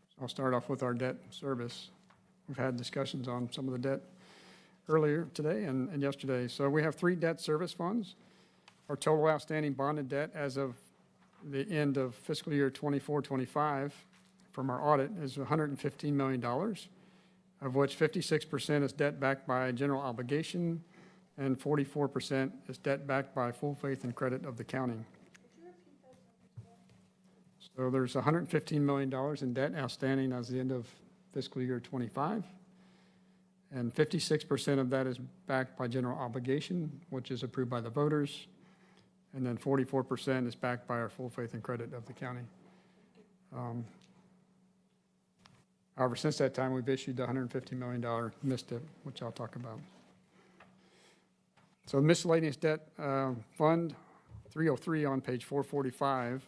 [SPEAKER 13] So I'll start off with our debt service. We've had discussions on some of the debt earlier today and yesterday. So we have 3 debt service funds. Our total outstanding bonded debt as of the end of fiscal year 24-25 from our audit is $115 million, of which 56% is debt backed by general obligation and 44% is debt backed by full faith and credit of the county. So there's $115 million in debt outstanding as the end of fiscal year 25. And 56% of that is backed by general obligation, which is approved by the voters. And then 44% is backed by our full faith and credit of the county. However, since that time, we've issued the $150 million MISTIP, which I'll talk about. So miscellaneous debt fund 303 on page 445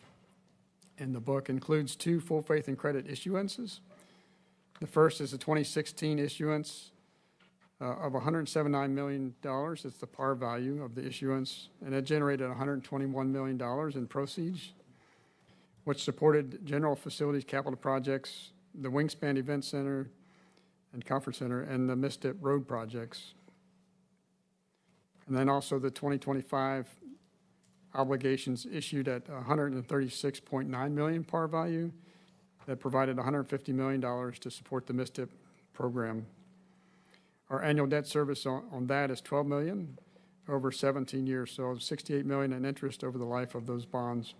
[SPEAKER 13] in the book includes 2 full faith and credit issuances. The first is a 2016 issuance of $179 million. It's the par value of the issuance, and it generated $121 million in proceeds, which supported general facilities capital projects, the Wingspan Event Center and Conference Center, and the MISTIP road projects. And then also the 2025 obligations issued at $136.9 million par value that provided $150 million to support the MISTIP program. Our annual debt service on that is $12 million over 17 years, so $68 million in interest over the life of those bonds.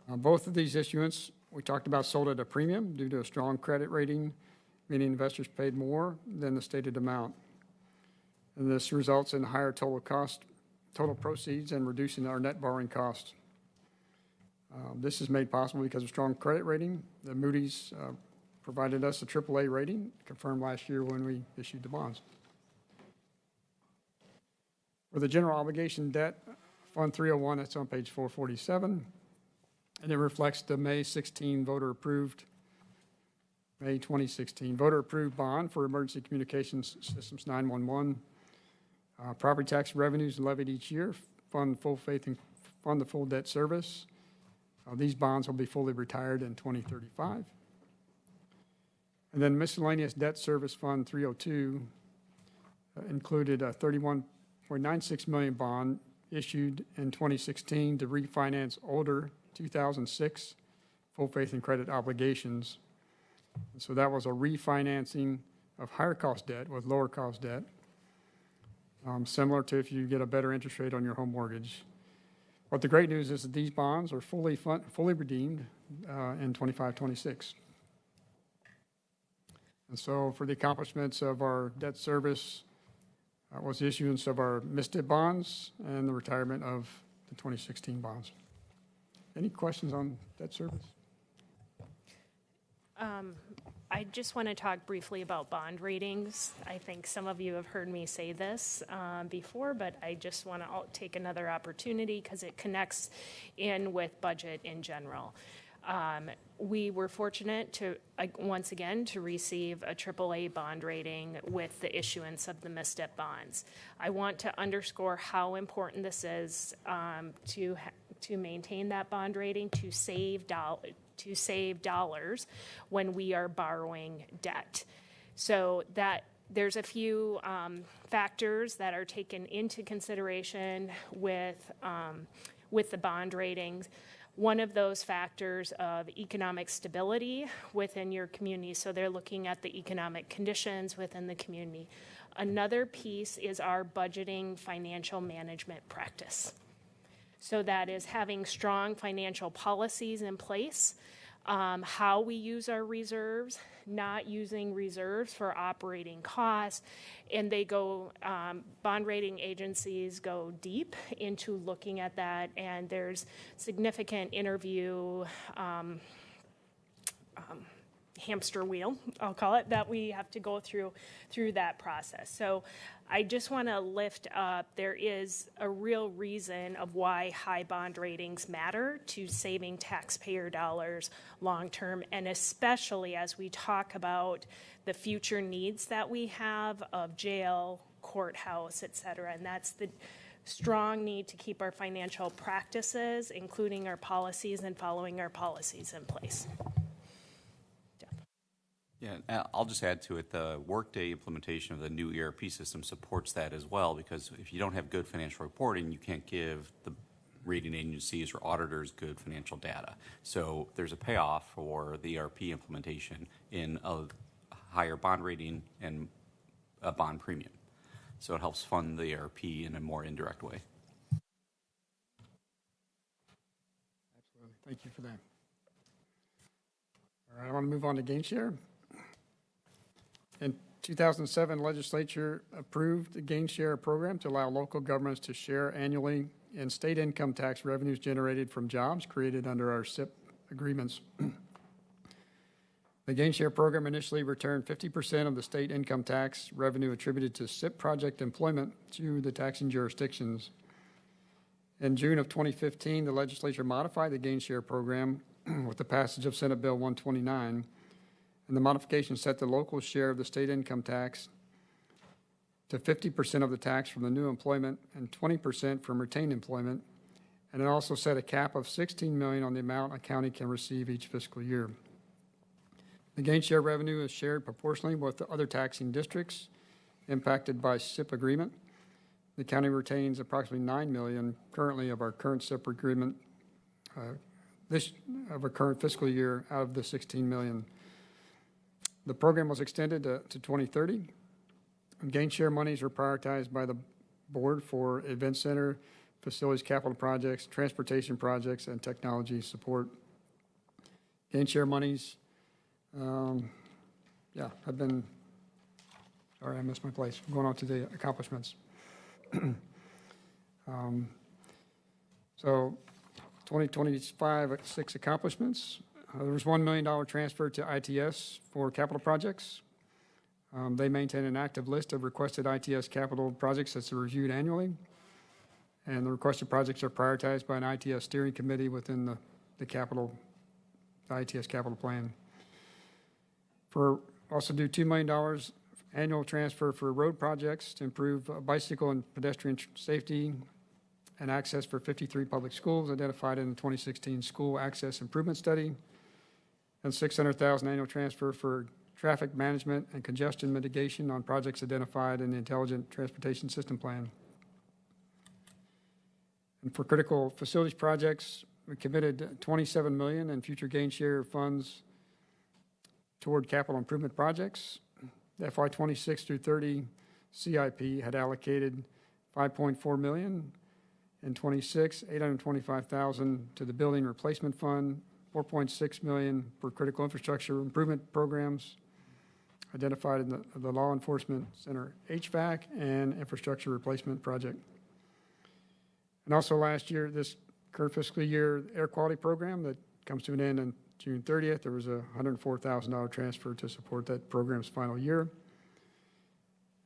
[SPEAKER 13] Both of these issuance we talked about sold at a premium due to a strong credit rating, meaning investors paid more than the stated amount. And this results in higher total proceeds and reducing our net borrowing cost. This is made possible because of strong credit rating. The Moody's provided us a AAA rating, confirmed last year when we issued the bonds. For the general obligation debt, Fund 301, that's on page 447, and it reflects the May 2016 voter-approved bond for Emergency Communications Systems 911. Property tax revenues levied each year fund the full debt service. These bonds will be fully retired in 2035. And then miscellaneous debt service fund 302 included a $31.96 million bond issued in 2016 to refinance older 2006 full faith and credit obligations. And so that was a refinancing of higher cost debt with lower cost debt, similar to if you get a better interest rate on your home mortgage. But the great news is that these bonds are fully redeemed in 25-26. And so for the accomplishments of our debt service was the issuance of our MISTIP bonds and the retirement of the 2016 bonds. Any questions on debt service?
[SPEAKER 4] I just want to talk briefly about bond ratings. I think some of you have heard me say this before, but I just want to take another opportunity because it connects in with budget in general. We were fortunate to, once again, to receive a AAA bond rating with the issuance of the MISTIP bonds. I want to underscore how important this is to maintain that bond rating, to save dollars when we are borrowing debt. So that there's a few factors that are taken into consideration with the bond ratings. One of those factors of economic stability within your community, so they're looking at the economic conditions within the community. Another piece is our budgeting financial management practice. So that is having strong financial policies in place, how we use our reserves, not using reserves for operating costs, and they go, bond rating agencies go deep into looking at that, and there's significant interview hamster wheel, I'll call it, that we have to go through that process. So I just want to lift up, there is a real reason of why high bond ratings matter to saving taxpayer dollars long term, and especially as we talk about the future needs that we have of jail, courthouse, et cetera, and that's the strong need to keep our financial practices, including our policies and following our policies in place.
[SPEAKER 7] Yeah, I'll just add to it, the Workday implementation of the new ERP system supports that as well, because if you don't have good financial reporting, you can't give the rating agencies or auditors good financial data. So there's a payoff for the ERP implementation in a higher bond rating and a bond premium. So it helps fund the ERP in a more indirect way.
[SPEAKER 13] Absolutely. Thank you for that. All right, I want to move on to gain share. In 2007, legislature approved the gain share program to allow local governments to share annually in state income tax revenues generated from jobs created under our SIP agreements. The gain share program initially returned 50% of the state income tax revenue attributed to SIP project employment to the taxing jurisdictions. In June of 2015, the legislature modified the gain share program with the passage of Senate Bill 129. And the modification set the local share of the state income tax to 50% of the tax from the new employment and 20% from retained employment. And it also set a cap of $16 million on the amount a county can receive each fiscal year. The gain share revenue is shared proportionally with the other taxing districts impacted by SIP agreement. The county retains approximately $9 million currently of our current SIP agreement, of our current fiscal year out of the $16 million. The program was extended to 2030. And gain share monies are prioritized by the board for event center, facilities capital projects, transportation projects, and technology support. Gain share monies, have been, sorry, I missed my place. I'm going on to the accomplishments. So 2025, 6 accomplishments. There was $1 million transfer to ITS for capital projects. They maintain an active list of requested ITS capital projects that's reviewed annually. And the requested projects are prioritized by an ITS steering committee within the ITS capital plan. Also do $2 million annual transfer for road projects to improve bicycle and pedestrian safety and access for 53 public schools identified in the 2016 School Access Improvement Study. And $600,000 annual transfer for traffic management and congestion mitigation on projects identified in the Intelligent Transportation System Plan. And for critical facilities projects, we committed $27 million in future gain share funds toward capital improvement projects. The FY 26 through 30 CIP had allocated $5.4 million. In 26, $825,000 to the building replacement fund, $4.6 million for critical infrastructure improvement programs, identified in the Law Enforcement Center HVAC and infrastructure replacement project. And also last year, this current fiscal year, air quality program that comes to an end on June 30th, there was a $104,000 transfer to support that program's final year.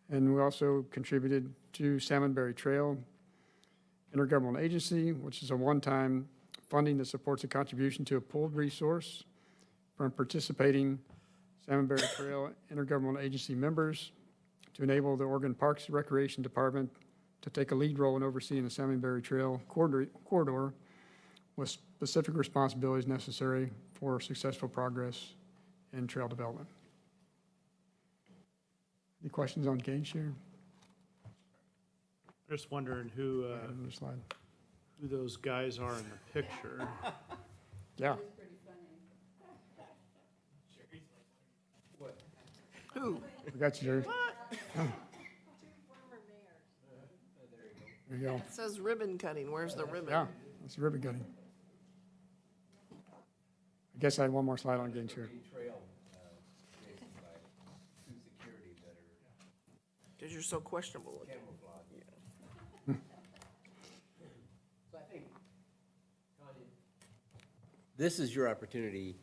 [SPEAKER 13] And we also contributed to Salmonberry Trail Intergovernmental Agency, which is a one-time funding that supports a contribution to a pooled resource from participating Salmonberry Trail Intergovernmental Agency members to enable the Oregon Parks and Recreation Department to take a lead role in overseeing the Salmonberry Trail corridor with specific responsibilities necessary for successful progress in trail development. Any questions on gain share?
[SPEAKER 6] Just wondering who those guys are in the picture.
[SPEAKER 13] Yeah.
[SPEAKER 2] Who?
[SPEAKER 13] We got you, Jerry. There you go.
[SPEAKER 2] It says ribbon cutting. Where's the ribbon?
[SPEAKER 13] Yeah, that's ribbon cutting. I guess I had one more slide on gain share.
[SPEAKER 2] Because you're so questionable looking.
[SPEAKER 11] This is your opportunity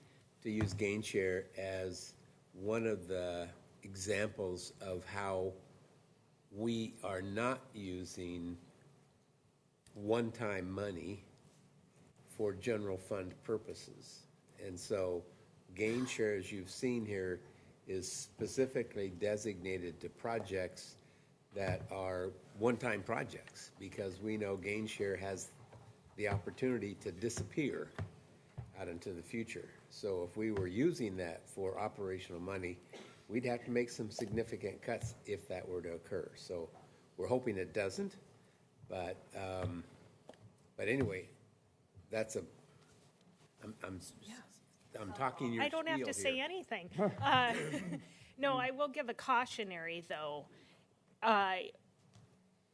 [SPEAKER 11] to use gain share as one of the examples of how we are not using one-time money for general fund purposes. And so gain share, as you've seen here, is specifically designated to projects that are one-time projects, because we know gain share has the opportunity to disappear out into the future. So if we were using that for operational money, we'd have to make some significant cuts if that were to occur. So we're hoping it doesn't, but anyway, that's I'm talking your
[SPEAKER 4] I don't have to
[SPEAKER 11] spiel
[SPEAKER 4] say
[SPEAKER 11] here.
[SPEAKER 4] anything. No, I will give a cautionary, though.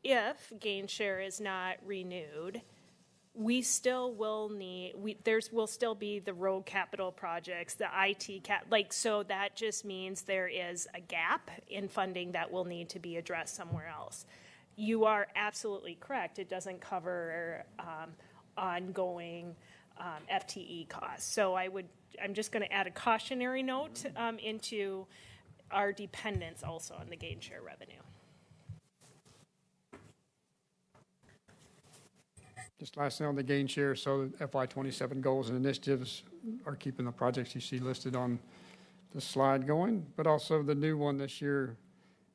[SPEAKER 4] If gain share is not renewed, we still will need, will still be the road capital projects, the IT so that just means there is a gap in funding that will need to be addressed somewhere else. You are absolutely correct. It doesn't cover ongoing FTE costs. So I'm just going to add a cautionary note into our dependence also on the gain share revenue.
[SPEAKER 13] Just lastly on the gain share, so FY27 goals and initiatives are keeping the projects you see listed on the slide going, but also the new one this year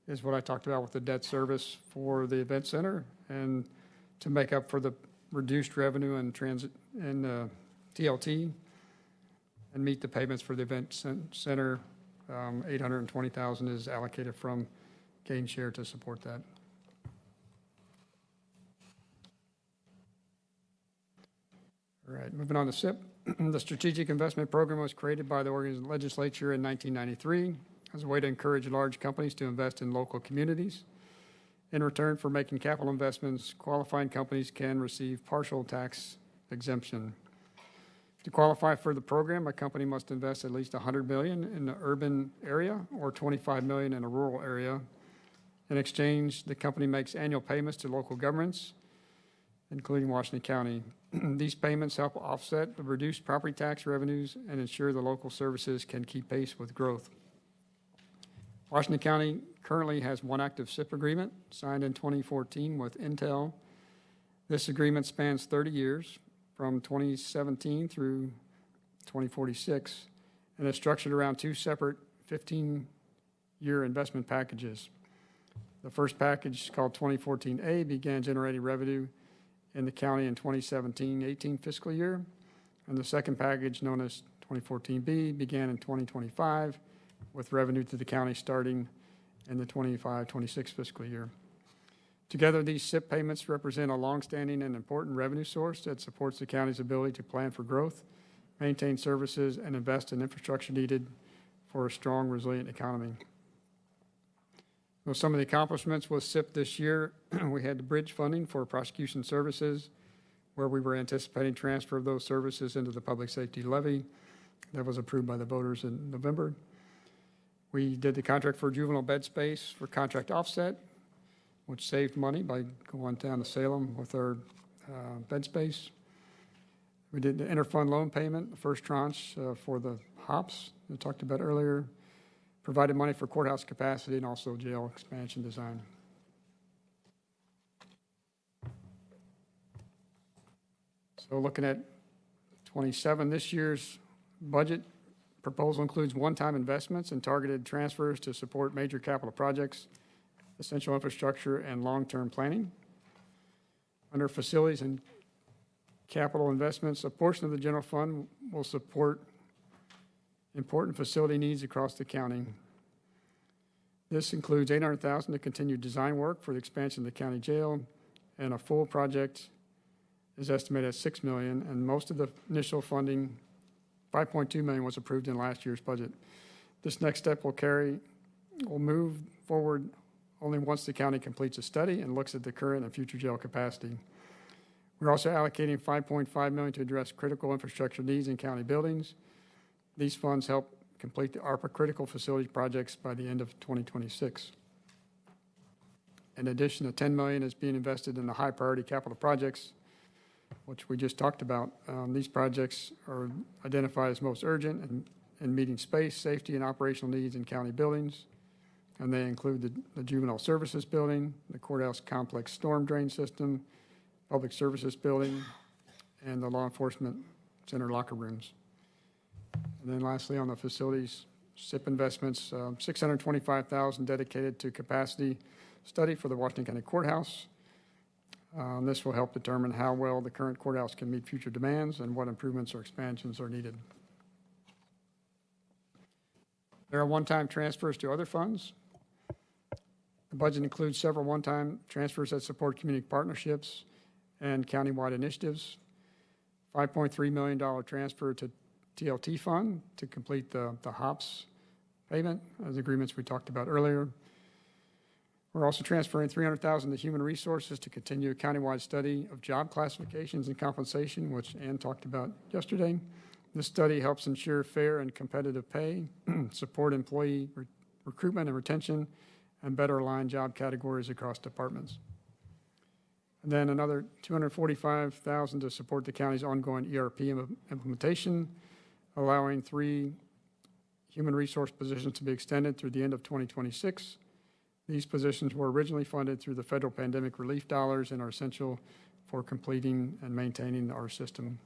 [SPEAKER 13] is what I talked about with the debt service for the event center, and to make up for the reduced revenue and transit and TLT and meet the payments for the event center. $820,000 is allocated from gain share to support that. All right, moving on to SIP. The Strategic Investment Program was created by the Oregon Legislature in 1993 as a way to encourage large companies to invest in local communities. In return for making capital investments, qualifying companies can receive partial tax exemption. To qualify for the program, a company must invest at least $100 million in the urban area or $25 million in a rural area. In exchange, the company makes annual payments to local governments, including Washington County. These payments help offset the reduced property tax revenues and ensure the local services can keep pace with growth. Washington County currently has one active SIP agreement signed in 2014 with Intel. This agreement spans 30 years from 2017 through 2046 and is structured around two separate 15-year investment packages. The first package, called 2014A, began generating revenue in the county in 2017-18 fiscal year, and the second package, known as 2014B, began in 2025, with revenue to the county starting in the 25-26 fiscal year. Together, these SIP payments represent a longstanding and important revenue source that supports the county's ability to plan for growth, maintain services, and invest in infrastructure needed for a strong, resilient economy. So some of the accomplishments with SIP this year, we had the bridge funding for prosecution services, where we were anticipating transfer of those services into the public safety levy that was approved by the voters in November. We did the contract for juvenile bed space for contract offset, which saved money by going down to Salem with our bed space. We did the interfund loan payment, the first tranche for the HOPS I talked about earlier, provided money for courthouse capacity and also jail expansion design. So looking at 27, this year's budget proposal includes one-time investments and targeted transfers to support major capital projects, essential infrastructure, and long-term planning. Under facilities and capital investments, a portion of the general fund will support important facility needs across the county. This includes $800,000 to continue design work for the expansion of the county jail, and a full project is estimated at $6 million, and most of the initial funding, $5.2 million, was approved in last year's budget. This next step will move forward only once the county completes a study and looks at the current and future jail capacity. We're also allocating $5.5 million to address critical infrastructure needs in county buildings. These funds help complete the ARPA critical facility projects by the end of 2026. In addition, $10 million is being invested in the high priority capital projects, which we just talked about. These projects are identified as most urgent and meeting space, safety, and operational needs in county buildings. And they include the juvenile services building, the courthouse complex storm drain system, public services building, and the law enforcement center locker rooms. And then lastly, on the facilities, SIP investments, $625,000 dedicated to capacity study for the Washington County Courthouse. This will help determine how well the current courthouse can meet future demands and what improvements or expansions are needed. There are one-time transfers to other funds. The budget includes several one-time transfers that support community partnerships and countywide initiatives. $5.3 million transfer to TLT fund to complete the HOPS payment, as agreements we talked about earlier. We're also transferring $300,000 to human resources to continue a countywide study of job classifications and compensation, which Ann talked about yesterday. This study helps ensure fair and competitive pay, support employee recruitment and retention, and better align job categories across departments. And then another $245,000 to support the county's ongoing ERP implementation, allowing 3 human resource positions to be extended through the end of 2026. These positions were originally funded through the federal pandemic relief dollars and are essential for completing and maintaining our system.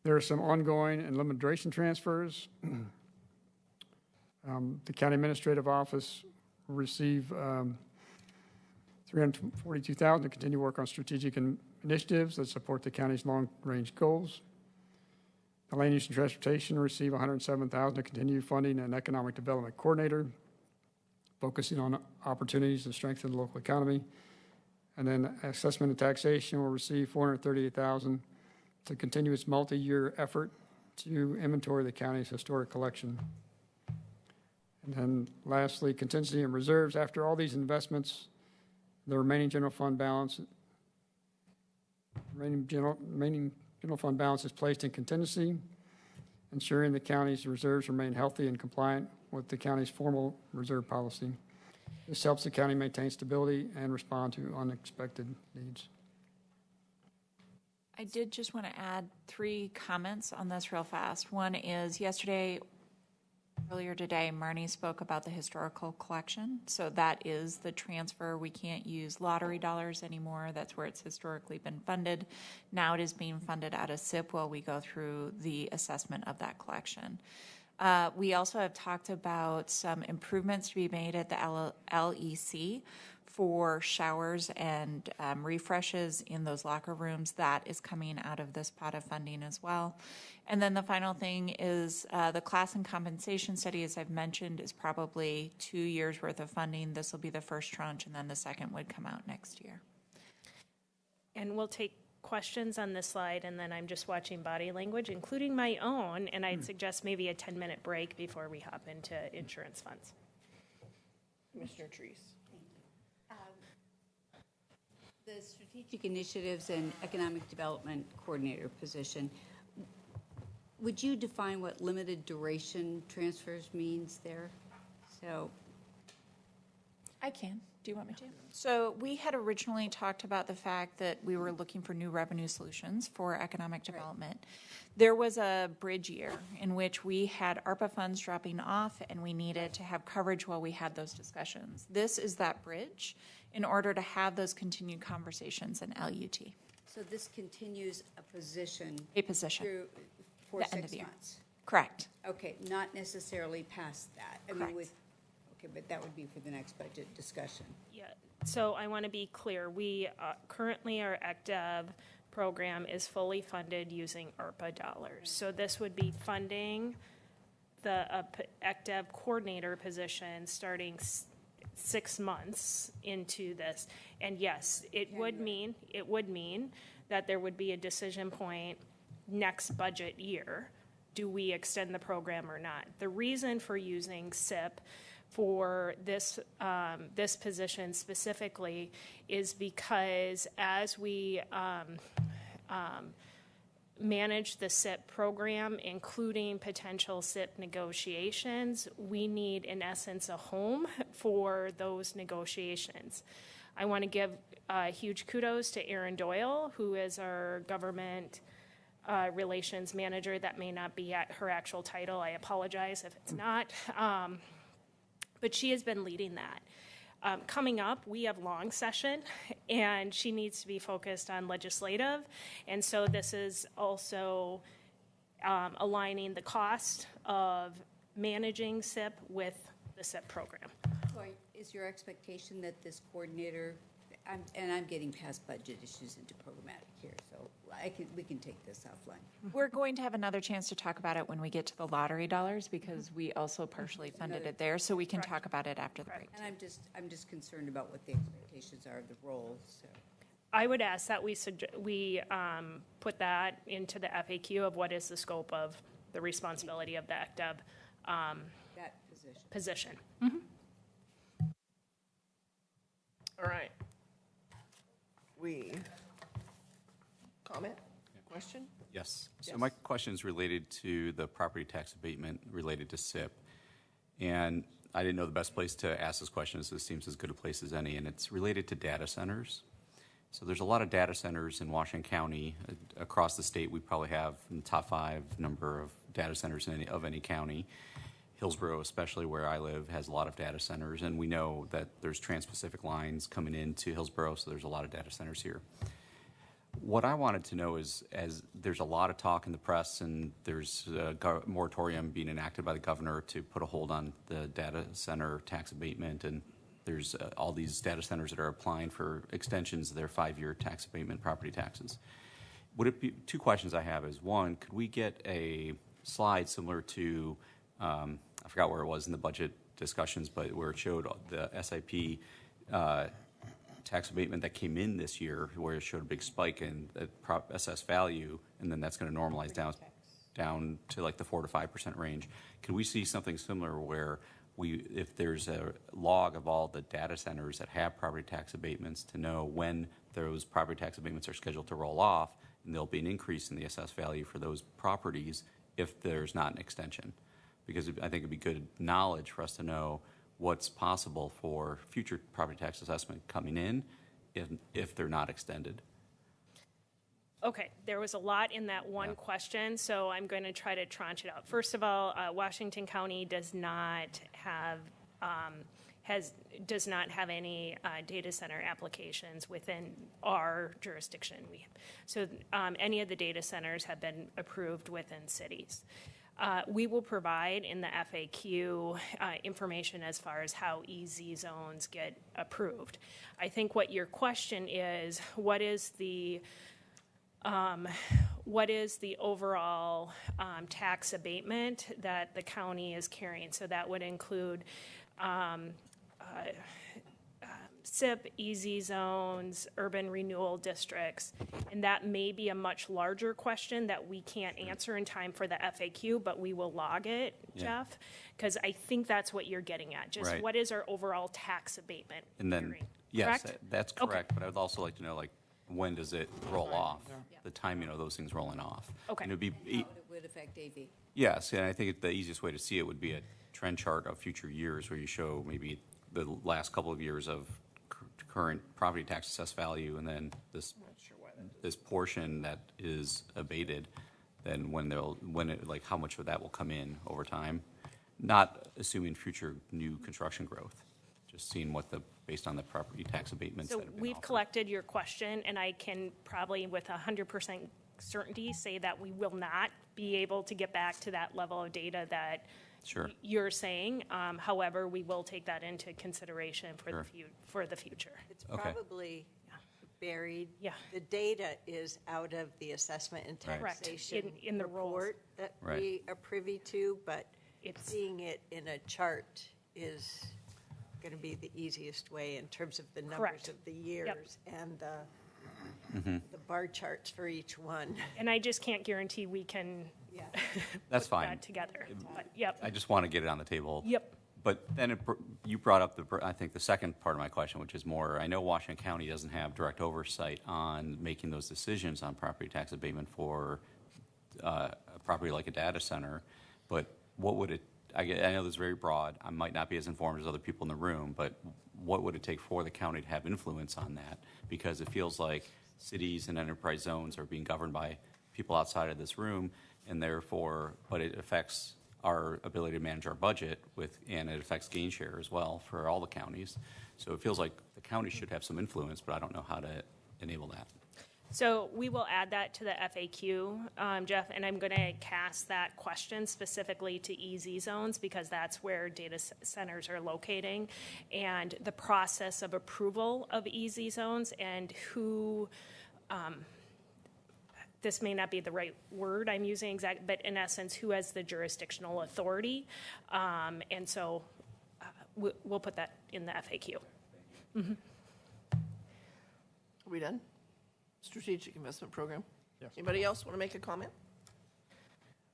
[SPEAKER 13] There are some ongoing and limited duration transfers. The county administrative office will receive $342,000 to continue work on strategic initiatives that support the county's long-range goals. The land use and transportation will receive $107,000 to continue funding an economic development coordinator, focusing on opportunities to strengthen the local economy. And then assessment and taxation will receive $438,000 to continue its multi-year effort to inventory the county's historic collection. And then lastly, contingency and reserves. After all these investments, the remaining general fund balance is placed in contingency, ensuring the county's reserves remain healthy and compliant with the county's formal reserve policy. This helps the county maintain stability and respond to unexpected needs.
[SPEAKER 12] I did just want to add 3 comments on this real fast. One is earlier today, Marnie spoke about the historical collection. So that is the transfer. We can't use lottery dollars anymore. That's where it's historically been funded. Now it is being funded out of SIP while we go through the assessment of that collection. We also have talked about some improvements to be made at the LEC for showers and refreshes in those locker rooms. That is coming out of this pot of funding as well. And then the final thing is the class and compensation study, as I've mentioned, is probably 2 years worth of funding. This will be the first tranche, and then the second would come out next year.
[SPEAKER 4] And we'll take questions on this slide, and then I'm just watching body language, including my own, and I'd suggest maybe a 10-minute break before we hop into insurance funds.
[SPEAKER 2] Commissioner Treese.
[SPEAKER 9] The Strategic Initiatives and Economic Development Coordinator position, would you define what limited duration transfers means there? So,
[SPEAKER 12] I can. Do you want me to? So we had originally talked about the fact that we were looking for new revenue solutions for economic development. There was a bridge year in which we had ARPA funds dropping off and we needed to have coverage while we had those discussions. This is that bridge in order to have those continued conversations in LUT.
[SPEAKER 9] so this continues a position.
[SPEAKER 12] A position.
[SPEAKER 9] Through, for
[SPEAKER 12] The end of
[SPEAKER 9] 6
[SPEAKER 12] the year.
[SPEAKER 9] months.
[SPEAKER 12] Correct.
[SPEAKER 9] Okay, not necessarily past that. I mean,
[SPEAKER 12] Correct.
[SPEAKER 9] okay, but that would be for the next budget discussion.
[SPEAKER 4] Yeah, so I want to be clear. We currently, our ECDEV program is fully funded using ARPA dollars. So this would be funding the ECDEV coordinator position starting 6 months into this. And yes, it would mean that there would be a decision point next budget year. Do we extend the program or not? The reason for using SIP for this this position specifically is because as we manage the SIP program, including potential SIP negotiations, we need, in essence, a home for those negotiations. I want to give huge kudos to Erin Doyle, who is our government relations manager. That may not be at her actual title. I apologize if it's not. But she has been leading that. Coming up, we have long session, and she needs to be focused on legislative. And so this is also aligning the cost of managing SIP with the SIP program.
[SPEAKER 9] So is your expectation that this coordinator, and I'm getting past budget issues into programmatic here, so we can take this offline.
[SPEAKER 12] We're going to have another chance to talk about it when we get to the lottery dollars because we also partially funded it there, so we can talk about it after the break.
[SPEAKER 9] And I'm just concerned about what the expectations are of the role, so.
[SPEAKER 4] I would ask that we put that into the FAQ of what is the scope of the responsibility of the ECDEV
[SPEAKER 9] That position.
[SPEAKER 4] position.
[SPEAKER 2] All right. Comment? Question?
[SPEAKER 7] Yes. So
[SPEAKER 2] Yes.
[SPEAKER 7] my question is related to the property tax abatement related to SIP. And I didn't know the best place to ask this question, so this seems as good a place as any, and it's related to data centers. So there's a lot of data centers in Washington County. Across the state, we probably have in the top 5 number of data centers of any county. Hillsborough, especially where I live, has a lot of data centers, and we know that there's Trans-Pacific lines coming into Hillsborough, so there's a lot of data centers here. What I wanted to know is, as there's a lot of talk in the press, and there's a moratorium being enacted by the governor to put a hold on the data center tax abatement, and there's all these data centers that are applying for extensions of their 5-year tax abatement property taxes. Would it be, 2 questions I have is, one, could we get a slide similar to, I forgot where it was in the budget discussions, but where it showed the SIP tax abatement that came in this year, where it showed a big spike in the SS value, and then that's going to normalize down to like the 4 to 5% range. Can we see something similar where if there's a log of all the data centers that have property tax abatements to know when those property tax abatements are scheduled to roll off, and there'll be an increase in the SS value for those properties if there's not an extension? Because I think it'd be good knowledge for us to know what's possible for future property tax assessment coming in if they're not extended.
[SPEAKER 4] Okay, there was a lot in that one question, so I'm going to try to tranche it out. First of all, Washington County does not have any data center applications within our jurisdiction. So any of the data centers have been approved within cities. We will provide in the FAQ information as far as how EZ zones get approved. I think what your question is, what is the overall tax abatement that the county is carrying? So that would include SIP, EZ zones, urban renewal districts, and that may be a much larger question that we can't answer in time for the FAQ, but we will log it, Jeff, because I think that's what you're getting at. Just
[SPEAKER 7] Right.
[SPEAKER 4] What is our overall tax abatement?
[SPEAKER 7] And then,
[SPEAKER 4] hearing?
[SPEAKER 7] yes,
[SPEAKER 4] Correct?
[SPEAKER 7] that's
[SPEAKER 4] Okay.
[SPEAKER 7] correct, but I would also like to know, like, when does it roll off? The timing of those things rolling off.
[SPEAKER 4] Okay.
[SPEAKER 7] And it'd be,
[SPEAKER 9] It would affect AV.
[SPEAKER 7] Yes, and I think the easiest way to see it would be a trend chart of future years where you show maybe the last couple of years of current property tax assessed value, and then this portion that is abated, then like how much of that will come in over time, not assuming future new construction growth, just seeing based on the property tax abatements
[SPEAKER 4] So
[SPEAKER 7] that have been
[SPEAKER 4] we've
[SPEAKER 7] offered.
[SPEAKER 4] collected your question, and I can probably with 100% certainty say that we will not be able to get back to that level of data that
[SPEAKER 7] Sure.
[SPEAKER 4] you're saying. However, we will take that into consideration for
[SPEAKER 7] Sure.
[SPEAKER 4] for the future.
[SPEAKER 3] It's
[SPEAKER 7] Okay.
[SPEAKER 3] probably buried.
[SPEAKER 4] Yeah.
[SPEAKER 3] The data is out of the assessment and
[SPEAKER 7] Right.
[SPEAKER 4] Correct.
[SPEAKER 3] taxation
[SPEAKER 4] In the rules.
[SPEAKER 3] report that
[SPEAKER 7] Right.
[SPEAKER 3] we are privy to, but
[SPEAKER 4] It's-
[SPEAKER 3] seeing it in a chart is going to be the easiest way in terms of the numbers
[SPEAKER 4] Correct.
[SPEAKER 3] of the years and the bar charts for each one.
[SPEAKER 4] And I just can't guarantee we can
[SPEAKER 3] Yeah.
[SPEAKER 7] That's
[SPEAKER 4] put
[SPEAKER 7] fine.
[SPEAKER 4] that together. But, yep.
[SPEAKER 7] I just want to get it on the table.
[SPEAKER 4] Yep.
[SPEAKER 7] But then you brought up I think the second part of my question, which is more, I know Washington County doesn't have direct oversight on making those decisions on property tax abatement for a property like a data center, but what would it, I know this is very broad, I might not be as informed as other people in the room, but what would it take for the county to have influence on that? Because it feels like cities and enterprise zones are being governed by people outside of this room, and therefore, but it affects our ability to manage our budget and it affects gain share as well for all the counties. So it feels like the county should have some influence, but I don't know how to enable that.
[SPEAKER 4] So we will add that to the FAQ, Jeff, and I'm going to cast that question specifically to EZ zones because that's where data centers are locating, and the process of approval of EZ zones and who, this may not be the right word I'm using but in essence, who has the jurisdictional authority. And so we'll put that in the FAQ.
[SPEAKER 2] Are we done? Strategic Investment Program?
[SPEAKER 13] Yes.
[SPEAKER 2] Anybody else want to make a comment?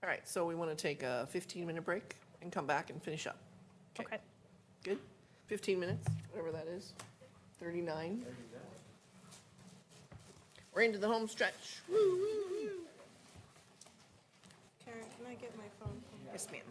[SPEAKER 2] All right, so we want to take a 15-minute break and come back and finish up.
[SPEAKER 4] Okay.
[SPEAKER 2] Good? 15 minutes, whatever that is. 39. We're into the home stretch. Woo, woo, woo.
[SPEAKER 10] Karen, can I get my phone?
[SPEAKER 2] Yes, ma'am.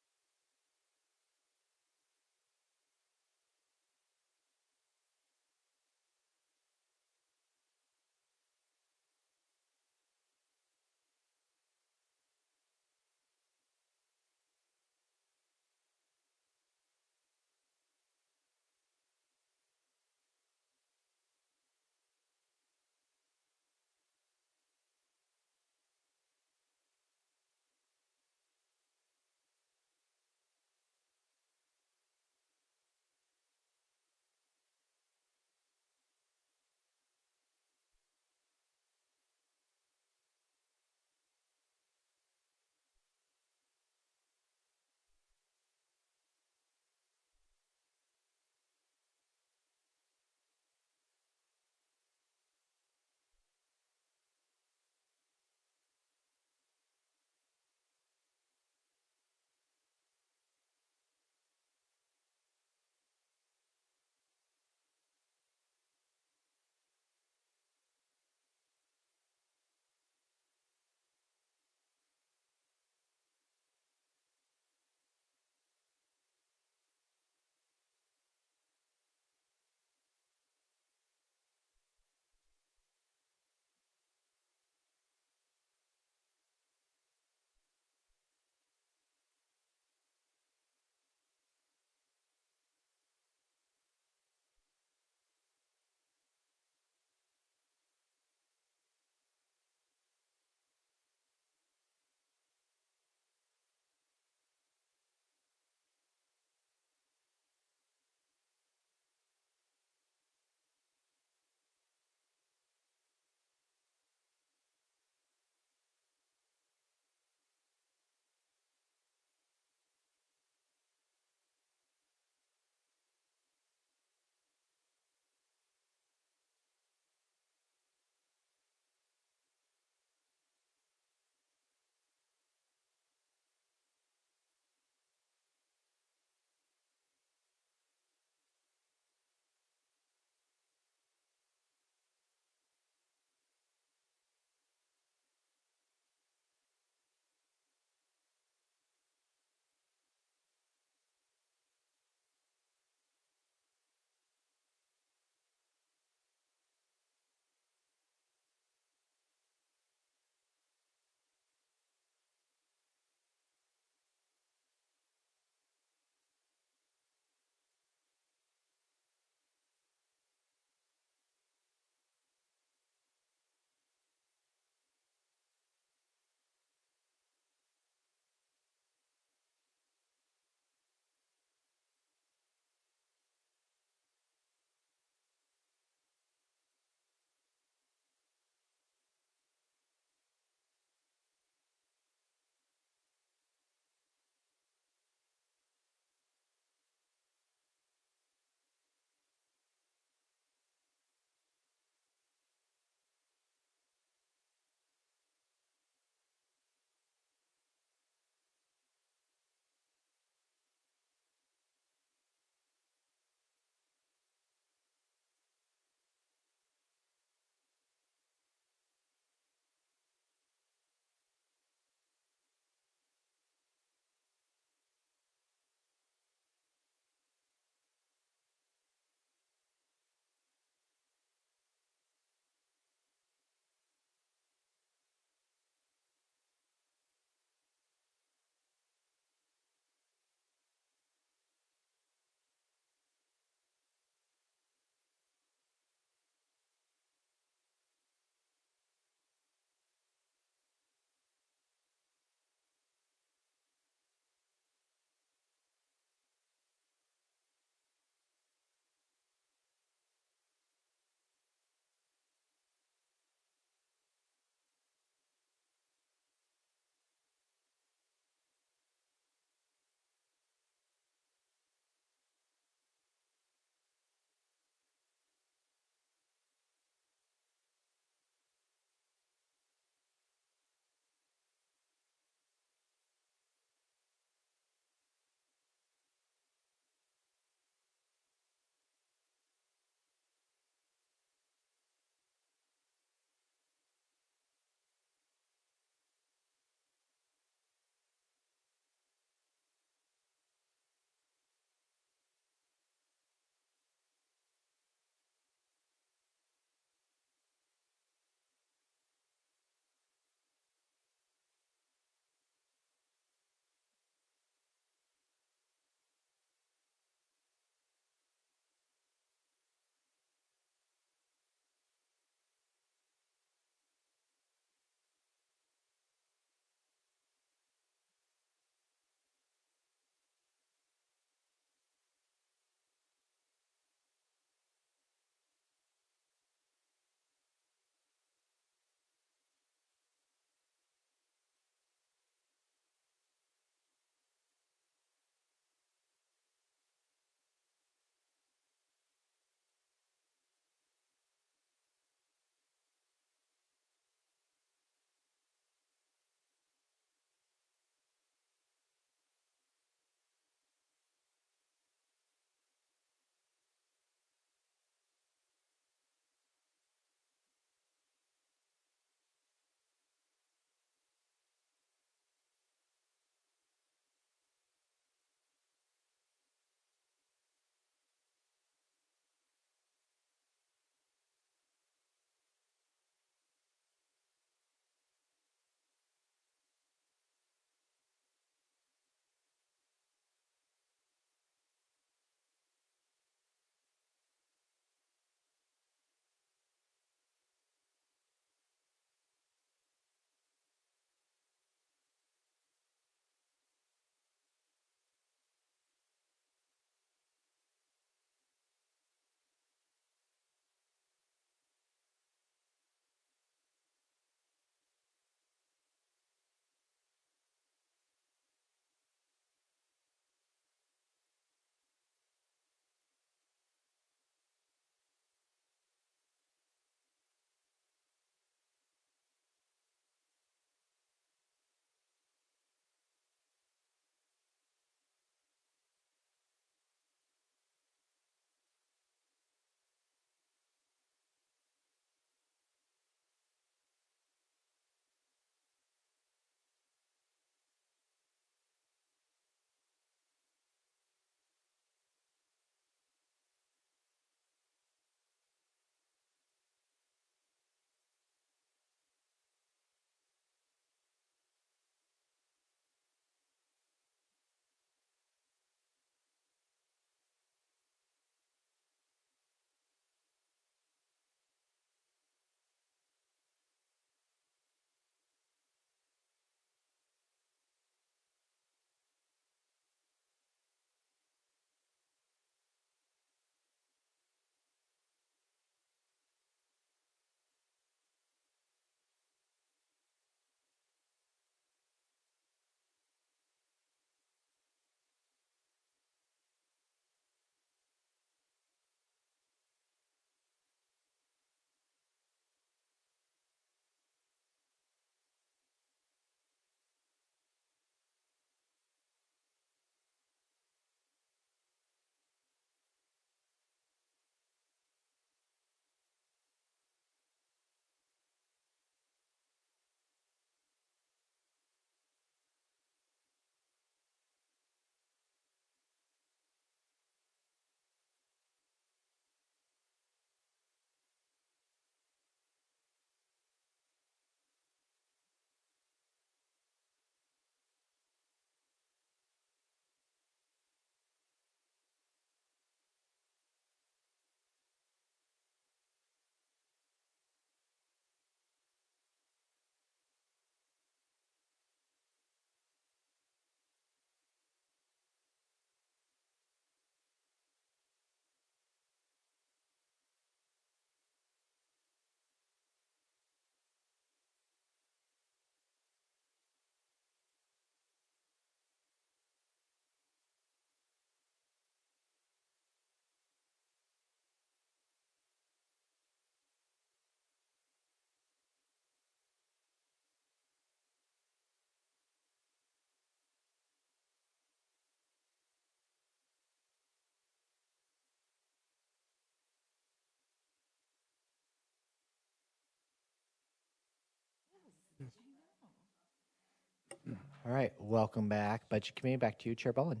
[SPEAKER 1] All right, welcome back. Budget Committee, back to you, Chair Bullen.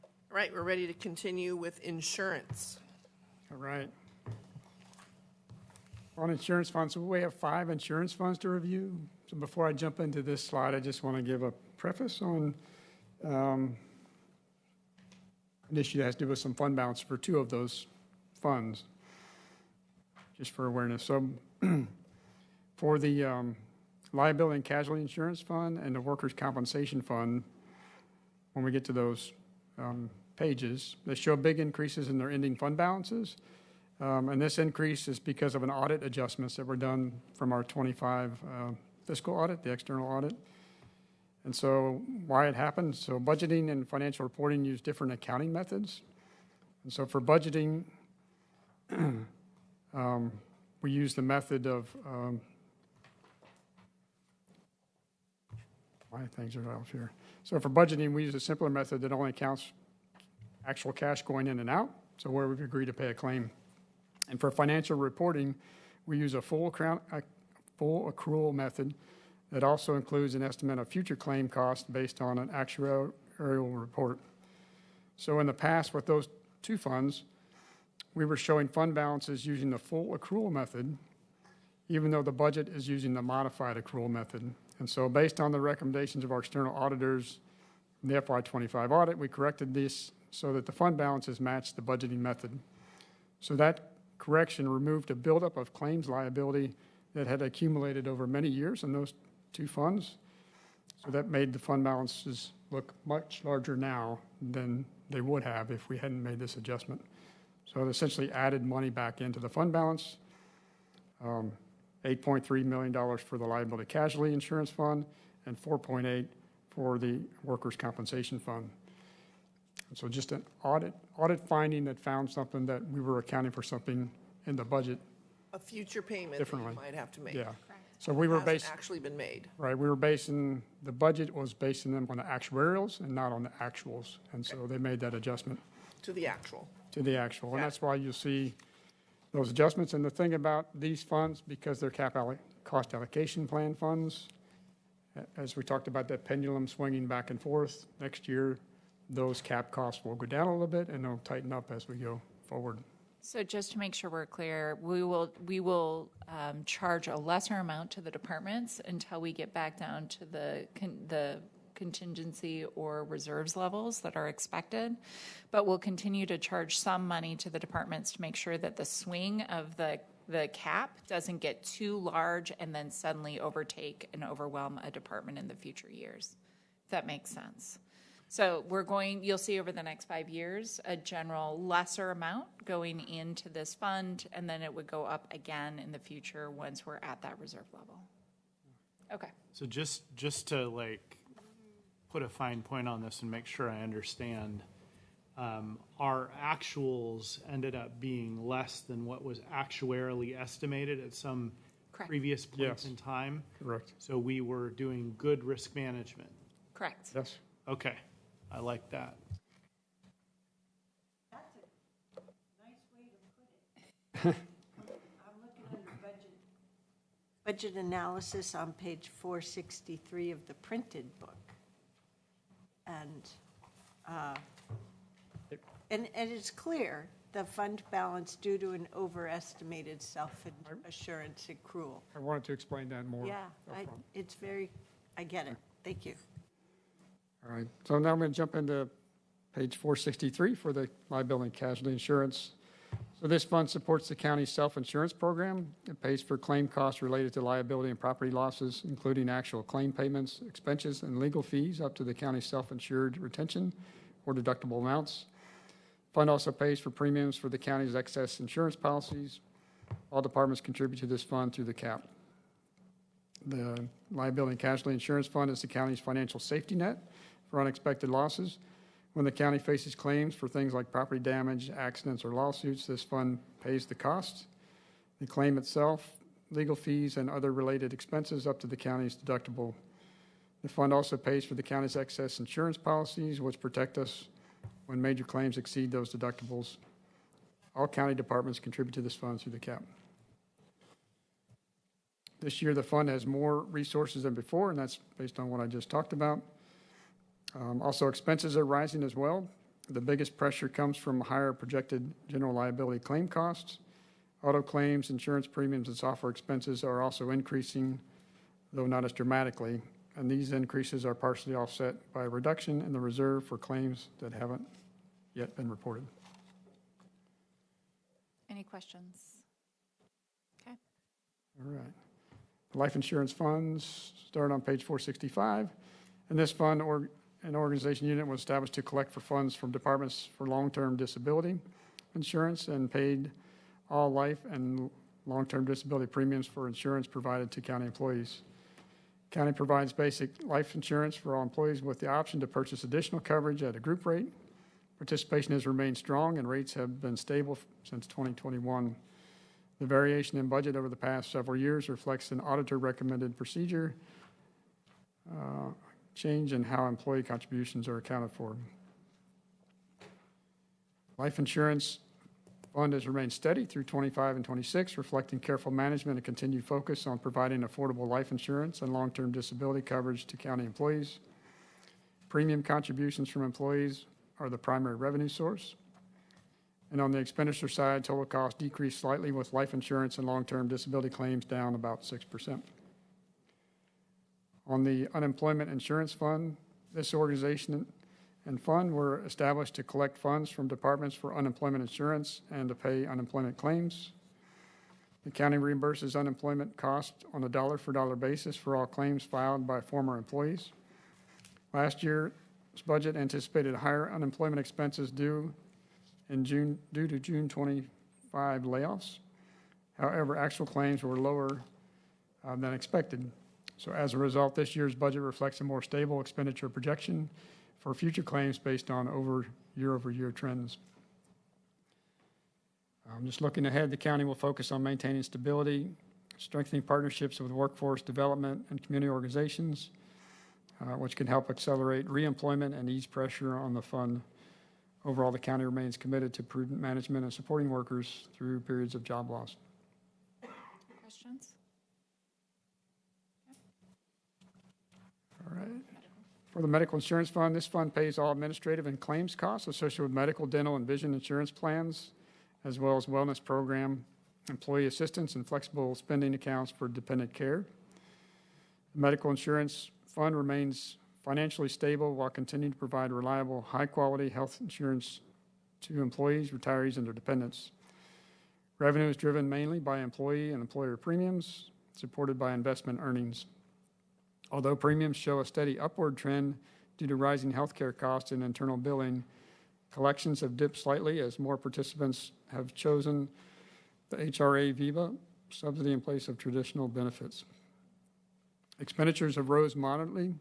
[SPEAKER 2] All right, we're ready to continue with insurance.
[SPEAKER 13] All right. On insurance funds, so we have 5 insurance funds to review. So before I jump into this slide, I just want to give a preface on an issue that has to do with some fund balance for 2 of those funds, just for awareness. So for the liability and casualty insurance fund and the workers' compensation fund, when we get to those pages, they show big increases in their ending fund balances. And this increase is because of an audit adjustments that were done from our 25 fiscal audit, the external audit. And so why it happened, so budgeting and financial reporting use different accounting methods. And so for budgeting, we use the method of, my things are off here. So for budgeting, we use a simpler method that only counts actual cash going in and out, so where we've agreed to pay a claim. And for financial reporting, we use a full accrual method that also includes an estimate of future claim costs based on an actuarial report. So in the past, with those 2 funds, we were showing fund balances using the full accrual method, even though the budget is using the modified accrual method. And so based on the recommendations of our external auditors in the FY25 audit, we corrected this so that the fund balances matched the budgeting method. So that correction removed a buildup of claims liability that had accumulated over many years in those 2 funds. So that made the fund balances look much larger now than they would have if we hadn't made this adjustment. So it essentially added money back into the fund balance, $8.3 million for the liability casualty insurance fund and $4.8 for the workers' compensation fund. And so just an audit finding that found something that we were accounting for something in the budget.
[SPEAKER 2] A future payment that
[SPEAKER 13] Differently.
[SPEAKER 2] you might have to make.
[SPEAKER 13] Yeah. So we were
[SPEAKER 2] Hasn't actually been made.
[SPEAKER 13] Right, we were basing, the budget was basing them on the actuarials and not on the actuals. And so they made that adjustment
[SPEAKER 2] To the actual.
[SPEAKER 13] to the actual. And
[SPEAKER 2] Okay.
[SPEAKER 13] that's why you'll see those adjustments. And the thing about these funds, because they're cost allocation plan funds, as we talked about that pendulum swinging back and forth, next year, those cap costs will go down a little bit and they'll tighten up as we go forward.
[SPEAKER 12] So just to make sure we're clear, we will charge a lesser amount to the departments until we get back down to the contingency or reserves levels that are expected. But we'll continue to charge some money to the departments to make sure that the swing of the cap doesn't get too large and then suddenly overtake and overwhelm a department in the future years. If that makes sense. So you'll see over the next 5 years, a general lesser amount going into this fund, and then it would go up again in the future once we're at that reserve level. Okay.
[SPEAKER 6] So just to like put a fine point on this and make sure I understand, our actuals ended up being less than what was actuarially estimated at some
[SPEAKER 12] Correct.
[SPEAKER 6] previous points
[SPEAKER 13] Yes.
[SPEAKER 6] in time.
[SPEAKER 13] Correct.
[SPEAKER 6] So we were doing good risk management.
[SPEAKER 12] Correct.
[SPEAKER 13] Yes.
[SPEAKER 6] Okay, I like that.
[SPEAKER 3] That's a nice way to put it. I'm looking under budget analysis on page 463 of the printed book. And it's clear, the fund balance due to an overestimated self-assurance accrual.
[SPEAKER 13] I wanted to explain that more.
[SPEAKER 3] Yeah,
[SPEAKER 13] upfront.
[SPEAKER 3] I get it. Thank you.
[SPEAKER 13] All right, so now I'm going to jump into page 463 for the liability and casualty insurance. So this fund supports the county's self-insurance program. It pays for claim costs related to liability and property losses, including actual claim payments, expenses, and legal fees up to the county's self-insured retention or deductible amounts. Fund also pays for premiums for the county's excess insurance policies. All departments contribute to this fund through the cap. The liability and casualty insurance fund is the county's financial safety net for unexpected losses. When the county faces claims for things like property damage, accidents, or lawsuits, this fund pays the cost. The claim itself, legal fees, and other related expenses up to the county's deductible. The fund also pays for the county's excess insurance policies, which protect us when major claims exceed those deductibles. All county departments contribute to this fund through the cap. This year, the fund has more resources than before, and that's based on what I just talked about. Also, expenses are rising as well. The biggest pressure comes from higher projected general liability claim costs. Auto claims, insurance premiums, and software expenses are also increasing, though not as dramatically. And these increases are partially offset by a reduction in the reserve for claims that haven't yet been reported.
[SPEAKER 12] Any questions? Okay.
[SPEAKER 13] All right. The life insurance funds start on page 465. And this fund, an organization unit, was established to collect for funds from departments for long-term disability insurance and paid all life and long-term disability premiums for insurance provided to county employees. County provides basic life insurance for all employees with the option to purchase additional coverage at a group rate. Participation has remained strong and rates have been stable since 2021. The variation in budget over the past several years reflects an auditor-recommended procedure change in how employee contributions are accounted for. Life insurance fund has remained steady through 25 and 26, reflecting careful management and continued focus on providing affordable life insurance and long-term disability coverage to county employees. Premium contributions from employees are the primary revenue source. And on the expenditure side, total cost decreased slightly with life insurance and long-term disability claims down about 6%. On the unemployment insurance fund, this organization and fund were established to collect funds from departments for unemployment insurance and to pay unemployment claims. The county reimburses unemployment costs on a dollar-for-dollar basis for all claims filed by former employees. Last year's budget anticipated higher unemployment expenses due to June 25 layoffs. However, actual claims were lower than expected. So as a result, this year's budget reflects a more stable expenditure projection for future claims based on year-over-year trends. Just looking ahead, the county will focus on maintaining stability, strengthening partnerships with workforce development and community organizations, which can help accelerate reemployment and ease pressure on the fund. Overall, the county remains committed to prudent management and supporting workers through periods of job loss.
[SPEAKER 12] Questions?
[SPEAKER 13] All right. For the medical insurance fund, this fund pays all administrative and claims costs associated with medical, dental, and vision insurance plans, as well as wellness program, employee assistance, and flexible spending accounts for dependent care. The medical insurance fund remains financially stable while continuing to provide reliable, high-quality health insurance to employees, retirees, and their dependents. Revenue is driven mainly by employee and employer premiums, supported by investment earnings. Although premiums show a steady upward trend due to rising healthcare costs and internal billing, collections have dipped slightly as more participants have chosen the HRA VIVA subsidy in place of traditional benefits. Expenditures have rose moderately,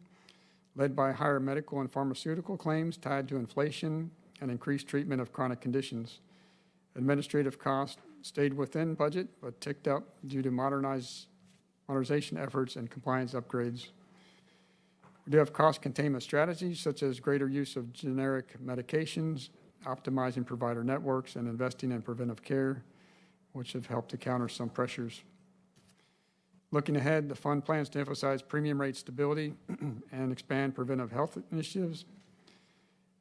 [SPEAKER 13] led by higher medical and pharmaceutical claims tied to inflation and increased treatment of chronic conditions. Administrative costs stayed within budget but ticked up due to modernization efforts and compliance upgrades. We do have cost containment strategies such as greater use of generic medications, optimizing provider networks, and investing in preventive care, which have helped to counter some pressures. Looking ahead, the fund plans to emphasize premium rate stability and expand preventive health initiatives.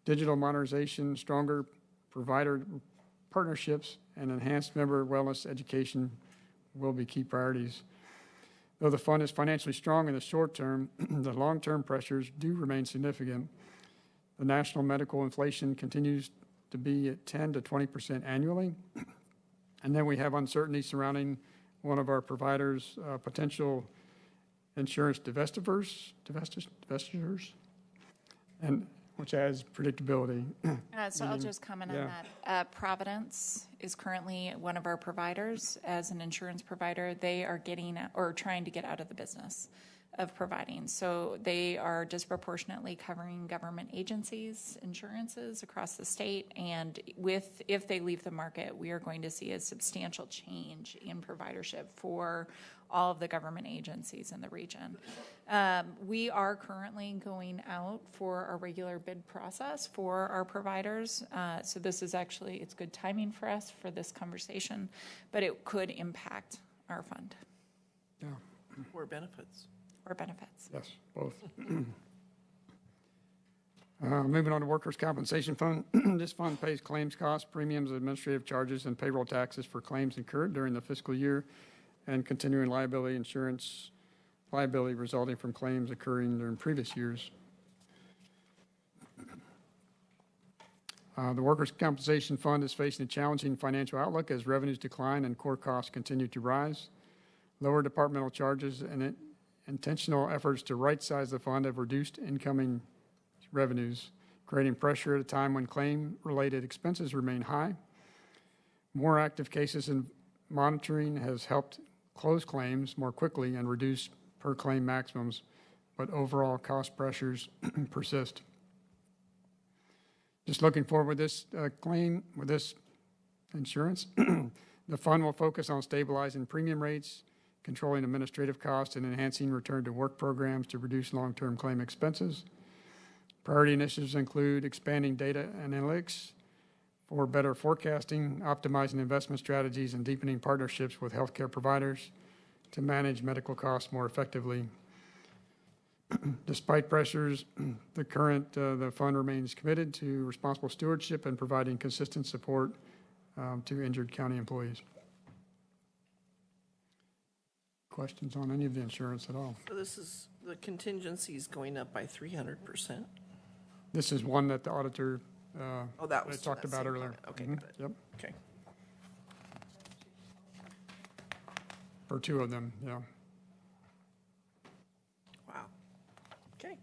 [SPEAKER 13] Digital modernization, stronger provider partnerships, and enhanced member wellness education will be key priorities. Though the fund is financially strong in the short term, the long-term pressures do remain significant. The national medical inflation continues to be at 10 to 20% annually. And then we have uncertainty surrounding one of our providers' potential insurance divestitures, and which adds predictability.
[SPEAKER 12] So I'll just comment on that. Providence is currently one of our providers as an insurance provider. They are trying to get out of the business of providing. So they are disproportionately covering government agencies' insurances across the state. And if they leave the market, we are going to see a substantial change in providership for all of the government agencies in the region. We are currently going out for a regular bid process for our providers. So this is it's good timing for us for this conversation, but it could impact our fund.
[SPEAKER 13] Yeah.
[SPEAKER 2] Or benefits.
[SPEAKER 12] or benefits.
[SPEAKER 13] Yes, both. Moving on to workers' compensation fund. This fund pays claims costs, premiums, administrative charges, and payroll taxes for claims incurred during the fiscal year and continuing liability insurance liability resulting from claims occurring during previous years. The workers' compensation fund is facing a challenging financial outlook as revenues decline and core costs continue to rise. Lower departmental charges and intentional efforts to right-size the fund have reduced incoming revenues, creating pressure at a time when claim-related expenses remain high. More active cases in monitoring has helped close claims more quickly and reduce per-claim maximums, but overall cost pressures persist. Just looking forward with this claim, with this insurance, the fund will focus on stabilizing premium rates, controlling administrative costs, and enhancing return-to-work programs to reduce long-term claim expenses. Priority initiatives include expanding data analytics for better forecasting, optimizing investment strategies, and deepening partnerships with healthcare providers to manage medical costs more effectively. Despite pressures, the fund remains committed to responsible stewardship and providing consistent support to injured county employees. Questions on any of the insurance at all?
[SPEAKER 2] So this is, the contingency is going up by 300%.
[SPEAKER 13] This is one that the auditor
[SPEAKER 2] Oh, that was
[SPEAKER 13] I talked
[SPEAKER 2] that
[SPEAKER 13] about
[SPEAKER 2] same
[SPEAKER 13] earlier.
[SPEAKER 2] comment. Okay,
[SPEAKER 13] Mhm,
[SPEAKER 2] got it.
[SPEAKER 13] Yep,
[SPEAKER 2] Okay.
[SPEAKER 13] or two of them, yeah.
[SPEAKER 2] Wow. Okay.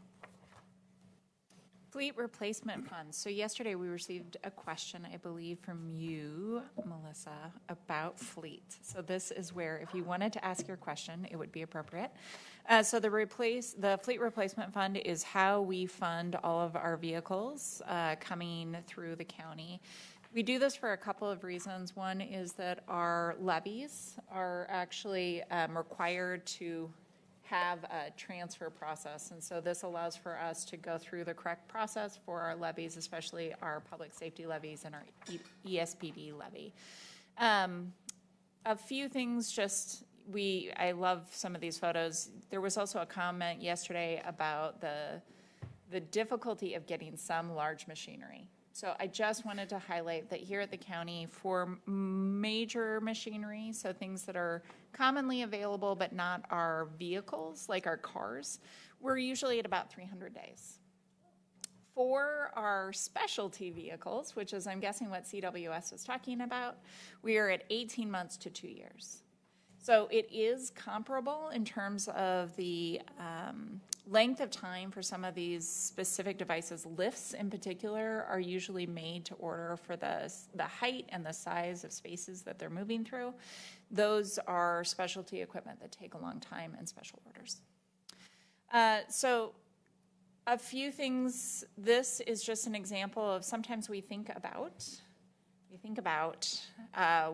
[SPEAKER 12] Fleet replacement funds. So yesterday we received a question, I believe, from you, Melissa, about fleet. So this is where, if you wanted to ask your question, it would be appropriate. So the fleet replacement fund is how we fund all of our vehicles coming through the county. We do this for a couple of reasons. One is that our levies are actually required to have a transfer process. And so this allows for us to go through the correct process for our levies, especially our public safety levies and our ESPD levy. A few things just, I love some of these photos. There was also a comment yesterday about the difficulty of getting some large machinery. So I just wanted to highlight that here at the county for major machinery, so things that are commonly available but not our vehicles, like our cars, we're usually at about 300 days. For our specialty vehicles, which is I'm guessing what CWS was talking about, we are at 18 months to 2 years. So it is comparable in terms of the length of time for some of these specific devices. Lifts in particular are usually made to order for the height and the size of spaces that they're moving through. Those are specialty equipment that take a long time and special orders. So a few things. This is just an example of sometimes we think about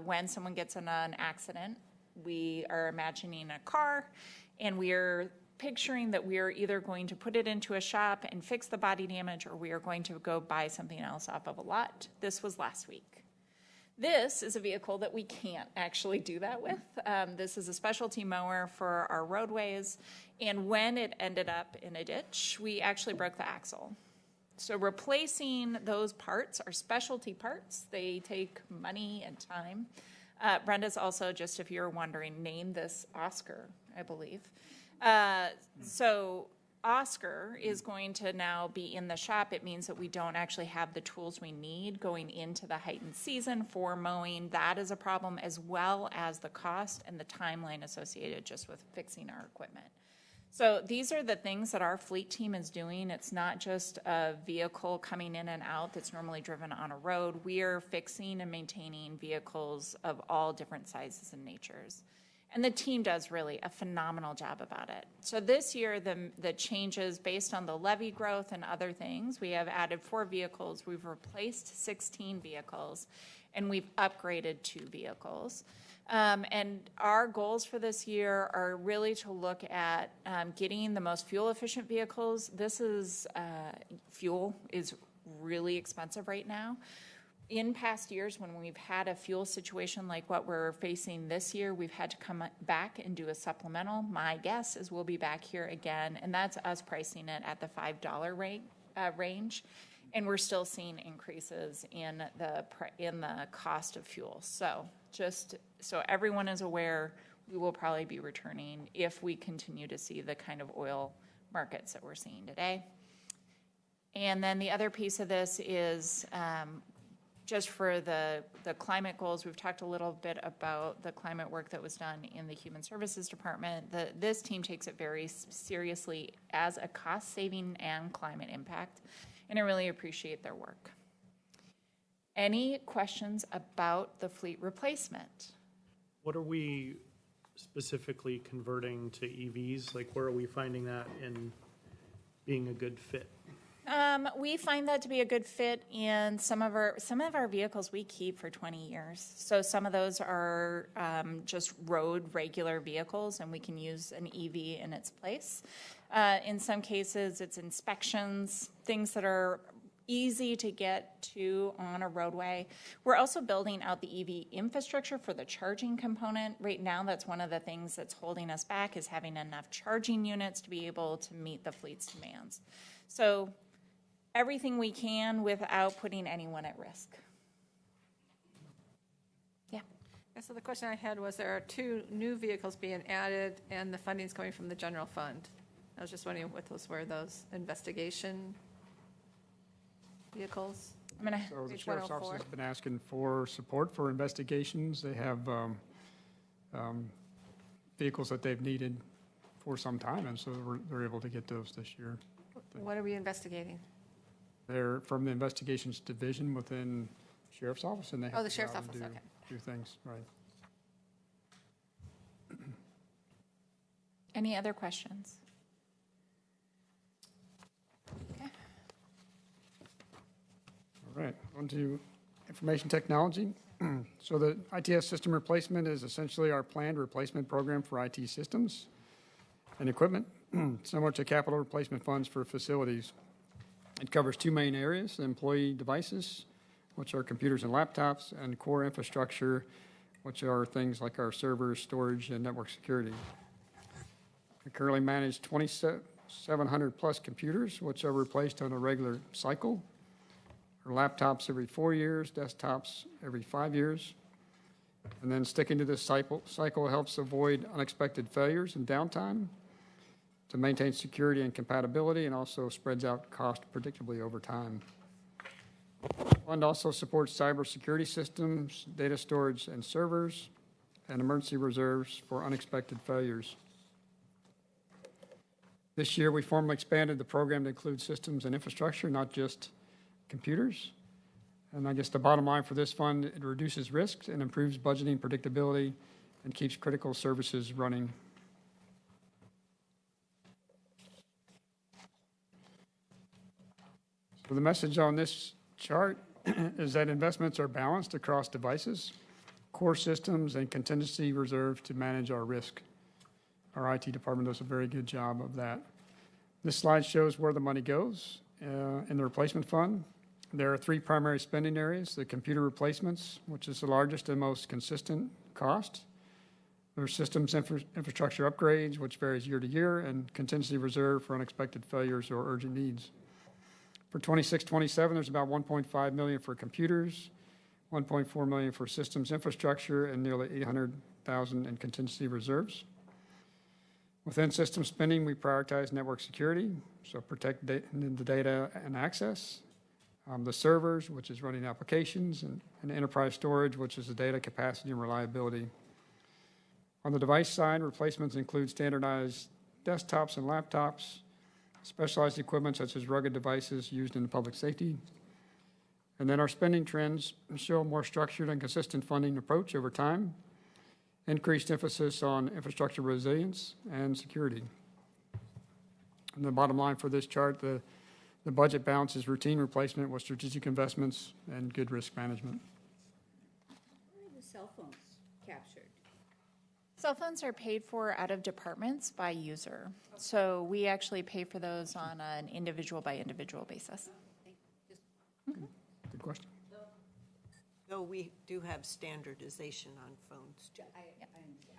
[SPEAKER 12] when someone gets in an accident. We are imagining a car, and we are picturing that we are either going to put it into a shop and fix the body damage, or we are going to go buy something else off of a lot. This was last week. This is a vehicle that we can't actually do that with. This is a specialty mower for our roadways, and when it ended up in a ditch, we actually broke the axle. So replacing those parts are specialty parts. They take money and time. Brenda's also, just if you're wondering, named this Oscar, I believe. So Oscar is going to now be in the shop. It means that we don't actually have the tools we need going into the heightened season for mowing. That is a problem, as well as the cost and the timeline associated just with fixing our equipment. So these are the things that our fleet team is doing. It's not just a vehicle coming in and out that's normally driven on a road. We are fixing and maintaining vehicles of all different sizes and natures. And the team does really a phenomenal job about it. So this year, the changes based on the levy growth and other things, we have added 4 vehicles, we've replaced 16 vehicles, and we've upgraded 2 vehicles. And our goals for this year are really to look at getting the most fuel-efficient vehicles. Fuel is really expensive right now. in past years, when we've had a fuel situation like what we're facing this year, we've had to come back and do a supplemental. My guess is we'll be back here again, and that's us pricing it at the $5 range. And we're still seeing increases in the cost of fuel. So just so everyone is aware, we will probably be returning if we continue to see the kind of oil markets that we're seeing today. And then the other piece of this is just for the climate goals. We've talked a little bit about the climate work that was done in the Human Services Department. This team takes it very seriously as a cost saving and climate impact, and I really appreciate their work. Any questions about the fleet replacement?
[SPEAKER 6] What are we specifically converting to EVs? Like, where are we finding that in being a good fit?
[SPEAKER 12] We find that to be a good fit in some of our vehicles we keep for 20 years. So some of those are just road regular vehicles, and we can use an EV in its place. In some cases, it's inspections, things that are easy to get to on a roadway. We're also building out the EV infrastructure for the charging component. Right now, that's one of the things that's holding us back, is having enough charging units to be able to meet the fleet's demands. So everything we can without putting anyone at risk. Yeah.
[SPEAKER 8] So the question I had was, there are 2 new vehicles being added, and the funding's coming from the general fund. I was just wondering what those were, those investigation vehicles?
[SPEAKER 13] So the Sheriff's Office has been asking for support for investigations. They have vehicles that they've needed for some time, and so they're able to get those this year.
[SPEAKER 8] What are we investigating?
[SPEAKER 13] They're from the Investigations Division within Sheriff's Office, and they have
[SPEAKER 8] the
[SPEAKER 13] to
[SPEAKER 8] Sheriff's
[SPEAKER 13] go out
[SPEAKER 8] Office,
[SPEAKER 13] and
[SPEAKER 8] okay.
[SPEAKER 13] do things, right.
[SPEAKER 12] Any other questions? Okay.
[SPEAKER 13] All right, on to information technology. So the ITS system replacement is essentially our planned replacement program for IT systems and equipment, similar to capital replacement funds for facilities. It covers 2 main areas: employee devices, which are computers and laptops, and core infrastructure, which are things like our servers, storage, and network security. We currently manage 2,700 plus computers, which are replaced on a regular cycle. Our laptops every 4 years, desktops every 5 years. And then sticking to this cycle helps avoid unexpected failures and downtime, to maintain security and compatibility, and also spreads out cost predictably over time. The fund also supports cybersecurity systems, data storage and servers, and emergency reserves for unexpected failures. This year, we formally expanded the program to include systems and infrastructure, not just computers. And I guess the bottom line for this fund, it reduces risks and improves budgeting predictability and keeps critical services running. So the message on this chart is that investments are balanced across devices, core systems, and contingency reserves to manage our risk. Our IT department does a very good job of that. This slide shows where the money goes in the replacement fund. There are 3 primary spending areas: the computer replacements, which is the largest and most consistent cost. There are systems infrastructure upgrades, which varies year to year, and contingency reserve for unexpected failures or urgent needs. For 26-27, there's about $1.5 million for computers, $1.4 million for systems infrastructure, and nearly $800,000 in contingency reserves. Within system spending, we prioritize network security, so protect the data and access, the servers, which is running applications, and enterprise storage, which is the data capacity and reliability. On the device side, replacements include standardized desktops and laptops, specialized equipment such as rugged devices used in public safety. And then our spending trends show a more structured and consistent funding approach over time, increased emphasis on infrastructure resilience and security. And the bottom line for this chart, the budget balances routine replacement with strategic investments and good risk management.
[SPEAKER 9] Where are the cell phones captured?
[SPEAKER 12] Cell phones are paid for out of departments by user. So we actually pay for those on an individual by individual basis.
[SPEAKER 13] Good question.
[SPEAKER 3] Though we do have standardization on phones.
[SPEAKER 9] I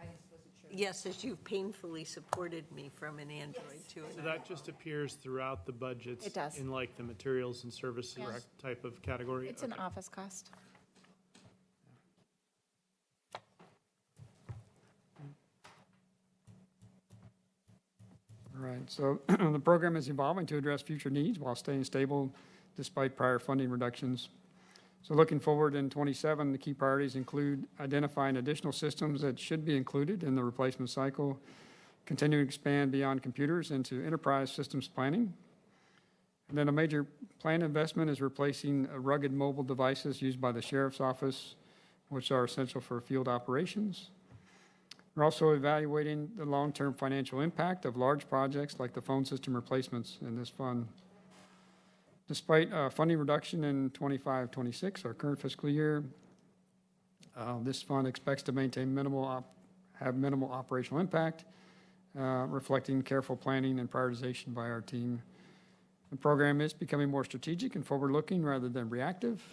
[SPEAKER 9] just wasn't sure.
[SPEAKER 3] Yes, as you painfully supported me from an Android to
[SPEAKER 6] So
[SPEAKER 3] an
[SPEAKER 6] that just appears throughout the budgets?
[SPEAKER 12] It does.
[SPEAKER 6] In like the materials and services
[SPEAKER 12] Yes.
[SPEAKER 6] type of category?
[SPEAKER 12] It's an
[SPEAKER 6] Okay.
[SPEAKER 12] office cost.
[SPEAKER 13] All right, so the program is evolving to address future needs while staying stable despite prior funding reductions. So looking forward in '27, the key priorities include identifying additional systems that should be included in the replacement cycle, continuing to expand beyond computers into enterprise systems planning. And then a major planned investment is replacing rugged mobile devices used by the sheriff's office, which are essential for field operations. We're also evaluating the long-term financial impact of large projects like the phone system replacements in this fund. Despite funding reduction in 25-26, our current fiscal year, this fund expects to maintain have minimal operational impact, reflecting careful planning and prioritization by our team. The program is becoming more strategic and forward-looking rather than reactive,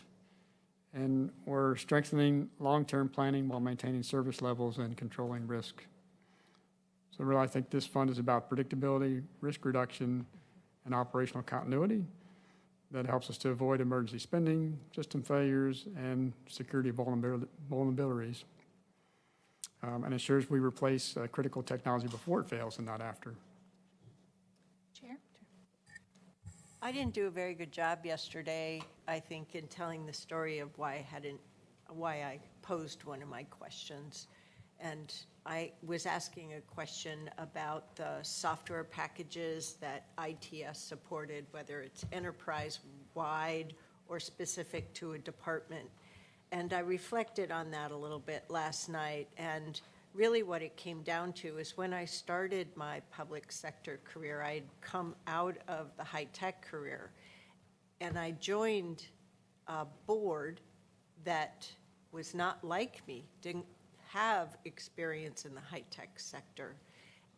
[SPEAKER 13] and we're strengthening long-term planning while maintaining service levels and controlling risk. So really, I think this fund is about predictability, risk reduction, and operational continuity that helps us to avoid emergency spending, system failures, and security vulnerabilities, and ensures we replace critical technology before it fails and not after.
[SPEAKER 12] Chair?
[SPEAKER 3] I didn't do a very good job yesterday, I think, in telling the story of why I posed one of my questions. And I was asking a question about the software packages that ITS supported, whether it's enterprise-wide or specific to a department. And I reflected on that a little bit last night, and really what it came down to is when I started my public sector career, I'd come out of the high-tech career, and I joined a board that was not like me, didn't have experience in the high-tech sector.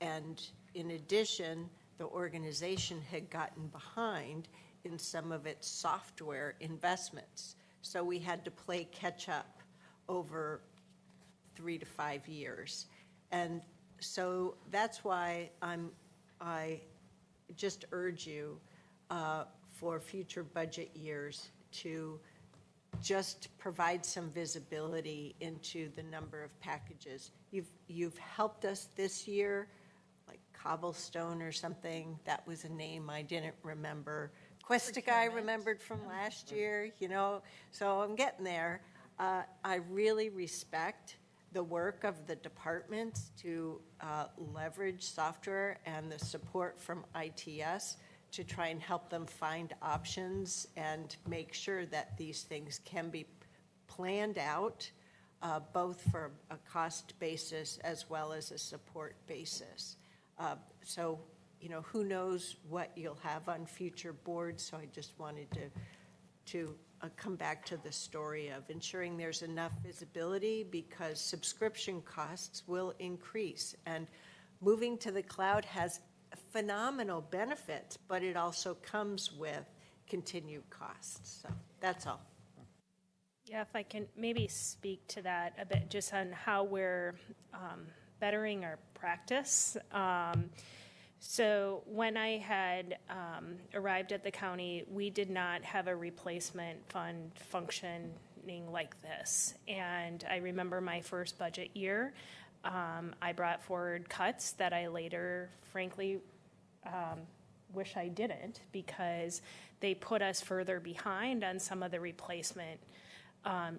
[SPEAKER 3] And in addition, the organization had gotten behind in some of its software investments. So we had to play catch-up over 3 to 5 years. And so that's why I just urge you for future budget years to just provide some visibility into the number of packages. You've helped us this year, like Cobblestone or something. That was a name I didn't remember. Questic I remembered from last year, so I'm getting there. I really respect the work of the departments to leverage software and the support from ITS to try and help them find options and make sure that these things can be planned out, both for a cost basis as well as a support basis. So, who knows what you'll have on future boards, so I just wanted to come back to the story of ensuring there's enough visibility because subscription costs will increase. And moving to the cloud has phenomenal benefits, but it also comes with continued costs. So that's all.
[SPEAKER 4] Yeah, if I can maybe speak to that a bit, just on how we're bettering our practice. So when I had arrived at the county, we did not have a replacement fund functioning like this. And I remember my first budget year, I brought forward cuts that I later, frankly, wish I didn't, because they put us further behind on some of the replacement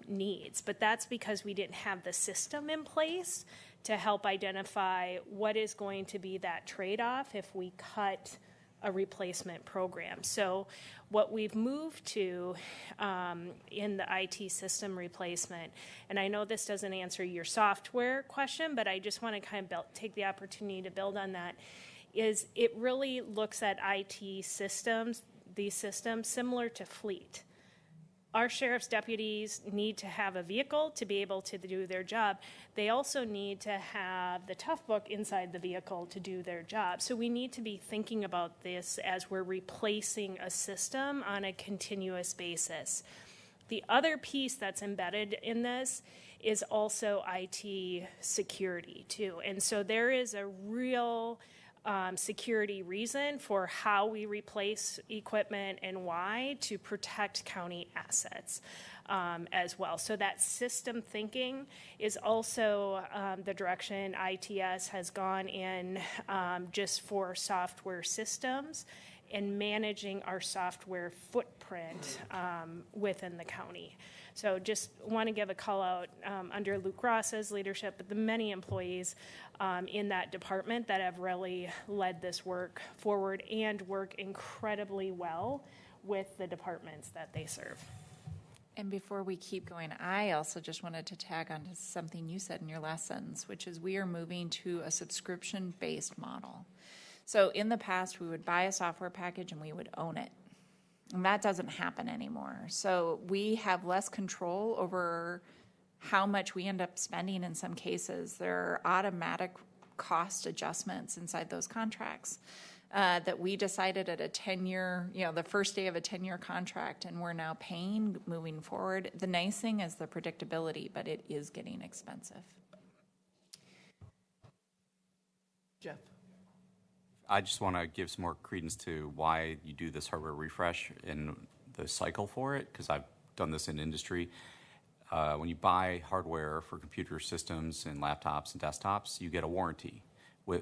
[SPEAKER 4] needs. But that's because we didn't have the system in place to help identify what is going to be that trade-off if we cut a replacement program. So what we've moved to in the IT system replacement, and I know this doesn't answer your software question, but I just want to kind of take the opportunity to build on that, is it really looks at IT systems, these systems, similar to fleet. Our sheriff's deputies need to have a vehicle to be able to do their job. They also need to have the tough book inside the vehicle to do their job. So we need to be thinking about this as we're replacing a system on a continuous basis. The other piece that's embedded in this is also IT security too. And so there is a real security reason for how we replace equipment and why, to protect county assets as well. So that system thinking is also the direction ITS has gone in just for software systems and managing our software footprint within the county. So just want to give a call out under Luke Ross's leadership, but the many employees in that department that have really led this work forward and work incredibly well with the departments that they serve.
[SPEAKER 12] And before we keep going, I also just wanted to tag on to something you said in your last sentence, which is we are moving to a subscription-based model. So in the past, we would buy a software package and we would own it. And that doesn't happen anymore. So we have less control over how much we end up spending in some cases. There are automatic cost adjustments inside those contracts that we decided at a 10-year, the first day of a 10-year contract, and we're now paying moving forward. The nice thing is the predictability, but it is getting expensive.
[SPEAKER 2] Jeff?
[SPEAKER 7] I just want to give some more credence to why you do this hardware refresh and the cycle for it, because I've done this in industry. When you buy hardware for computer systems and laptops and desktops, you get a warranty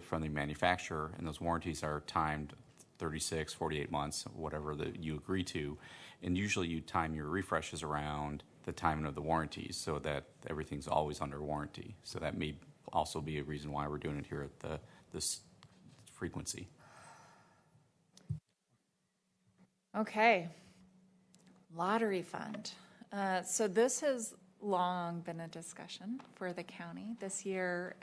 [SPEAKER 7] from the manufacturer, and those warranties are timed 36, 48 months, whatever that you agree to. And usually you time your refreshes around the timing of the warranties so that everything's always under warranty. So that may also be a reason why we're doing it here at this frequency.
[SPEAKER 12] Okay. Lottery fund. So this has long been a discussion for the county. This year,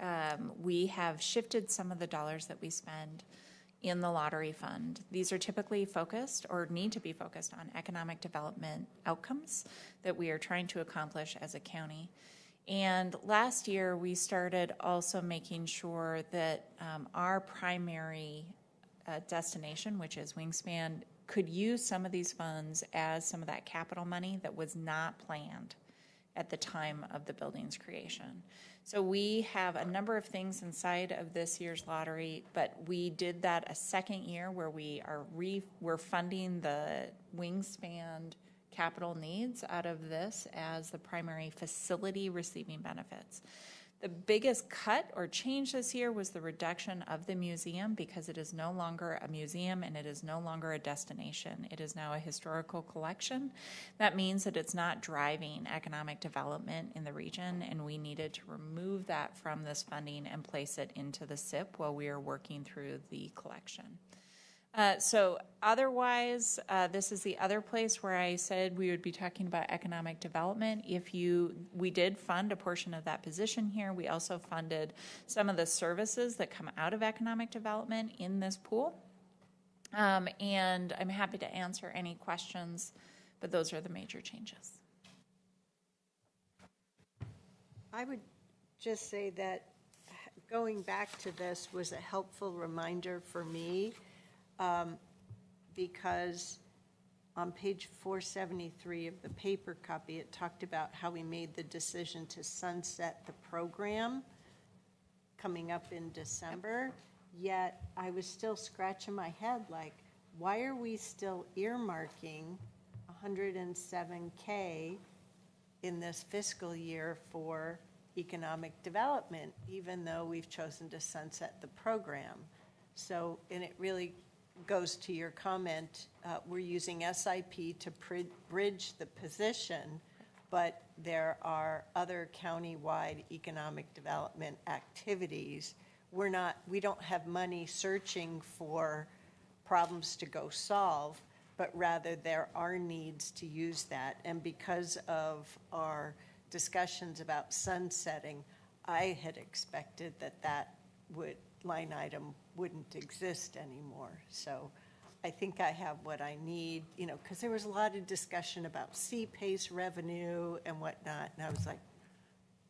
[SPEAKER 12] we have shifted some of the dollars that we spend in the lottery fund. These are typically focused or need to be focused on economic development outcomes that we are trying to accomplish as a county. And last year, we started also making sure that our primary destination, which is Wingspan, could use some of these funds as some of that capital money that was not planned at the time of the building's creation. So we have a number of things inside of this year's lottery, but we did that a second year where we're funding the Wingspan capital needs out of this as the primary facility receiving benefits. The biggest cut or change this year was the reduction of the museum, because it is no longer a museum and it is no longer a destination. It is now a historical collection. That means that it's not driving economic development in the region, and we needed to remove that from this funding and place it into the SIP while we are working through the collection. So otherwise, this is the other place where I said we would be talking about economic development. We did fund a portion of that position here. We also funded some of the services that come out of economic development in this pool. And I'm happy to answer any questions, but those are the major changes.
[SPEAKER 3] I would just say that going back to this was a helpful reminder for me. Because on page 473 of the paper copy, it talked about how we made the decision to sunset the program coming up in December, yet I was still scratching my head like, why are we still earmarking $107K in this fiscal year for economic development, even though we've chosen to sunset the program? So, and it really goes to your comment, we're using SIP to bridge the position, but there are other county-wide economic development activities. We don't have money searching for problems to go solve, but rather there are needs to use that. And because of our discussions about sunsetting, I had expected that line item wouldn't exist anymore. So I think I have what I need, because there was a lot of discussion about C-PACE revenue and whatnot, and I was like,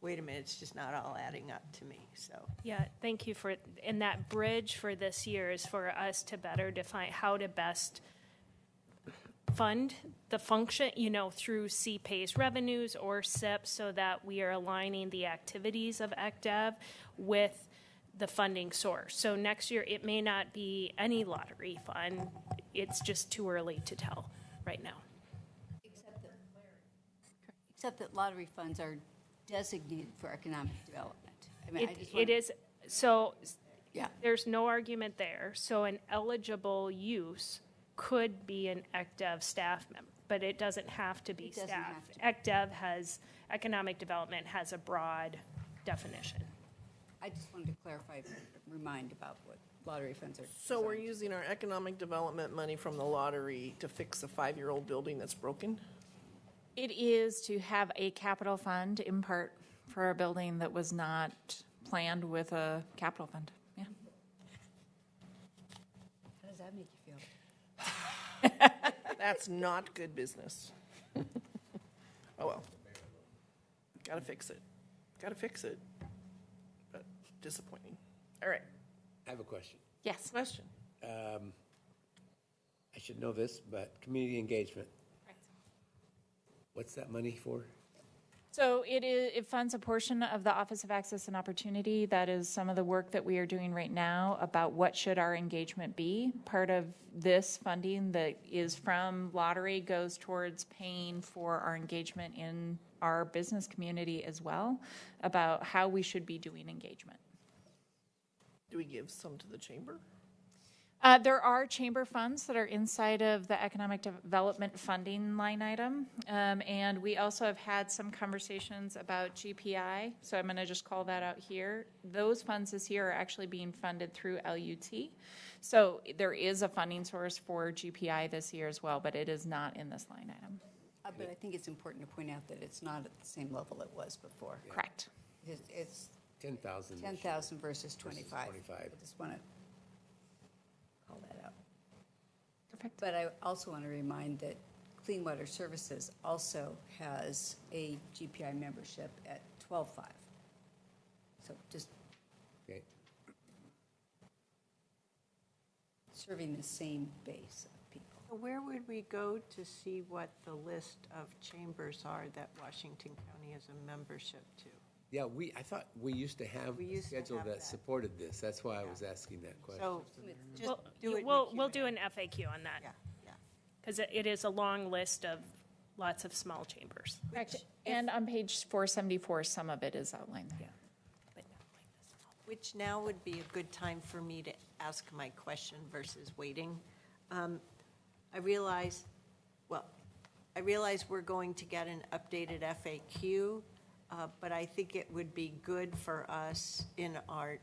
[SPEAKER 3] wait a minute, it's just not all adding up to me, so.
[SPEAKER 4] Yeah, thank you and that bridge for this year is for us to better define how to best fund the function, through CPACE revenues or SIP, so that we are aligning the activities of ECDEV with the funding source. So next year, it may not be any lottery fund. It's just too early to tell right now.
[SPEAKER 9] Except that lottery funds are designated for economic development. I mean, I just
[SPEAKER 4] It
[SPEAKER 9] wanna-
[SPEAKER 4] is, so
[SPEAKER 9] Yeah.
[SPEAKER 4] there's no argument there. So an eligible use could be an ECDEV staff member, but it doesn't have to be
[SPEAKER 9] It doesn't
[SPEAKER 4] staff.
[SPEAKER 9] have to.
[SPEAKER 4] ECDEV has, economic development has a broad definition.
[SPEAKER 9] I just wanted to clarify, remind about what lottery funds are.
[SPEAKER 2] So we're
[SPEAKER 9] designed.
[SPEAKER 2] using our economic development money from the lottery to fix a 5-year-old building that's broken?
[SPEAKER 12] It is to have a capital fund in part for a building that was not planned with a capital fund. Yeah.
[SPEAKER 9] How does that make you feel?
[SPEAKER 2] That's not good business. Oh, well. Gotta fix it. Gotta fix it. But disappointing. All right,
[SPEAKER 11] I have a question.
[SPEAKER 12] Yes.
[SPEAKER 2] question.
[SPEAKER 11] I should know this, but community engagement. What's that money for?
[SPEAKER 12] So it funds a portion of the Office of Access and Opportunity. That is some of the work that we are doing right now about what should our engagement be. Part of this funding that is from lottery goes towards paying for our engagement in our business community as well, about how we should be doing engagement.
[SPEAKER 2] Do we give some to the chamber?
[SPEAKER 12] There are chamber funds that are inside of the economic development funding line item. And we also have had some conversations about GPI, so I'm going to just call that out here. Those funds this year are actually being funded through LUT. So there is a funding source for GPI this year as well, but it is not in this line item.
[SPEAKER 9] But I think it's important to point out that it's not at the same level it was before.
[SPEAKER 12] Correct.
[SPEAKER 9] It's
[SPEAKER 11] 10,000.
[SPEAKER 9] 10,000 versus 25.
[SPEAKER 11] 25.
[SPEAKER 9] I just want to call that out.
[SPEAKER 12] Perfect.
[SPEAKER 9] But I also want to remind that Clean Water Services also has a GPI membership at 12.5. So just
[SPEAKER 11] Okay.
[SPEAKER 9] serving the same base of people.
[SPEAKER 3] Where would we go to see what the list of chambers are that Washington County has a membership to?
[SPEAKER 11] Yeah, I thought we used to have
[SPEAKER 3] We
[SPEAKER 11] a
[SPEAKER 3] used to
[SPEAKER 11] schedule
[SPEAKER 3] have
[SPEAKER 11] that
[SPEAKER 3] that.
[SPEAKER 11] supported this. That's why I was asking that question.
[SPEAKER 3] So just
[SPEAKER 4] We'll,
[SPEAKER 3] do it. in
[SPEAKER 4] we'll,
[SPEAKER 3] the
[SPEAKER 4] we'll
[SPEAKER 3] Q&A.
[SPEAKER 4] do an FAQ on that.
[SPEAKER 3] Yeah, yeah.
[SPEAKER 4] Because it is a long list of lots of small chambers.
[SPEAKER 12] Correct. And on page 474, some of it is outlined there.
[SPEAKER 3] Which now would be a good time for me to ask my question versus waiting. I realize we're going to get an updated FAQ, but I think it would be good for us in our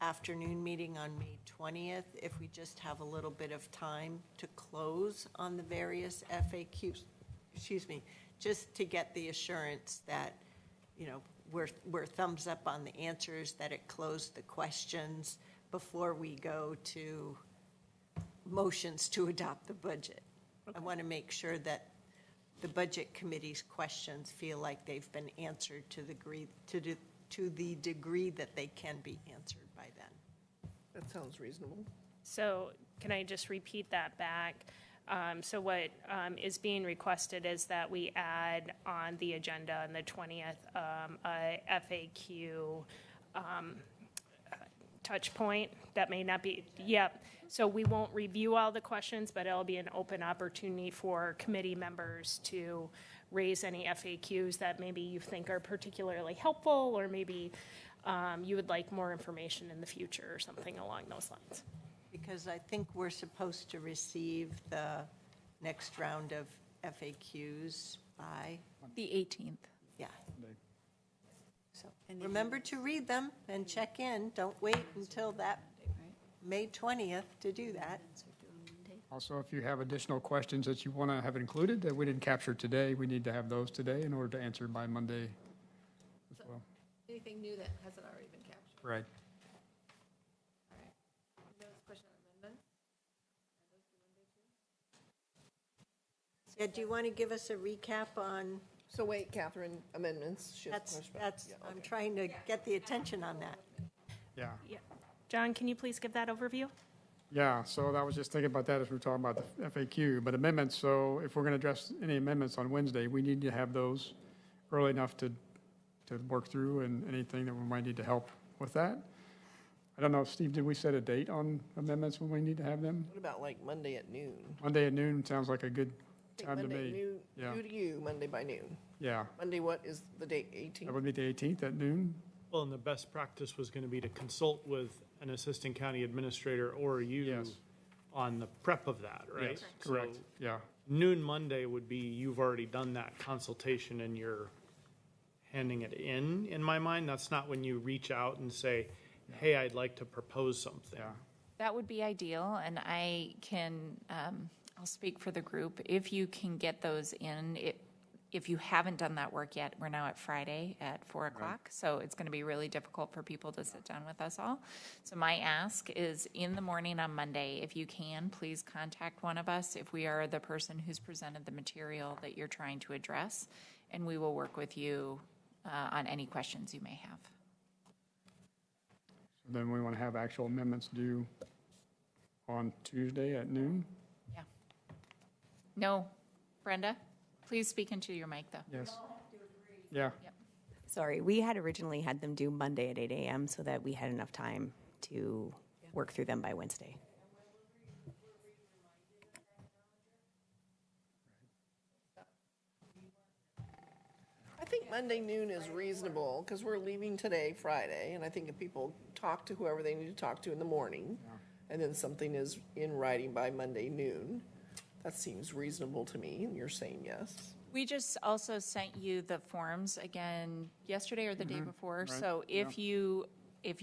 [SPEAKER 3] afternoon meeting on May 20th if we just have a little bit of time to close on the various FAQs, just to get the assurance that, we're thumbs up on the answers, that it closed the questions before we go to motions to adopt the budget. I want to make sure that the Budget Committee's questions feel like they've been answered to the degree that they can be answered by then.
[SPEAKER 2] That sounds reasonable.
[SPEAKER 4] So can I just repeat that back? So what is being requested is that we add on the agenda on the 20th, a FAQ touch point that may not be, so we won't review all the questions, but it'll be an open opportunity for committee members to raise any FAQs that maybe you think are particularly helpful, or maybe you would like more information in the future or something along those lines.
[SPEAKER 3] Because I think we're supposed to receive the next round of FAQs by,
[SPEAKER 12] The 18th.
[SPEAKER 3] yeah. So remember to read them and check in. Don't wait until that May 20th to do that.
[SPEAKER 13] Also, if you have additional questions that you want to have included that we didn't capture today, we need to have those today in order to answer by Monday as well.
[SPEAKER 8] Anything new that hasn't already been captured?
[SPEAKER 13] Right.
[SPEAKER 3] Yeah, do you want to give us a recap on,
[SPEAKER 2] So wait, Catherine, amendments. She has a question about- Yeah,
[SPEAKER 3] I'm
[SPEAKER 2] okay.
[SPEAKER 3] trying to get the attention on that.
[SPEAKER 13] Yeah.
[SPEAKER 4] Yeah. John, can you please give that overview?
[SPEAKER 13] Yeah, so I was just thinking about that as we were talking about the FAQ, but amendments, so if we're going to address any amendments on Wednesday, we need to have those early enough to work through and anything that we might need to help with that. I don't know, Steve, did we set a date on amendments when we need to have them?
[SPEAKER 2] What about like Monday at noon?
[SPEAKER 13] Monday at noon sounds like a good
[SPEAKER 2] I think
[SPEAKER 13] time to
[SPEAKER 2] Monday
[SPEAKER 13] me.
[SPEAKER 2] noon,
[SPEAKER 13] Yeah.
[SPEAKER 2] Who to you, Monday by noon?
[SPEAKER 13] Yeah,
[SPEAKER 2] Monday, what is the date, 18th?
[SPEAKER 13] that would be the 18th at noon.
[SPEAKER 6] Well, and the best practice was going to be to consult with an assistant county administrator or you
[SPEAKER 13] Yes.
[SPEAKER 6] on the prep of that, right?
[SPEAKER 13] Yes, correct,
[SPEAKER 6] So
[SPEAKER 13] yeah.
[SPEAKER 6] noon Monday would be, you've already done that consultation and you're handing it in my mind. That's not when you reach out and say, hey, I'd like to propose something.
[SPEAKER 13] Yeah.
[SPEAKER 12] That would be ideal, and I can, I'll speak for the group. If you can get those in, if you haven't done that work yet, we're now at Friday at 4 o'clock, so it's going to be really difficult for people to sit down with us all. So my ask is in the morning on Monday, if you can, please contact one of us if we are the person who's presented the material that you're trying to address, and we will work with you on any questions you may have.
[SPEAKER 13] Then we want to have actual amendments due on Tuesday at noon?
[SPEAKER 12] Yeah. No, Brenda, please speak into your mic, though.
[SPEAKER 13] Yes. Yeah.
[SPEAKER 16] Sorry, we had originally had them due Monday at 8 a.m. so that we had enough time to work through them by Wednesday.
[SPEAKER 2] I think Monday noon is reasonable, because we're leaving today, Friday, and I think if people talk to whoever they need to talk to in the morning, and then something is in writing by Monday noon, that seems reasonable to me, and you're saying yes.
[SPEAKER 12] We just also sent you the forms again yesterday or the day before.
[SPEAKER 13] right,
[SPEAKER 12] So if you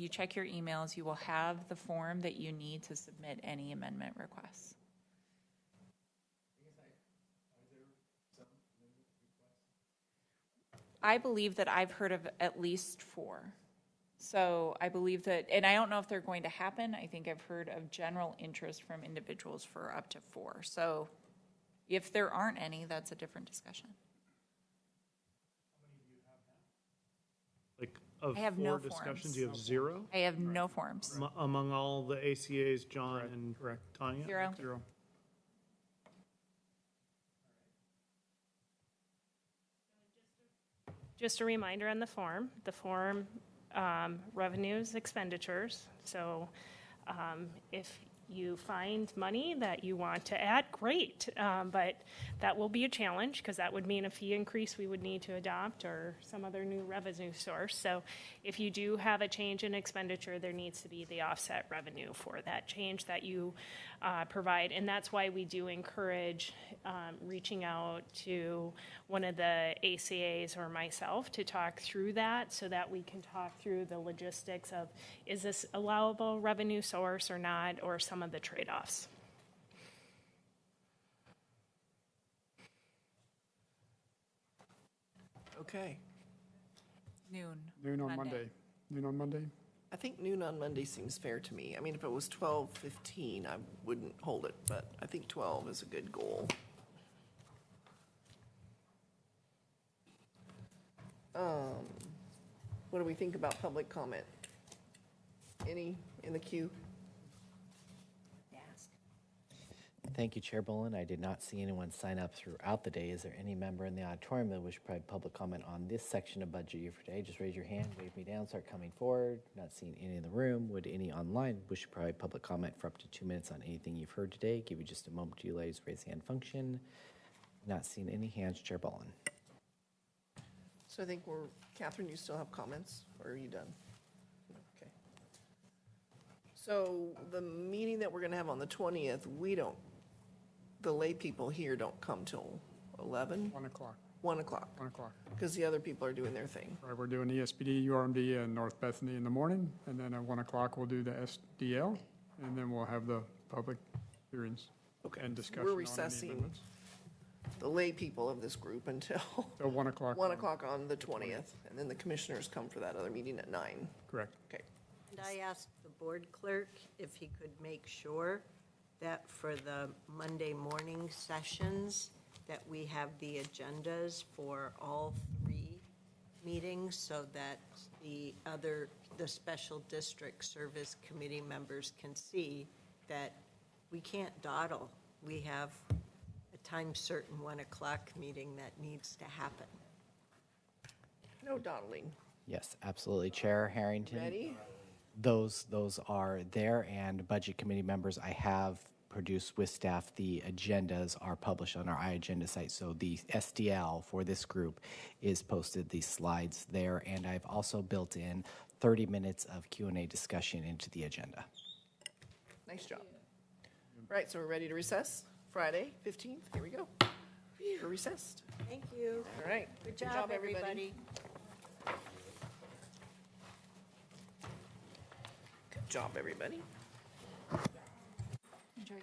[SPEAKER 12] check your emails, you will have the form that you need to submit any amendment requests. I believe that I've heard of at least 4. So I believe that, and I don't know if they're going to happen. I think I've heard of general interest from individuals for up to 4. So if there aren't any, that's a different discussion.
[SPEAKER 6] Like, of
[SPEAKER 12] I have
[SPEAKER 6] 4
[SPEAKER 12] no
[SPEAKER 6] discussions,
[SPEAKER 12] forms.
[SPEAKER 6] you have 0?
[SPEAKER 12] I have no forms.
[SPEAKER 6] Among all the ACAs, John and
[SPEAKER 13] Correct.
[SPEAKER 6] Tanya?
[SPEAKER 12] 0.
[SPEAKER 13] 0.
[SPEAKER 4] Just a reminder on the form, revenues, expenditures. So if you find money that you want to add, great. But that will be a challenge because that would mean a fee increase we would need to adopt or some other new revenue source. So if you do have a change in expenditure, there needs to be the offset revenue for that change that you provide. And that's why we do encourage reaching out to one of the ACAs or myself to talk through that so that we can talk through the logistics of is this allowable revenue source or not, or some of the trade-offs.
[SPEAKER 2] Okay.
[SPEAKER 12] Noon.
[SPEAKER 13] Noon on Monday. Noon on Monday?
[SPEAKER 2] I think noon on Monday seems fair to me. I mean, if it was 12:15, I wouldn't hold it, but I think 12 is a good goal. What do we think about public comment? Any in the queue?
[SPEAKER 1] Thank you, Chair Bolin. I did not see anyone sign up throughout the day. Is there any member in the auditorium that wish to provide public comment on this section of budget year for today? Just raise your hand, wave me down, start coming forward. Not seeing any in the room. Would any online wish to provide public comment for up to 2 minutes on anything you've heard today? Give you just a moment to utilize raise hand function. Not seeing any hands, Chair Bolin.
[SPEAKER 2] So I think Catherine, you still have comments, or are you done? Okay. So the meeting that we're going to have on the 20th, the lay people here don't come till 11?
[SPEAKER 13] 1 o'clock.
[SPEAKER 2] 1 o'clock,
[SPEAKER 13] 1 o'clock.
[SPEAKER 2] because the other people are doing their thing.
[SPEAKER 13] Right, we're doing ESPD, URMD, and North Bethany in the morning, and then at 1 o'clock we'll do the SDL, and then we'll have the public hearings
[SPEAKER 2] Okay.
[SPEAKER 13] and discussion
[SPEAKER 2] We're
[SPEAKER 13] on any
[SPEAKER 2] recessing
[SPEAKER 13] amendments.
[SPEAKER 2] the lay people of this group until
[SPEAKER 13] So 1 o'clock.
[SPEAKER 2] 1 o'clock on the 20th, and then the commissioners come for that other meeting at 9.
[SPEAKER 13] Correct.
[SPEAKER 2] Okay.
[SPEAKER 3] And I asked the board clerk if he could make sure that for the Monday morning sessions, that we have the agendas for all 3 meetings so that the special district service committee members can see that we can't dawdle. We have a time certain 1 o'clock meeting that needs to happen.
[SPEAKER 2] No dawdling.
[SPEAKER 1] Yes, absolutely. Chair Harrington.
[SPEAKER 2] Ready?
[SPEAKER 1] Those are there, and Budget Committee members, I have produced with staff, the agendas are published on our iAgenda site, so the SDL for this group is posted, the slides there, and I've also built in 30 minutes of Q&A discussion into the agenda.
[SPEAKER 2] Nice job. Right, so we're ready to recess? Friday, 15th, here we go. We're recessed.
[SPEAKER 3] Thank you.
[SPEAKER 2] All right.
[SPEAKER 3] Good job, everybody.
[SPEAKER 2] Good job, everybody.
[SPEAKER 9] Enjoy.